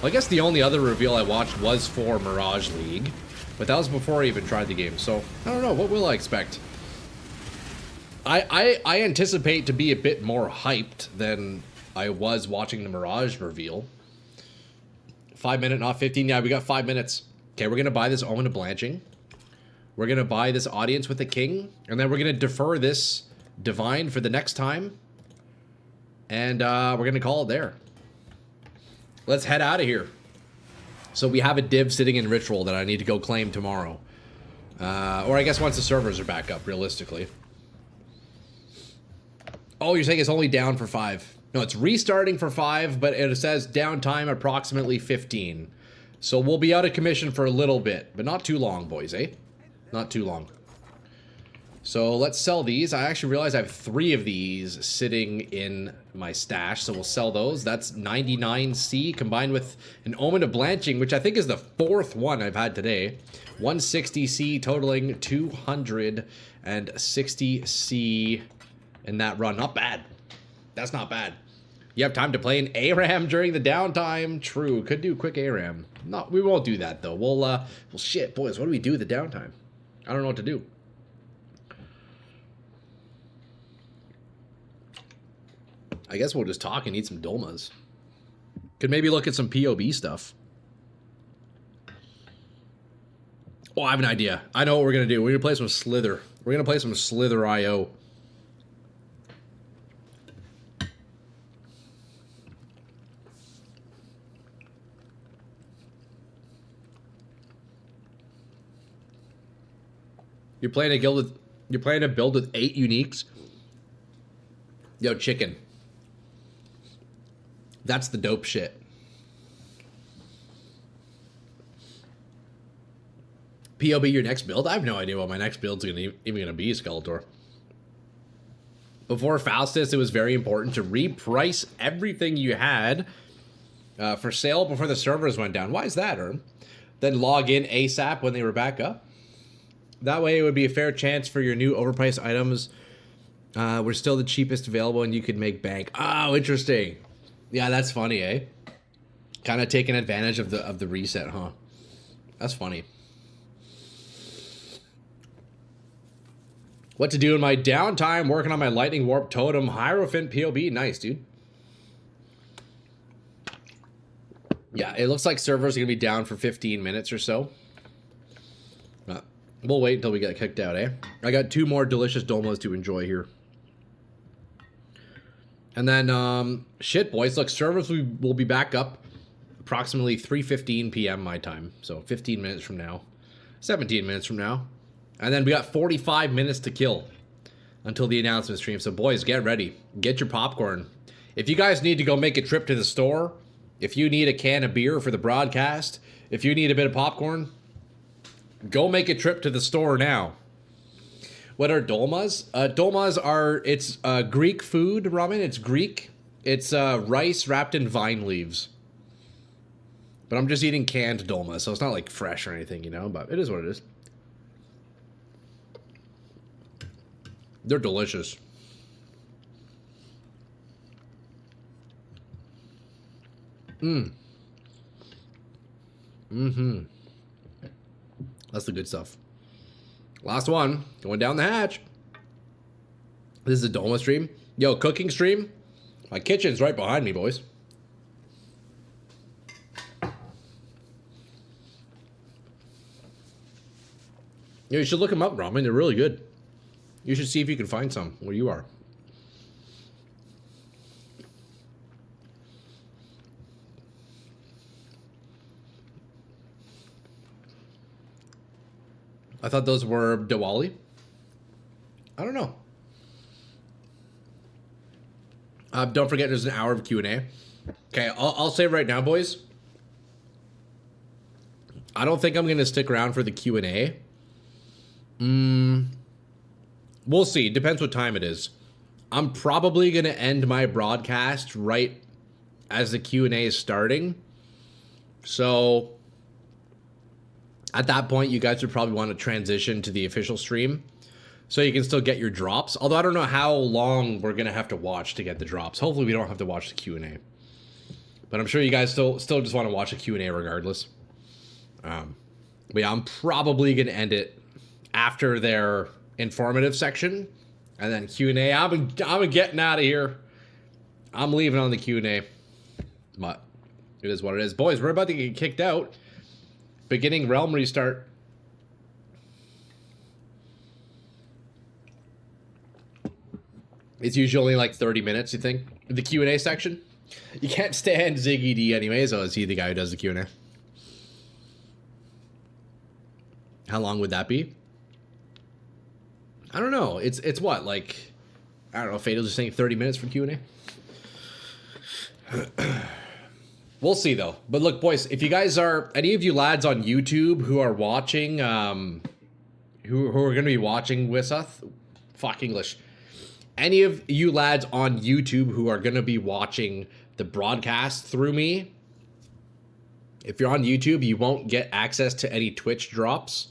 Well, I guess the only other reveal I watched was for Mirage League, but that was before I even tried the game. So, I don't know. What will I expect? I anticipate to be a bit more hyped than I was watching the Mirage reveal. 5 minute, not 15. Yeah, we got 5 minutes. Okay, we're going to buy this Omen of Blanching. We're going to buy this Audience with the King. And then we're going to defer this Divine for the next time. And we're going to call it there. Let's head out of here. So we have a div sitting in Ritual that I need to go claim tomorrow. Or I guess once the servers are back up, realistically. Oh, you're saying it's only down for 5. No, it's restarting for 5, but it says downtime approximately 15. So we'll be out of commission for a little bit, but not too long, boys, eh? Not too long. So let's sell these. I actually realize I have 3 of these sitting in my stash, so we'll sell those. That's 99C combined with an Omen of Blanching, which I think is the 4th one I've had today. 160C totaling 260C in that run. Not bad. That's not bad. You have time to play an ARAM during the downtime. True. Could do quick ARAM. No, we won't do that though. Well, shit, boys. What do we do with the downtime? I don't know what to do. I guess we'll just talk and eat some dolmas. Could maybe look at some POB stuff. Oh, I have an idea. I know what we're gonna do. We're gonna play some Slither. We're gonna play some Slither IO. You're playing a guild with, you're playing a build with 8 uniques. Yo, chicken. That's the dope shit. POB your next build? I have no idea what my next build's even gonna be, Skeletor. Before Faustus, it was very important to reprice everything you had for sale before the servers went down. Why is that, Erm? Then log in ASAP when they were back up. That way it would be a fair chance for your new overpriced items were still the cheapest available and you could make bank. Oh, interesting. Yeah, that's funny, eh? Kind of taking advantage of the reset, huh? That's funny. What to do in my downtime, working on my Lightning Warp Totem, Hierophant POB. Nice, dude. Yeah, it looks like servers are going to be down for 15 minutes or so. We'll wait until we get kicked out, eh? I got 2 more delicious dolmas to enjoy here. And then, shit, boys. Look, service will be back up approximately 3:15 p.m. my time. So 15 minutes from now. 17 minutes from now. And then we got 45 minutes to kill until the announcement stream. So, boys, get ready. Get your popcorn. If you guys need to go make a trip to the store, if you need a can of beer for the broadcast, if you need a bit of popcorn, go make a trip to the store now. What are dolmas? Dolmas are, it's Greek food, ramen. It's Greek. It's rice wrapped in vine leaves. But I'm just eating canned dolmas, so it's not like fresh or anything, you know, but it is what it is. They're delicious. That's the good stuff. Last one, going down the hatch. This is a dolma stream. Yo, cooking stream. My kitchen's right behind me, boys. Yeah, you should look them up, ramen. They're really good. You should see if you can find some where you are. I thought those were Diwali. I don't know. Don't forget, there's an hour of Q&A. Okay, I'll say right now, boys. I don't think I'm going to stick around for the Q&A. We'll see. Depends what time it is. I'm probably going to end my broadcast right as the Q&A is starting. So at that point, you guys would probably want to transition to the official stream so you can still get your drops. Although I don't know how long we're going to have to watch to get the drops. Hopefully we don't have to watch the Q&A. But I'm sure you guys still just want to watch the Q&A regardless. But yeah, I'm probably going to end it after their informative section, and then Q&A. I'm getting out of here. I'm leaving on the Q&A. But it is what it is. Boys, we're about to get kicked out. Beginning realm restart. It's usually only like 30 minutes, you think? The Q&A section? You can't stand Ziggy D anyways. Oh, is he the guy who does the Q&A? How long would that be? I don't know. It's what, like, I don't know, Fatal's just saying 30 minutes for Q&A? We'll see, though. But look, boys, if you guys are, any of you lads on YouTube who are watching, who are going to be watching with us, fuck English. Any of you lads on YouTube who are going to be watching the broadcast through me, if you're on YouTube, you won't get access to any Twitch drops,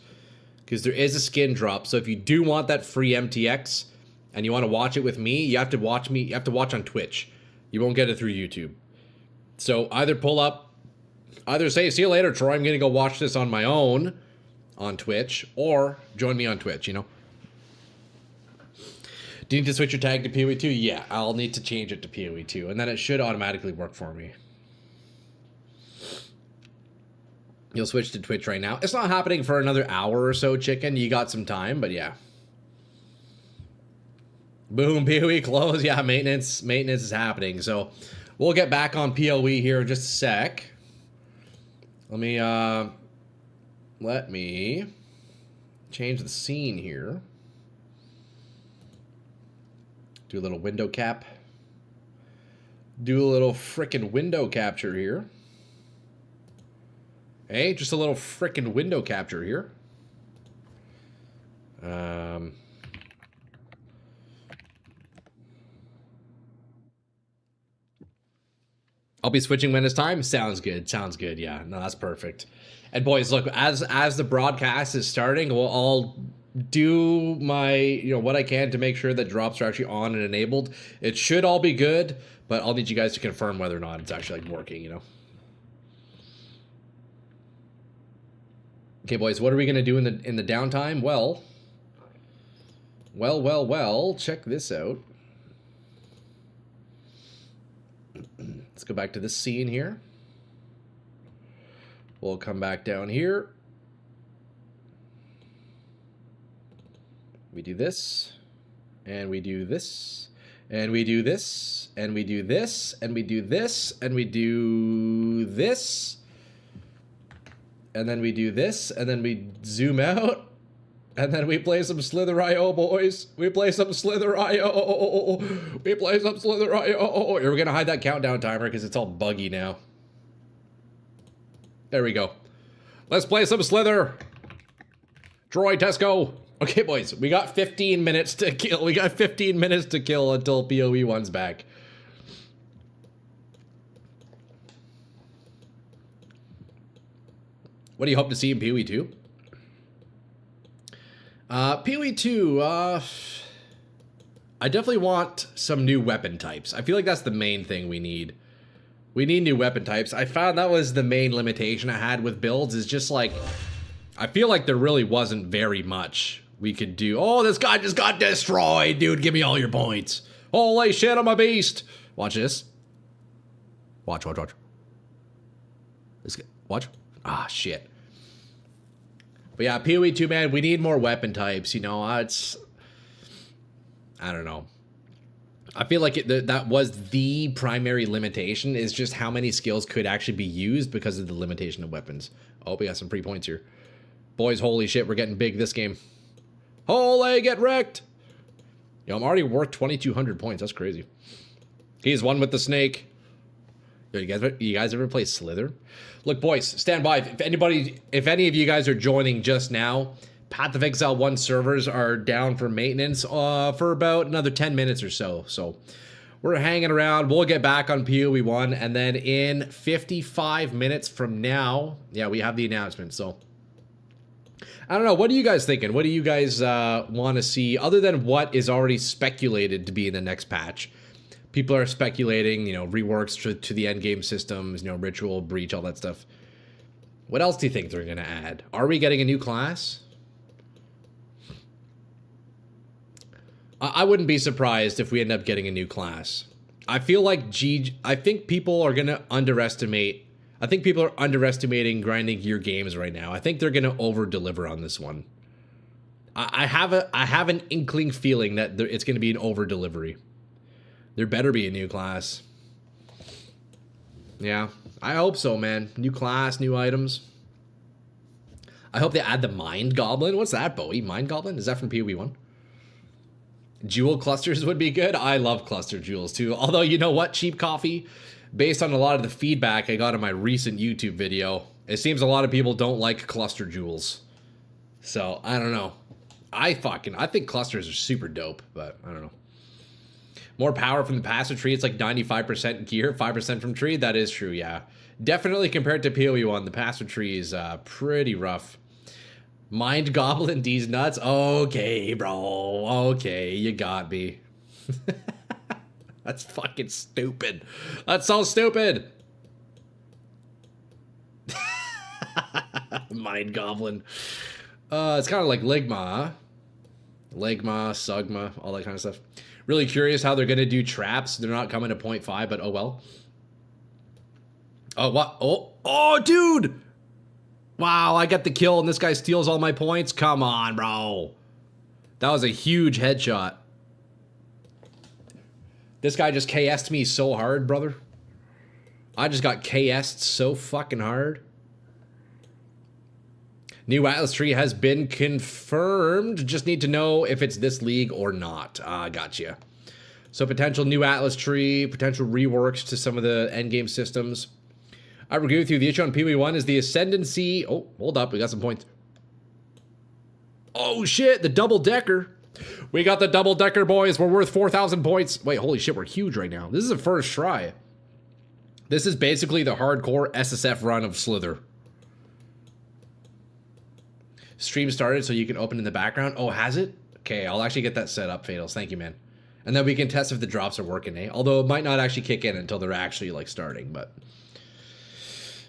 because there is a skin drop. So if you do want that free MTX and you want to watch it with me, you have to watch me. You have to watch on Twitch. You won't get it through YouTube. So either pull up, either say, see you later, Troy, I'm going to go watch this on my own on Twitch, or join me on Twitch, you know. Do you need to switch your tag to PoE2? Yeah, I'll need to change it to PoE2, and then it should automatically work for me. You'll switch to Twitch right now. It's not happening for another hour or so, chicken. You got some time, but yeah. Boom, PoE close. Yeah, maintenance is happening. So we'll get back on PoE here in just a sec. Let me change the scene here. Do a little window cap. Do a little frickin' window capture here. Hey, just a little frickin' window capture here. I'll be switching when it's time. Sounds good. Sounds good. Yeah, no, that's perfect. And boys, look, as the broadcast is starting, I'll do my, what I can to make sure that drops are actually on and enabled. It should all be good, but I'll need you guys to confirm whether or not it's actually like working, Okay, boys, what are we gonna do in the downtime? Well, check this out. Let's go back to this scene here. We'll come back down here. We do this, and we do this, and we do this, and we do this, and we do this, and we do this, and then we do this, and then we zoom out, and then we play some Slither.io, boys. We play some Slither.io. We play some Slither.io. We're gonna hide that countdown timer because it's all buggy now. There we go. Let's play some Slither. Troy Tesco. Okay, boys, we got 15 minutes to kill. We got 15 minutes to kill until PoE 1's back. What do you hope to see in PoE 2? PoE 2, I definitely want some new weapon types. I feel like that's the main thing we need. We need new weapon types. I found that was the main limitation I had with builds, is just like, I feel like there really wasn't very much we could do. Oh, this guy just got destroyed, dude. Give me all your points. Holy shit, I'm a beast. Watch this. Watch. Watch. Ah, shit. But yeah, PoE 2, man, we need more weapon types, you know, I don't know. I feel like that was the primary limitation, is just how many skills could actually be used because of the limitation of weapons. Oh, we got some free points here. Boys, holy shit, we're getting big this game. Holy, get wrecked! Yo, I'm already worth 2,200 points, that's crazy. He's one with the snake. Yo, you guys ever play Slither? Look, boys, stand by. If any of you guys are joining just now, Path of Exile 1 servers are down for maintenance for about another 10 minutes or so. So we're hanging around. We'll get back on PoE 1, and then in 55 minutes from now, yeah, we have the announcement. So I don't know. What are you guys thinking? What do you guys want to see other than what is already speculated to be in the next patch? People are speculating, you know, reworks to the endgame systems, you know, ritual, breach, all that stuff. What else do you think they're going to add? Are we getting a new class? I wouldn't be surprised if we end up getting a new class. I feel like I think people are going to underestimate. I think people are underestimating grinding gear games right now. I think they're going to over-deliver on this one. I have an inkling feeling that it's going to be an over-delivery. There better be a new class. Yeah, I hope so, man. New class, new items. I hope they add the Mind Goblin. What's that, Bowie? Mind Goblin? Is that from PoE 1? Jewel clusters would be good. I love cluster jewels, too. Although, you know what? Cheap Coffee, based on a lot of the feedback I got on my recent YouTube video, it seems a lot of people don't like cluster jewels. So, I don't know. I think clusters are super dope, but I don't know. More power from the passive tree. It's like 95% gear, 5% from tree. That is true, yeah. Definitely compared to PoE 1, the passive tree is pretty rough. Mind Goblin, D's nuts. Okay, bro. Okay, you got me. That's fucking stupid. That's so stupid. Mind Goblin. It's kind of like Ligma, huh? Ligma, Sugma, all that kind of stuff. Really curious how they're going to do traps. They're not coming to 0.5, but oh well. Oh, what? Oh, dude! Wow, I got the kill and this guy steals all my points? Come on, bro. That was a huge headshot. This guy just KS'd me so hard, brother. I just got KS'd so fucking hard. New Atlas tree has been confirmed. Just need to know if it's this league or not. Gotcha. So potential new Atlas tree, potential reworks to some of the endgame systems. I agree with you. The issue on PoE 1 is the ascendancy. Oh, hold up. We got some points. Oh, shit. The double-decker. We got the double-decker, boys. We're worth 4,000 points. Wait, holy shit. We're huge right now. This is a first try. This is basically the hardcore SSF run of Slither. Stream started so you can open in the background. Oh, has it? Okay, I'll actually get that set up, Fatals. Thank you, man. And then we can test if the drops are working, eh? Although it might not actually kick in until they're actually, like, starting, but...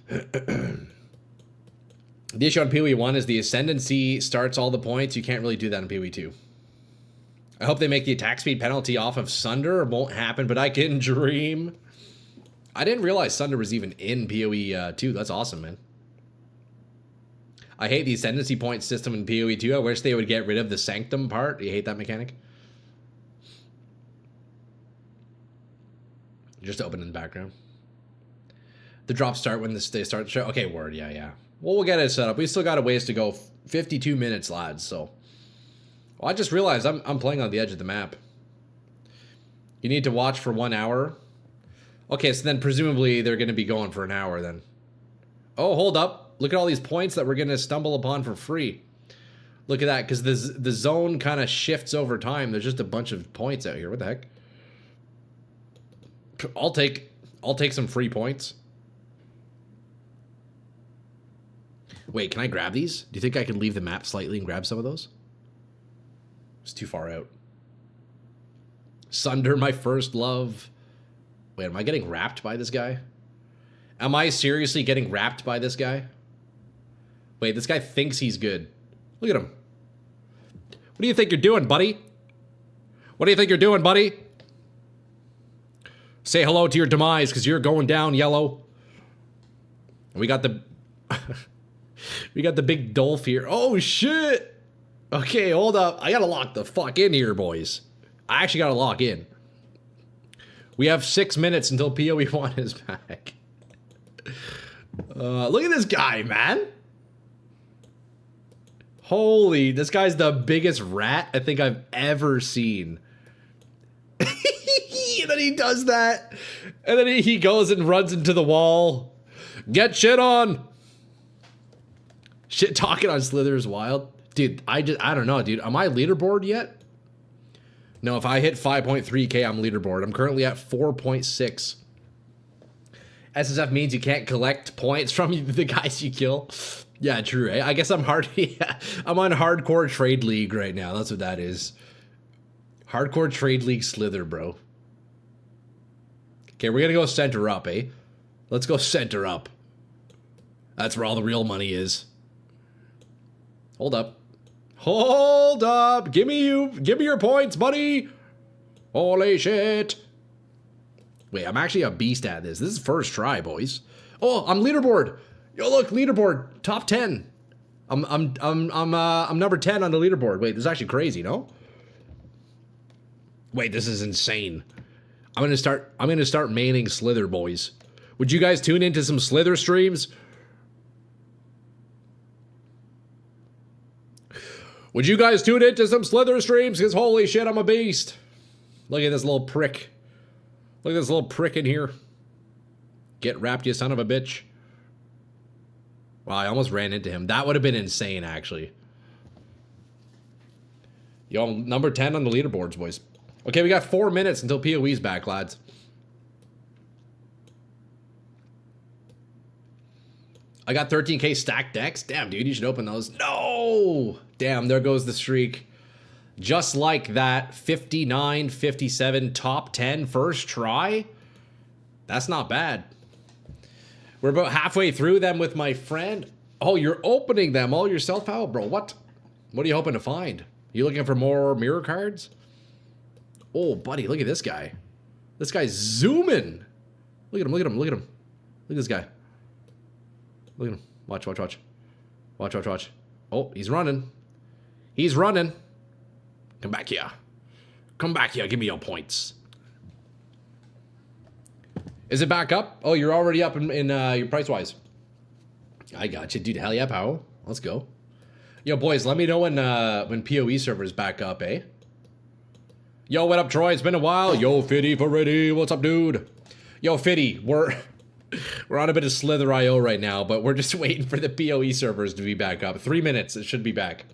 The issue on PoE 1 is the ascendancy starts all the points. You can't really do that in PoE 2. I hope they make the attack speed penalty off of Sunder. It won't happen, but I can dream. I didn't realize Sunder was even in PoE 2. That's awesome, man. I hate the ascendancy point system in PoE 2. I wish they would get rid of the sanctum part. You hate that mechanic? Just open in the background. The drops start when they start the show. Okay, word, yeah. Well, we'll get it set up. We still got a ways to go. 52 minutes, lads, so. Well, I just realized I'm playing on the edge of the map. You need to watch for 1 hour. Okay, so then presumably they're going to be going for an hour then. Oh, hold up. Look at all these points that we're going to stumble upon for free. Look at that, because the zone kind of shifts over time. There's just a bunch of points out here. What the heck? I'll take some free points. Wait, can I grab these? Do you think I could leave the map slightly and grab some of those? It's too far out. Sunder, my first love. Wait, am I getting wrapped by this guy? Am I seriously getting wrapped by this guy? Wait, this guy thinks he's good. Look at him. What do you think you're doing, buddy? What do you think you're doing, buddy? Say hello to your demise, because you're going down, yellow. And we got the... we got the big Dolph here. Oh, shit! Okay, hold up. I gotta lock the fuck in here, boys. I actually gotta lock in. We have 6 minutes until PoE 1 is back. Look at this guy, man. Holy, this guy's the biggest rat I think I've ever seen. And then he does that. And then he goes and runs into the wall. Get shit on. Shit talking on Slither's wild. Dude, I don't know, dude. Am I leaderboard yet? No, if I hit 5.3k, I'm leaderboard. I'm currently at 4.6. SSF means you can't collect points from the guys you kill. Yeah, true. I guess I'm hard. Yeah, I'm on hardcore trade league right now. That's what that is. Hardcore trade league Slither, bro. Okay, we're gonna go center up, eh? Let's go center up. That's where all the real money is. Hold up. Hold up. Give me your points, buddy. Holy shit. Wait, I'm actually a beast at this. This is first try, boys. Oh, I'm leaderboard. Yo, look, leaderboard. Top 10. I'm number 10 on the leaderboard. Wait, this is actually crazy, no? Wait, this is insane. I'm gonna start maining Slither, boys. Would you guys tune into some Slither streams? Would you guys tune into some Slither streams? Because holy shit, I'm a beast. Look at this little prick. Look at this little prick in here. Get wrapped, you son of a bitch. Wow, I almost ran into him. That would have been insane, actually. Yo, I'm number 10 on the leaderboards, boys. Okay, we got 4 minutes until PoE's back, lads. I got 13k stacked decks. Damn, dude, you should open those. No! Damn, there goes the streak. Just like that, 59, 57, top 10, first try. That's not bad. We're about halfway through them with my friend. Oh, you're opening them all yourself out, bro. What? What are you hoping to find? You looking for more mirror cards? Oh, buddy, look at this guy. This guy's zooming. Look at him, look at him, look at him. Look at this guy. Look at him. Watch, watch, watch. Watch, watch, watch. Oh, he's running. He's running. Come back here. Come back here. Give me your points. Is it back up? Oh, you're already up in your price-wise. I got you, dude. Hell yeah, Pow. Let's go. Yo, boys, let me know when PoE server's back up, eh? Yo, what up, Troy? It's been a while. Yo, Fitty Ferretti. What's up, dude? Yo, Fitty, we're on a bit of Slither IO right now, but we're just waiting for the PoE servers to be back up. 3 minutes, it should be back.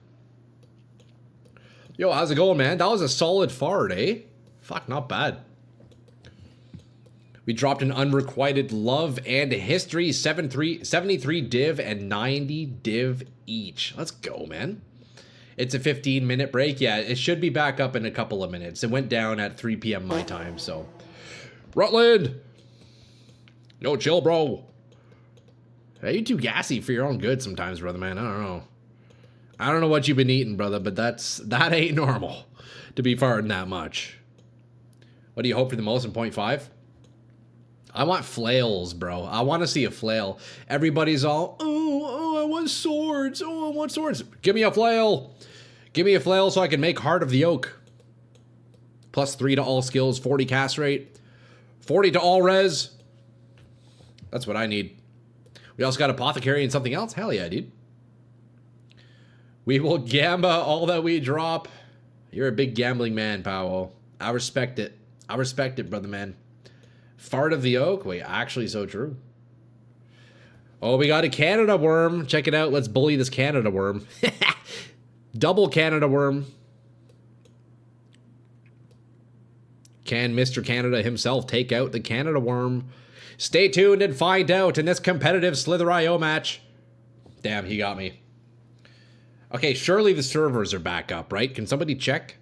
Yo, how's it going, man? That was a solid fart, eh? Fuck, not bad. We dropped an unrequited love and history, 73 div and 90 div each. Let's go, man. It's a 15-minute break. Yeah, it should be back up in a couple of minutes. It went down at 3 p.m. my time, so. Rutland! No, chill, bro. Hey, you too gassy for your own good sometimes, brother, man. I don't know. I don't know what you've been eating, brother, but that ain't normal to be farting that much. What do you hope for the most in 0.5? I want flails, bro. I want to see a flail. Everybody's all, ooh, I want swords. Oh, I want swords. Give me a flail. Give me a flail so I can make Heart of the Oak. +3 to all skills, 40 cast rate, 40 to all res. That's what I need. We also got Apothecary and something else. Hell yeah, dude. We will gamba all that we drop. You're a big gambling man, Powell. I respect it. I respect it, brother man. Fart of the Oak? Wait, actually so true. Oh, we got a Canada worm. Check it out. Let's bully this Canada worm. Double Canada worm. Can Mr. Canada himself take out the Canada worm? Stay tuned and find out in this competitive Slither.io match. Damn, he got me. Okay, surely the servers are back up, right? Can somebody check?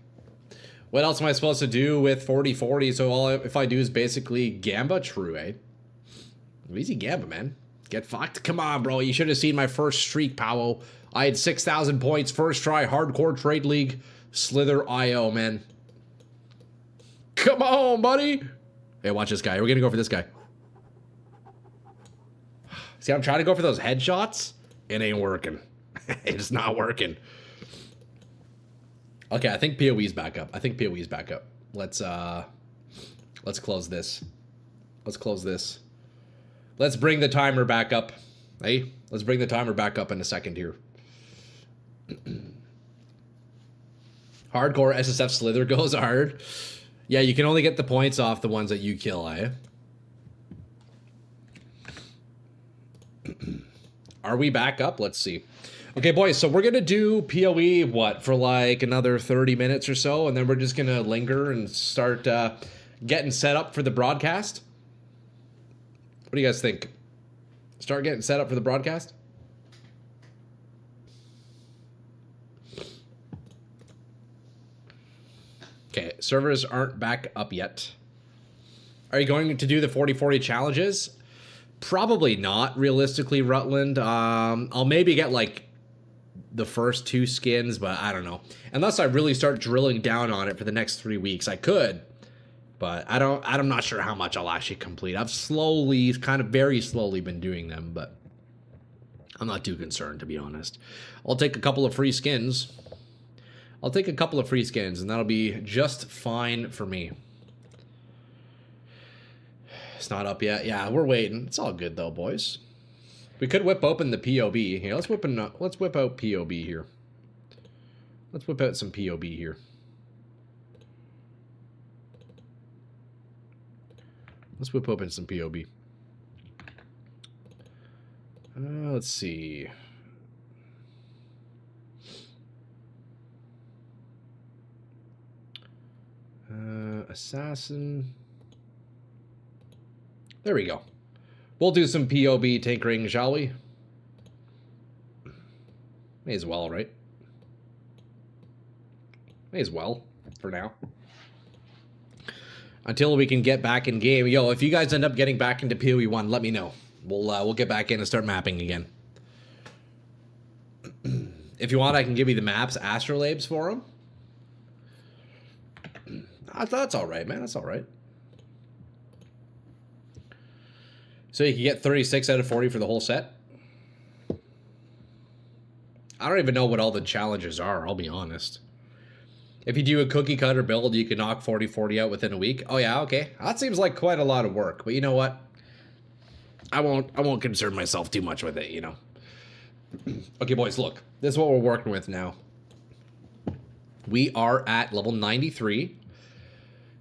What else am I supposed to do with 40-40? So all if I do is basically gamba? True, eh? Easy gamba, man. Get fucked. Come on, bro. You should have seen my first streak, Powell. I had 6,000 points. First try, hardcore trade league. Slither.io, man. Come on, buddy. Hey, watch this guy. We're going to go for this guy. See, I'm trying to go for those headshots. It ain't working. It's not working. Okay, I think PoE's back up. Let's close this. Let's close this. Let's bring the timer back up. Hey, let's bring the timer back up in a second here. Hardcore SSF Slither goes hard. Yeah, you can only get the points off the ones that you kill, eh? Are we back up? Let's see. Okay, boys, so we're going to do PoE, what, for like another 30 minutes or so, and then we're just going to linger and start getting set up for the broadcast. What do you guys think? Start getting set up for the broadcast? Okay, servers aren't back up yet. Are you going to do the 40-40 challenges? Probably not, realistically, Rutland. I'll maybe get, like, the first 2 skins, but I don't know. Unless I really start drilling down on it for the next 3 weeks, I could. But I'm not sure how much I'll actually complete. I've slowly, kind of very slowly been doing them, but I'm not too concerned, to be honest. I'll take a couple of free skins. And that'll be just fine for me. It's not up yet. Yeah, we're waiting. It's all good, though, boys. We could whip open the POB. Here, let's whip out POB here. Let's whip out some POB here. Let's whip open some POB. Let's see. Assassin. There we go. We'll do some POB tinkering, shall we? May as well, right? May as well, for now. Until we can get back in game. Yo, if you guys end up getting back into PoE 1, let me know. We'll get back in and start mapping again. If you want, I can give you the maps, astrolabes for them. That's all right, man. That's all right. So you can get 36 out of 40 for the whole set. I don't even know what all the challenges are, I'll be honest. If you do a cookie cutter build, you can knock 40-40 out within a week. Oh yeah, okay. That seems like quite a lot of work, but you know what? I won't concern myself too much with it, you know. Okay, boys, look. This is what we're working with now. We are at level 93.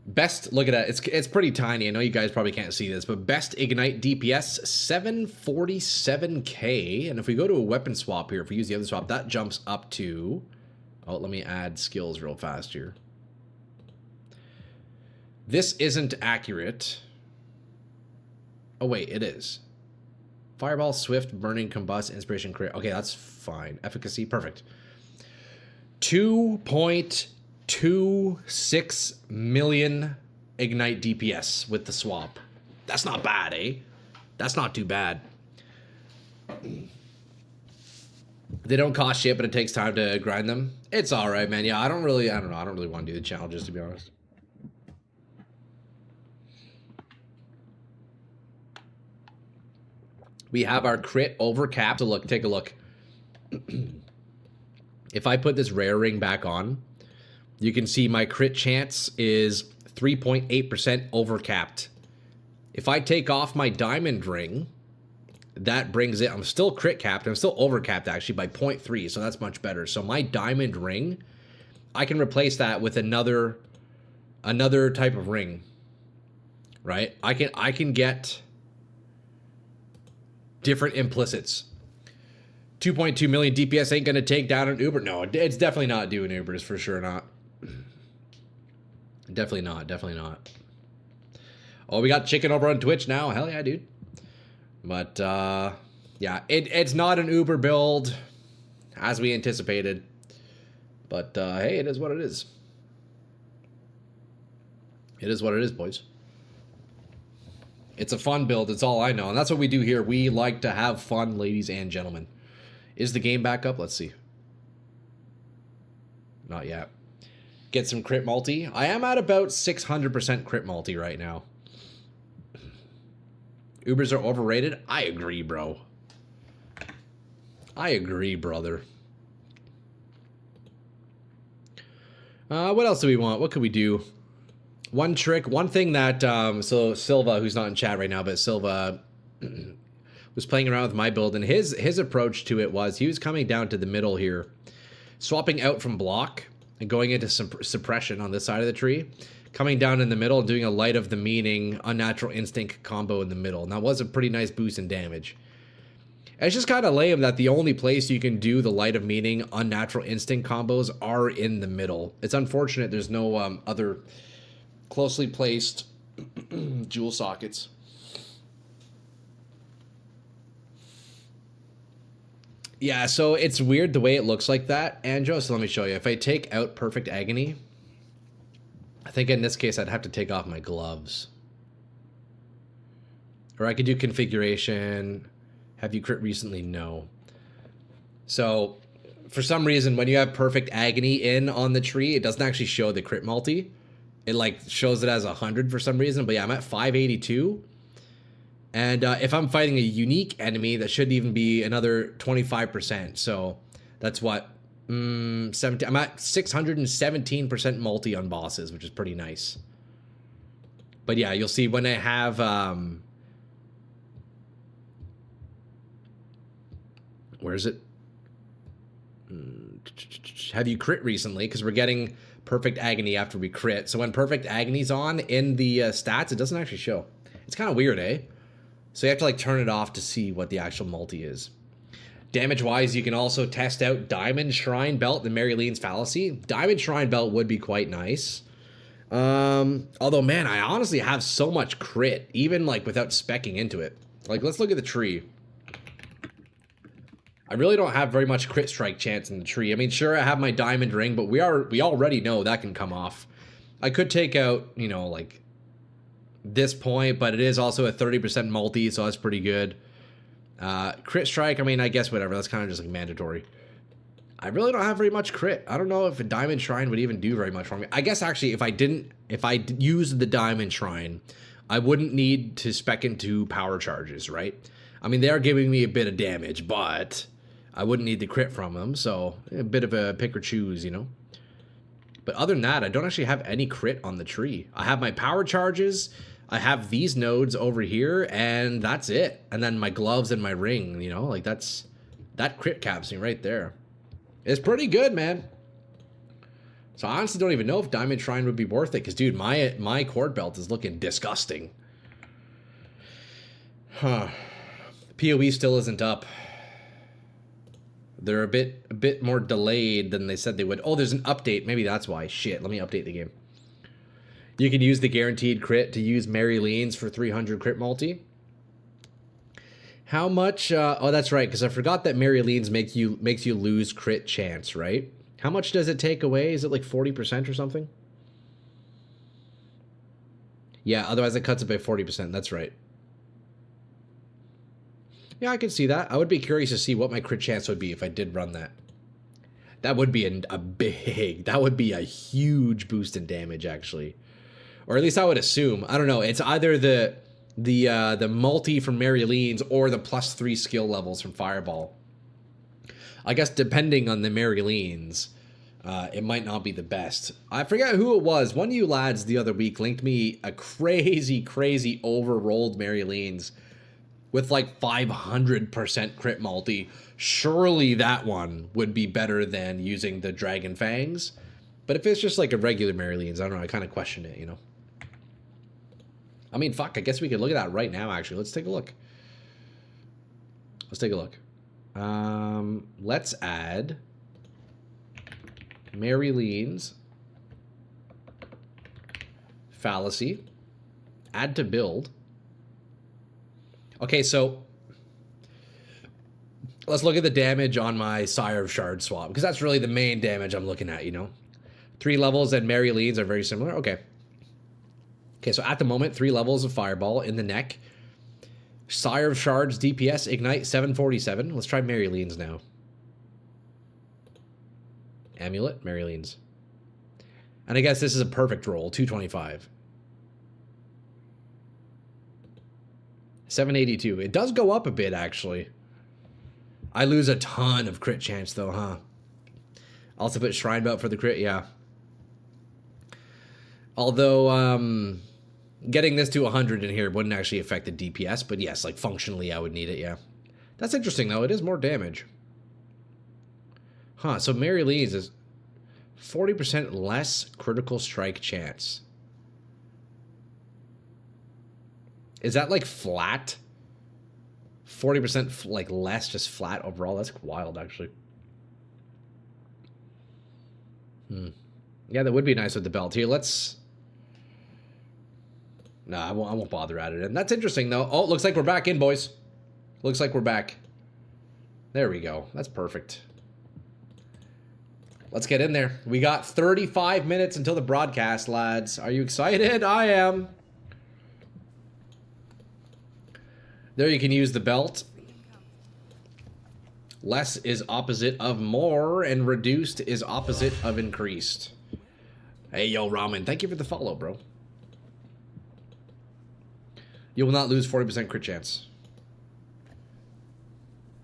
Best, look at that. It's pretty tiny. I know you guys probably can't see this, but best Ignite DPS, 747k. And if we go to a weapon swap here, if we use the other swap, that jumps up to... Oh, let me add skills real fast here. This isn't accurate. Oh, wait, it is. Fireball, Swift, Burning, Combust, Inspiration, Crit. Okay, that's fine. Efficacy, perfect. 2.26 million Ignite DPS with the swap. That's not bad, eh? That's not too bad. They don't cost shit, but it takes time to grind them. It's all right, man. Yeah, I don't really want to do the challenges, to be honest. We have our crit over cap. So look, take a look. If I put this rare ring back on, you can see my crit chance is 3.8% overcapped. If I take off my diamond ring, that brings it, I'm still crit capped, I'm still overcapped actually by 0.3, so that's much better. So my diamond ring, I can replace that with another type of ring, right? I can get different implicits. 2.2 million DPS ain't gonna take down an Uber. No, it's definitely not doing Ubers, for sure not. Definitely not, definitely not. Oh, we got chicken over on Twitch now. Hell yeah, dude. But, yeah, it's not an Uber build, as we anticipated. But, hey, it is what it is. It is what it is, boys. It's a fun build, it's all I know. And that's what we do here. We like to have fun, ladies and gentlemen. Is the game back up? Let's see. Not yet. Get some crit multi. I am at about 600% crit multi right now. Ubers are overrated? I agree, bro. I agree, brother. What else do we want? What could we do? One trick, one thing that, so Silva, who's not in chat right now, but Silva was playing around with my build, and his approach to it was he was coming down to the middle here, swapping out from block and going into some suppression on this side of the tree, coming down in the middle and doing a Light of the Meaning Unnatural Instinct combo in the middle. And that was a pretty nice boost in damage. It's just kind of lame that the only place you can do the Light of Meaning Unnatural Instinct combos are in the middle. It's unfortunate there's no other closely placed jewel sockets. Yeah, so it's weird the way it looks like that, Andrew. So let me show you. If I take out Perfect Agony, I think in this case I'd have to take off my gloves. Or I could do configuration. Have you crit recently? No. So for some reason, when you have Perfect Agony in on the tree, it doesn't actually show the crit multi. It like shows it as 100 for some reason. But yeah, I'm at 582. And if I'm fighting a unique enemy, that should even be another 25%. So that's what, 17. I'm at 617% multi on bosses, which is pretty nice. But yeah, you'll see when I have, where is it? Have you crit recently? Because we're getting Perfect Agony after we crit. So when Perfect Agony's on in the stats, it doesn't actually show. It's kind of weird, eh? So you have to like turn it off to see what the actual multi is. Damage-wise, you can also test out Diamond Shrine Belt, the Mary Lean's Fallacy. Diamond Shrine Belt would be quite nice. Although, man, I honestly have so much crit, even like without speccing into it. Like, let's look at the tree. I really don't have very much crit strike chance in the tree. I mean, sure, I have my Diamond Ring, but we already know that can come off. I could take out, you know, like this point, but it is also a 30% multi, so that's pretty good. Crit strike, I mean, I guess whatever. That's kind of just like mandatory. I really don't have very much crit. I don't know if a Diamond Shrine would even do very much for me. I guess actually, if I used the Diamond Shrine, I wouldn't need to spec into power charges, right? I mean, they are giving me a bit of damage, but I wouldn't need the crit from them, so a bit of a pick or choose, you know? But other than that, I don't actually have any crit on the tree. I have my power charges, I have these nodes over here, and that's it. And then my gloves and my ring, you know? Like, that crit caps me right there. It's pretty good, man. So I honestly don't even know if Diamond Shrine would be worth it, because, dude, my cord belt is looking disgusting. Huh. PoE still isn't up. They're a bit more delayed than they said they would. Oh, there's an update. Maybe that's why. Shit, let me update the game. You can use the guaranteed crit to use Mary Lean's for 300 crit multi. How much? Oh, that's right, because I forgot that Mary Lean's makes you lose crit chance, right? How much does it take away? Is it like 40% or something? Yeah, otherwise it cuts it by 40%. That's right. Yeah, I can see that. I would be curious to see what my crit chance would be if I did run that. That would be that would be a huge boost in damage, actually. Or at least I would assume. I don't know. It's either the multi from Mary Lean's or the +3 skill levels from Fireball. I guess depending on the Mary Leans, it might not be the best. I forget who it was. One of you lads the other week linked me a crazy, crazy over-rolled Mary Leans with like 500% crit multi. Surely that one would be better than using the Dragon Fangs. But if it's just like a regular Mary Leans, I don't know, I kind of question it, you know? I mean, fuck, I guess we could look at that right now, actually. Let's take a look. Let's take a look. Let's add Mary Leans, Fallacy, add to build. Okay, so let's look at the damage on my Sire of Shard swap, because that's really the main damage I'm looking at, you know? 3 levels and Mary Leans are very similar. Okay. Okay, so at the moment, 3 levels of Fireball in the neck. Sire of Shards, DPS, Ignite, 747. Let's try Mary Leans now. Amulet, Mary Leans. And I guess this is a perfect roll, 225. 782. It does go up a bit, actually. I lose a ton of crit chance, though, huh? Also put Shrine Belt for the crit, yeah. Although, getting this to 100 in here wouldn't actually affect the DPS, but yes, like, functionally, I would need it, yeah. That's interesting, though. It is more damage. Huh, so Mary Lee's is 40% less critical strike chance. Is that like flat? 40% like less, just flat overall? That's wild, actually. Yeah, that would be nice with the belt here. Let's... No, I won't bother at it. And that's interesting, though. Oh, looks like we're back in, boys. Looks like we're back. There we go. That's perfect. Let's get in there. We got 35 minutes until the broadcast, lads. Are you excited? I am. There you can use the belt. Less is opposite of more, and reduced is opposite of increased. Hey, yo, Ramen. Thank you for the follow, bro. You will not lose 40% crit chance.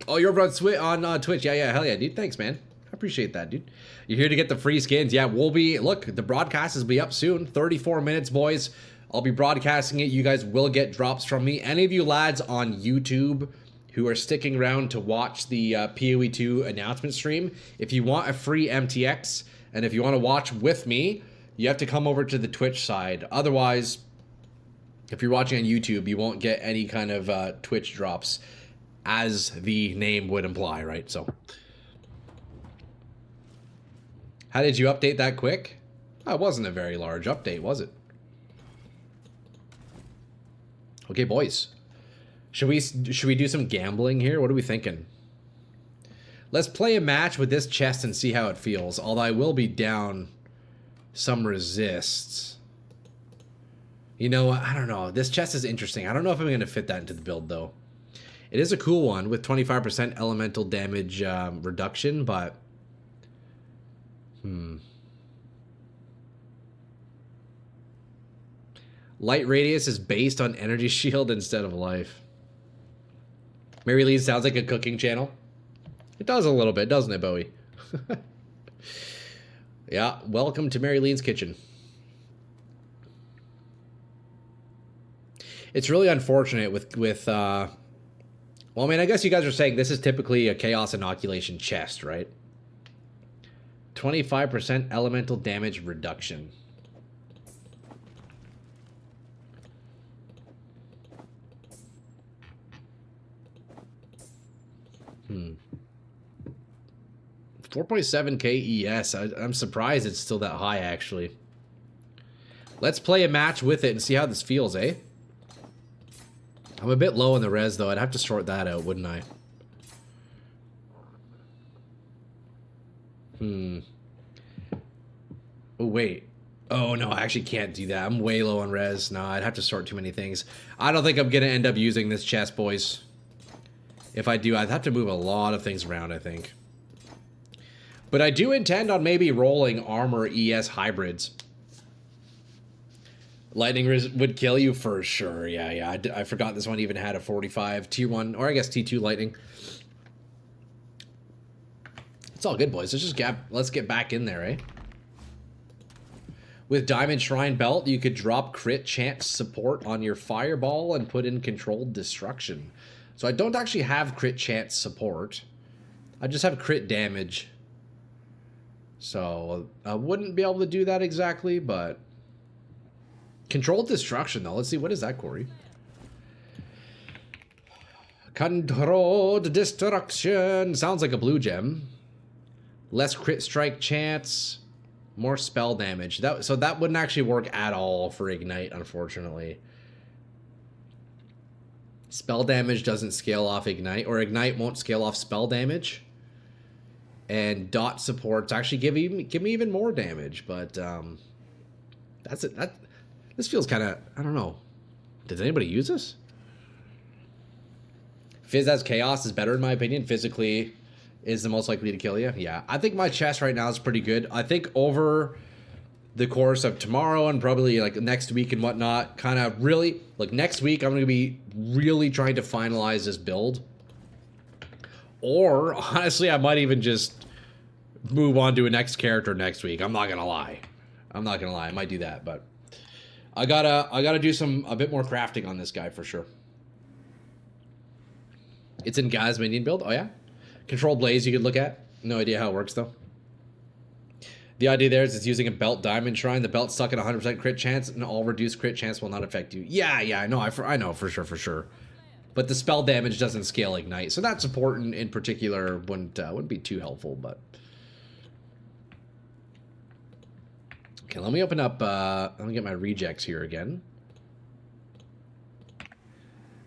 Oh, you're over on Twitch. Yeah, hell yeah, dude. Thanks, man. I appreciate that, dude. You're here to get the free skins. Yeah, we'll be... Look, the broadcast will be up soon. 34 minutes, boys. I'll be broadcasting it. You guys will get drops from me. Any of you lads on YouTube who are sticking around to watch the PoE 2 announcement stream, if you want a free MTX, and if you want to watch with me, you have to come over to the Twitch side. Otherwise, if you're watching on YouTube, you won't get any kind of Twitch drops, as the name would imply, right? So, how did you update that quick? Oh, it wasn't a very large update, was it? Okay, boys. Should we do some gambling here? What are we thinking? Let's play a match with this chest and see how it feels. Although I will be down some resists. You know, I don't know. This chest is interesting. I don't know if I'm going to fit that into the build, though. It is a cool one with 25% elemental damage reduction, but... Light radius is based on energy shield instead of life. Mary Lee sounds like a cooking channel. It does a little bit, doesn't it, Bowie? Yeah, welcome to Mary Lean's kitchen. It's really unfortunate with well, I mean, I guess you guys are saying this is typically a Chaos Inoculation chest, right? 25% elemental damage reduction. 4.7k ES. I'm surprised it's still that high, actually. Let's play a match with it and see how this feels, eh? I'm a bit low on the res, though. I'd have to sort that out, wouldn't I? Oh, wait. Oh, no, I actually can't do that. I'm way low on res. No, I'd have to sort too many things. I don't think I'm going to end up using this chest, boys. If I do, I'd have to move a lot of things around, I think. But I do intend on maybe rolling armor ES hybrids. Lightning would kill you for sure. Yeah. I forgot this one even had a 45 tier 1, or I guess T2 lightning. It's all good, boys. Let's get back in there, eh? With Diamond Shrine Belt, you could drop crit chance support on your fireball and put in controlled destruction. So I don't actually have crit chance support. I just have crit damage. So I wouldn't be able to do that exactly, but... Controlled destruction, though. Let's see, what is that, Corey? Controlled destruction. Sounds like a blue gem. Less crit strike chance. More spell damage. So that wouldn't actually work at all for Ignite, unfortunately. Spell damage doesn't scale off Ignite, or Ignite won't scale off spell damage. And dot supports actually give me even more damage, but that's it. This feels kind of, I don't know. Does anybody use this? Fizz as Chaos is better in my opinion. Physically is the most likely to kill you. Yeah, I think my chest right now is pretty good. I think over the course of tomorrow and probably like next week and whatnot, kind of really, like next week I'm going to be really trying to finalize this build. Or honestly, I might even just move on to a next character next week. I'm not going to lie. I might do that, but I gotta do a bit more crafting on this guy for sure. It's in Gaz minion build. Oh yeah, Control Blaze you could look at. No idea how it works though. The idea there is it's using a belt diamond shrine. The belt's stuck at 100% crit chance, and all reduced crit chance will not affect you. Yeah, I know. I know for sure. But the spell damage doesn't scale Ignite, so that support in particular wouldn't be too helpful. But okay, let me open up. Let me get my rejects here again.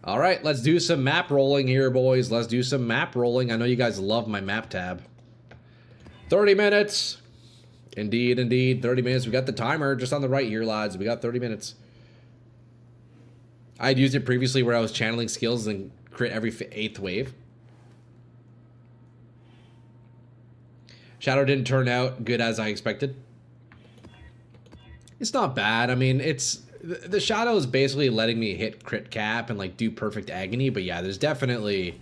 All right, let's do some map rolling here, boys. Let's do some map rolling. I know you guys love my map tab. 30 minutes. Indeed, 30 minutes. We got the timer just on the right here, lads. We got 30 minutes. I'd used it previously where I was channeling skills and crit every 8th wave. Shadow didn't turn out good as I expected. It's not bad. I mean, the Shadow is basically letting me hit crit cap and like do perfect agony, but yeah, there's definitely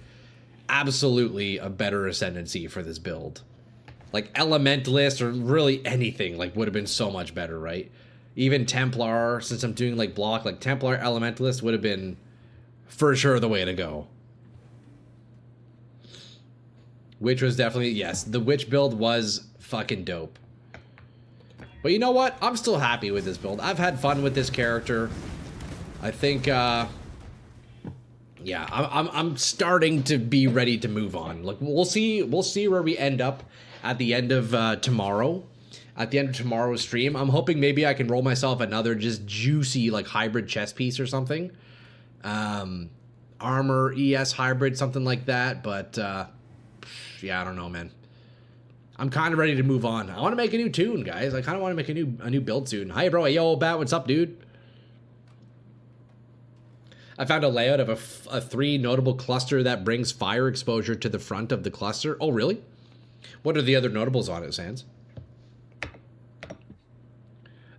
absolutely a better ascendancy for this build. Like Elementalist or really anything like would have been so much better, right? Even Templar, since I'm doing like block, like Templar Elementalist would have been for sure the way to go. Witch was definitely, yes, the Witch build was fucking dope. But you know what? I'm still happy with this build. I've had fun with this character. I think, yeah, I'm starting to be ready to move on. Like we'll see where we end up at the end of tomorrow. At the end of tomorrow's stream, I'm hoping maybe I can roll myself another just juicy like hybrid chest piece or something. Armor ES hybrid, something like that. But yeah, I don't know, man. I'm kind of ready to move on. I want to make a new tune, guys. I kind of want to make a new build soon. Hi, bro. Hey, yo, Bat. What's up, dude? I found a layout of a 3 notable cluster that brings fire exposure to the front of the cluster. Oh, really? What are the other notables on it, Sans?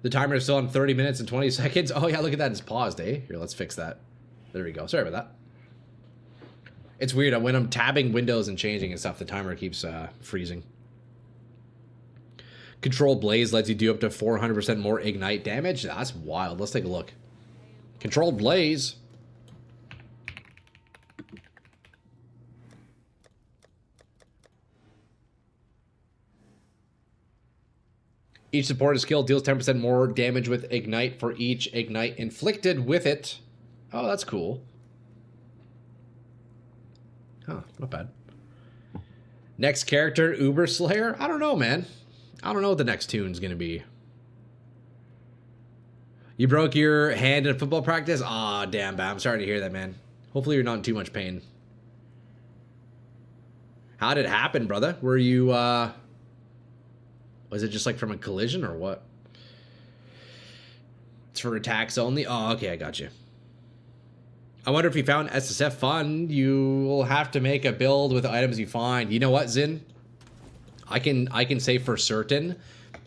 The timer is still on 30 minutes and 20 seconds. Oh, yeah, look at that. It's paused, eh? Here, let's fix that. There we go. Sorry about that. It's weird. When I'm tabbing windows and changing and stuff, the timer keeps freezing. Control Blaze lets you do up to 400% more Ignite damage. That's wild. Let's take a look. Control Blaze. Each supported skill deals 10% more damage with Ignite for each Ignite inflicted with it. Oh, that's cool. Huh, not bad. Next character, Uber Slayer? I don't know, man. I don't know what the next tune's gonna be. You broke your hand in football practice? Aw, damn, Bat. I'm sorry to hear that, man. Hopefully you're not in too much pain. How did it happen, brother? Were you, was it just like from a collision or what? It's for attacks only? Oh, okay, I got you. I wonder if you found SSF fun. You will have to make a build with items you find. You know what, Zin? I can say for certain,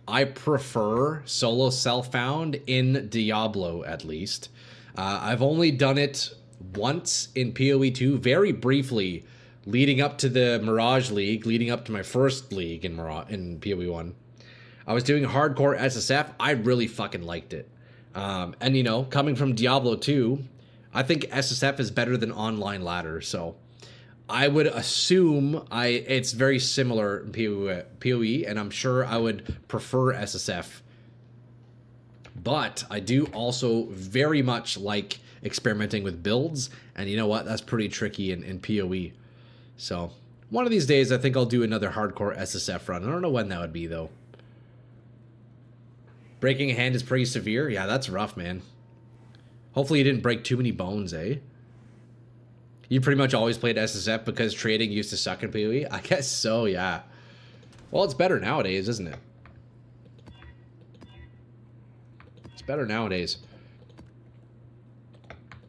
I prefer solo self-found in Diablo, at least. I've only done it once in PoE 2, very briefly, leading up to the Mirage League, leading up to my first league in PoE 1. I was doing hardcore SSF. I really fucking liked it. And, you know, coming from Diablo 2, I think SSF is better than online ladder. So I would assume it's very similar in PoE, and I'm sure I would prefer SSF. But I do also very much like experimenting with builds, and you know what? That's pretty tricky in PoE. So one of these days, I think I'll do another hardcore SSF run. I don't know when that would be, though. Breaking a hand is pretty severe. Yeah, that's rough, man. Hopefully you didn't break too many bones, eh? You pretty much always played SSF because trading used to suck in PoE? I guess so, yeah. Well, it's better nowadays, isn't it? It's better nowadays.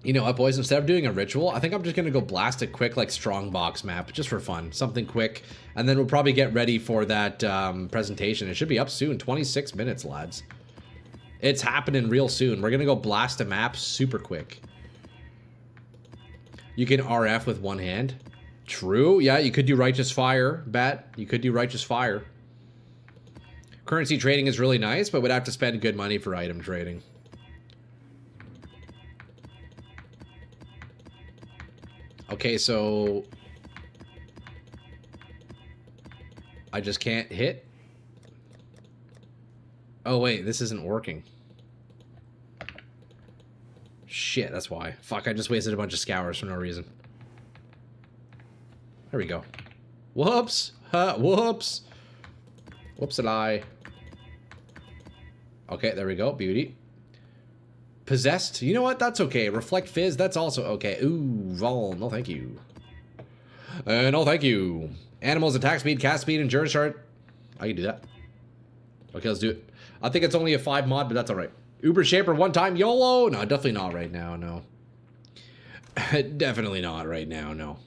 You know what, boys? Instead of doing a ritual, I think I'm just going to go blast a quick, like, strongbox map, just for fun. Something quick. And then we'll probably get ready for that presentation. It should be up soon. 26 minutes, lads. It's happening real soon. We're going to go blast a map super quick. You can RF with one hand. True. Yeah, you could do Righteous Fire, Bat. You could do Righteous Fire. Currency trading is really nice, but would have to spend good money for item trading. Okay, so I just can't hit. Oh, wait, this isn't working. Shit, that's why. Fuck, I just wasted a bunch of scours for no reason. There we go. Whoops. Whoops. Whoops-a-lie. Okay, there we go. Beauty. Possessed. You know what? That's okay. Reflect Fizz. That's also okay. Ooh, Vol. No, thank you. No, thank you. Animals, attack speed, cast speed, endurance chart. I can do that. Okay, let's do it. I think it's only a 5 mod, but that's alright. Uber Shaper one time. YOLO. No, definitely not right now. No. Definitely not right now. No.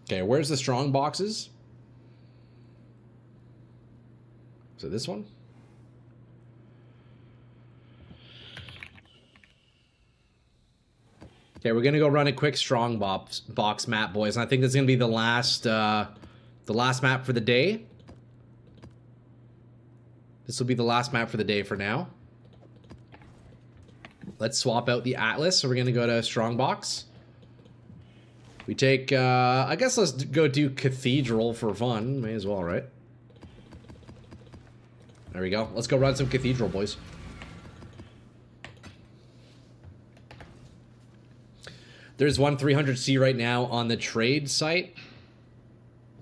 Okay, where's the strong boxes? So this one? Okay, we're gonna go run a quick strong box map, boys. And I think this is gonna be the last map for the day. This will be the last map for the day for now. Let's swap out the Atlas. So we're gonna go to Strongbox. We take, I guess let's go do Cathedral for fun. May as well, right? There we go. Let's go run some Cathedral, boys. There's one 300C right now on the trade site.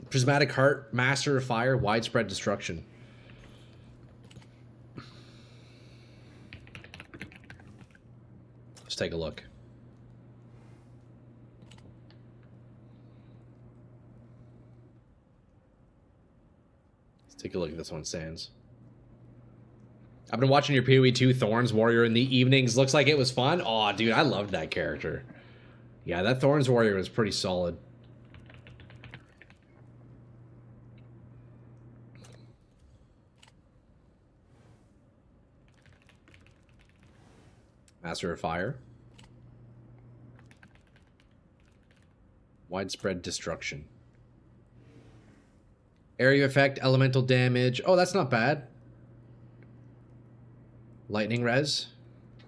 Prismatic Heart, Master of Fire, Widespread Destruction. Let's take a look. Let's take a look at this one, Sans. I've been watching your PoE 2 Thorns Warrior in the evenings. Looks like it was fun. Aw, dude, I loved that character. Yeah, that Thorns Warrior was pretty solid. Master of Fire. Widespread Destruction. Area effect, elemental damage. Oh, that's not bad. Lightning res.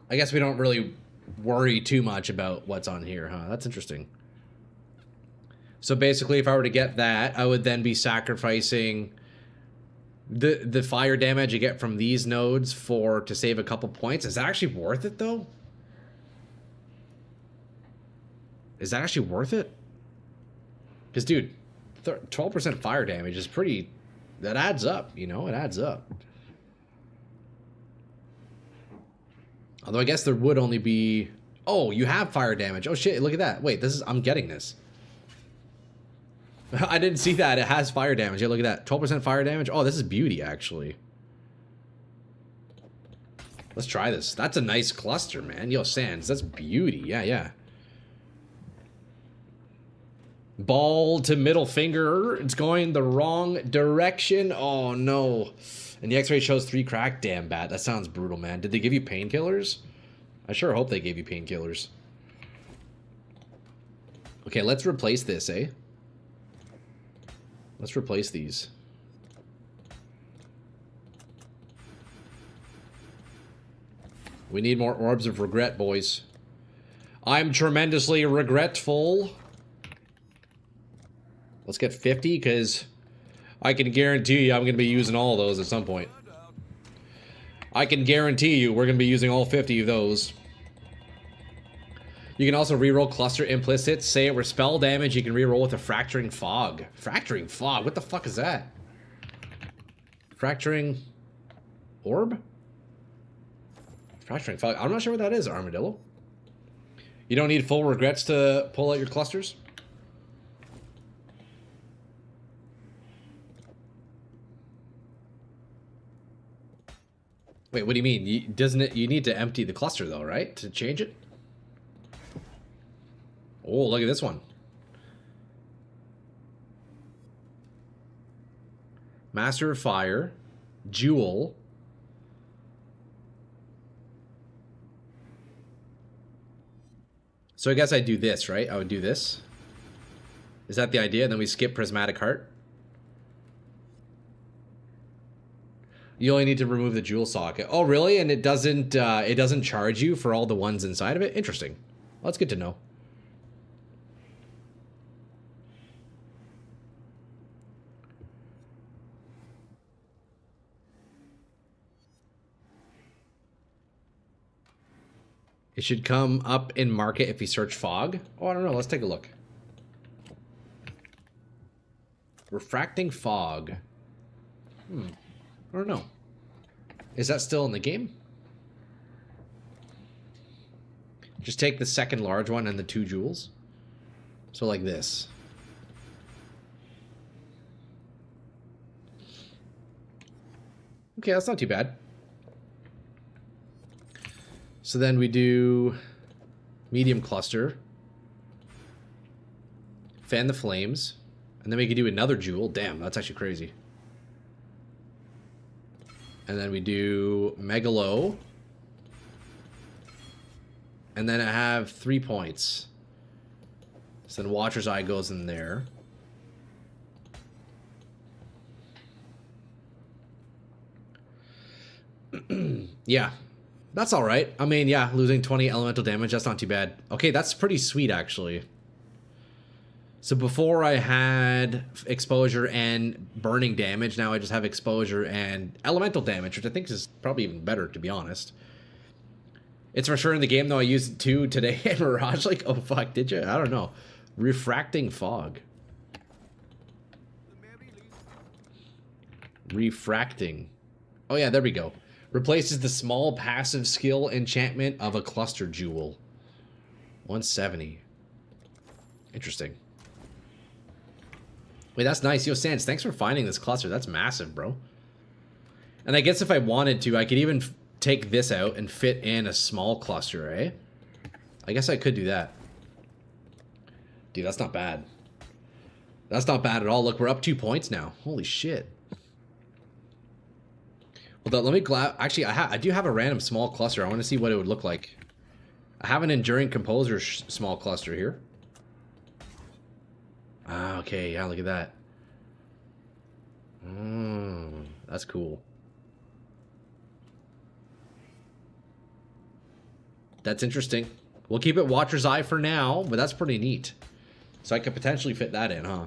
I guess we don't really worry too much about what's on here, huh? That's interesting. So basically, if I were to get that, I would then be sacrificing the fire damage you get from these nodes to save a couple points. Is that actually worth it, though? Is that actually worth it? Because, dude, 12% fire damage is pretty... That adds up, you know? It adds up. Although I guess there would only be... Oh, you have fire damage. Oh, shit, look at that. Wait, this is... I'm getting this. I didn't see that. It has fire damage. Yeah, look at that. 12% fire damage. Oh, this is beauty, actually. Let's try this. That's a nice cluster, man. Yo, Sans, that's beauty. Yeah, yeah. Ball to middle finger. It's going the wrong direction. Oh, no. And the x-ray shows 3 crack. Damn, Bat. That sounds brutal, man. Did they give you painkillers? I sure hope they gave you painkillers. Okay, let's replace this, eh? Let's replace these. We need more orbs of regret, boys. I'm tremendously regretful. Let's get 50, because I can guarantee you I'm going to be using all of those at some point. I can guarantee you we're going to be using all 50 of those. You can also reroll cluster implicits. Say it were spell damage, you can reroll with a fracturing fog. Fracturing fog? What the fuck is that? Fracturing orb? Fracturing fog. I'm not sure what that is, Armadillo. You don't need full regrets to pull out your clusters? Wait, what do you mean? Doesn't it? You need to empty the cluster though, right? To change it? Oh, look at this one. Master of Fire, Jewel. So I guess I'd do this, right? I would do this. Is that the idea? And then we skip Prismatic Heart. You only need to remove the jewel socket. Oh, really? And it doesn't charge you for all the ones inside of it? Interesting. Well, that's good to know. It should come up in market if you search fog. Oh, I don't know. Let's take a look. Refracting fog. I don't know. Is that still in the game? Just take the second large one and the 2 jewels. So like this. Okay, that's not too bad. So then we do medium cluster, fan the flames, and then we can do another jewel. Damn, that's actually crazy. And then we do megalo, and then I have 3 points. So then Watcher's Eye goes in there. Yeah. That's all right. I mean, yeah, losing 20 elemental damage, that's not too bad. Okay, that's pretty sweet, actually. So before I had exposure and burning damage, now I just have exposure and elemental damage, which I think is probably even better, to be honest. It's for sure in the game, though. I used it too today at Mirage. Like, oh, fuck, did you? I don't know. Refracting fog. Refracting. Oh, yeah, there we go. Replaces the small passive skill enchantment of a cluster jewel. 170. Interesting. Wait, that's nice. Yo, Sans, thanks for finding this cluster. That's massive, bro. And I guess if I wanted to, I could even take this out and fit in a small cluster, eh? I guess I could do that. Dude, that's not bad. That's not bad at all. Look, we're up 2 points now. Holy shit. Well, let me actually, I do have a random small cluster. I want to see what it would look like. I have an Enduring Composer small cluster here. Ah, okay. Yeah, look at that. That's cool. That's interesting. We'll keep it Watcher's Eye for now, but that's pretty neat. So I could potentially fit that in, huh?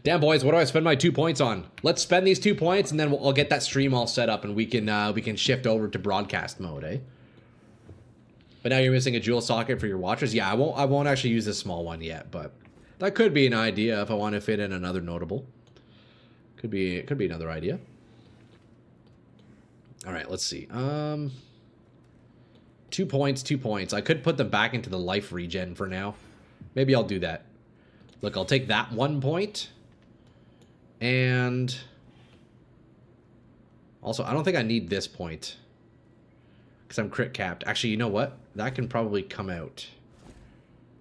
Damn, boys, what do I spend my 2 points on? Let's spend these 2 points, and then I'll get that stream all set up, and we can shift over to broadcast mode, eh? But now you're missing a jewel socket for your watchers. Yeah, I won't actually use this small one yet, but that could be an idea if I want to fit in another notable. Could be another idea. All right, let's see. 2 points, 2 points. I could put them back into the life regen for now. Maybe I'll do that. Look, I'll take that 1 point. And also, I don't think I need this point because I'm crit capped. Actually, you know what? That can probably come out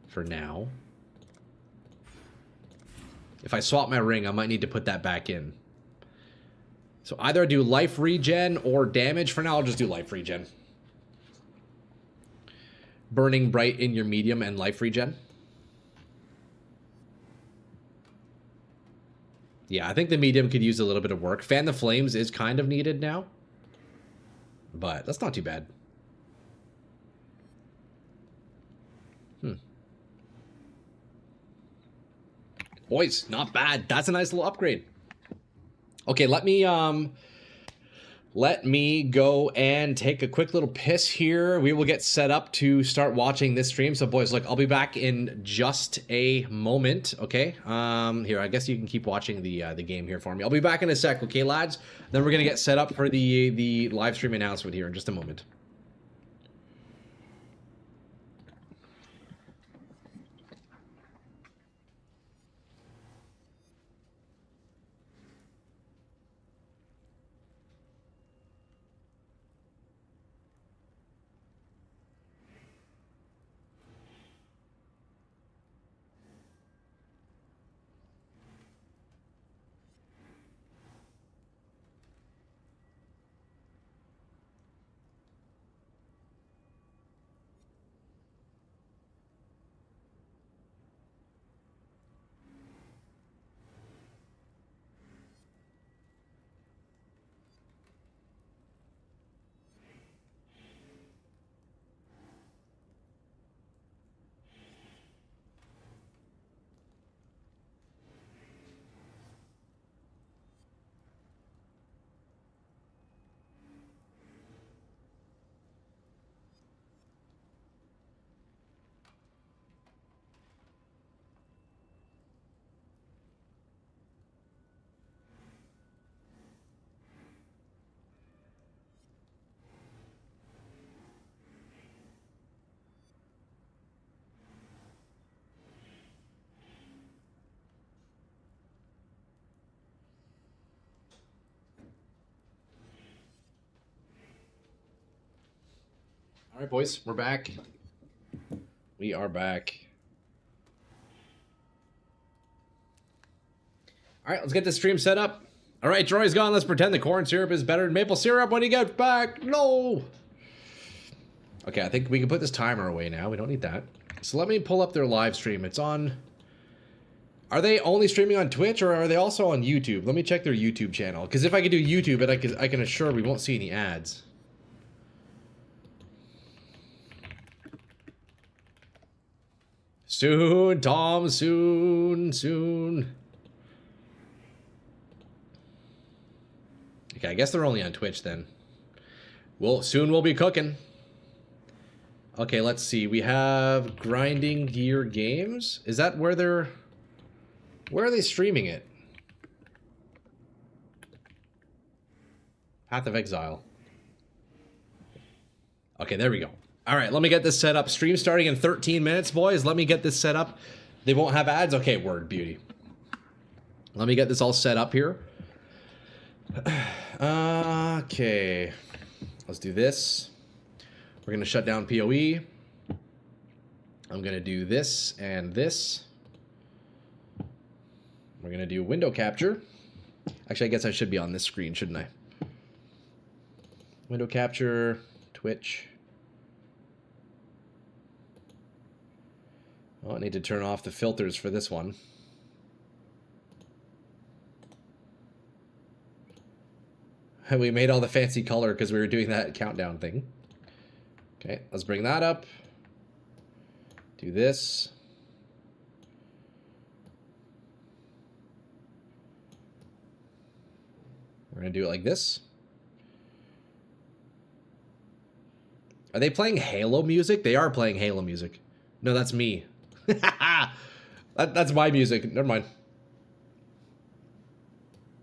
for now. If I swap my ring, I might need to put that back in. So either I do life regen or damage. For now, I'll just do life regen. Burning bright in your medium and life regen. Yeah, I think the medium could use a little bit of work. Fan the Flames is kind of needed now. But that's not too bad. Boys, not bad. That's a nice little upgrade. Okay, let me go and take a quick little piss here. We will get set up to start watching this stream. So boys, look, I'll be back in just a moment, okay? Here, I guess you can keep watching the game here for me. I'll be back in a sec, okay, lads? Then we're going to get set up for the live stream announcement here in just a moment. All right, boys, we're back. We are back. All right, let's get this stream set up. All right, Troy's gone. Let's pretend the corn syrup is better than maple syrup when he gets back. No. Okay, I think we can put this timer away now. We don't need that. So let me pull up their live stream. It's on... Are they only streaming on Twitch or are they also on YouTube? Let me check their YouTube channel. Because if I could do YouTube, I can assure we won't see any ads. Soon, Tom, soon. Okay, I guess they're only on Twitch then. Well, soon we'll be cooking. Okay, let's see. We have Grinding Gear Games. Is that where they're... Where are they streaming it? Path of Exile. Okay, there we go. All right, let me get this set up. Stream starting in 13 minutes, boys. Let me get this set up. They won't have ads? Okay, word, beauty. Let me get this all set up here. Okay. Let's do this. We're going to shut down PoE. I'm going to do this and this. We're going to do window capture. Actually, I guess I should be on this screen, shouldn't I? Window capture, Twitch. Oh, I need to turn off the filters for this one. We made all the fancy color because we were doing that countdown thing. Okay, let's bring that up. Do this. We're going to do it like this. Are they playing Halo music? They are playing Halo music. No, that's me. That's my music. Never mind.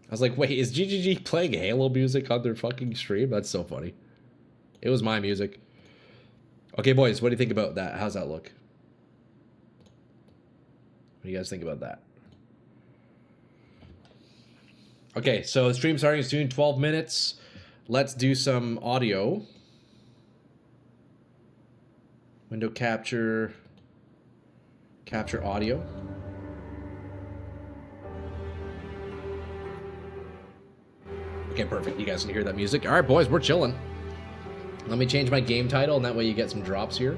I was like, wait, is GGG playing Halo music on their fucking stream? That's so funny. It was my music. Okay, boys, what do you think about that? How's that look? What do you guys think about that? Okay, so stream starting soon, 12 minutes. Let's do some audio. Window capture. Capture audio. Okay, perfect. You guys can hear that music. All right, boys, we're chilling. Let me change my game title, and that way you get some drops here.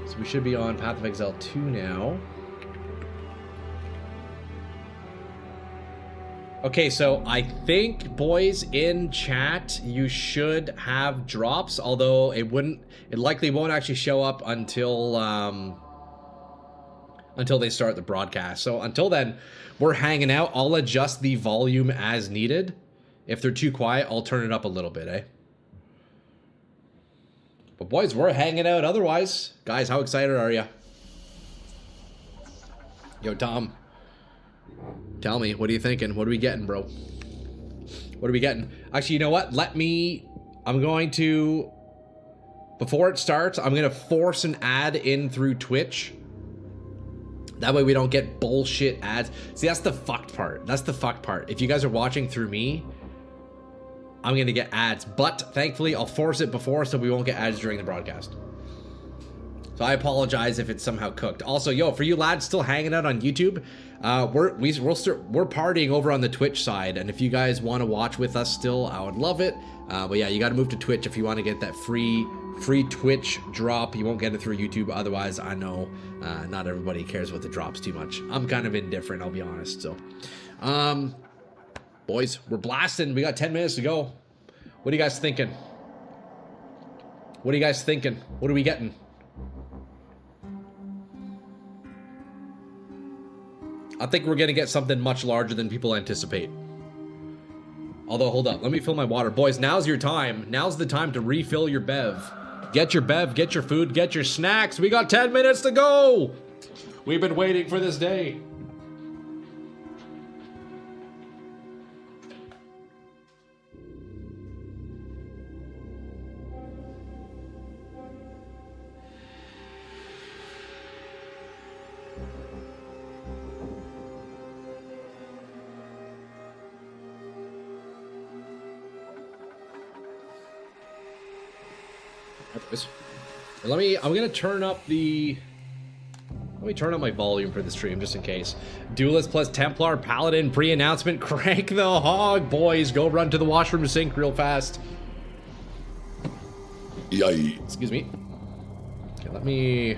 So we should be on Path of Exile 2 now. Okay, so I think, boys, in chat, you should have drops, although it likely won't actually show up until they start the broadcast. So until then, we're hanging out. I'll adjust the volume as needed. If they're too quiet, I'll turn it up a little bit, eh? But boys, we're hanging out otherwise. Guys, how excited are you? Yo, Tom. Tell me, what are you thinking? What are we getting, bro? What are we getting? Actually, you know what? I'm going to, before it starts, I'm going to force an ad in through Twitch. That way we don't get bullshit ads. See, that's the fucked part. That's the fucked part. If you guys are watching through me, I'm going to get ads. But thankfully, I'll force it before so we won't get ads during the broadcast. So I apologize if it's somehow cooked. Also, yo, for you lads still hanging out on YouTube, we're partying over on the Twitch side, and if you guys want to watch with us still, I would love it. But yeah, you got to move to Twitch if you want to get that free Twitch drop. You won't get it through YouTube. Otherwise, I know not everybody cares about the drops too much. I'm kind of indifferent, I'll be honest. So, boys, we're blasting. We got 10 minutes to go. What are you guys thinking? What are you guys thinking? What are we getting? I think we're gonna get something much larger than people anticipate. Although, hold up, let me fill my water. Boys, now's your time. Now's the time to refill your bev. Get your bev, get your food, get your snacks. We got 10 minutes to go. We've been waiting for this day. I'm gonna turn up let me turn up my volume for the stream just in case. Duelist plus Templar Paladin pre-announcement. Crank the hog, boys. Go run to the washroom sink real fast. Yay. Excuse me. Okay, let me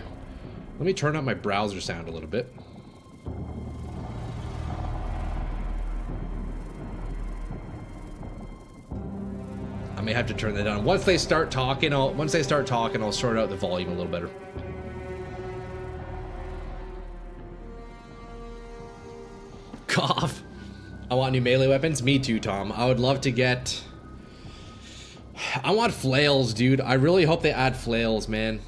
turn up my browser sound a little bit. I may have to turn that down. Once they start talking, I'll sort out the volume a little better. Cough. I want new melee weapons. Me too, Tom. I would love to get... I want flails, dude. I really hope they add flails, man.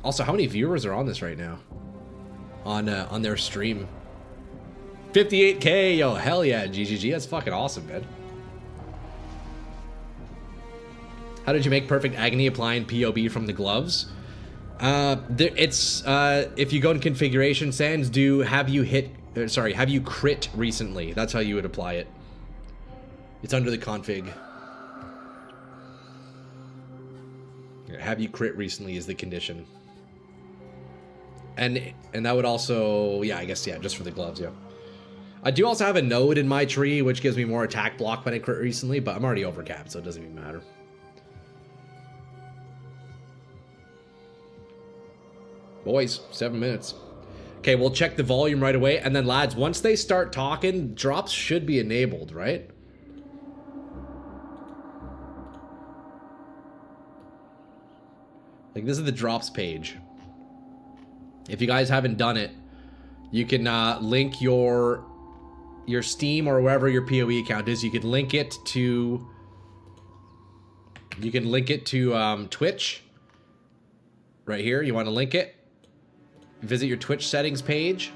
Also, how many viewers are on this right now? On their stream. 58K, yo, hell yeah, GGG. That's fucking awesome, man. How did you make perfect agony applying POB from the gloves? If you go in configuration, Sans do have you crit recently? That's how you would apply it. It's under the config. Have you crit recently is the condition. And that would also, yeah, I guess, yeah, just for the gloves, yeah. I do also have a node in my tree, which gives me more attack block when I crit recently, but I'm already overcapped, so it doesn't even matter. Boys, 7 minutes. Okay, we'll check the volume right away, and then lads, once they start talking, drops should be enabled, right? Like, this is the drops page. If you guys haven't done it, you can link your Steam or wherever your PoE account is. You could link it to Twitch. Right here, you want to link it. Visit your Twitch settings page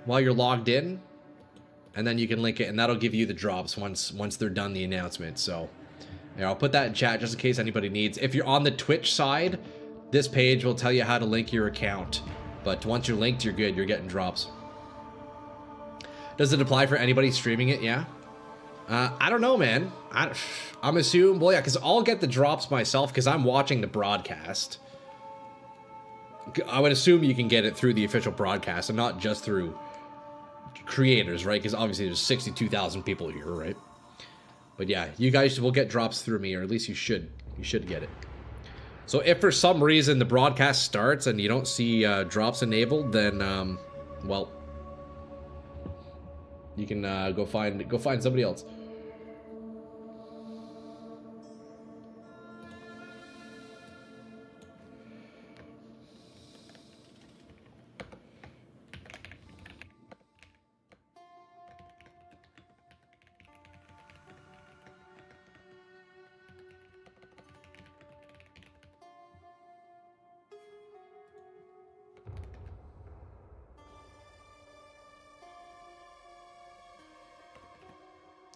while you're logged in, and then you can link it, and that'll give you the drops once they're done the announcement. So, yeah, I'll put that in chat just in case anybody needs. If you're on the Twitch side, this page will tell you how to link your account. But once you're linked, you're good. You're getting drops. Does it apply for anybody streaming it? Yeah. I don't know, man. I'm assuming, well, yeah, because I'll get the drops myself because I'm watching the broadcast. I would assume you can get it through the official broadcast and not just through creators, right? Because obviously there's 62,000 people here, right? But yeah, you guys will get drops through me, or at least you should. You should get it. So if for some reason the broadcast starts and you don't see drops enabled, then well, you can go find somebody else.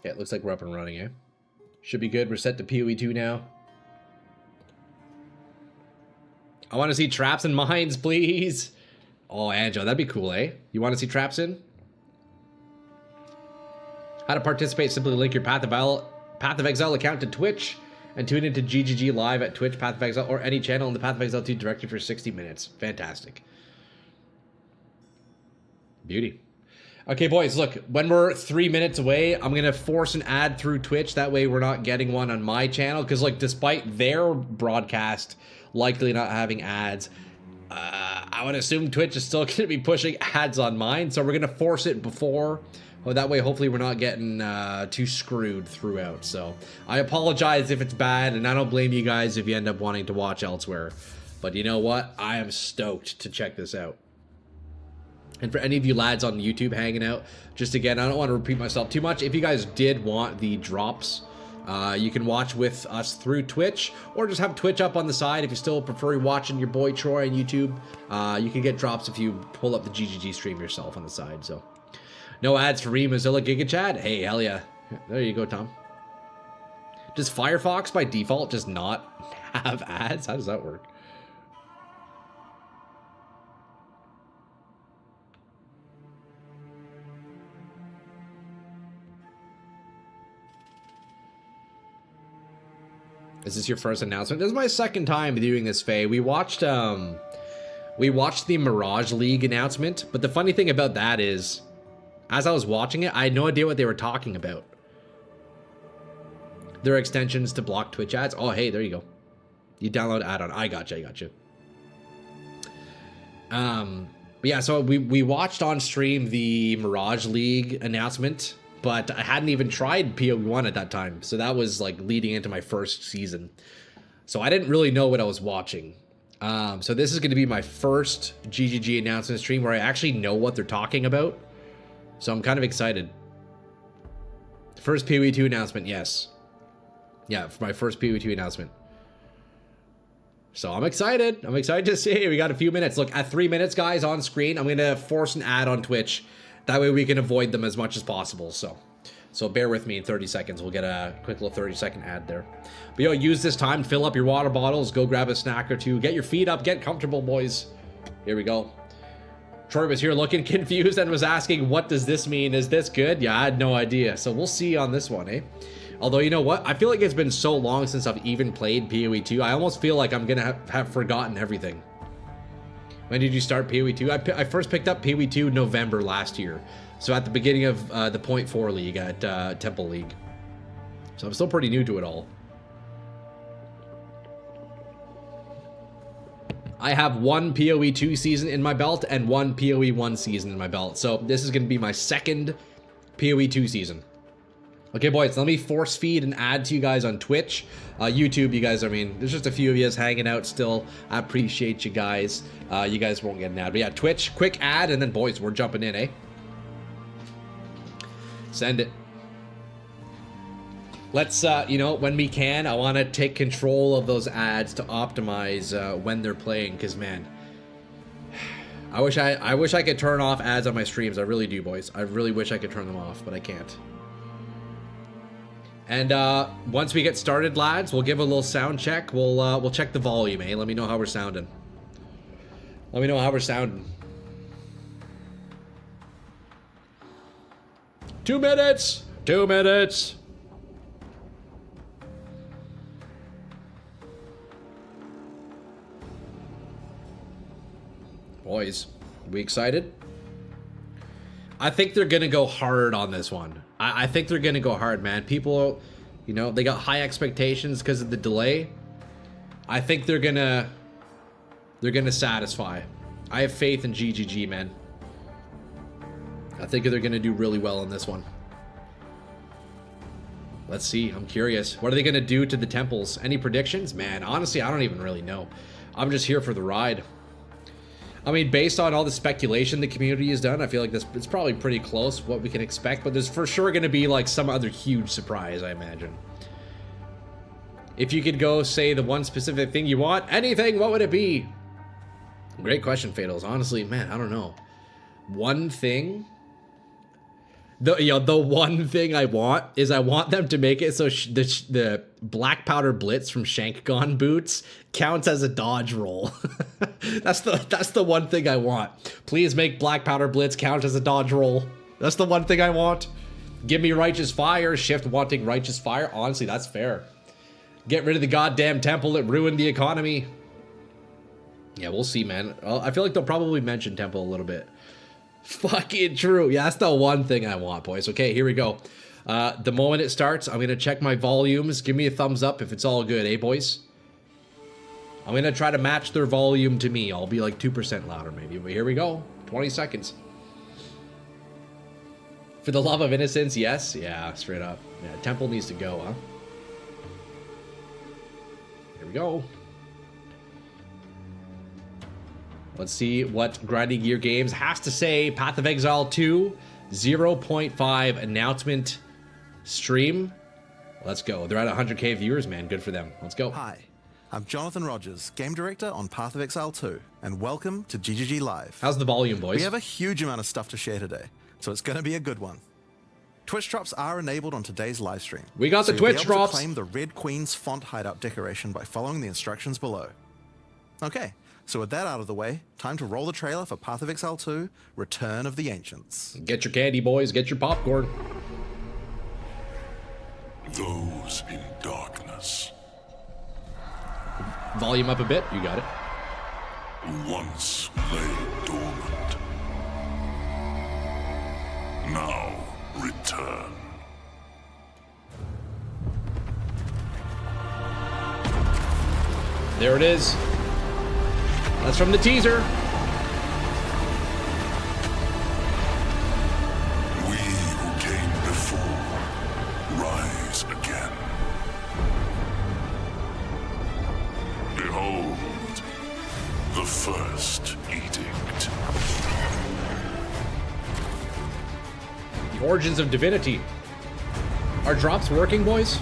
Yeah, it looks like we're up and running, eh? Should be good. We're set to PoE 2 now. I want to see traps and mines, please. Oh, Angela, that'd be cool, eh? You want to see traps in? How to participate, simply link your Path of Exile account to Twitch and tune into GGG live at Twitch, Path of Exile, or any channel in the Path of Exile 2 directory for 60 minutes. Fantastic. Beauty. Okay, boys, look, when we're 3 minutes away, I'm going to force an ad through Twitch. That way we're not getting one on my channel. Because, like, despite their broadcast likely not having ads, I would assume Twitch is still going to be pushing ads on mine. So we're going to force it before. Well, that way, hopefully, we're not getting too screwed throughout. So I apologize if it's bad, and I don't blame you guys if you end up wanting to watch elsewhere. But you know what? I am stoked to check this out. And for any of you lads on YouTube hanging out, just again, I don't want to repeat myself too much. If you guys did want the drops, you can watch with us through Twitch, or just have Twitch up on the side if you still prefer watching your boy Troy on YouTube. You can get drops if you pull up the GGG stream yourself on the side. So, no ads for Mozilla Giga Chad. Hey, hell yeah. There you go, Tom. Does Firefox by default just not have ads? How does that work? Is this your first announcement? This is my second time doing this, Faye. We watched the Mirage League announcement, but the funny thing about that is, as I was watching it, I had no idea what they were talking about. There are extensions to block Twitch ads. Oh, hey, there you go. You download add-on. I gotcha. Yeah, so we watched on stream the Mirage League announcement, but I hadn't even tried PoE 1 at that time. So that was like leading into my first season. So I didn't really know what I was watching. So this is going to be my first GGG announcement stream where I actually know what they're talking about. So I'm kind of excited. First PoE 2 announcement, yes. Yeah, for my first PoE 2 announcement. So I'm excited. I'm excited to see. We got a few minutes. Look, at 3 minutes, guys, on screen, I'm going to force an ad on Twitch. That way we can avoid them as much as possible. So bear with me in 30 seconds. We'll get a quick little 30-second ad there. But yo, use this time, fill up your water bottles, go grab a snack or two, get your feet up, get comfortable, boys. Here we go. Troy was here looking confused and was asking, what does this mean? Is this good? Yeah, I had no idea. So we'll see on this one, eh? Although, you know what? I feel like it's been so long since I've even played PoE 2. I almost feel like I'm going to have forgotten everything. When did you start PoE 2? I first picked up PoE 2 November last year. So at the beginning of the .4 League at Temple League. So I'm still pretty new to it all. I have one PoE 2 season in my belt and one PoE 1 season in my belt. So this is going to be my second PoE 2 season. Okay, boys, let me force feed and add to you guys on Twitch. YouTube, you guys, I mean, there's just a few of you hanging out still. I appreciate you guys. You guys won't get an ad. But yeah, Twitch, quick ad, and then, boys, we're jumping in, eh? Send it. Let's, you know, when we can, I want to take control of those ads to optimize when they're playing, because, man, I wish I could turn off ads on my streams. I really do, boys. I really wish I could turn them off, but I can't. And once we get started, lads, we'll give a little sound check. We'll check the volume, eh? Let me know how we're sounding. Let me know how we're sounding. 2 minutes. 2 minutes. Boys, we excited? I think they're gonna go hard on this one. I think they're gonna go hard, man. People, you know, they got high expectations because of the delay. I think they're gonna satisfy. I have faith in GGG, man. I think they're gonna do really well in this one. Let's see. I'm curious. What are they gonna do to the temples? Any predictions? Man, honestly, I don't even really know. I'm just here for the ride. I mean, based on all the speculation the community has done, I feel like it's probably pretty close what we can expect, but there's for sure gonna be like some other huge surprise, I imagine. If you could go say the one specific thing you want, anything, what would it be? Great question, Fatals. Honestly, man, I don't know. One thing? The one thing I want is I want them to make it so the black powder blitz from Shankgon boots counts as a dodge roll. That's the one thing I want. Please make black powder blitz count as a dodge roll. That's the one thing I want. Give me righteous fire. Shift wanting righteous fire. Honestly, that's fair. Get rid of the goddamn temple that ruined the economy. Yeah, we'll see, man. I feel like they'll probably mention temple a little bit. Fucking true. Yeah, that's the one thing I want, boys. Okay, here we go. The moment it starts, I'm going to check my volumes. Give me a thumbs up if it's all good, eh, boys? I'm going to try to match their volume to me. I'll be like 2% louder, maybe. But here we go. 20 seconds. For the love of innocence, yes. Yeah, straight up. Yeah, temple needs to go, huh? Here we go. Let's see what Grinding Gear Games has to say. Path of Exile 2, 0.5 announcement stream. Let's go. They're at 100K viewers, man. Good for them. Let's go. Hi, I'm Jonathan Rogers, Game Director on Path of Exile 2, and welcome to GGG Live. How's the volume, boys? We have a huge amount of stuff to share today, so it's going to be a good one. Twitch drops are enabled on today's live stream. We got the Twitch drops. Claim the Red Queen's font hideout decoration by following the instructions below. Okay. So with that out of the way, time to roll the trailer for Path of Exile 2, Return of the Ancients. Get your candy, boys. Get your popcorn. Those in darkness. Volume up a bit. You got it. Once lay dormant. Now return. There it is. That's from the teaser. We who came before rise again. Behold, the first edict. The origins of divinity. Are drops working, boys?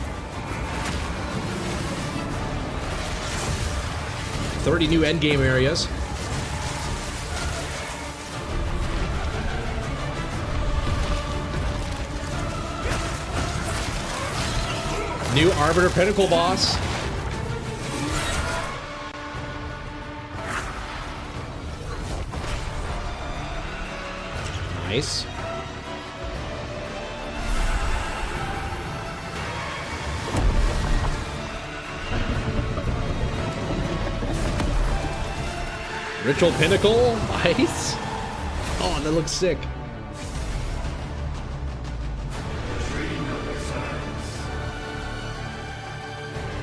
30 new endgame areas. New Arbiter Pinnacle boss. Nice. Ritual Pinnacle, nice. Oh, that looks sick.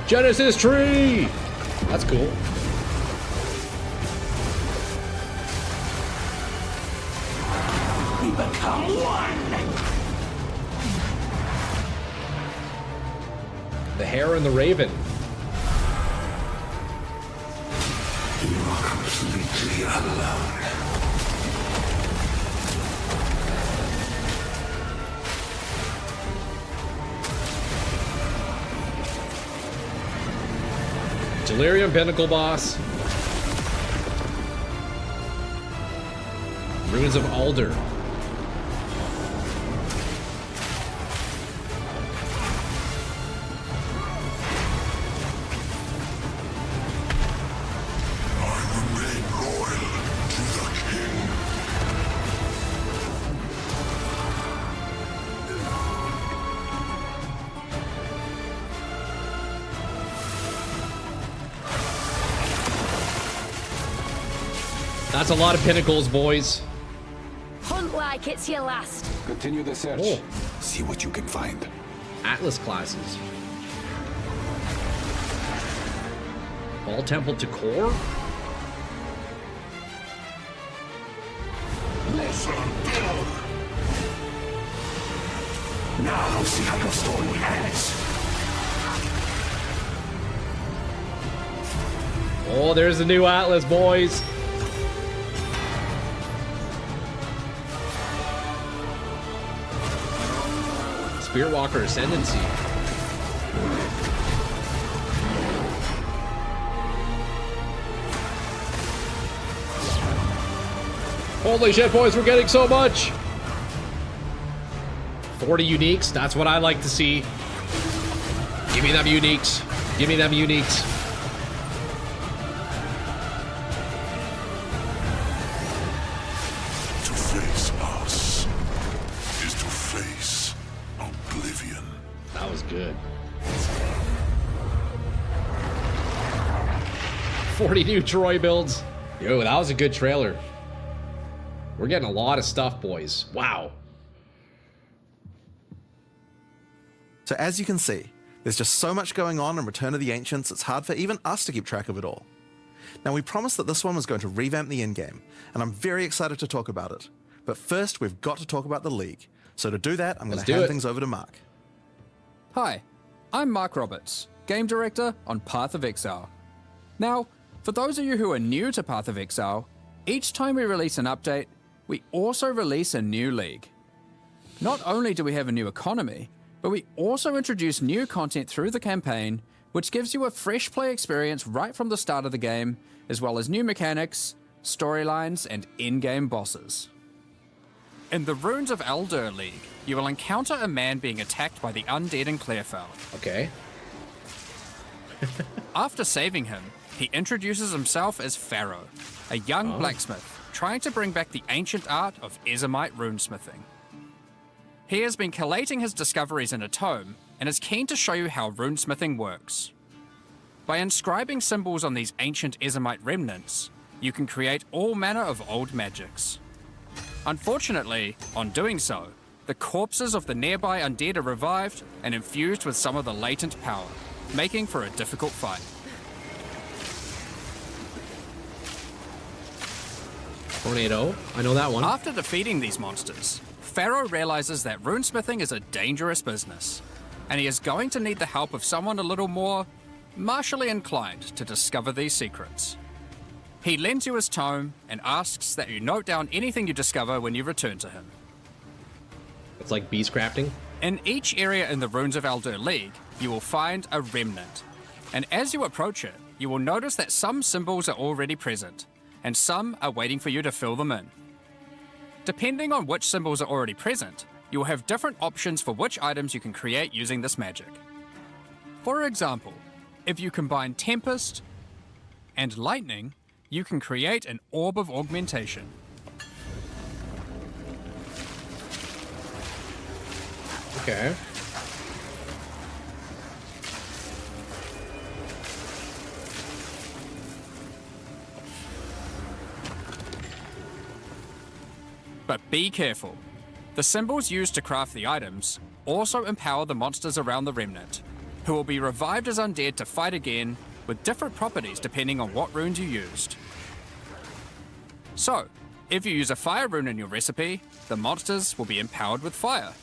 Genesis tree! That's cool. We become one. The Hare and the Raven. You are completely alone. Delirium Pinnacle boss. Ruins of Alder. That's a lot of pinnacles, boys. Hunt like it's your last. Continue the search. Oh. See what you can find. Atlas classes. All temple to core? Now see how your story ends. Oh, there's the new Atlas, boys. Spearwalker Ascendancy. Holy shit, boys, we're getting so much. 40 uniques, that's what I like to see. Give me them uniques. Give me them uniques. To face us is to face oblivion. That was good. 40 new Troy builds. Yo, that was a good trailer. We're getting a lot of stuff, boys. Wow. So as you can see, there's just so much going on in Return of the Ancients, it's hard for even us to keep track of it all. Now, we promised that this one was going to revamp the endgame, and I'm very excited to talk about it. But first, we've got to talk about the League. So to do that, I'm going Let's to do hand it. things over to Mark. Hi, I'm Mark Roberts, Game Director on Path of Exile. Now, for those of you who are new to Path of Exile, each time we release an update, we also release a new league. Not only do we have a new economy, but we also introduce new content through the campaign, which gives you a fresh play experience right from the start of the game, as well as new mechanics, storylines, and in-game bosses. In the Runes of Eldur League, you will encounter a man being attacked by the undead in Clearfell. Okay. After saving him, he introduces himself as Pharaoh, a young blacksmith trying to bring back the ancient art of Ezomite runesmithing. He has been collating his discoveries in a tome and is keen to show you how runesmithing works. By inscribing symbols on these ancient Ezomite remnants, you can create all manner of old magics. Unfortunately, on doing so, the corpses of the nearby undead are revived and infused with some of the latent power, making for a difficult fight. Tornado. I know that one. After defeating these monsters, Pharaoh realizes that runesmithing is a dangerous business, and he is going to need the help of someone a little more martially inclined to discover these secrets. He lends you his tome and asks that you note down anything you discover when you return to him. It's like beast crafting. In each area in the Runes of Eldur League, you will find a remnant, and as you approach it, you will notice that some symbols are already present, and some are waiting for you to fill them in. Depending on which symbols are already present, you will have different options for which items you can create using this magic. For example, if you combine Tempest and Lightning, you can create an Orb of Augmentation. Okay. But be careful. The symbols used to craft the items also empower the monsters around the remnant, who will be revived as undead to fight again with different properties depending on what runes you used. So, if you use a fire rune in your recipe, the monsters will be empowered with fire.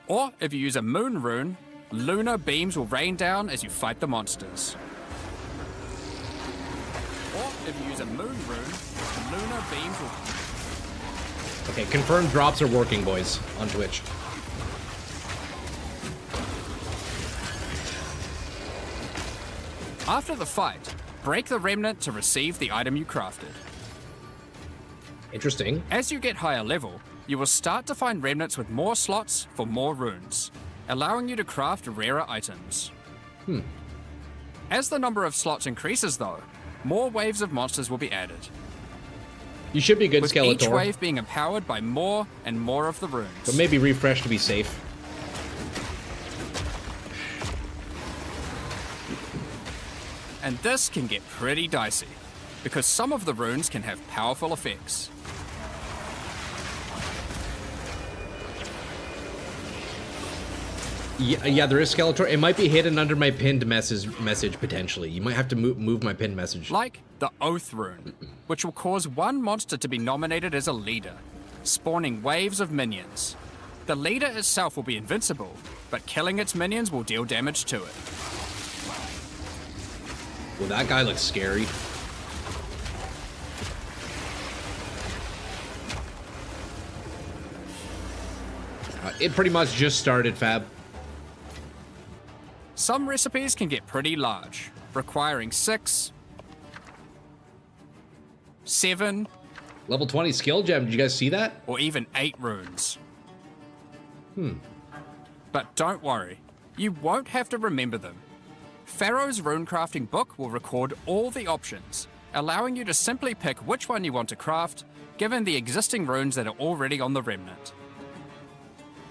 Or if you use a moon rune, lunar beams will rain down as you fight the monsters. Or if you use a moon rune, lunar beams will... Okay, confirmed drops are working, boys, on Twitch. After the fight, break the remnant to receive the item you crafted. Interesting. As you get higher level, you will start to find remnants with more slots for more runes, allowing you to craft rarer items. As the number of slots increases though, more waves of monsters will be added, You should be good, with each Skeletor. wave being empowered by more and more of the runes. But maybe refresh to be safe. And this can get pretty dicey, because some of the runes can have powerful effects. Yeah, there is Skeletor. It might be hidden under my pinned message potentially. You might have to move my pinned message. Like the Oath Rune, which will cause one monster to be nominated as a leader, spawning waves of minions. The leader itself will be invincible, but killing its minions will deal damage to it. Well, that guy looks scary. It pretty much just started, Fab. Some recipes can get pretty large, requiring 6, 7, Level 20 skill gem. Did you guys see that? or even 8 runes. But don't worry, you won't have to remember them. Pharaoh's runecrafting book will record all the options, allowing you to simply pick which one you want to craft, given the existing runes that are already on the remnant.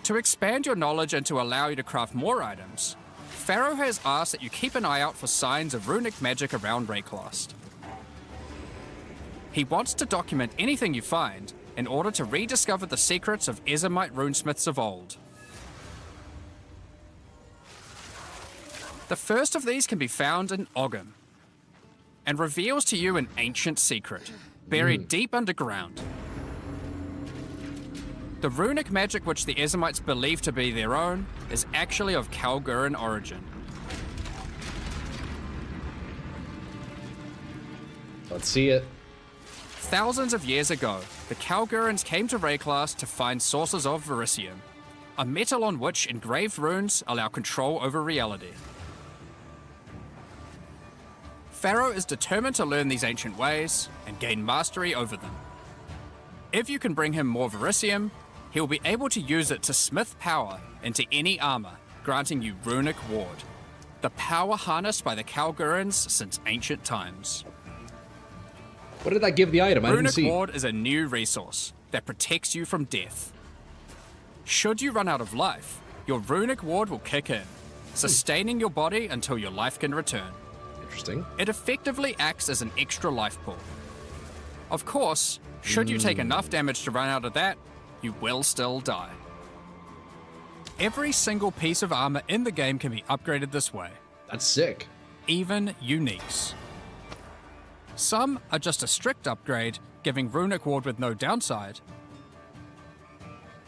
To expand your knowledge and to allow you to craft more items, Pharaoh has asked that you keep an eye out for signs of runic magic around Rayclast. He wants to document anything you find in order to rediscover the secrets of Ezomite runesmiths of old. The first of these can be found in Ogham, and reveals to you an ancient secret, buried deep underground. The runic magic which the Ezomites believe to be their own is actually of Kalguran origin. Let's see it. Thousands of years ago, the Kalgurans came to Rayclast to find sources of verisium, a metal on which engraved runes allow control over reality. Pharaoh is determined to learn these ancient ways and gain mastery over them. If you can bring him more verisium, he'll be able to use it to smith power into any armor, granting you runic ward, the power harnessed by the Kalgurans since ancient times. What did that give the item? I didn't Runic see. ward is a new resource that protects you from death. Should you run out of life, your runic ward will kick in, sustaining your body until your life can return. Interesting. It effectively acts as an extra life pool. Of course, should you take enough damage to run out of that, you will still die. Every single piece of armor in the game can be upgraded this way, That's sick. even uniques. Some are just a strict upgrade, giving runic ward with no downside.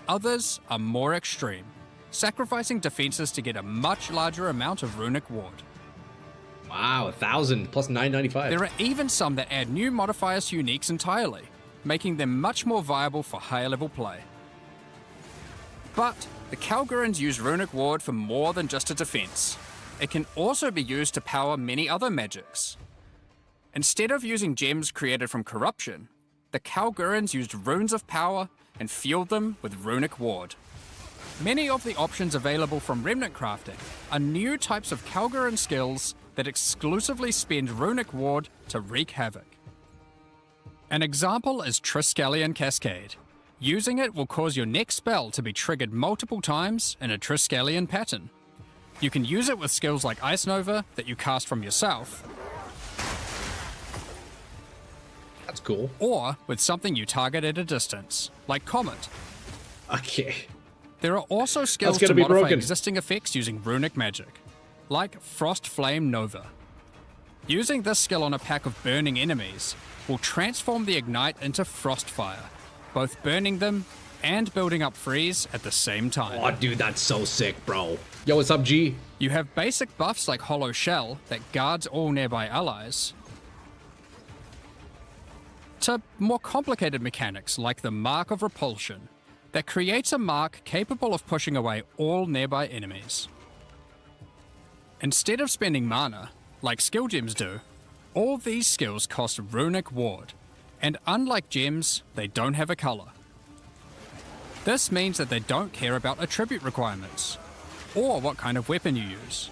Others are more extreme, sacrificing defenses to get a much larger amount of runic ward. Wow, 1,000 plus 995. There are even some that add new modifiers to uniques entirely, making them much more viable for higher level play. But the Kalgurans use runic ward for more than just a defense. It can also be used to power many other magics. Instead of using gems created from corruption, the Kalgurans used runes of power and fueled them with runic ward. Many of the options available from remnant crafting are new types of Kalguran skills that exclusively spend runic ward to wreak havoc. An example is Triskelion Cascade. Using it will cause your next spell to be triggered multiple times in a Triskelion pattern. You can use it with skills like Ice Nova that you cast from yourself, That's cool. or with something you target at a distance, like Comet. Okay. There are also skills gonna to be modify broken. existing effects using runic magic, like Frost Flame Nova. Using this skill on a pack of burning enemies will transform the Ignite into Frostfire, both burning them and building up freeze at the same time. Oh, dude, that's so sick, bro. Yo, what's up, G? You have basic buffs like Hollow Shell that guards all nearby allies, to more complicated mechanics like the Mark of Repulsion that creates a mark capable of pushing away all nearby enemies. Instead of spending mana, like skill gems do, all these skills cost runic ward, and unlike gems, they don't have a color. This means that they don't care about attribute requirements, or what kind of weapon you use.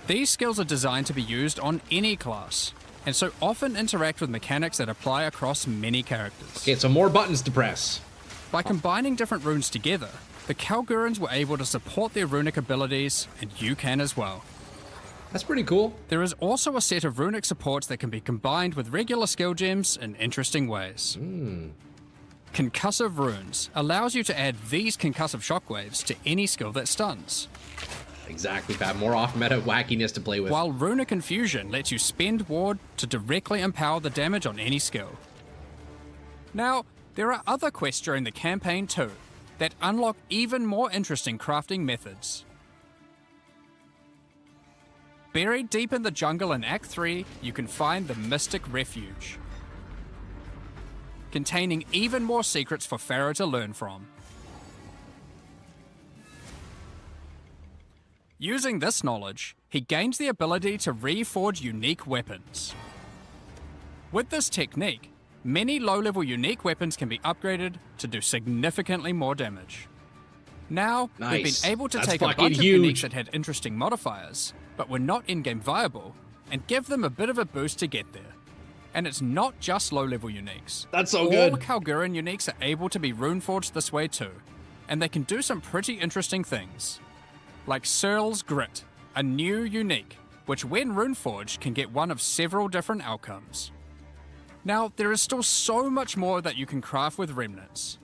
These skills are designed to be used on any class, and so often interact with mechanics that apply across many characters. Okay, so more buttons to press. By combining different runes together, the Kalgurans were able to support their runic abilities, and you can as well. That's pretty cool. There is also a set of runic supports that can be combined with regular skill gems in interesting ways. Concussive Runes allows you to add these concussive shockwaves to any skill that stuns. Exactly, Pat. More off-meta wackiness to play with. While Rune of Confusion lets you spend Ward to directly empower the damage on any skill. Now, there are other quests during the campaign too, that unlock even more interesting crafting methods. Buried deep in the jungle in Act 3, you can find the Mystic Refuge, containing even more secrets for Pharaoh to learn from. Using this knowledge, he gains the ability to reforge unique weapons. With this technique, many low-level unique weapons can be upgraded to do significantly more damage. Now, we've Nice. been able to That's take a fucking bunch huge. of uniques that had interesting modifiers, but were not in-game viable, and give them a bit of a boost to get there. And it's not just low-level uniques. That's so All good. Kalguran uniques are able to be runeforged this way too, and they can do some pretty interesting things. Like Searle's Grit, a new unique, which when runeforged can get one of several different outcomes. Now, there is still so much more that you can craft with remnants.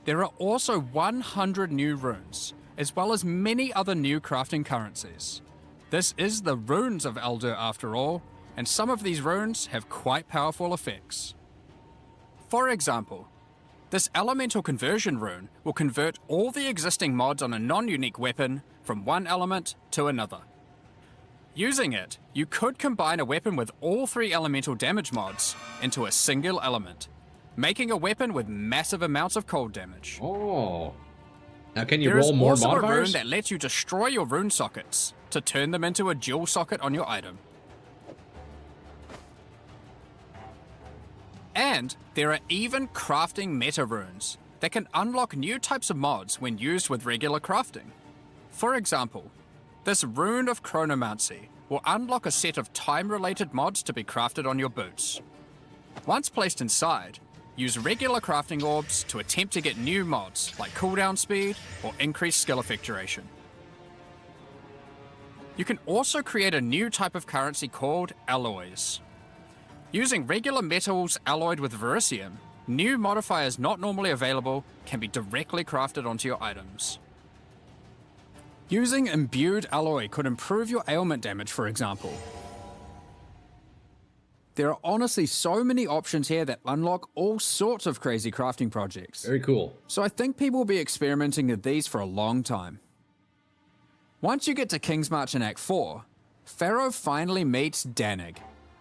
There are also 100 new runes, as well as many other new crafting currencies. This is the runes of Eldur after all, and some of these runes have quite powerful effects. For example, this elemental conversion rune will convert all the existing mods on a non-unique weapon from one element to another. Using it, you could combine a weapon with all 3 elemental damage mods into a single element, making a weapon with massive amounts of cold damage. Oh. Now can you There is roll more also a rune modifiers? that lets you destroy your rune sockets to turn them into a dual socket on your item. And there are even crafting meta runes that can unlock new types of mods when used with regular crafting. For example, this Rune of Chronomancy will unlock a set of time-related mods to be crafted on your boots. Once placed inside, use regular crafting orbs to attempt to get new mods like cooldown speed or increased skill effectuation. You can also create a new type of currency called alloys. Using regular metals alloyed with verisium, new modifiers not normally available can be directly crafted onto your items. Using imbued alloy could improve your ailment damage, for example. There are honestly so many options here that unlock all sorts of crazy crafting projects. Very cool. So I think people will be experimenting with these for a long time. Once you get to King's March in Act 4, Pharaoh finally meets Danig,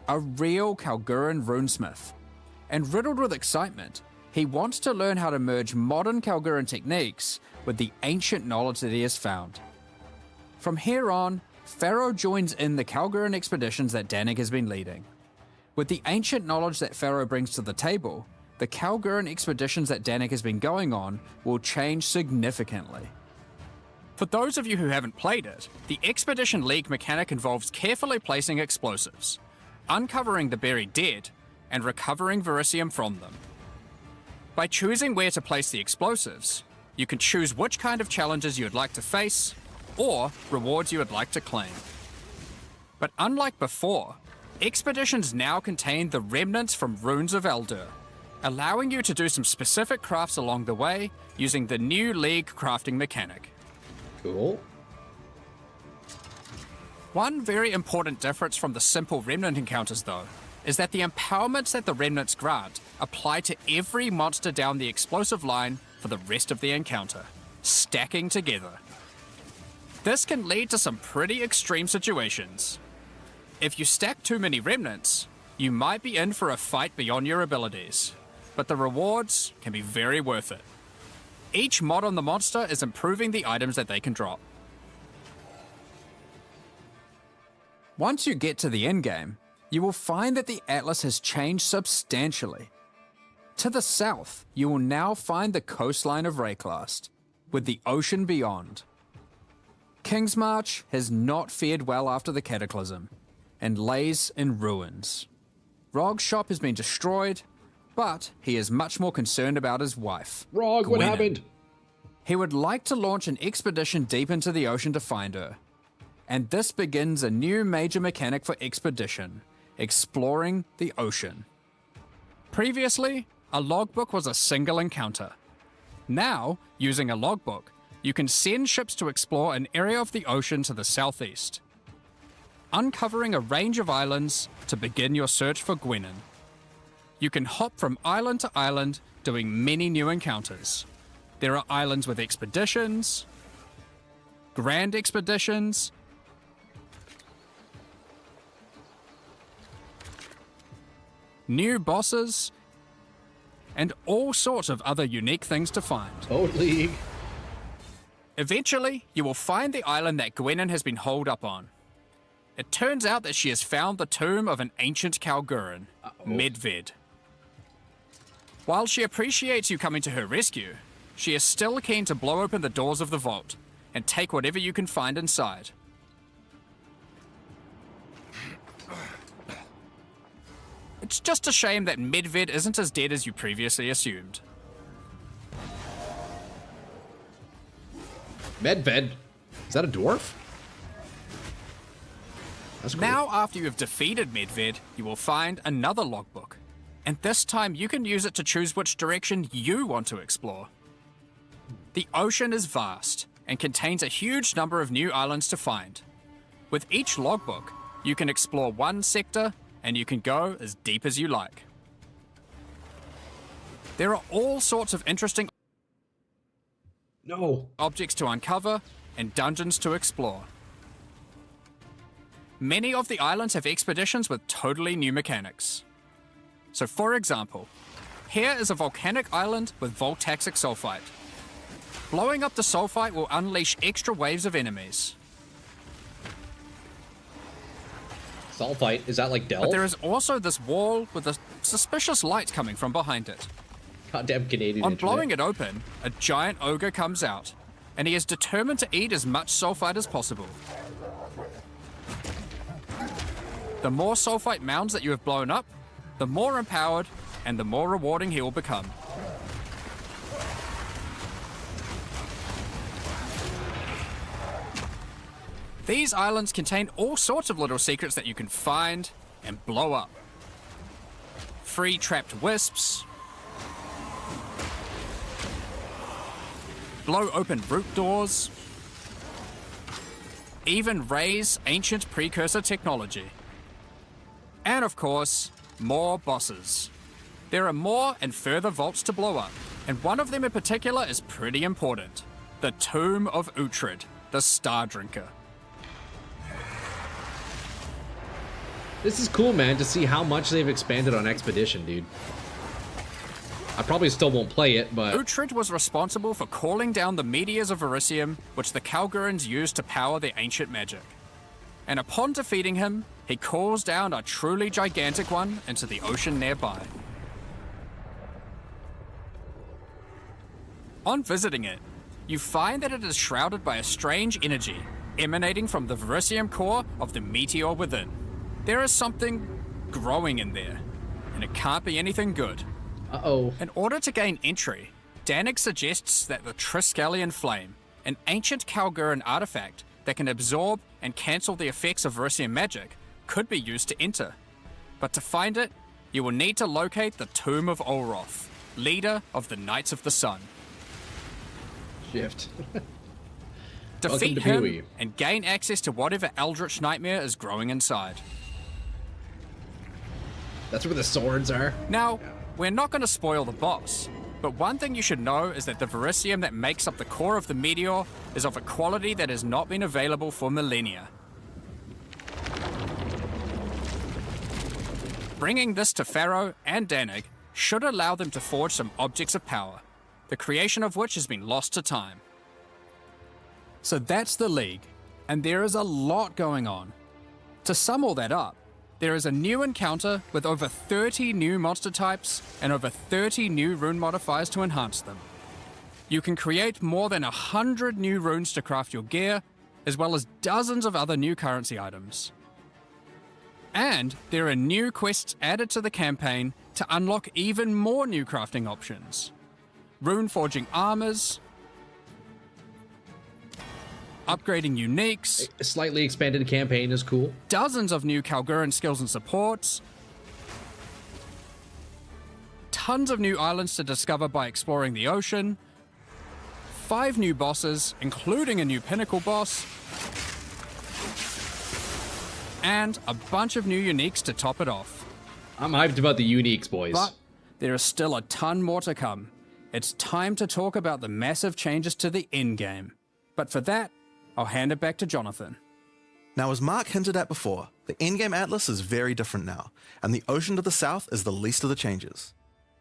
a real Kalguran runesmith. And riddled with excitement, he wants to learn how to merge modern Kalguran techniques with the ancient knowledge that he has found. From here on, Pharaoh joins in the Kalguran expeditions that Danig has been leading. With the ancient knowledge that Pharaoh brings to the table, the Kalguran expeditions that Danig has been going on will change significantly. For those of you who haven't played it, the Expedition League mechanic involves carefully placing explosives, uncovering the buried dead, and recovering verisium from them. By choosing where to place the explosives, you can choose which kind of challenges you would like to face, or rewards you would like to claim. But unlike before, expeditions now contain the remnants from Runes of Eldur, allowing you to do some specific crafts along the way using the new League crafting mechanic. Cool. One very important difference from the simple remnant encounters, though, is that the empowerments that the remnants grant apply to every monster down the explosive line for the rest of the encounter, stacking together. This can lead to some pretty extreme situations. If you stack too many remnants, you might be in for a fight beyond your abilities, but the rewards can be very worth it. Each mod on the monster is improving the items that they can drop. Once you get to the endgame, you will find that the Atlas has changed substantially. To the south, you will now find the coastline of Rayclast, with the ocean beyond. King's March has not fared well after the Cataclysm, and lays in ruins. Rog's shop has been destroyed, but he is much more concerned about his wife. Rog, what Gwenyn. happened? He would like to launch an expedition deep into the ocean to find her. And this begins a new major mechanic for expedition, exploring the ocean. Previously, a logbook was a single encounter. Now, using a logbook, you can send ships to explore an area of the ocean to the southeast, uncovering a range of islands to begin your search for Gwenin. You can hop from island to island, doing many new encounters. There are islands with expeditions, grand expeditions, new bosses, and all sorts of other unique things to find. Totally. Eventually, you will find the island that Gwenin has been holed up on. It turns out that she has found the tomb of an ancient Kalguran, Medved. While she appreciates you coming to her rescue, she is still keen to blow open the doors of the vault and take whatever you can find inside. It's just a shame that Medved isn't as dead as you previously assumed. Medved? Is that a dwarf? That's cool. Now, after you have defeated Medved, you will find another logbook. And this time you can use it to choose which direction you want to explore. The ocean is vast and contains a huge number of new islands to find. With each logbook, you can explore one sector and you can go as deep as you like. There are all sorts of interesting objects to uncover and dungeons to explore. Many of the islands have expeditions with totally new mechanics. So for example, here is a volcanic island with voltaxic sulfite. Blowing up the sulfite will unleash extra waves of enemies. Sulfite? Is that like Delve? But there is also this wall with a suspicious light coming from behind it. Goddamn Canadian On internet. blowing it open, a giant ogre comes out, and he is determined to eat as much sulfite as possible. The more sulfite mounds that you have blown up, the more empowered and the more rewarding he will become. These islands contain all sorts of little secrets that you can find and blow up. Free trapped wisps, blow open root doors, even raise ancient precursor technology. And of course, more bosses. There are more and further vaults to blow up, and one of them in particular is pretty important. The Tomb of Uhtred, the Star Drinker. This is cool, man, to see how much they've expanded on Expedition, dude. I probably still won't play it, but... Uhtred was responsible for calling down the meteors of Verisium, which the Kalgurans used to power their ancient magic. And upon defeating him, he calls down a truly gigantic one into the ocean nearby. On visiting it, you find that it is shrouded by a strange energy emanating from the Verisium core of the meteor within. There is something growing in there, and it can't be anything good. Uh-oh. In order to gain entry, Danig suggests that the Triskelion Flame, an ancient Kalguran artifact that can absorb and cancel the effects of Verisium magic, could be used to enter. But to find it, you will need to locate the Tomb of Olroth, leader of the Knights of the Sun. Shift. Defeat to him Pee-wee. and gain access to whatever eldritch nightmare is growing inside. That's where the swords are. Now, we're not going to spoil the boss, but one thing you should know is that the Verisium that makes up the core of the meteor is of a quality that has not been available for millennia. Bringing this to Pharaoh and Danig should allow them to forge some objects of power, the creation of which has been lost to time. So that's the League, and there is a lot going on. To sum all that up, there is a new encounter with over 30 new monster types and over 30 new rune modifiers to enhance them. You can create more than 100 new runes to craft your gear, as well as dozens of other new currency items. And there are new quests added to the campaign to unlock even more new crafting options. Rune forging armors, upgrading uniques, A slightly expanded campaign is cool. dozens of new Kalguran skills and supports, tons of new islands to discover by exploring the ocean, 5 new bosses, including a new pinnacle boss, and a bunch of new uniques to top it off. I'm hyped about the uniques, boys. But there is still a ton more to come. It's time to talk about the massive changes to the in-game. But for that, I'll hand it back to Jonathan. Now, as Mark hinted at before, the in-game atlas is very different now, and the ocean to the south is the least of the changes.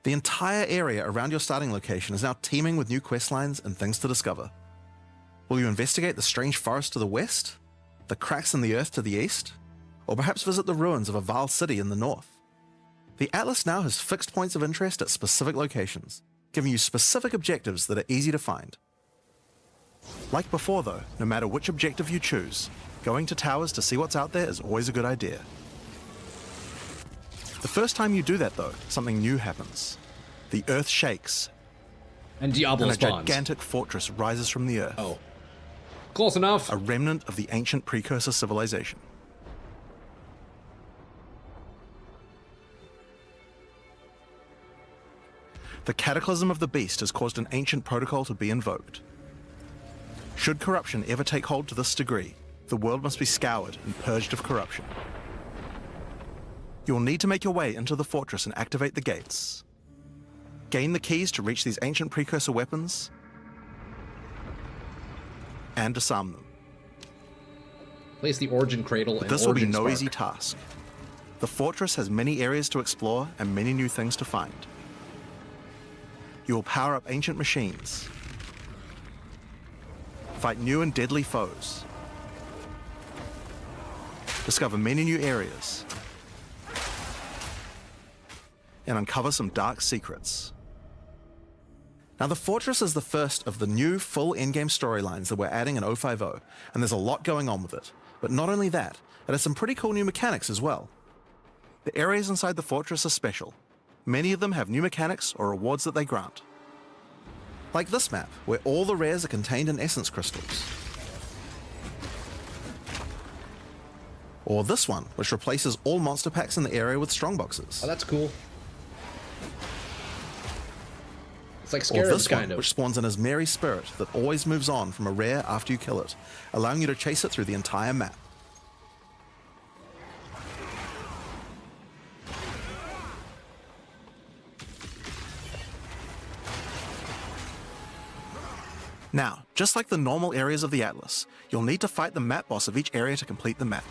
The entire area around your starting location is now teeming with new questlines and things to discover. Will you investigate the strange forest to the west? The cracks in the earth to the east? Or perhaps visit the ruins of a Val city in the north? The atlas now has fixed points of interest at specific locations, giving you specific objectives that are easy to find. Like before though, no matter which objective you choose, going to towers to see what's out there is always a good idea. The first time you do that though, something new happens. The earth shakes, And Diablo and a spawns. gigantic fortress rises from the earth, Oh. Close enough. a remnant of the ancient precursor civilization. The cataclysm of the beast has caused an ancient protocol to be invoked. Should corruption ever take hold to this degree, the world must be scoured and purged of corruption. You will need to make your way into the fortress and activate the gates. Gain the keys to reach these ancient precursor weapons and disarm them. Place the origin cradle But and this will be origin no spark. easy task. The fortress has many areas to explore and many new things to find. You will power up ancient machines, fight new and deadly foes, discover many new areas, and uncover some dark secrets. Now, the Fortress is the first of the new full in-game storylines that we're adding in 050, and there's a lot going on with it. But not only that, it has some pretty cool new mechanics as well. The areas inside the Fortress are special. Many of them have new mechanics or rewards that they grant. Like this map, where all the rares are contained in essence crystals. Or this one, which replaces all monster packs in the area with strongboxes. Oh, that's cool. It's like Or Scarabs, this one, kind of. which spawns an Ismeri spirit that always moves on from a rare after you kill it, allowing you to chase it through the entire map. Now, just like the normal areas of the Atlas, you'll need to fight the map boss of each area to complete the map.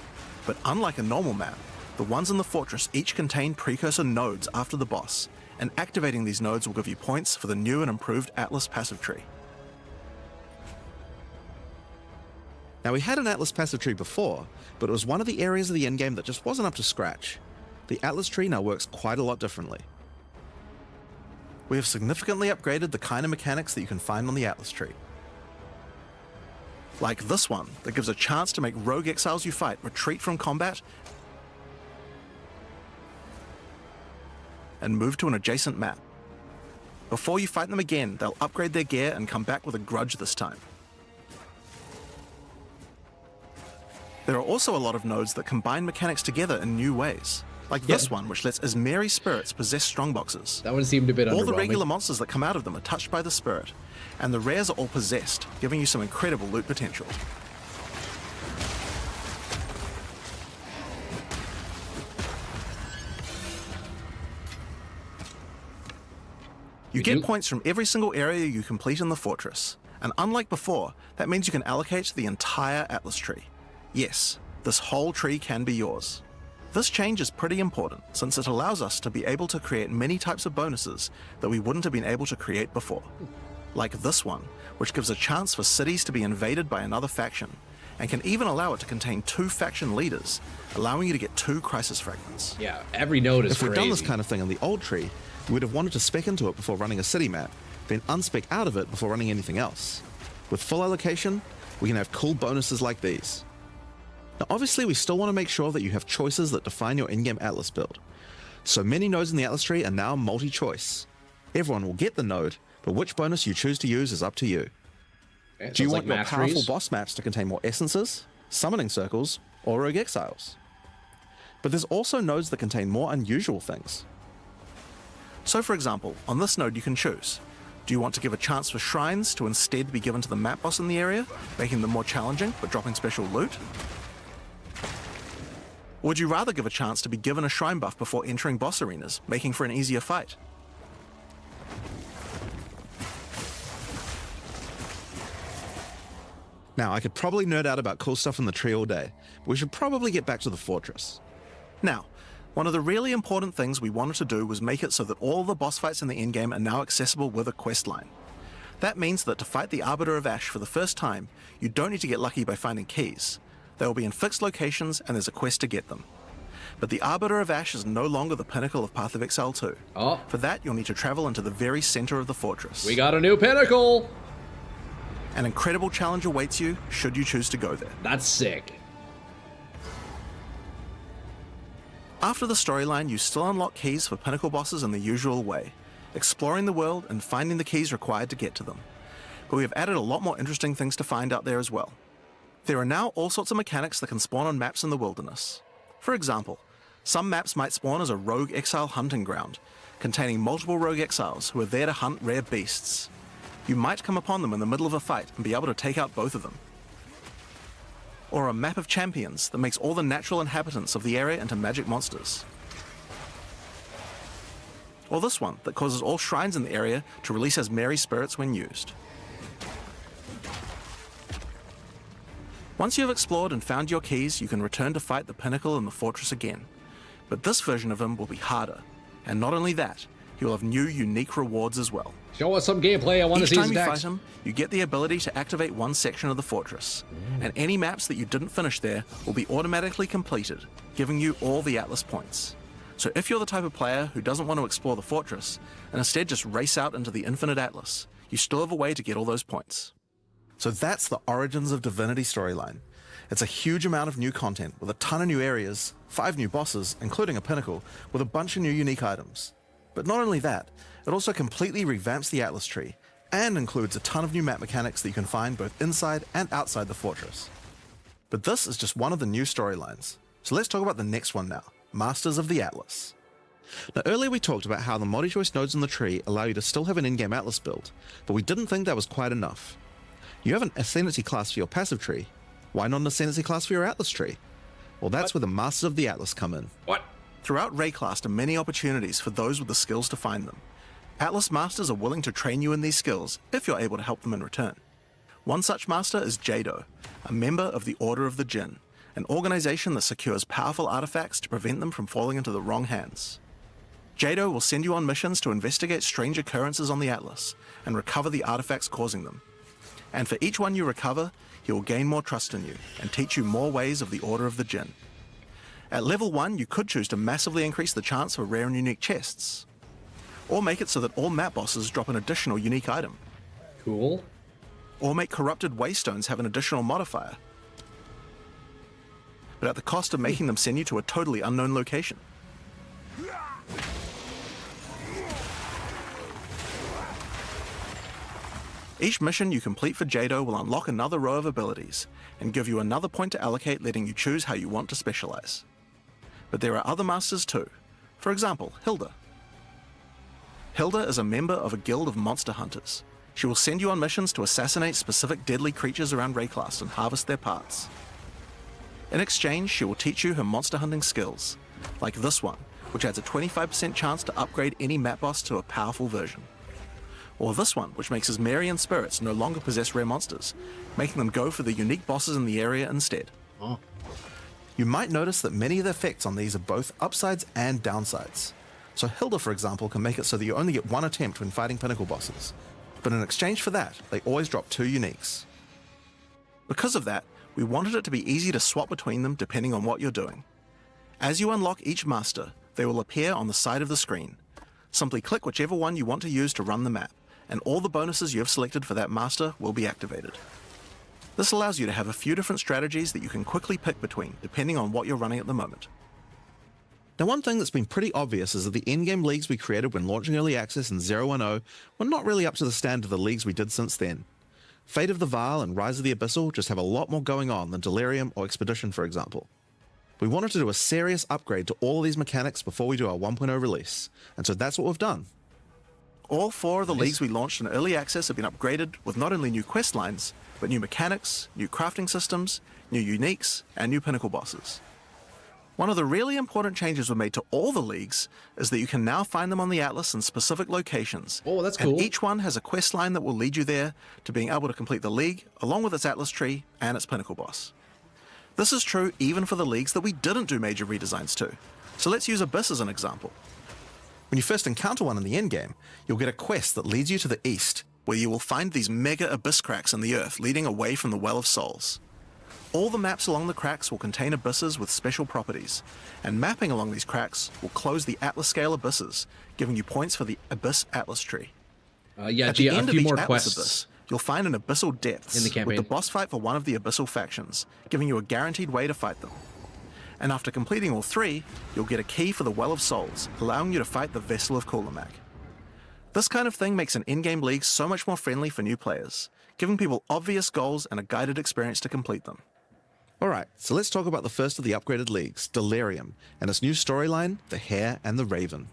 But unlike a normal map, the ones in the fortress each contain precursor nodes after the boss, and activating these nodes will give you points for the new and improved Atlas passive tree. Now, we had an Atlas passive tree before, but it was one of the areas of the endgame that just wasn't up to scratch. The Atlas tree now works quite a lot differently. We have significantly upgraded the kind of mechanics that you can find on the Atlas tree. Like this one, that gives a chance to make rogue exiles you fight retreat from combat and move to an adjacent map. Before you fight them again, they'll upgrade their gear and come back with a grudge this time. There are also a lot of nodes that combine mechanics together in new ways, like this one, which lets Ismeri spirits possess strongboxes. That one seemed a bit underwhelming. All the regular monsters that come out of them are touched by the spirit, and the rares are all possessed, giving you some incredible loot potential. You get points from every single area you complete in the fortress, and unlike before, that means you can allocate the entire Atlas tree. Yes, this whole tree can be yours. This change is pretty important, since it allows us to be able to create many types of bonuses that we wouldn't have been able to create before. Like this one, which gives a chance for cities to be invaded by another faction, and can even allow it to contain 2 faction leaders, allowing you to get 2 crisis fragments. Yeah, every node is If crazy. we'd done this kind of thing on the old tree, we would have wanted to spec into it before running a city map, then unspec out of it before running anything else. With full allocation, we can have cool bonuses like these. Now obviously we still want to make sure that you have choices that define your in-game Atlas build. So many nodes in the Atlas tree are now multi-choice. Everyone will get the node, but which bonus you choose to use is up to you. Okay, Do you sounds want like your powerful masteries. boss maps to contain more essences, summoning circles, or rogue exiles? But there's also nodes that contain more unusual things. So for example, on this node you can choose, Do you want to give a chance for shrines to instead be given to the map boss in the area, making them more challenging but dropping special loot? Or would you rather give a chance to be given a shrine buff before entering boss arenas, making for an easier fight? Now, I could probably nerd out about cool stuff in the tree all day, but we should probably get back to the fortress. Now, one of the really important things we wanted to do was make it so that all the boss fights in the endgame are now accessible with a quest line. That means that to fight the Arbiter of Ash for the first time, you don't need to get lucky by finding keys. They will be in fixed locations and there's a quest to get them. But the Arbiter of Ash is no longer the pinnacle of Path of Exile 2. Oh. For that, you'll need to travel into the very center of the fortress. We got a new pinnacle! An incredible challenge awaits you, should you choose to go there. That's sick. After the storyline, you still unlock keys for pinnacle bosses in the usual way, exploring the world and finding the keys required to get to them. But we have added a lot more interesting things to find out there as well. There are now all sorts of mechanics that can spawn on maps in the wilderness. For example, some maps might spawn as a rogue exile hunting ground, containing multiple rogue exiles who are there to hunt rare beasts. You might come upon them in the middle of a fight and be able to take out both of them. Or a map of champions that makes all the natural inhabitants of the area into magic monsters. Or this one that causes all shrines in the area to release as merry spirits when used. Once you have explored and found your keys, you can return to fight the pinnacle in the fortress again. But this version of him will be harder. And not only that, he will have new unique rewards as well. Show us some gameplay. I want to Each see his time you attacks. fight him, you get the ability to activate one section of the fortress, and any maps that you didn't finish there will be automatically completed, giving you all the Atlas points. So if you're the type of player who doesn't want to explore the fortress, and instead just race out into the infinite Atlas, you still have a way to get all those points. So that's the Origins of Divinity storyline. It's a huge amount of new content, with a ton of new areas, 5 new bosses, including a pinnacle, with a bunch of new unique items. But not only that, it also completely revamps the Atlas tree, and includes a ton of new map mechanics that you can find both inside and outside the fortress. But this is just one of the new storylines. So let's talk about the next one now, Masters of the Atlas. Now earlier we talked about how the multi-choice nodes in the tree allow you to still have an in-game Atlas build, but we didn't think that was quite enough. You have an Ascendancy class for your passive tree, why not an Ascendancy class for your Atlas tree? Well, that's where the Masters of the Atlas come in. What? Throughout Rayclast are many opportunities for those with the skills to find them. Atlas Masters are willing to train you in these skills if you're able to help them in return. One such master is Jado, a member of the Order of the Jinn, an organization that secures powerful artifacts to prevent them from falling into the wrong hands. Jado will send you on missions to investigate strange occurrences on the Atlas and recover the artifacts causing them. And for each one you recover, he will gain more trust in you and teach you more ways of the Order of the Jinn. At level 1, you could choose to massively increase the chance for rare and unique chests, or make it so that all map bosses drop an additional unique item, Cool. or make corrupted waystones have an additional modifier, but at the cost of making them send you to a totally unknown location. Each mission you complete for Jado will unlock another row of abilities and give you another point to allocate, letting you choose how you want to specialize. But there are other masters too. For example, Hilda. Hilda is a member of a guild of monster hunters. She will send you on missions to assassinate specific deadly creatures around Rayclast and harvest their parts. In exchange, she will teach you her monster hunting skills, like this one, which adds a 25% chance to upgrade any map boss to a powerful version. Or this one, which makes his Marian spirits no longer possess rare monsters, making them go for the unique bosses in the area instead. Oh. You might notice that many of the effects on these are both upsides and downsides. So Hilda, for example, can make it so that you only get one attempt when fighting pinnacle bosses, but in exchange for that, they always drop 2 uniques. Because of that, we wanted it to be easy to swap between them depending on what you're doing. As you unlock each master, they will appear on the side of the screen. Simply click whichever one you want to use to run the map, and all the bonuses you have selected for that master will be activated. This allows you to have a few different strategies that you can quickly pick between, depending on what you're running at the moment. Now, one thing that's been pretty obvious is that the endgame leagues we created when launching Early Access in 010 were not really up to the standard of the leagues we did since then. Fate of the Vile and Rise of the Abyssal just have a lot more going on than Delirium or Expedition, for example. We wanted to do a serious upgrade to all of these mechanics before we do our 1.0 release, and so that's what we've done. All 4 of the leagues we launched in early access have been upgraded with not only new quest lines, but new mechanics, new crafting systems, new uniques, and new pinnacle bosses. One of the really important changes we made to all the leagues is that you can now find them on the Atlas in specific locations. Oh, that's and cool. each one has a quest line that will lead you there to being able to complete the league, along with its Atlas tree and its pinnacle boss. This is true even for the leagues that we didn't do major redesigns to. So let's use Abyss as an example. When you first encounter one in the endgame, you'll get a quest that leads you to the east, where you will find these mega abyss cracks in the earth leading away from the Well of Souls. All the maps along the cracks will contain abysses with special properties, and mapping along these cracks will close the Atlas scale abysses, giving you points for the Abyss Atlas tree. Yeah, At G, the a end few of each more Atlas quests. abyss, you'll find an Abyssal Depths In the with campaign. the boss fight for one of the Abyssal factions, giving you a guaranteed way to fight them. And after completing all 3, you'll get a key for the Well of Souls, allowing you to fight the Vessel of Kulamak. This kind of thing makes an in-game league so much more friendly for new players, giving people obvious goals and a guided experience to complete them. Alright, so let's talk about the first of the upgraded leagues, Delirium, and its new storyline, The Hare and the Raven.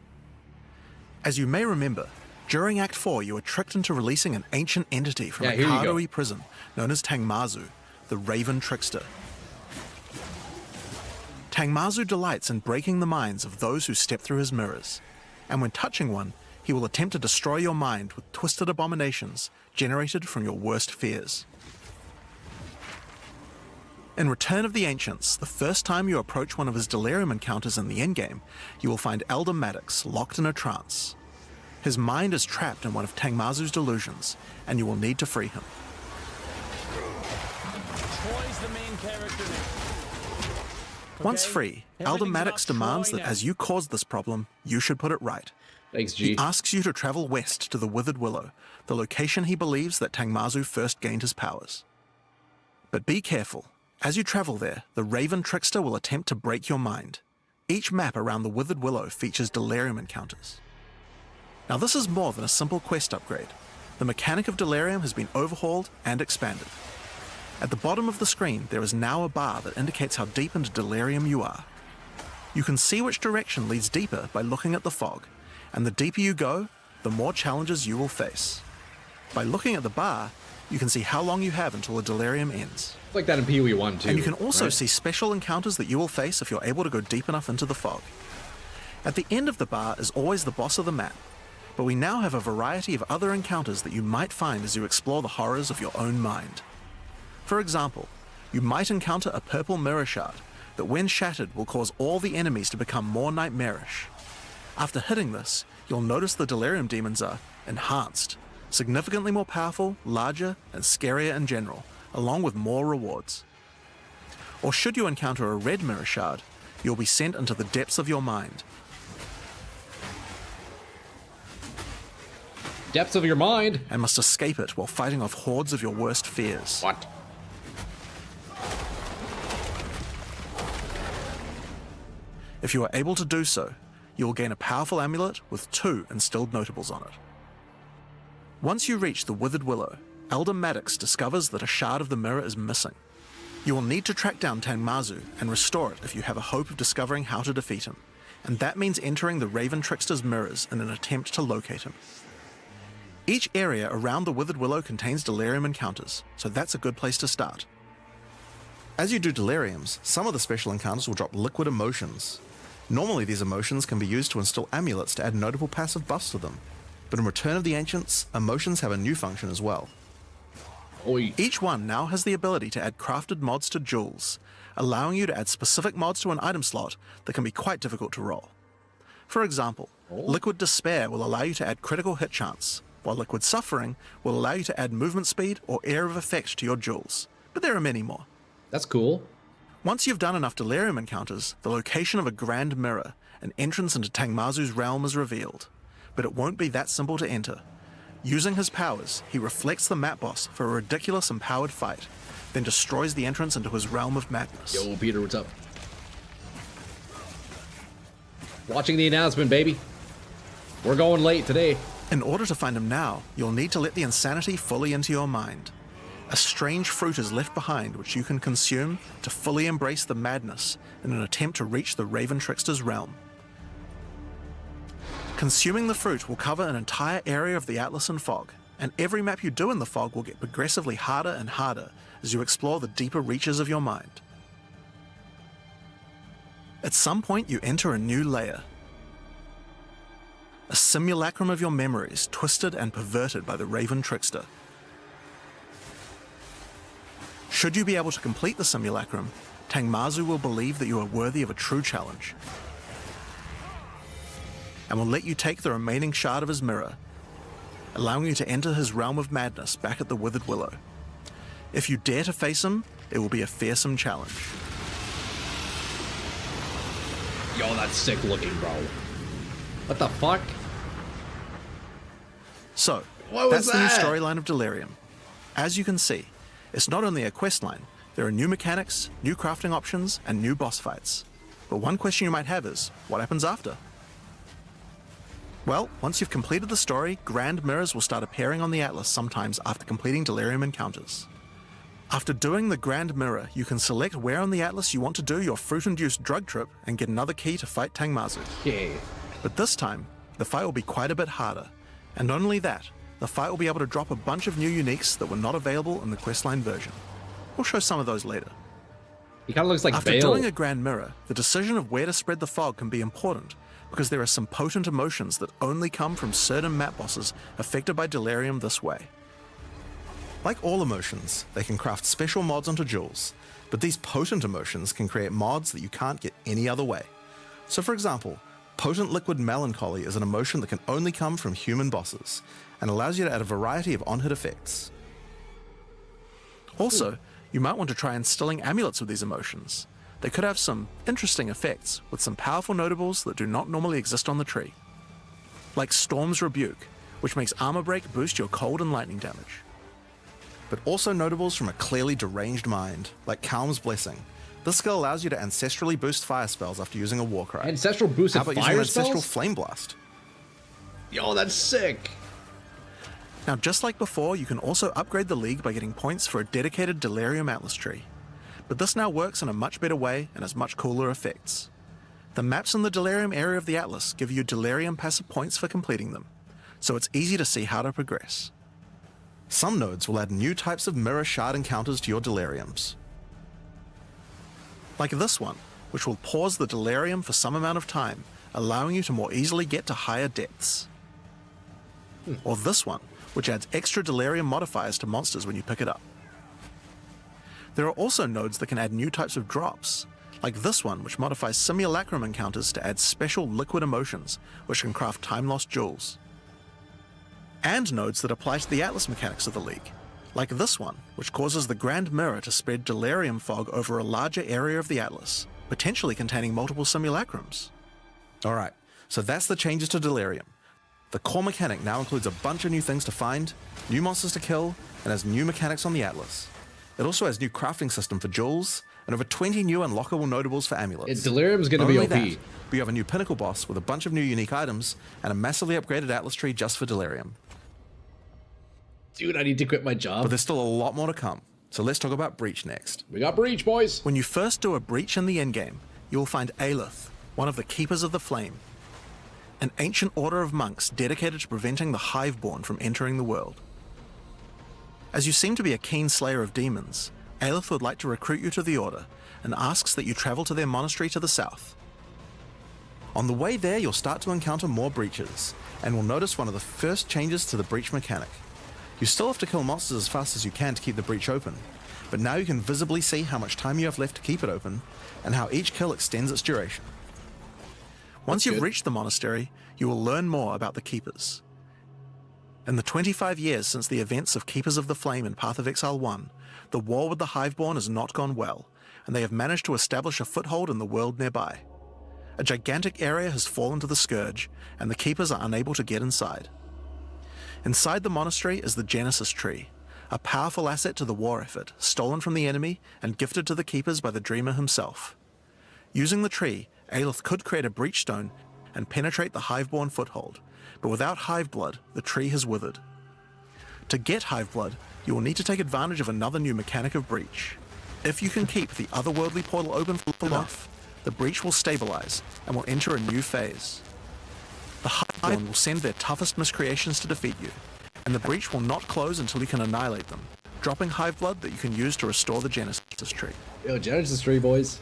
As you may remember, during Act 4 you were tricked into releasing an ancient entity from Yeah, a here you go. Kardoi prison known as Tangmazu, the Raven Trickster. Tangmazu delights in breaking the minds of those who step through his mirrors, and when touching one, he will attempt to destroy your mind with twisted abominations generated from your worst fears. In Return of the Ancients, the first time you approach one of his delirium encounters in the endgame, you will find Elder Maddox locked in a trance. His mind is trapped in one of Tangmazu's delusions, and you will need to free him. Troy's the main character now. Once Okay? free, Elder Everything's Maddox about demands Troy that now. as you caused this problem, you should put it right. Thanks, He G. asks you to travel west to the Withered Willow, the location he believes that Tangmazu first gained his powers. But be careful. As you travel there, the Raven Trickster will attempt to break your mind. Each map around the Withered Willow features delirium encounters. Now this is more than a simple quest upgrade. The mechanic of delirium has been overhauled and expanded. At the bottom of the screen, there is now a bar that indicates how deep into delirium you are. You can see which direction leads deeper by looking at the fog, and the deeper you go, the more challenges you will face. By looking at the bar, you can see how long you have until the delirium ends. It's like that in PoE 1 too. And you can also right? see special encounters that you will face if you're able to go deep enough into the fog. At the end of the bar is always the boss of the map, but we now have a variety of other encounters that you might find as you explore the horrors of your own mind. For example, you might encounter a purple mirror shard that when shattered will cause all the enemies to become more nightmarish. After hitting this, you'll notice the delirium demons are enhanced, significantly more powerful, larger, and scarier in general, along with more rewards. Or should you encounter a red mirror shard, you'll be sent into the depths of your mind. Depths of your mind. And must escape it while fighting off hordes of your worst fears. What? If you are able to do so, you will gain a powerful amulet with 2 instilled notables on it. Once you reach the Withered Willow, Elder Maddox discovers that a shard of the mirror is missing. You will need to track down Tangmazu and restore it if you have a hope of discovering how to defeat him, and that means entering the Raven Trickster's mirrors in an attempt to locate him. Each area around the Withered Willow contains delirium encounters, so that's a good place to start. As you do deliriums, some of the special encounters will drop liquid emotions. Normally these emotions can be used to instill amulets to add notable passive buffs to them, but in Return of the Ancients, emotions have a new function as well. Oi. Each one now has the ability to add crafted mods to jewels, allowing you to add specific mods to an item slot that can be quite difficult to roll. For example, Liquid Despair will allow you to add critical hit chance, while Liquid Suffering will allow you to add movement speed or Air of Effect to your jewels, but there are many more. That's cool. Once you've done enough delirium encounters, the location of a grand mirror, an entrance into Tangmazu's realm is revealed, but it won't be that simple to enter. Using his powers, he reflects the map boss for a ridiculous empowered fight, then destroys the entrance into his realm of madness. Yo, Peter, what's up? Watching the announcement, baby. We're going late today. In order to find him now, you'll need to let the insanity fully into your mind. A strange fruit is left behind which you can consume to fully embrace the madness in an attempt to reach the Raven Trickster's realm. Consuming the fruit will cover an entire area of the Atlas in fog, and every map you do in the fog will get progressively harder and harder as you explore the deeper reaches of your mind. At some point, you enter a new layer. A simulacrum of your memories, twisted and perverted by the Raven Trickster. Should you be able to complete the simulacrum, Tangmazu will believe that you are worthy of a true challenge, and will let you take the remaining shard of his mirror, allowing you to enter his realm of madness back at the Withered Willow. If you dare to face him, it will be a fearsome challenge. Yo, that's sick looking, bro. What the fuck? So, What was that's the new that? storyline of Delirium. As you can see, it's not only a quest line, there are new mechanics, new crafting options, and new boss fights. But one question you might have is, what happens after? Well, once you've completed the story, grand mirrors will start appearing on the Atlas sometimes after completing Delirium encounters. After doing the grand mirror, you can select where on the Atlas you want to do your fruit-induced drug trip and get another key to fight Tangmazu. Yeah. But this time, the fight will be quite a bit harder. And not only that, the fight will be able to drop a bunch of new uniques that were not available in the questline version. We'll show some of those later. He kind of looks like After Bale. doing a grand mirror, the decision of where to spread the fog can be important, because there are some potent emotions that only come from certain map bosses affected by Delirium this way. Like all emotions, they can craft special mods onto jewels, but these potent emotions can create mods that you can't get any other way. So for example, potent liquid melancholy is an emotion that can only come from human bosses, and allows you to add a variety of on-hit effects. Also, you might want to try instilling amulets with these emotions. They could have some interesting effects, with some powerful notables that do not normally exist on the tree. Like Storm's Rebuke, which makes armor break boost your cold and lightning damage. But also notables from a clearly deranged mind, like Calm's Blessing. This skill allows you to ancestrally boost fire spells after using a Warcry. Ancestral boosted How about using fire an Ancestral spells? Flame Blast? Yo, that's sick. Now, just like before, you can also upgrade the League by getting points for a dedicated Delirium Atlas tree. But this now works in a much better way and has much cooler effects. The maps in the Delirium area of the Atlas give you Delirium passive points for completing them, so it's easy to see how to progress. Some nodes will add new types of mirror shard encounters to your Deliriums. Like this one, which will pause the Delirium for some amount of time, allowing you to more easily get to higher depths. Or this one, which adds extra Delirium modifiers to monsters when you pick it up. There are also nodes that can add new types of drops, like this one, which modifies Simulacrum encounters to add special liquid emotions, which can craft time-lost jewels. And nodes that apply to the Atlas mechanics of the League, like this one, which causes the Grand Mirror to spread Delirium fog over a larger area of the Atlas, potentially containing multiple simulacrums. Alright, so that's the changes to Delirium. The core mechanic now includes a bunch of new things to find, new monsters to kill, and has new mechanics on the Atlas. It also has new crafting system for jewels, and over 20 new unlockable notables for amulets. Delirium's gonna Not be only OP. that, but you have a new pinnacle boss with a bunch of new unique items, and a massively upgraded Atlas tree just for Delirium. Dude, I need to quit my job. But there's still a lot more to come, so let's talk about Breach next. We got Breach, boys. When you first do a breach in the endgame, you will find Aelith, one of the Keepers of the Flame, an ancient order of monks dedicated to preventing the Hiveborn from entering the world. As you seem to be a keen slayer of demons, Aelith would like to recruit you to the order and asks that you travel to their monastery to the south. On the way there, you'll start to encounter more breaches, and will notice one of the first changes to the breach mechanic. You still have to kill monsters as fast as you can to keep the breach open, but now you can visibly see how much time you have left to keep it open, and how each kill extends its duration. Once you've good. reached the monastery, you will learn more about the Keepers. In the 25 years since the events of Keepers of the Flame in Path of Exile 1, the war with the Hiveborn has not gone well, and they have managed to establish a foothold in the world nearby. A gigantic area has fallen to the Scourge, and the Keepers are unable to get inside. Inside the monastery is the Genesis Tree, a powerful asset to the war effort, stolen from the enemy and gifted to the Keepers by the Dreamer himself. Using the tree, Aelith could create a breach stone and penetrate the Hiveborn foothold, but without Hive Blood, the tree has withered. To get Hive Blood, you will need to take advantage of another new mechanic of breach. If you can keep the otherworldly portal open for enough, the breach will stabilize and will enter a new phase. The Hive Hiveborn will send their toughest miscreations to defeat you, and the breach will not close until you can annihilate them, dropping hive blood that you can use to restore the Genesis tree. Yo, Genesis tree, boys.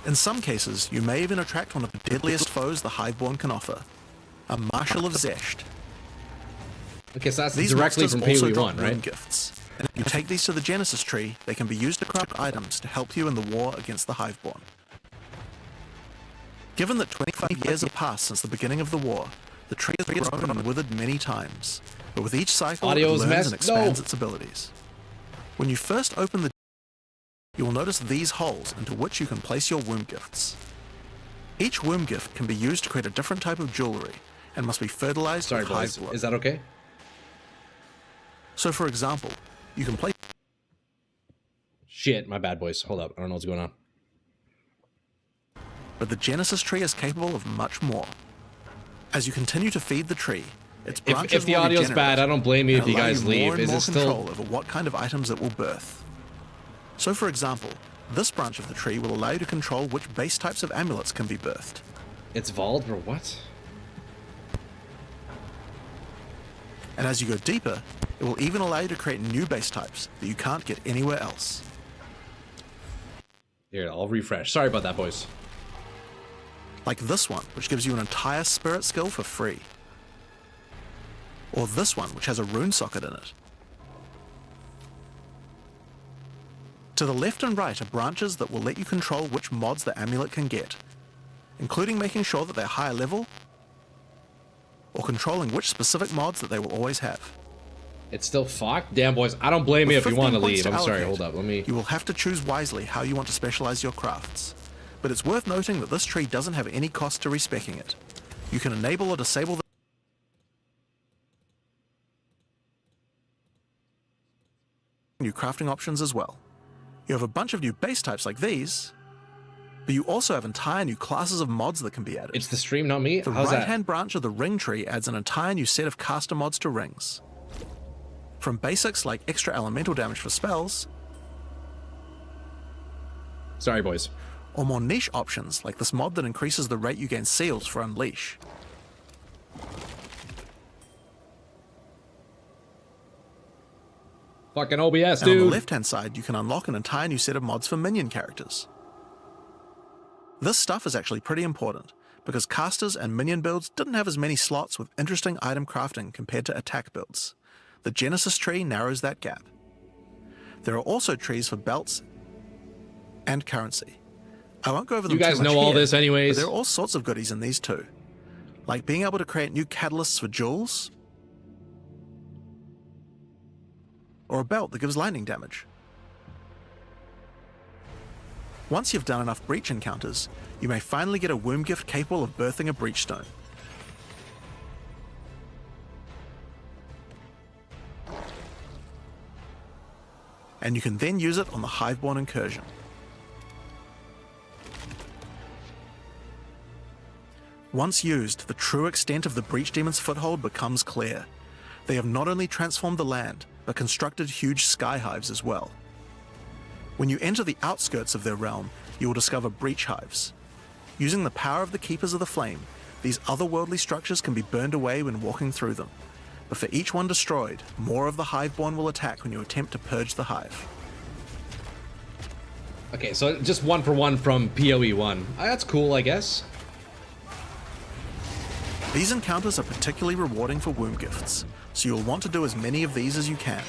In some cases, you may even attract one of the deadliest foes the Hiveborn can offer, a Marshal of Zesht. Okay, so that's These directly monsters from also PoE drop 1, right? rune gifts, and if you take these to the Genesis tree, they can be used to craft items to help you in the war against the Hiveborn. Given that 25 years have passed since the beginning of the war, the tree has grown and withered many times, but with each cycle it Audio's learns messed. and expands No. its abilities. When you first open the you will notice these holes into which you can place your womb gifts. Each womb gift can be used to create a different type of jewelry and must be fertilized Sorry, with boys. hive blood. Is that okay? So for example, you can place Shit, my bad, boys. Hold up. I don't know what's going on. but the Genesis tree is capable of much more. As you continue to feed the tree, its branches If the will audio's regenerate bad, I don't blame you and if you allow guys more leave. and Is more it control still... over what kind of items it will birth. So for example, this branch of the tree will allow you to control which base types of amulets can be birthed. It's Vald or what? And as you go deeper, it will even allow you to create new base types that you can't get anywhere else. Here, I'll refresh. Sorry about that, boys. Like this one, which gives you an entire spirit skill for free. Or this one, which has a rune socket in it. To the left and right are branches that will let you control which mods the amulet can get, including making sure that they're higher level, or controlling which specific mods that they will always have. It's still fucked? Damn, boys. I don't blame you With if you want to 15 points leave. I'm sorry. allocate, Hold up. Let me... You will have to choose wisely how you want to specialize your crafts. But it's worth noting that this tree doesn't have any cost to respecking it. You can enable or disable the new crafting options as well. You have a bunch of new base types like these, but you also have entire new classes of mods that can be added. It's the stream, not me? The How's that? right-hand branch of the ring tree adds an entire new set of caster mods to rings. From basics like extra elemental damage for spells, Sorry, boys. or more niche options like this mod that increases the rate you gain seals for Unleash. Fucking OBS, And on dude. the left-hand side, you can unlock an entire new set of mods for minion characters. This stuff is actually pretty important, because casters and minion builds didn't have as many slots with interesting item crafting compared to attack builds. The Genesis tree narrows that gap. There are also trees for belts and currency. I won't go over them You guys too much know all here, this anyways. but there are all sorts of goodies in these too, like being able to create new catalysts for jewels, or a belt that gives lightning damage. Once you've done enough breach encounters, you may finally get a womb gift capable of birthing a breach stone. And you can then use it on the Hiveborn incursion. Once used, the true extent of the Breach Demon's foothold becomes clear. They have not only transformed the land, but constructed huge sky hives as well. When you enter the outskirts of their realm, you will discover breach hives. Using the power of the Keepers of the Flame, these otherworldly structures can be burned away when walking through them. But for each one destroyed, more of the Hiveborn will attack when you attempt to purge the hive. Okay, so just 1 for 1 from PoE 1. That's cool, I guess. These encounters are particularly rewarding for womb gifts, so you'll want to do as many of these as you can.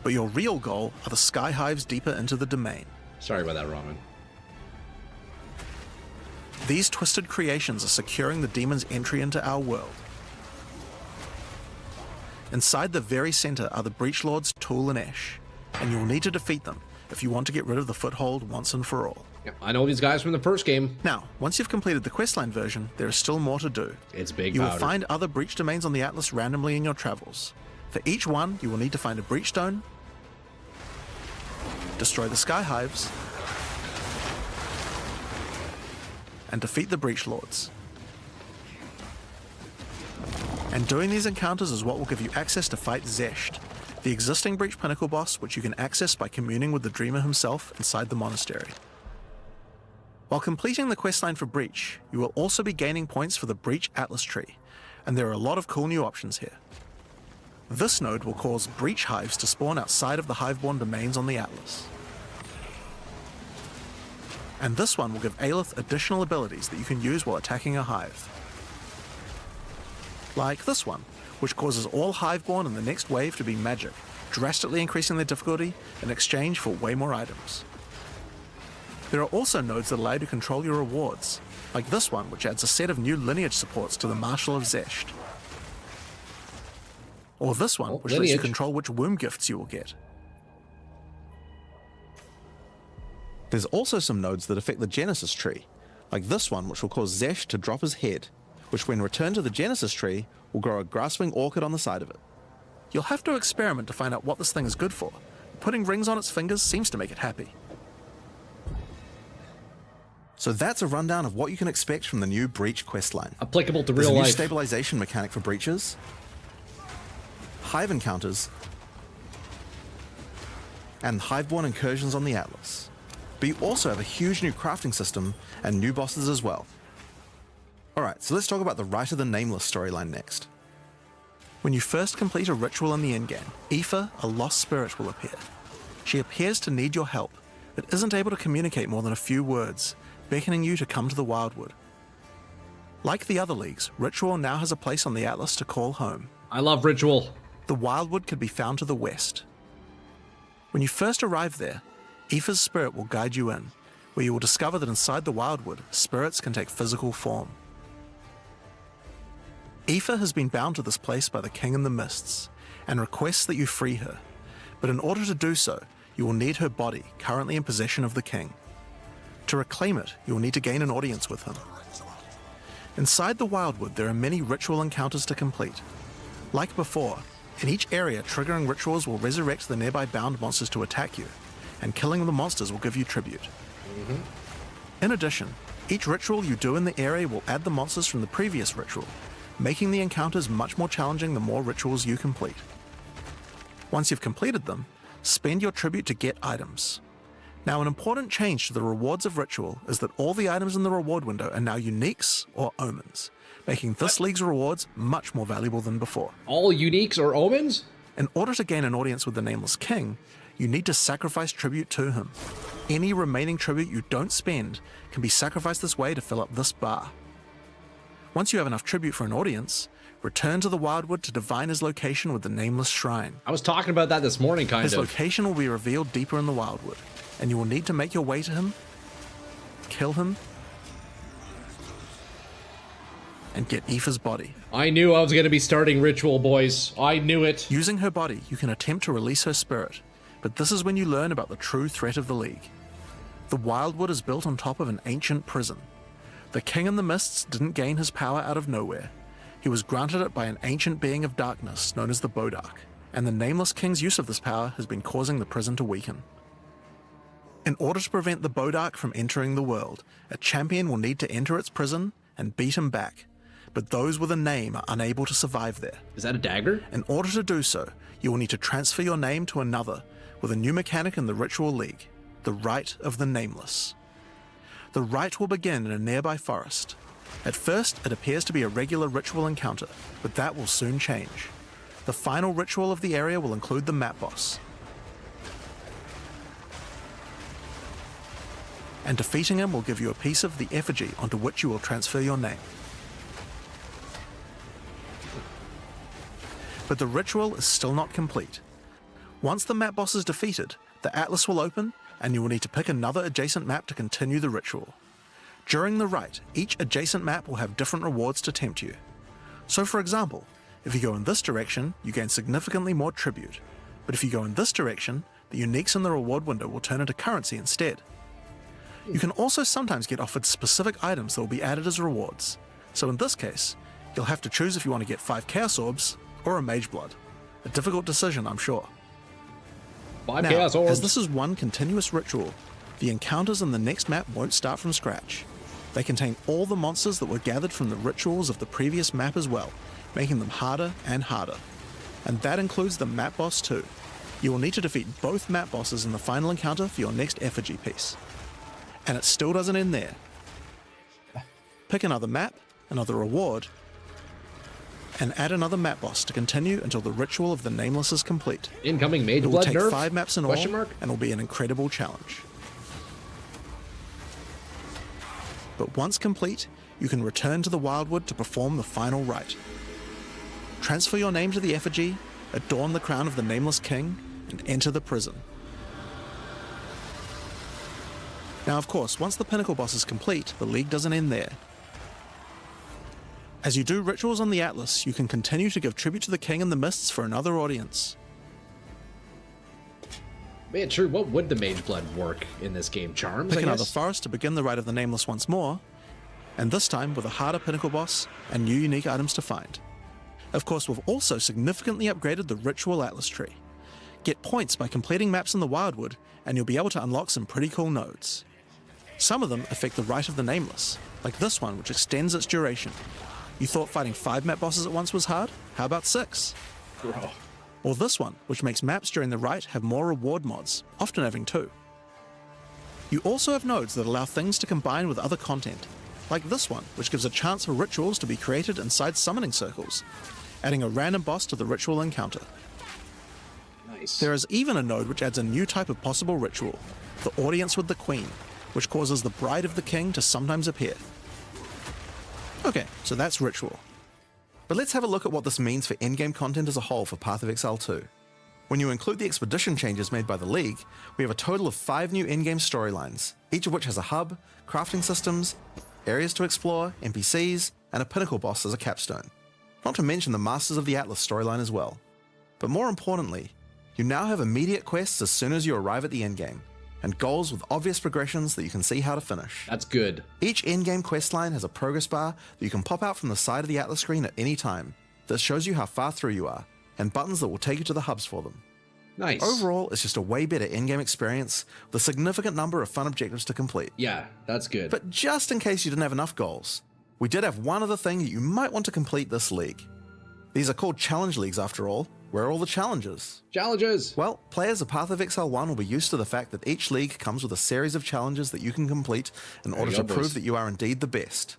But your real goal are the sky hives deeper into the domain. Sorry about that, Ramen. These twisted creations are securing the demon's entry into our world. Inside the very center are the Breach Lords Tool and Ash, and you will need to defeat them if you want to get rid of the foothold once and for all. Yeah, I know these guys from the first game. Now, once you've completed the questline version, there is still more to do. It's big You will powder. find other breach domains on the Atlas randomly in your travels. For each one, you will need to find a breach stone, destroy the sky hives, and defeat the Breach Lords. And doing these encounters is what will give you access to fight Zesht, the existing Breach Pinnacle boss, which you can access by communing with the Dreamer himself inside the monastery. While completing the questline for Breach, you will also be gaining points for the Breach Atlas tree, and there are a lot of cool new options here. This node will cause Breach hives to spawn outside of the Hiveborn domains on the Atlas. And this one will give Aelith additional abilities that you can use while attacking a hive. Like this one, which causes all Hiveborn in the next wave to be magic, drastically increasing their difficulty in exchange for way more items. There are also nodes that allow you to control your rewards, like this one, which adds a set of new lineage supports to the Marshal of Zesht. Or this one, which lets you control which womb gifts you will get. There's also some nodes that affect the Genesis tree, like this one, which will cause Zesht to drop his head, which when returned to the Genesis tree, will grow a grasping orchid on the side of it. You'll have to experiment to find out what this thing is good for. Putting rings on its fingers seems to make it happy. So that's a rundown of what you can expect from the new Breach questline. Applicable to There's real a new life. stabilization mechanic for breaches, hive encounters, and Hiveborn incursions on the Atlas. But you also have a huge new crafting system and new bosses as well. Alright, so let's talk about the Rite of the Nameless storyline next. When you first complete a ritual in the endgame, Aoife, a lost spirit, will appear. She appears to need your help, but isn't able to communicate more than a few words, beckoning you to come to the Wildwood. Like the other leagues, Ritual now has a place on the Atlas to call home. I love Ritual. The Wildwood can be found to the west. When you first arrive there, Aoife's spirit will guide you in, where you will discover that inside the Wildwood, spirits can take physical form. Aoife has been bound to this place by the King in the Mists, and requests that you free her, but in order to do so, you will need her body, currently in possession of the King. To reclaim it, you will need to gain an audience with him. Inside the Wildwood, there are many ritual encounters to complete. Like before, in each area, triggering rituals will resurrect the nearby bound monsters to attack you, and killing the monsters will give you tribute. In addition, each ritual you do in the area will add the monsters from the previous ritual, making the encounters much more challenging the more rituals you complete. Once you've completed them, spend your tribute to get items. Now, an important change to the rewards of Ritual is that all the items in the reward window are now uniques or omens, making this league's rewards much more valuable than before. All uniques or omens? In order to gain an audience with the Nameless King, you need to sacrifice tribute to him. Any remaining tribute you don't spend can be sacrificed this way to fill up this bar. Once you have enough tribute for an audience, return to the Wildwood to divine his location with the Nameless Shrine. I was talking about that this morning, kind His of. location will be revealed deeper in the Wildwood, and you will need to make your way to him, kill him, and get Aoife's body. I knew I was going to be starting Ritual, boys. I knew it. Using her body, you can attempt to release her spirit, but this is when you learn about the true threat of the League. The Wildwood is built on top of an ancient prison. The King in the Mists didn't gain his power out of nowhere. He was granted it by an ancient being of darkness known as the Bodark, and the Nameless King's use of this power has been causing the prison to weaken. In order to prevent the Bodark from entering the world, a champion will need to enter its prison and beat him back, but those with a name are unable to survive there. Is that a dagger? In order to do so, you will need to transfer your name to another with a new mechanic in the Ritual League, the Rite of the Nameless. The rite will begin in a nearby forest. At first, it appears to be a regular ritual encounter, but that will soon change. The final ritual of the area will include the map boss, and defeating him will give you a piece of the effigy onto which you will transfer your name. But the ritual is still not complete. Once the map boss is defeated, the Atlas will open, and you will need to pick another adjacent map to continue the ritual. During the rite, each adjacent map will have different rewards to tempt you. So for example, if you go in this direction, you gain significantly more tribute. But if you go in this direction, the uniques in the reward window will turn into currency instead. You can also sometimes get offered specific items that will be added as rewards. So in this case, you'll have to choose if you want to get 5 Chaos Orbs or a Mage Blood. A difficult decision, I'm sure. 5 Now, Chaos Orbs. as this is one continuous ritual, the encounters in the next map won't start from scratch. They contain all the monsters that were gathered from the rituals of the previous map as well, making them harder and harder. And that includes the map boss too. You will need to defeat both map bosses in the final encounter for your next effigy piece. And it still doesn't end there. Pick another map, another reward, and add another map boss to continue until the ritual of the Nameless is complete. Incoming Mage It will Blood take nerf? 5 maps in all, Question mark? and will be an incredible challenge. But once complete, you can return to the Wildwood to perform the final rite. Transfer your name to the effigy, adorn the crown of the Nameless King, and enter the prison. Now, of course, once the Pinnacle boss is complete, the League doesn't end there. As you do rituals on the Atlas, you can continue to give tribute to the King in the Mists for another audience. Man, true, what would the Mage Blood work in this game? Charms, Pick I another guess? forest to begin the Rite of the Nameless once more, and this time with a harder Pinnacle boss and new unique items to find. Of course, we've also significantly upgraded the Ritual Atlas tree. Get points by completing maps in the Wildwood, and you'll be able to unlock some pretty cool nodes. Some of them affect the Rite of the Nameless, like this one, which extends its duration. You thought fighting 5 map bosses at once was hard? How about 6? Bro. Or this one, which makes maps during the rite have more reward mods, often having 2. You also have nodes that allow things to combine with other content, like this one, which gives a chance for rituals to be created inside summoning circles, adding a random boss to the ritual encounter. Nice. There is even a node which adds a new type of possible ritual, the Audience with the Queen, which causes the Bride of the King to sometimes appear. Okay, so that's ritual. But let's have a look at what this means for endgame content as a whole for Path of Exile 2. When you include the expedition changes made by the League, we have a total of 5 new endgame storylines, each of which has a hub, crafting systems, areas to explore, NPCs, and a Pinnacle boss as a capstone. Not to mention the Masters of the Atlas storyline as well. But more importantly, you now have immediate quests as soon as you arrive at the endgame, and goals with obvious progressions that you can see how to finish. That's good. Each endgame questline has a progress bar that you can pop out from the side of the Atlas screen at any time that shows you how far through you are, and buttons that will take you to the hubs for them. Nice. Overall, it's just a way better endgame experience with a significant number of fun objectives to complete. Yeah, that's good. But just in case you didn't have enough goals, we did have one other thing that you might want to complete this league. These are called challenge leagues after all. Where are all the challenges? Challenges! Well, players of Path of Exile 1 will be used to the fact that each league comes with a series of challenges that you can complete in order to prove that you are indeed the best.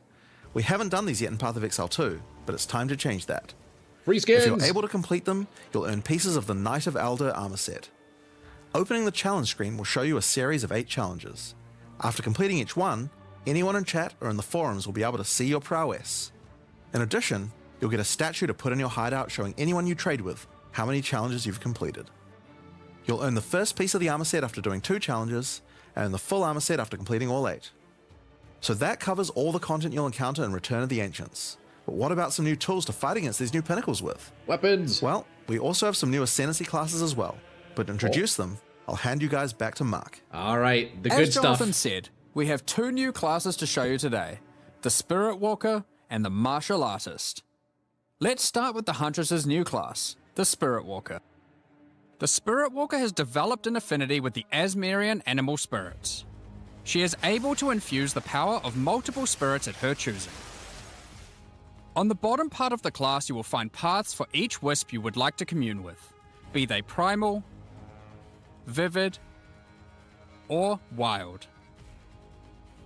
We haven't done these yet in Path of Exile 2, but it's time to change that. Free skins! If you're able to complete them, you'll earn pieces of the Knight of Elder armor set. Opening the challenge screen will show you a series of 8 challenges. After completing each one, anyone in chat or in the forums will be able to see your prowess. In addition, you'll get a statue to put in your hideout showing anyone you trade with how many challenges you've completed. You'll earn the first piece of the armor set after doing 2 challenges, and the full armor set after completing all 8. So that covers all the content you'll encounter in Return of the Ancients. But what about some new tools to fight against these new pinnacles with? Weapons! Well, we also have some new Ascendancy classes as well. But to introduce them, I'll hand you guys back to Mark. Alright, the As good stuff. Jonathan said, we have 2 new classes to show you today, the Spirit Walker and the Martial Artist. Let's start with the Huntress's new class, the Spirit Walker. The Spirit Walker has developed an affinity with the Asmerian animal spirits. She is able to infuse the power of multiple spirits at her choosing. On the bottom part of the class you will find paths for each wisp you would like to commune with, be they primal, vivid, or wild.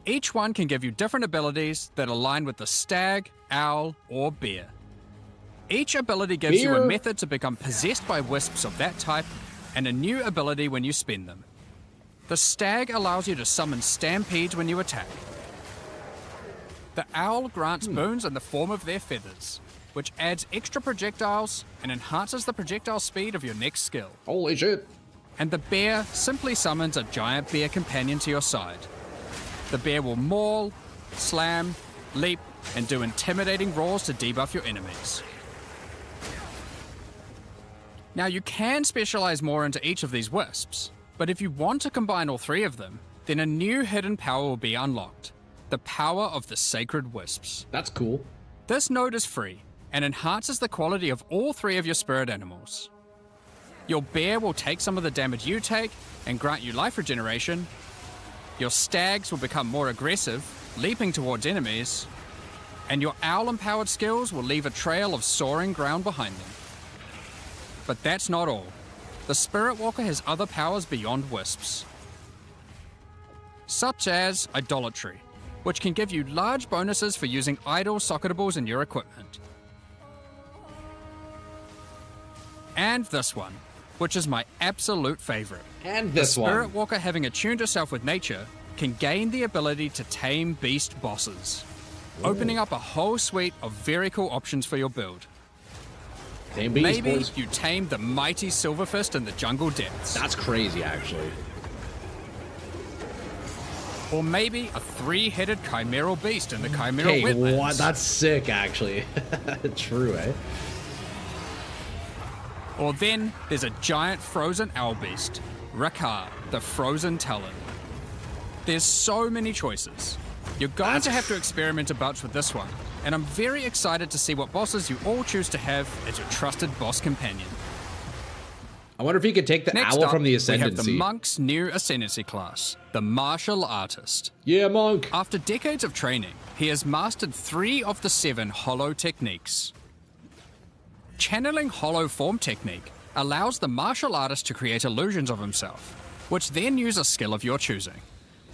Each one can give you different abilities that align with the stag, owl, or bear. Each ability gives you a method to become possessed by wisps of that type, and a new ability when you spend them. The stag allows you to summon stampedes when you attack. The owl grants boons in the form of their feathers, which adds extra projectiles and enhances the projectile speed of your next skill. Holy shit. And the bear simply summons a giant bear companion to your side. The bear will maul, slam, leap, and do intimidating roars to debuff your enemies. Now you can specialize more into each of these wisps, but if you want to combine all 3 of them, then a new hidden power will be unlocked, the power of the Sacred Wisps. That's cool. This node is free and enhances the quality of all 3 of your spirit animals. Your bear will take some of the damage you take and grant you life regeneration. Your stags will become more aggressive, leaping towards enemies, and your owl-empowered skills will leave a trail of soaring ground behind them. But that's not all. The Spirit Walker has other powers beyond wisps. such as Idolatry, which can give you large bonuses for using idle socketables in your equipment. And this one, which is my absolute favorite. And this The Spirit one. Walker, having attuned herself with nature, can gain the ability to tame beast bosses, opening up a whole suite of very cool options for your build. Same beast, Maybe boys. you tame the mighty Silverfist in the jungle depths. That's crazy, actually. Or maybe a 3-headed chimeral beast in the chimeral Hey, wetlands. what? That's sick, actually. True, eh? Or then there's a giant frozen owl beast, Rakar, the Frozen Talon. There's so many choices. You're going to have to experiment a bunch with this one, and I'm very excited to see what bosses you all choose to have as your trusted boss companion. I wonder if he could take the Next owl up, from the we have the Ascendancy. Monk's new Ascendancy class, the Martial Artist. Yeah, monk. After decades of training, he has mastered 3 of the 7 Hollow techniques. Channeling Hollow Form technique allows the martial artist to create illusions of himself, which then use a skill of your choosing.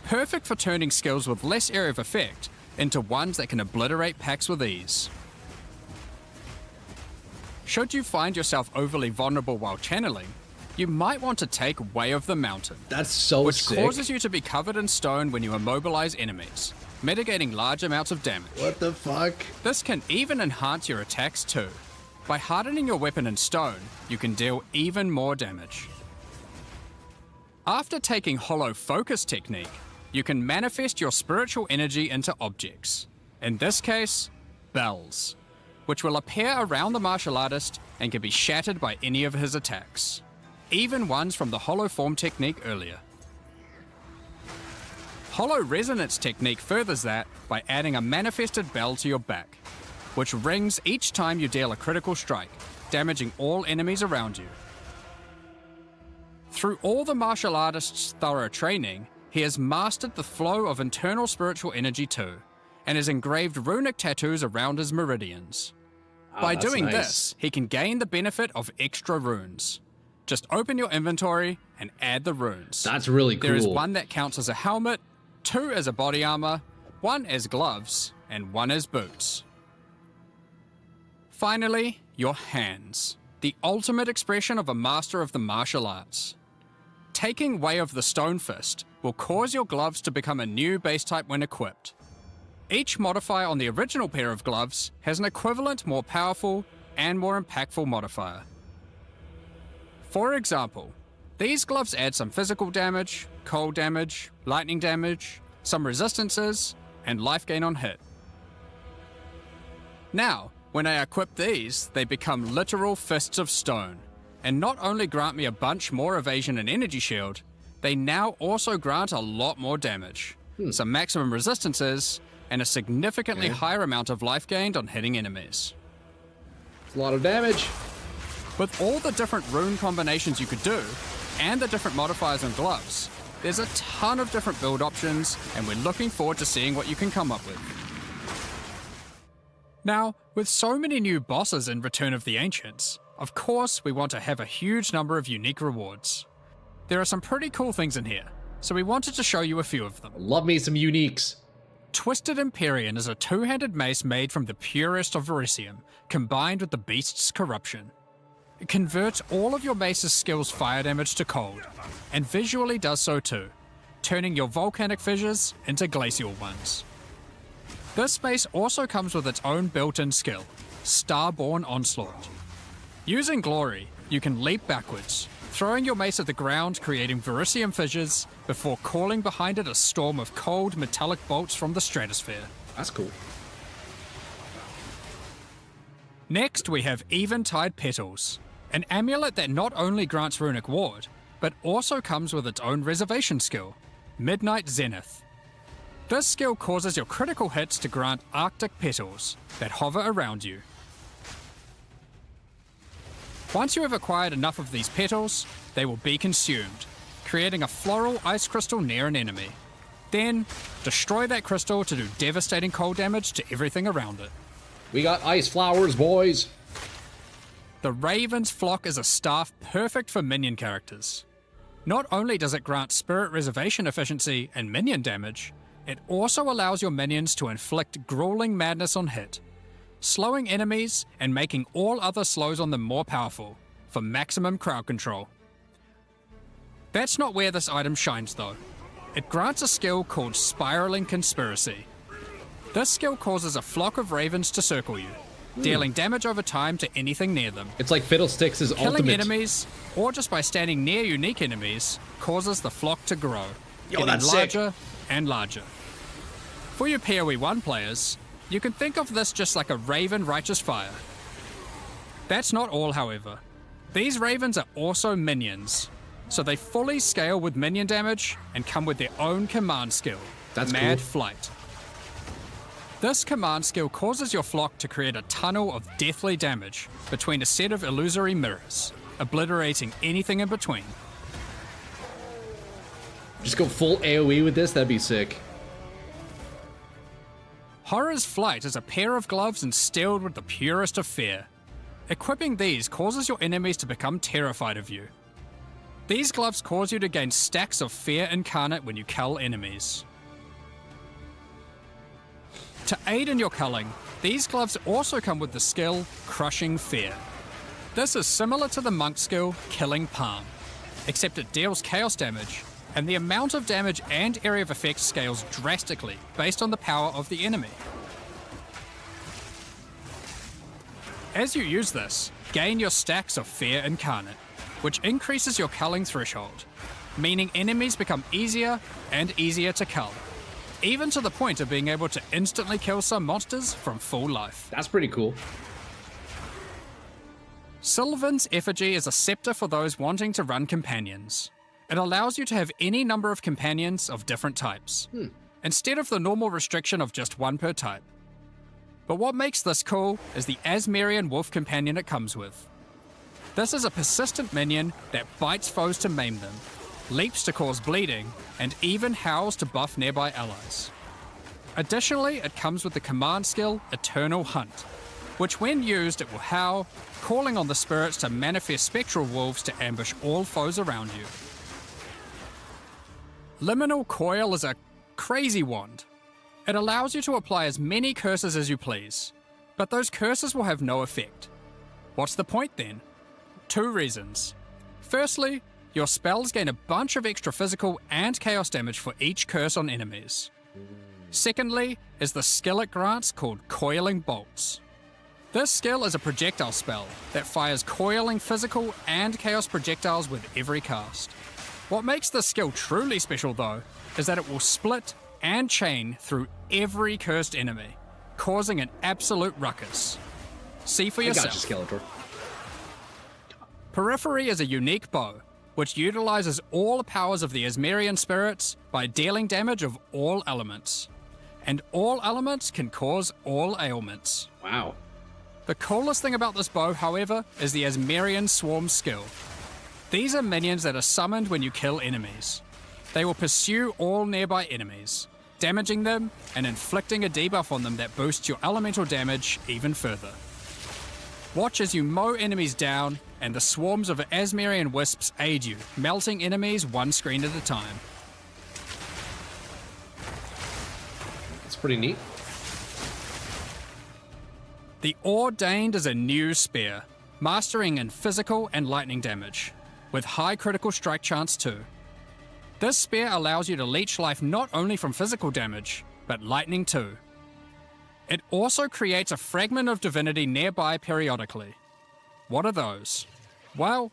Perfect for turning skills with less area of effect into ones that can obliterate packs with ease. Should you find yourself overly vulnerable while channeling, you might want to take Way of the Mountain, That's so which sick. causes you to be covered in stone when you immobilize enemies, mitigating large amounts of damage. What the fuck? This can even enhance your attacks too. By hardening your weapon in stone, you can deal even more damage. After taking Hollow Focus technique, you can manifest your spiritual energy into objects. In this case, bells, which will appear around the martial artist and can be shattered by any of his attacks, even ones from the Hollow Form technique earlier. Hollow Resonance technique furthers that by adding a manifested bell to your back, which rings each time you deal a critical strike, damaging all enemies around you. Through all the martial artist's thorough training, he has mastered the flow of internal spiritual energy too, and has engraved runic tattoos around his meridians. By that's doing nice. this, he can gain the benefit of extra runes. Just open your inventory and add the runes. That's really cool. There is one that counts as a helmet, 2 as a body armor, 1 as gloves, and 1 as boots. Finally, your hands, the ultimate expression of a master of the martial arts. Taking Way of the Stone Fist will cause your gloves to become a new base type when equipped. Each modifier on the original pair of gloves has an equivalent, more powerful, and more impactful modifier. For example, these gloves add some physical damage, cold damage, lightning damage, some resistances, and life gain on hit. Now, when I equip these, they become literal fists of stone, and not only grant me a bunch more evasion and energy shield, they now also grant a lot more damage, some maximum resistances, and a significantly higher amount of life gained on hitting enemies. It's a lot of damage. With all the different rune combinations you could do, and the different modifiers on gloves, there's a ton of different build options, and we're looking forward to seeing what you can come up with. Now, with so many new bosses in Return of the Ancients, of course we want to have a huge number of unique rewards. There are some pretty cool things in here, so we wanted to show you a few of them. Love me some uniques. Twisted Empyrean is a 2-handed mace made from the purest of Verisium, combined with the beast's corruption. It converts all of your mace's skills fire damage to cold, and visually does so too, turning your volcanic fissures into glacial ones. This mace also comes with its own built-in skill, Starborn Onslaught. Using Glory, you can leap backwards, throwing your mace at the ground, creating Verisium fissures, before calling behind it a storm of cold metallic bolts from the stratosphere. That's cool. Next, we have Eventide Petals, an amulet that not only grants runic ward, but also comes with its own reservation skill, Midnight Zenith. This skill causes your critical hits to grant Arctic petals that hover around you. Once you have acquired enough of these petals, they will be consumed, creating a floral ice crystal near an enemy. Then, destroy that crystal to do devastating cold damage to everything around it. We got ice flowers, boys. The Raven's Flock is a staff perfect for minion characters. Not only does it grant spirit reservation efficiency and minion damage, it also allows your minions to inflict grueling madness on hit, slowing enemies and making all other slows on them more powerful, for maximum crowd control. That's not where this item shines though. It grants a skill called Spiraling Conspiracy. This skill causes a flock of ravens to circle you, dealing damage over time to anything near them. It's like Fiddlesticks' Killing ultimate. enemies, or just by standing near unique enemies, causes the flock to grow, Yo, getting that's larger and larger. For you PoE 1 players, you can think of this just like a raven righteous fire. That's not all, however. These ravens are also minions, so they fully scale with minion damage and come with their own command skill, That's Mad cool. Flight. This command skill causes your flock to create a tunnel of deathly damage between a set of illusory mirrors, obliterating anything in between. Just go full AoE with this, that'd be sick. Horror's Flight is a pair of gloves instilled with the purest of fear. Equipping these causes your enemies to become terrified of you. These gloves cause you to gain stacks of fear incarnate when you cull enemies. To aid in your culling, these gloves also come with the skill Crushing Fear. This is similar to the monk skill Killing Palm, except it deals chaos damage, and the amount of damage and area of effect scales drastically based on the power of the enemy. As you use this, gain your stacks of Fear Incarnate, which increases your culling threshold, meaning enemies become easier and easier to cull, even to the point of being able to instantly kill some monsters from full life. That's pretty cool. Sylvan's Effigy is a scepter for those wanting to run companions. It allows you to have any number of companions of different types, instead of the normal restriction of just one per type. But what makes this cool is the Asmerian Wolf Companion it comes with. This is a persistent minion that bites foes to maim them, leaps to cause bleeding, and even howls to buff nearby allies. Additionally, it comes with the command skill Eternal Hunt, which when used it will howl, calling on the spirits to manifest spectral wolves to ambush all foes around you. Liminal Coil is a crazy wand. It allows you to apply as many curses as you please, but those curses will have no effect. What's the point then? 2 reasons. Firstly, your spells gain a bunch of extra physical and chaos damage for each curse on enemies. Secondly, is the skill it grants called Coiling Bolts. This skill is a projectile spell that fires coiling physical and chaos projectiles with every cast. What makes this skill truly special though, is that it will split and chain through every cursed enemy, causing an absolute ruckus. See for I got yourself. you, Skeletor. Periphery is a unique bow, which utilizes all the powers of the Asmerian spirits by dealing damage of all elements. And all elements can cause all ailments. Wow. The coolest thing about this bow, however, is the Asmerian Swarm skill. These are minions that are summoned when you kill enemies. They will pursue all nearby enemies, damaging them and inflicting a debuff on them that boosts your elemental damage even further. Watch as you mow enemies down, and the swarms of Asmerian wisps aid you, melting enemies one screen at a time. That's pretty neat. The Ordained is a new spear, mastering in physical and lightning damage, with high critical strike chance too. This spear allows you to leech life not only from physical damage, but lightning too. It also creates a fragment of divinity nearby periodically. What are those? Well,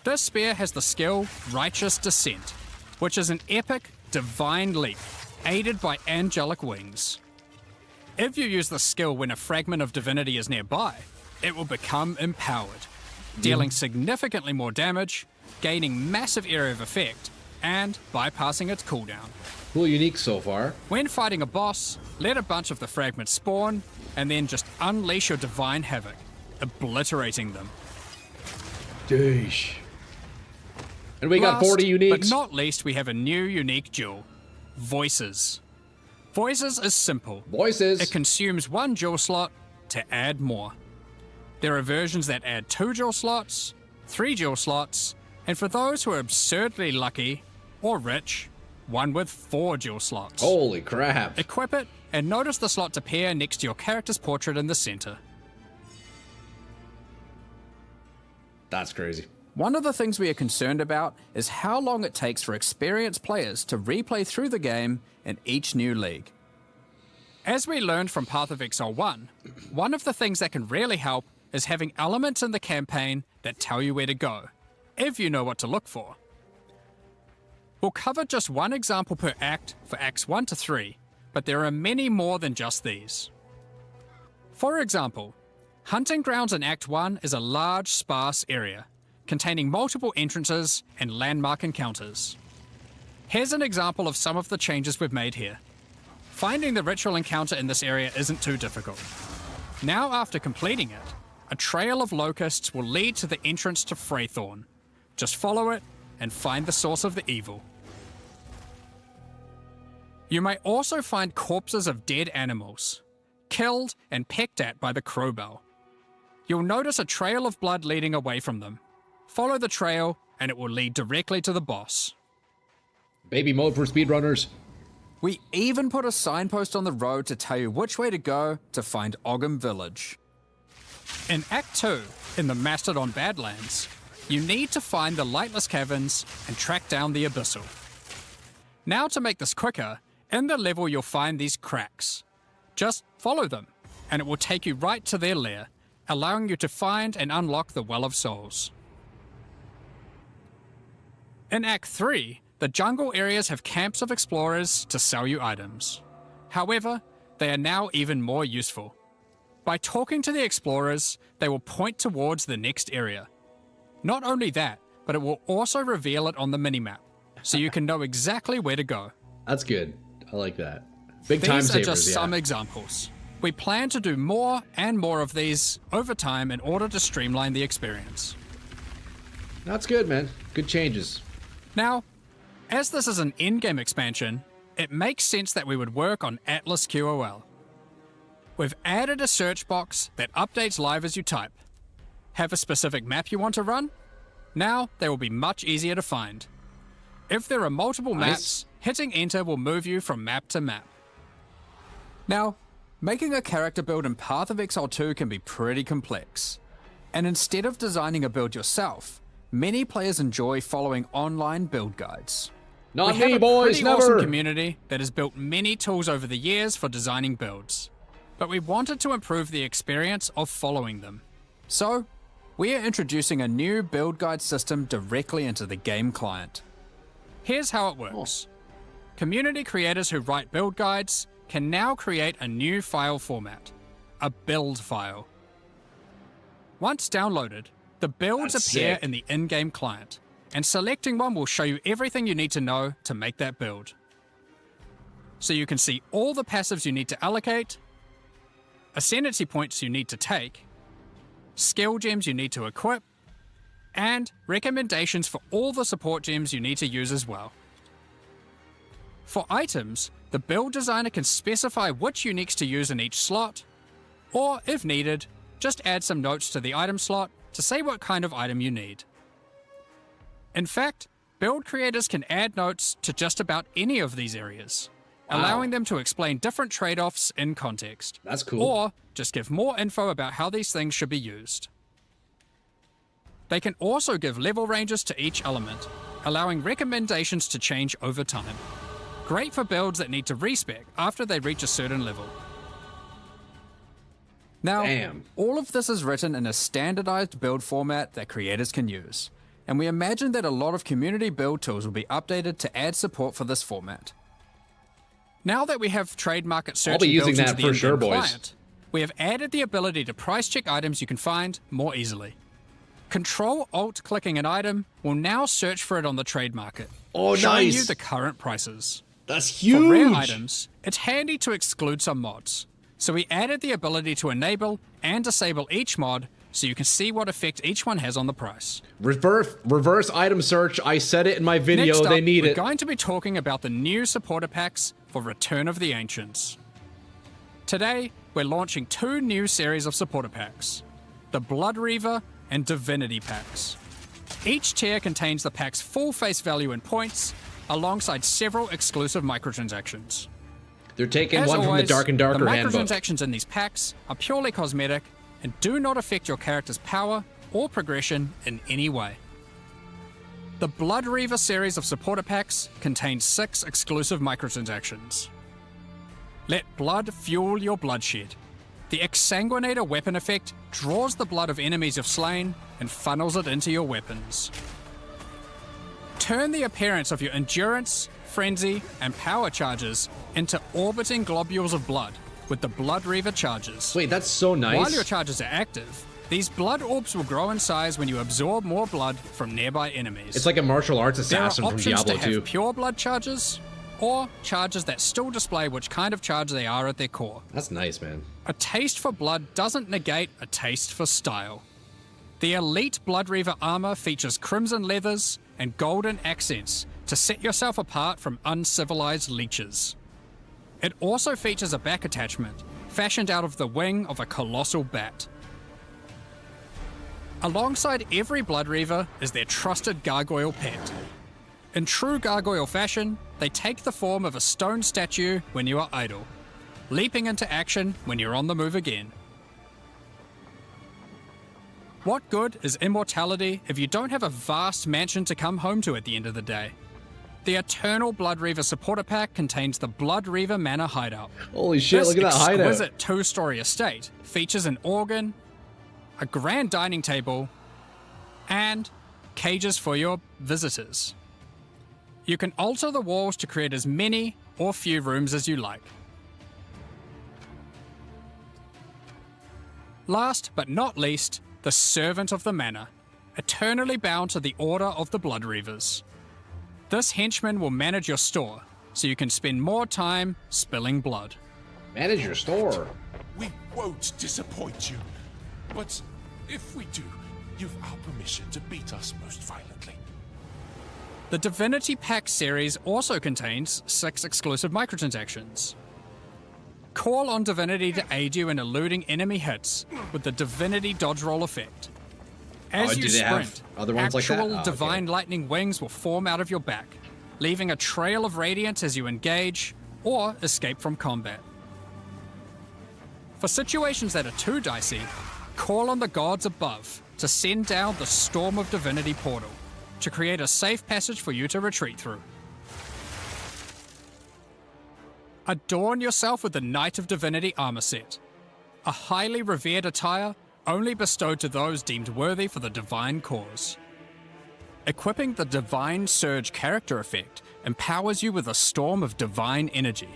this spear has the skill Righteous Descent, which is an epic, divine leap, aided by angelic wings. If you use the skill when a fragment of divinity is nearby, it will become empowered, dealing significantly more damage, gaining massive area of effect, and bypassing its cooldown. Cool, unique so far. When fighting a boss, let a bunch of the fragments spawn, and then just unleash your divine havoc, obliterating them. Deesh. And we got Last, 40 uniques. But not least, we have a new unique jewel, Voices. Voices is simple. Voices. It consumes 1 jewel slot to add more. There are versions that add 2 jewel slots, 3 jewel slots, And for those who are absurdly lucky or rich, one with 4 dual slots. Holy crap. Equip it and notice the slots appear next to your character's portrait in the center. That's crazy. One of the things we are concerned about is how long it takes for experienced players to replay through the game in each new league. As we learned from Path of Exile 1, one of the things that can really help is having elements in the campaign that tell you where to go, if you know what to look for. We'll cover just one example per act for Acts 1 to 3, but there are many more than just these. For example, Hunting Grounds in Act 1 is a large, sparse area, containing multiple entrances and landmark encounters. Here's an example of some of the changes we've made here. Finding the ritual encounter in this area isn't too difficult. Now after completing it, a trail of locusts will lead to the entrance to Freythorn. Just follow it and find the source of the evil. You may also find corpses of dead animals, killed and pecked at by the crowbell. You'll notice a trail of blood leading away from them. Follow the trail and it will lead directly to the boss. Baby mode for speedrunners. We even put a signpost on the road to tell you which way to go to find Ogham Village. In Act 2, in the Mastodon Badlands, you need to find the Lightless Caverns and track down the Abyssal. Now to make this quicker, in the level you'll find these cracks. Just follow them, and it will take you right to their lair, allowing you to find and unlock the Well of Souls. In Act 3, the jungle areas have camps of explorers to sell you items. However, they are now even more useful. By talking to the explorers, they will point towards the next area. Not only that, but it will also reveal it on the minimap, so you can know exactly where to go. That's good. I like that. Big time savers, These are just yeah. some examples. We plan to do more and more of these over time in order to streamline the experience. That's good, man. Good changes. Now, as this is an in-game expansion, it makes sense that we would work on Atlas QOL. We've added a search box that updates live as you type. Have a specific map you want to run? Now they will be much easier to find. If there are multiple maps, hitting enter will move you from map to map. Now, making a character build in Path of Exile 2 can be pretty complex. And instead of designing a build yourself, many players enjoy following online build guides. Not We have me, a boys, pretty never. awesome community that has built many tools over the years for designing builds. But we wanted to improve the experience of following them. So, we are introducing a new build guide system directly into the game client. Here's how it works. Community creators who write build guides can now create a new file format, a build file. Once downloaded, the builds That's appear sick. in the in-game client, and selecting one will show you everything you need to know to make that build. So you can see all the passives you need to allocate, ascendancy points you need to take, skill gems you need to equip, and recommendations for all the support gems you need to use as well. For items, the build designer can specify which uniques to use in each slot, or if needed, just add some notes to the item slot to say what kind of item you need. In fact, build creators can add notes to just about any of these areas, allowing them to explain different trade-offs in context. That's cool. Or just give more info about how these things should be used. They can also give level ranges to each element, allowing recommendations to change over time. Great for builds that need to respec after they reach a certain level. Now, Damn. all of this is written in a standardized build format that creators can use, and we imagine that a lot of community build tools will be updated to add support for this format. Now that we have trade market search I'll be and using builds into that the for in-game sure, boys. client, we have added the ability to price check items you can find more easily. Control-Alt-clicking an item will now search for it on the trade market, Oh, showing nice. you the current prices. That's huge. For rare items, it's handy to exclude some mods, so we added the ability to enable and disable each mod so you can see what effect each one has on the price. Reverse item search. I said it in my video. Next up, They need we're it. going to be talking about the new supporter packs for Return of the Ancients. Today, we're launching 2 new series of supporter packs, the Blood Reaver and Divinity packs. Each tier contains the pack's full face value in points, alongside several exclusive microtransactions. They're taking As one from the always, Dark and Darker the handbook. microtransactions in these packs are purely cosmetic and do not affect your character's power or progression in any way. The Blood Reaver series of supporter packs contains 6 exclusive microtransactions. Let blood fuel your bloodshed. The Exsanguinator weapon effect draws the blood of enemies you've slain and funnels it into your weapons. Turn the appearance of your endurance, frenzy, and power charges into orbiting globules of blood with the Blood Reaver charges. Wait, that's so nice. While your charges are active, these blood orbs will grow in size when you absorb more blood from nearby enemies. It's like a martial arts assassin There are from options Diablo to have 2. pure blood charges, or charges that still display which kind of charge they are at their core. That's nice, man. A taste for blood doesn't negate a taste for style. The Elite Blood Reaver armor features crimson leathers and golden accents to set yourself apart from uncivilized leeches. It also features a back attachment, fashioned out of the wing of a colossal bat. Alongside every Blood Reaver is their trusted gargoyle pet. In true gargoyle fashion, they take the form of a stone statue when you are idle, leaping into action when you're on the move again. What good is immortality if you don't have a vast mansion to come home to at the end of the day? The Eternal Blood Reaver supporter pack contains the Blood Reaver Manor Hideout. Holy shit, This look at that hideout. exquisite 2-story estate features an organ, a grand dining table, and cages for your visitors. You can alter the walls to create as many or few rooms as you like. Last but not least, the Servant of the Manor, eternally bound to the Order of the Blood Reavers. This henchman will manage your store, so you can spend more time spilling blood. Manage your store. We won't disappoint you. But if we do, you've our permission to beat us most violently. The Divinity Pack series also contains 6 exclusive microtransactions. Call on Divinity to aid you in eluding enemy hits with the Divinity Dodge Roll effect. As do you they have sprint, other ones like that? actual Oh, okay. divine lightning wings will form out of your back, leaving a trail of radiance as you engage or escape from combat. For situations that are too dicey, call on the gods above to send down the Storm of Divinity portal to create a safe passage for you to retreat through. Adorn yourself with the Knight of Divinity armor set, a highly revered attire only bestowed to those deemed worthy for the divine cause. Equipping the Divine Surge character effect empowers you with a storm of divine energy.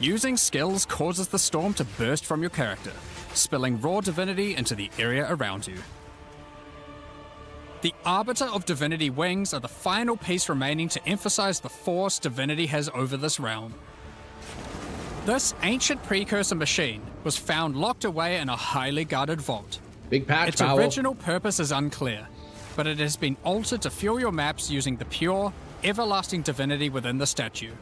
Using skills causes the storm to burst from your character, spilling raw divinity into the area around you. The Arbiter of Divinity wings are the final piece remaining to emphasize the force divinity has over this realm. This ancient precursor machine was found locked away in a highly guarded vault. Big patch, Its Powell. original purpose is unclear, but it has been altered to fuel your maps using the pure, everlasting divinity within the statue.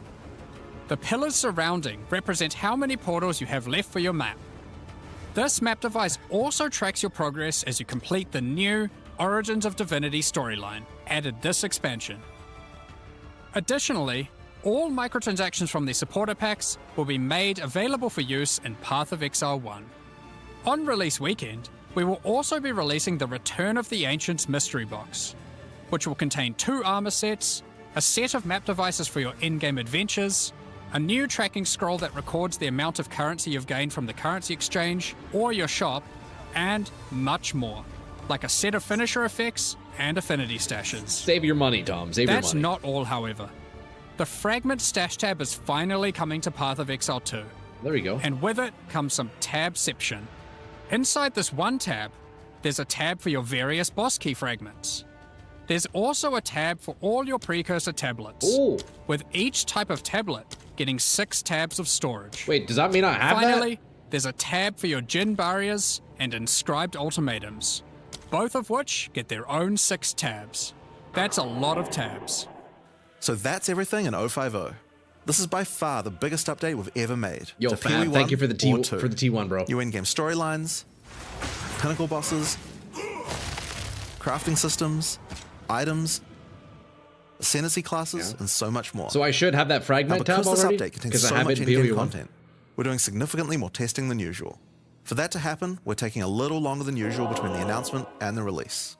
The pillars surrounding represent how many portals you have left for your map. This map device also tracks your progress as you complete the new Origins of Divinity storyline, added this expansion. Additionally, all microtransactions from the supporter packs will be made available for use in Path of Exile 1. On release weekend, we will also be releasing the Return of the Ancients mystery box, which will contain 2 armor sets, a set of map devices for your in-game adventures, a new tracking scroll that records the amount of currency you've gained from the currency exchange or your shop, and much more, like a set of finisher effects and affinity stashes. Save your money, Tom. Save That's your money. not all, however. The Fragment Stash tab is finally coming to Path of Exile 2, There we go. and with it comes some tabception. Inside this one tab, there's a tab for your various boss key fragments. There's also a tab for all your precursor tablets, Ooh. with each type of tablet getting 6 tabs of storage. Wait, does that mean I have Finally, there's a tab for your Djinn barriers and inscribed ultimatums, both of which get their own 6 tabs. That's a lot of tabs. So that's everything in 050. This is by far the biggest update we've ever made. Yo, to Fab, PoE thank you for the or 2. T1, bro. New in-game storylines, pinnacle bosses, crafting systems, items, ascendancy classes, and so much more. So I should have that Now, fragment tab because this already? update contains Because so I have much it in in-game PoE1. content, we're doing significantly more testing than usual. For that to happen, we're taking a little longer than usual between the announcement and the release.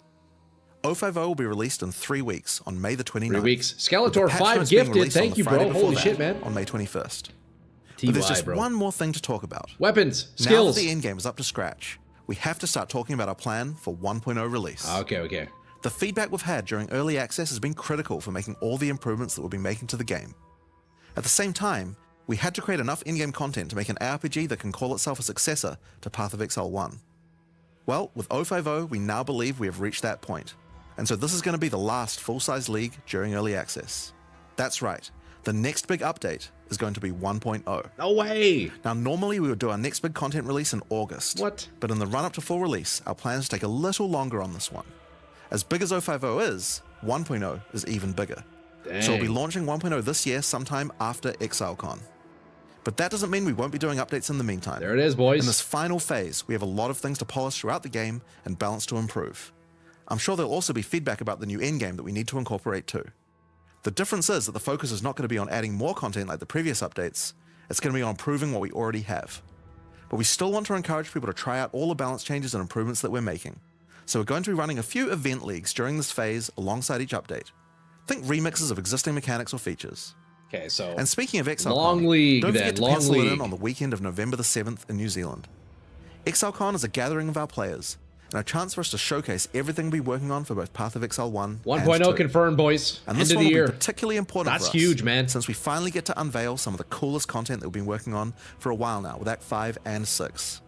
050 will be released in 3 weeks on May the 29th. 3 weeks. with the Skeletor patch 5 notes being gifted. released on Thank the you, Friday bro. before Holy that, shit, man. On May 21st. TY, But there's just bro. one more thing to talk about. Weapons, Now skills. that the endgame is up to scratch, we have to start talking about our plan for 1.0 release. Okay. The feedback we've had during early access has been critical for making all the improvements that we'll be making to the game. At the same time, we had to create enough in-game content to make an RPG that can call itself a successor to Path of Exile 1. Well, with 050, we now believe we have reached that point, and so this is going to be the last full-size league during early access. That's right, the next big update is going to be 1.0. No way. Now, normally we would do our next big content release in August. What? But in the run-up to full release, our plans take a little longer on this one. As big as 050 is, 1.0 is even bigger. So we'll be Dang. launching 1.0 this year sometime after ExileCon. But that doesn't mean we won't be doing updates in the meantime. There it is, boys. In this final phase, we have a lot of things to polish throughout the game and balance to improve. I'm sure there'll also be feedback about the new endgame that we need to incorporate too. The difference is that the focus is not going to be on adding more content like the previous updates, it's going to be on improving what we already have. But we still want to encourage people to try out all the balance changes and improvements that we're making. So we're going to be running a few event leagues during this phase alongside each update. Think remixes of existing mechanics or features. Okay, so And speaking of ExileCon, long league don't then, forget to long pencil it league. in on the weekend of November the 7th in New Zealand. ExileCon is a gathering of our players, and a chance for us to showcase everything we'll be working on for both Path of Exile 1 and 1.0 2. confirmed, boys. And End this of one the will year. be particularly important That's for us, huge, man. since we finally get to unveil some of the coolest content that we've been working on for a while now with Act 5 and 6.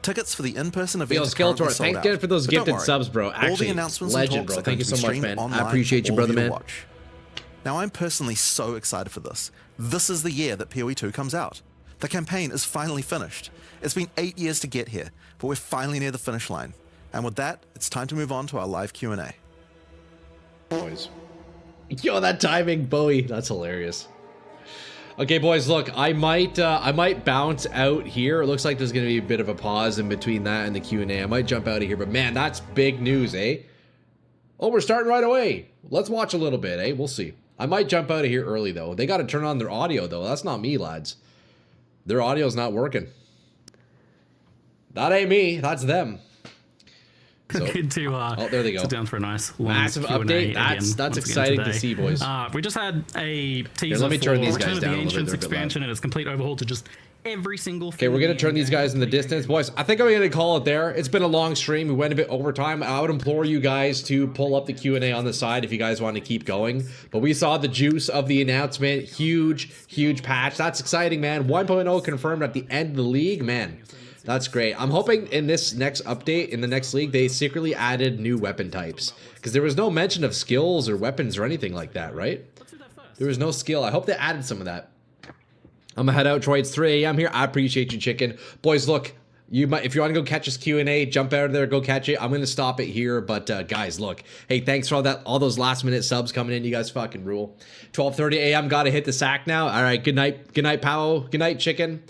Tickets for the in-person event Yo, are currently Skeletor, sold thanks out, again for those but don't gifted worry, subs, bro. all the Actually, announcements legend, and talks bro. are Thank going you to be so much, streamed man. I online appreciate for you, all brother, of to man. watch. Now, I'm personally so excited for this. This is the year that PoE 2 comes out. The campaign is finally finished. It's been 8 years to get here, but we're finally near the finish line. And with that, it's time to move on to our live Q&A. Boys. Yo, that timing, Bowie. That's hilarious. Okay, boys, look, I might bounce out here. It looks like there's gonna be a bit of a pause in between that and the Q&A. I might jump out of here, but man, that's big news, eh? Oh, we're starting right away. Let's watch a little bit, eh? We'll see. I might jump out of here early, though. They got to turn on their audio, though. That's not me, lads. Their audio's not working. That ain't me. That's them. So, Good to oh, there they go. sit down for a nice long Massive Q&A update. again, That's once again exciting to today. see, boys. We just had a teaser let me turn for these Return guys of the down a little bit. Ancients They're a bit expansion and its complete overhaul to just every single Okay, we're going to turn these guys in the distance. Boys, I think I'm going to call it there. It's been a long stream. We went a bit over time. I would implore you guys to pull up the Q&A on the side if you guys want to keep going. But we saw the juice of the announcement. Huge, huge patch. That's exciting, man. 1.0 confirmed at the end of the league. Man, that's great. I'm hoping in this next update, in the next league, they secretly added new weapon types. Because there was no mention of skills or weapons or anything like that, right? There was no skill. I hope they added some of that. I'm gonna head out, Troy. It's 3 a.m. here. I appreciate you, chicken. Boys, look, if you want to go catch this Q&A, jump out of there, go catch it. I'm gonna stop it here, but guys, look. Hey, thanks for all those last minute subs coming in. You guys fucking rule. 12:30 a.m. Gotta hit the sack now. All right, good night, Powell. Good night, chicken.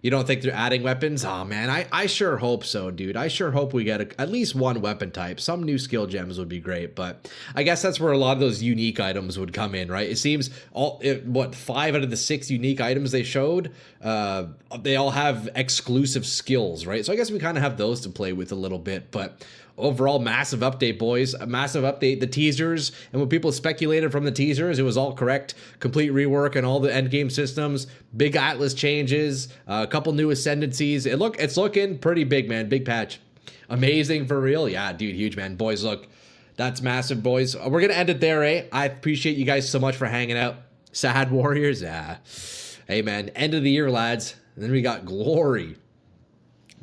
You don't think they're adding weapons? Oh, man, I sure hope so, dude. I sure hope we get at least one weapon type. Some new skill gems would be great, but I guess that's where a lot of those unique items would come in, right? It seems, 5 out of the 6 unique items they showed, they all have exclusive skills, right? So I guess we kind of have those to play with a little bit, but overall, massive update, boys. A massive update. The teasers and what people speculated from the teasers, it was all correct. Complete rework and all the endgame systems. Big Atlas changes. A couple new ascendancies. It's looking pretty big, man. Big patch. Amazing for real. Yeah, dude, huge, man. Boys, look. That's massive, boys. We're going to end it there, eh? I appreciate you guys so much for hanging out. Sad Warriors. Yeah. Hey, man. End of the year, lads. And then we got Glory.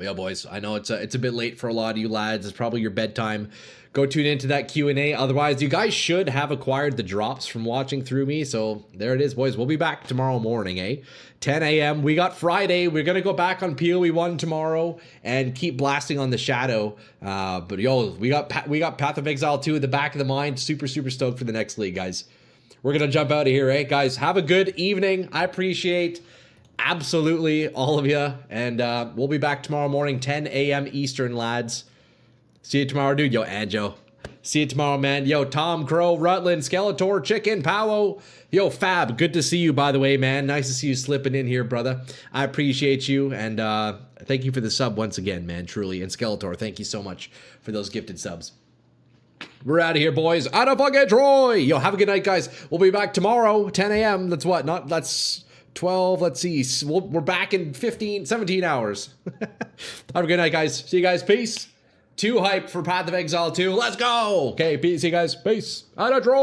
Yeah, boys, I know it's a bit late for a lot of you lads. It's probably your bedtime. Go tune into that Q&A. Otherwise, you guys should have acquired the drops from watching through me. So there it is, boys. We'll be back tomorrow morning, eh? 10 a.m. We got Friday. We're going to go back on PoE 1 tomorrow and keep blasting on the Shadow. But yo, we got Path of Exile 2 at the back of the mind. Super, super stoked for the next league, guys. We're going to jump out of here, eh? Guys, have a good evening. I appreciate absolutely all of you, and we'll be back tomorrow morning, 10 a.m. Eastern, lads. See you tomorrow, dude. Yo, Anjo, See you tomorrow, man. Yo, Tom, Crow, Rutland, Skeletor, Chicken, Powwow. Yo, Fab, good to see you, by the way, man. Nice to see you slipping in here, brother. I appreciate you, and thank you for the sub once again, man, truly. And Skeletor, thank you so much for those gifted subs. We're out of here, boys. Out of fucking Troy. Yo, have a good night, guys. We'll be back tomorrow, 10 a.m. That's what? That's 12. Let's see. We're back in 17 hours. Have a good night, guys. See you guys. Peace. Too hyped for Path of Exile 2. Let's go. Okay, peace. See you guys. Peace. Out of Troy.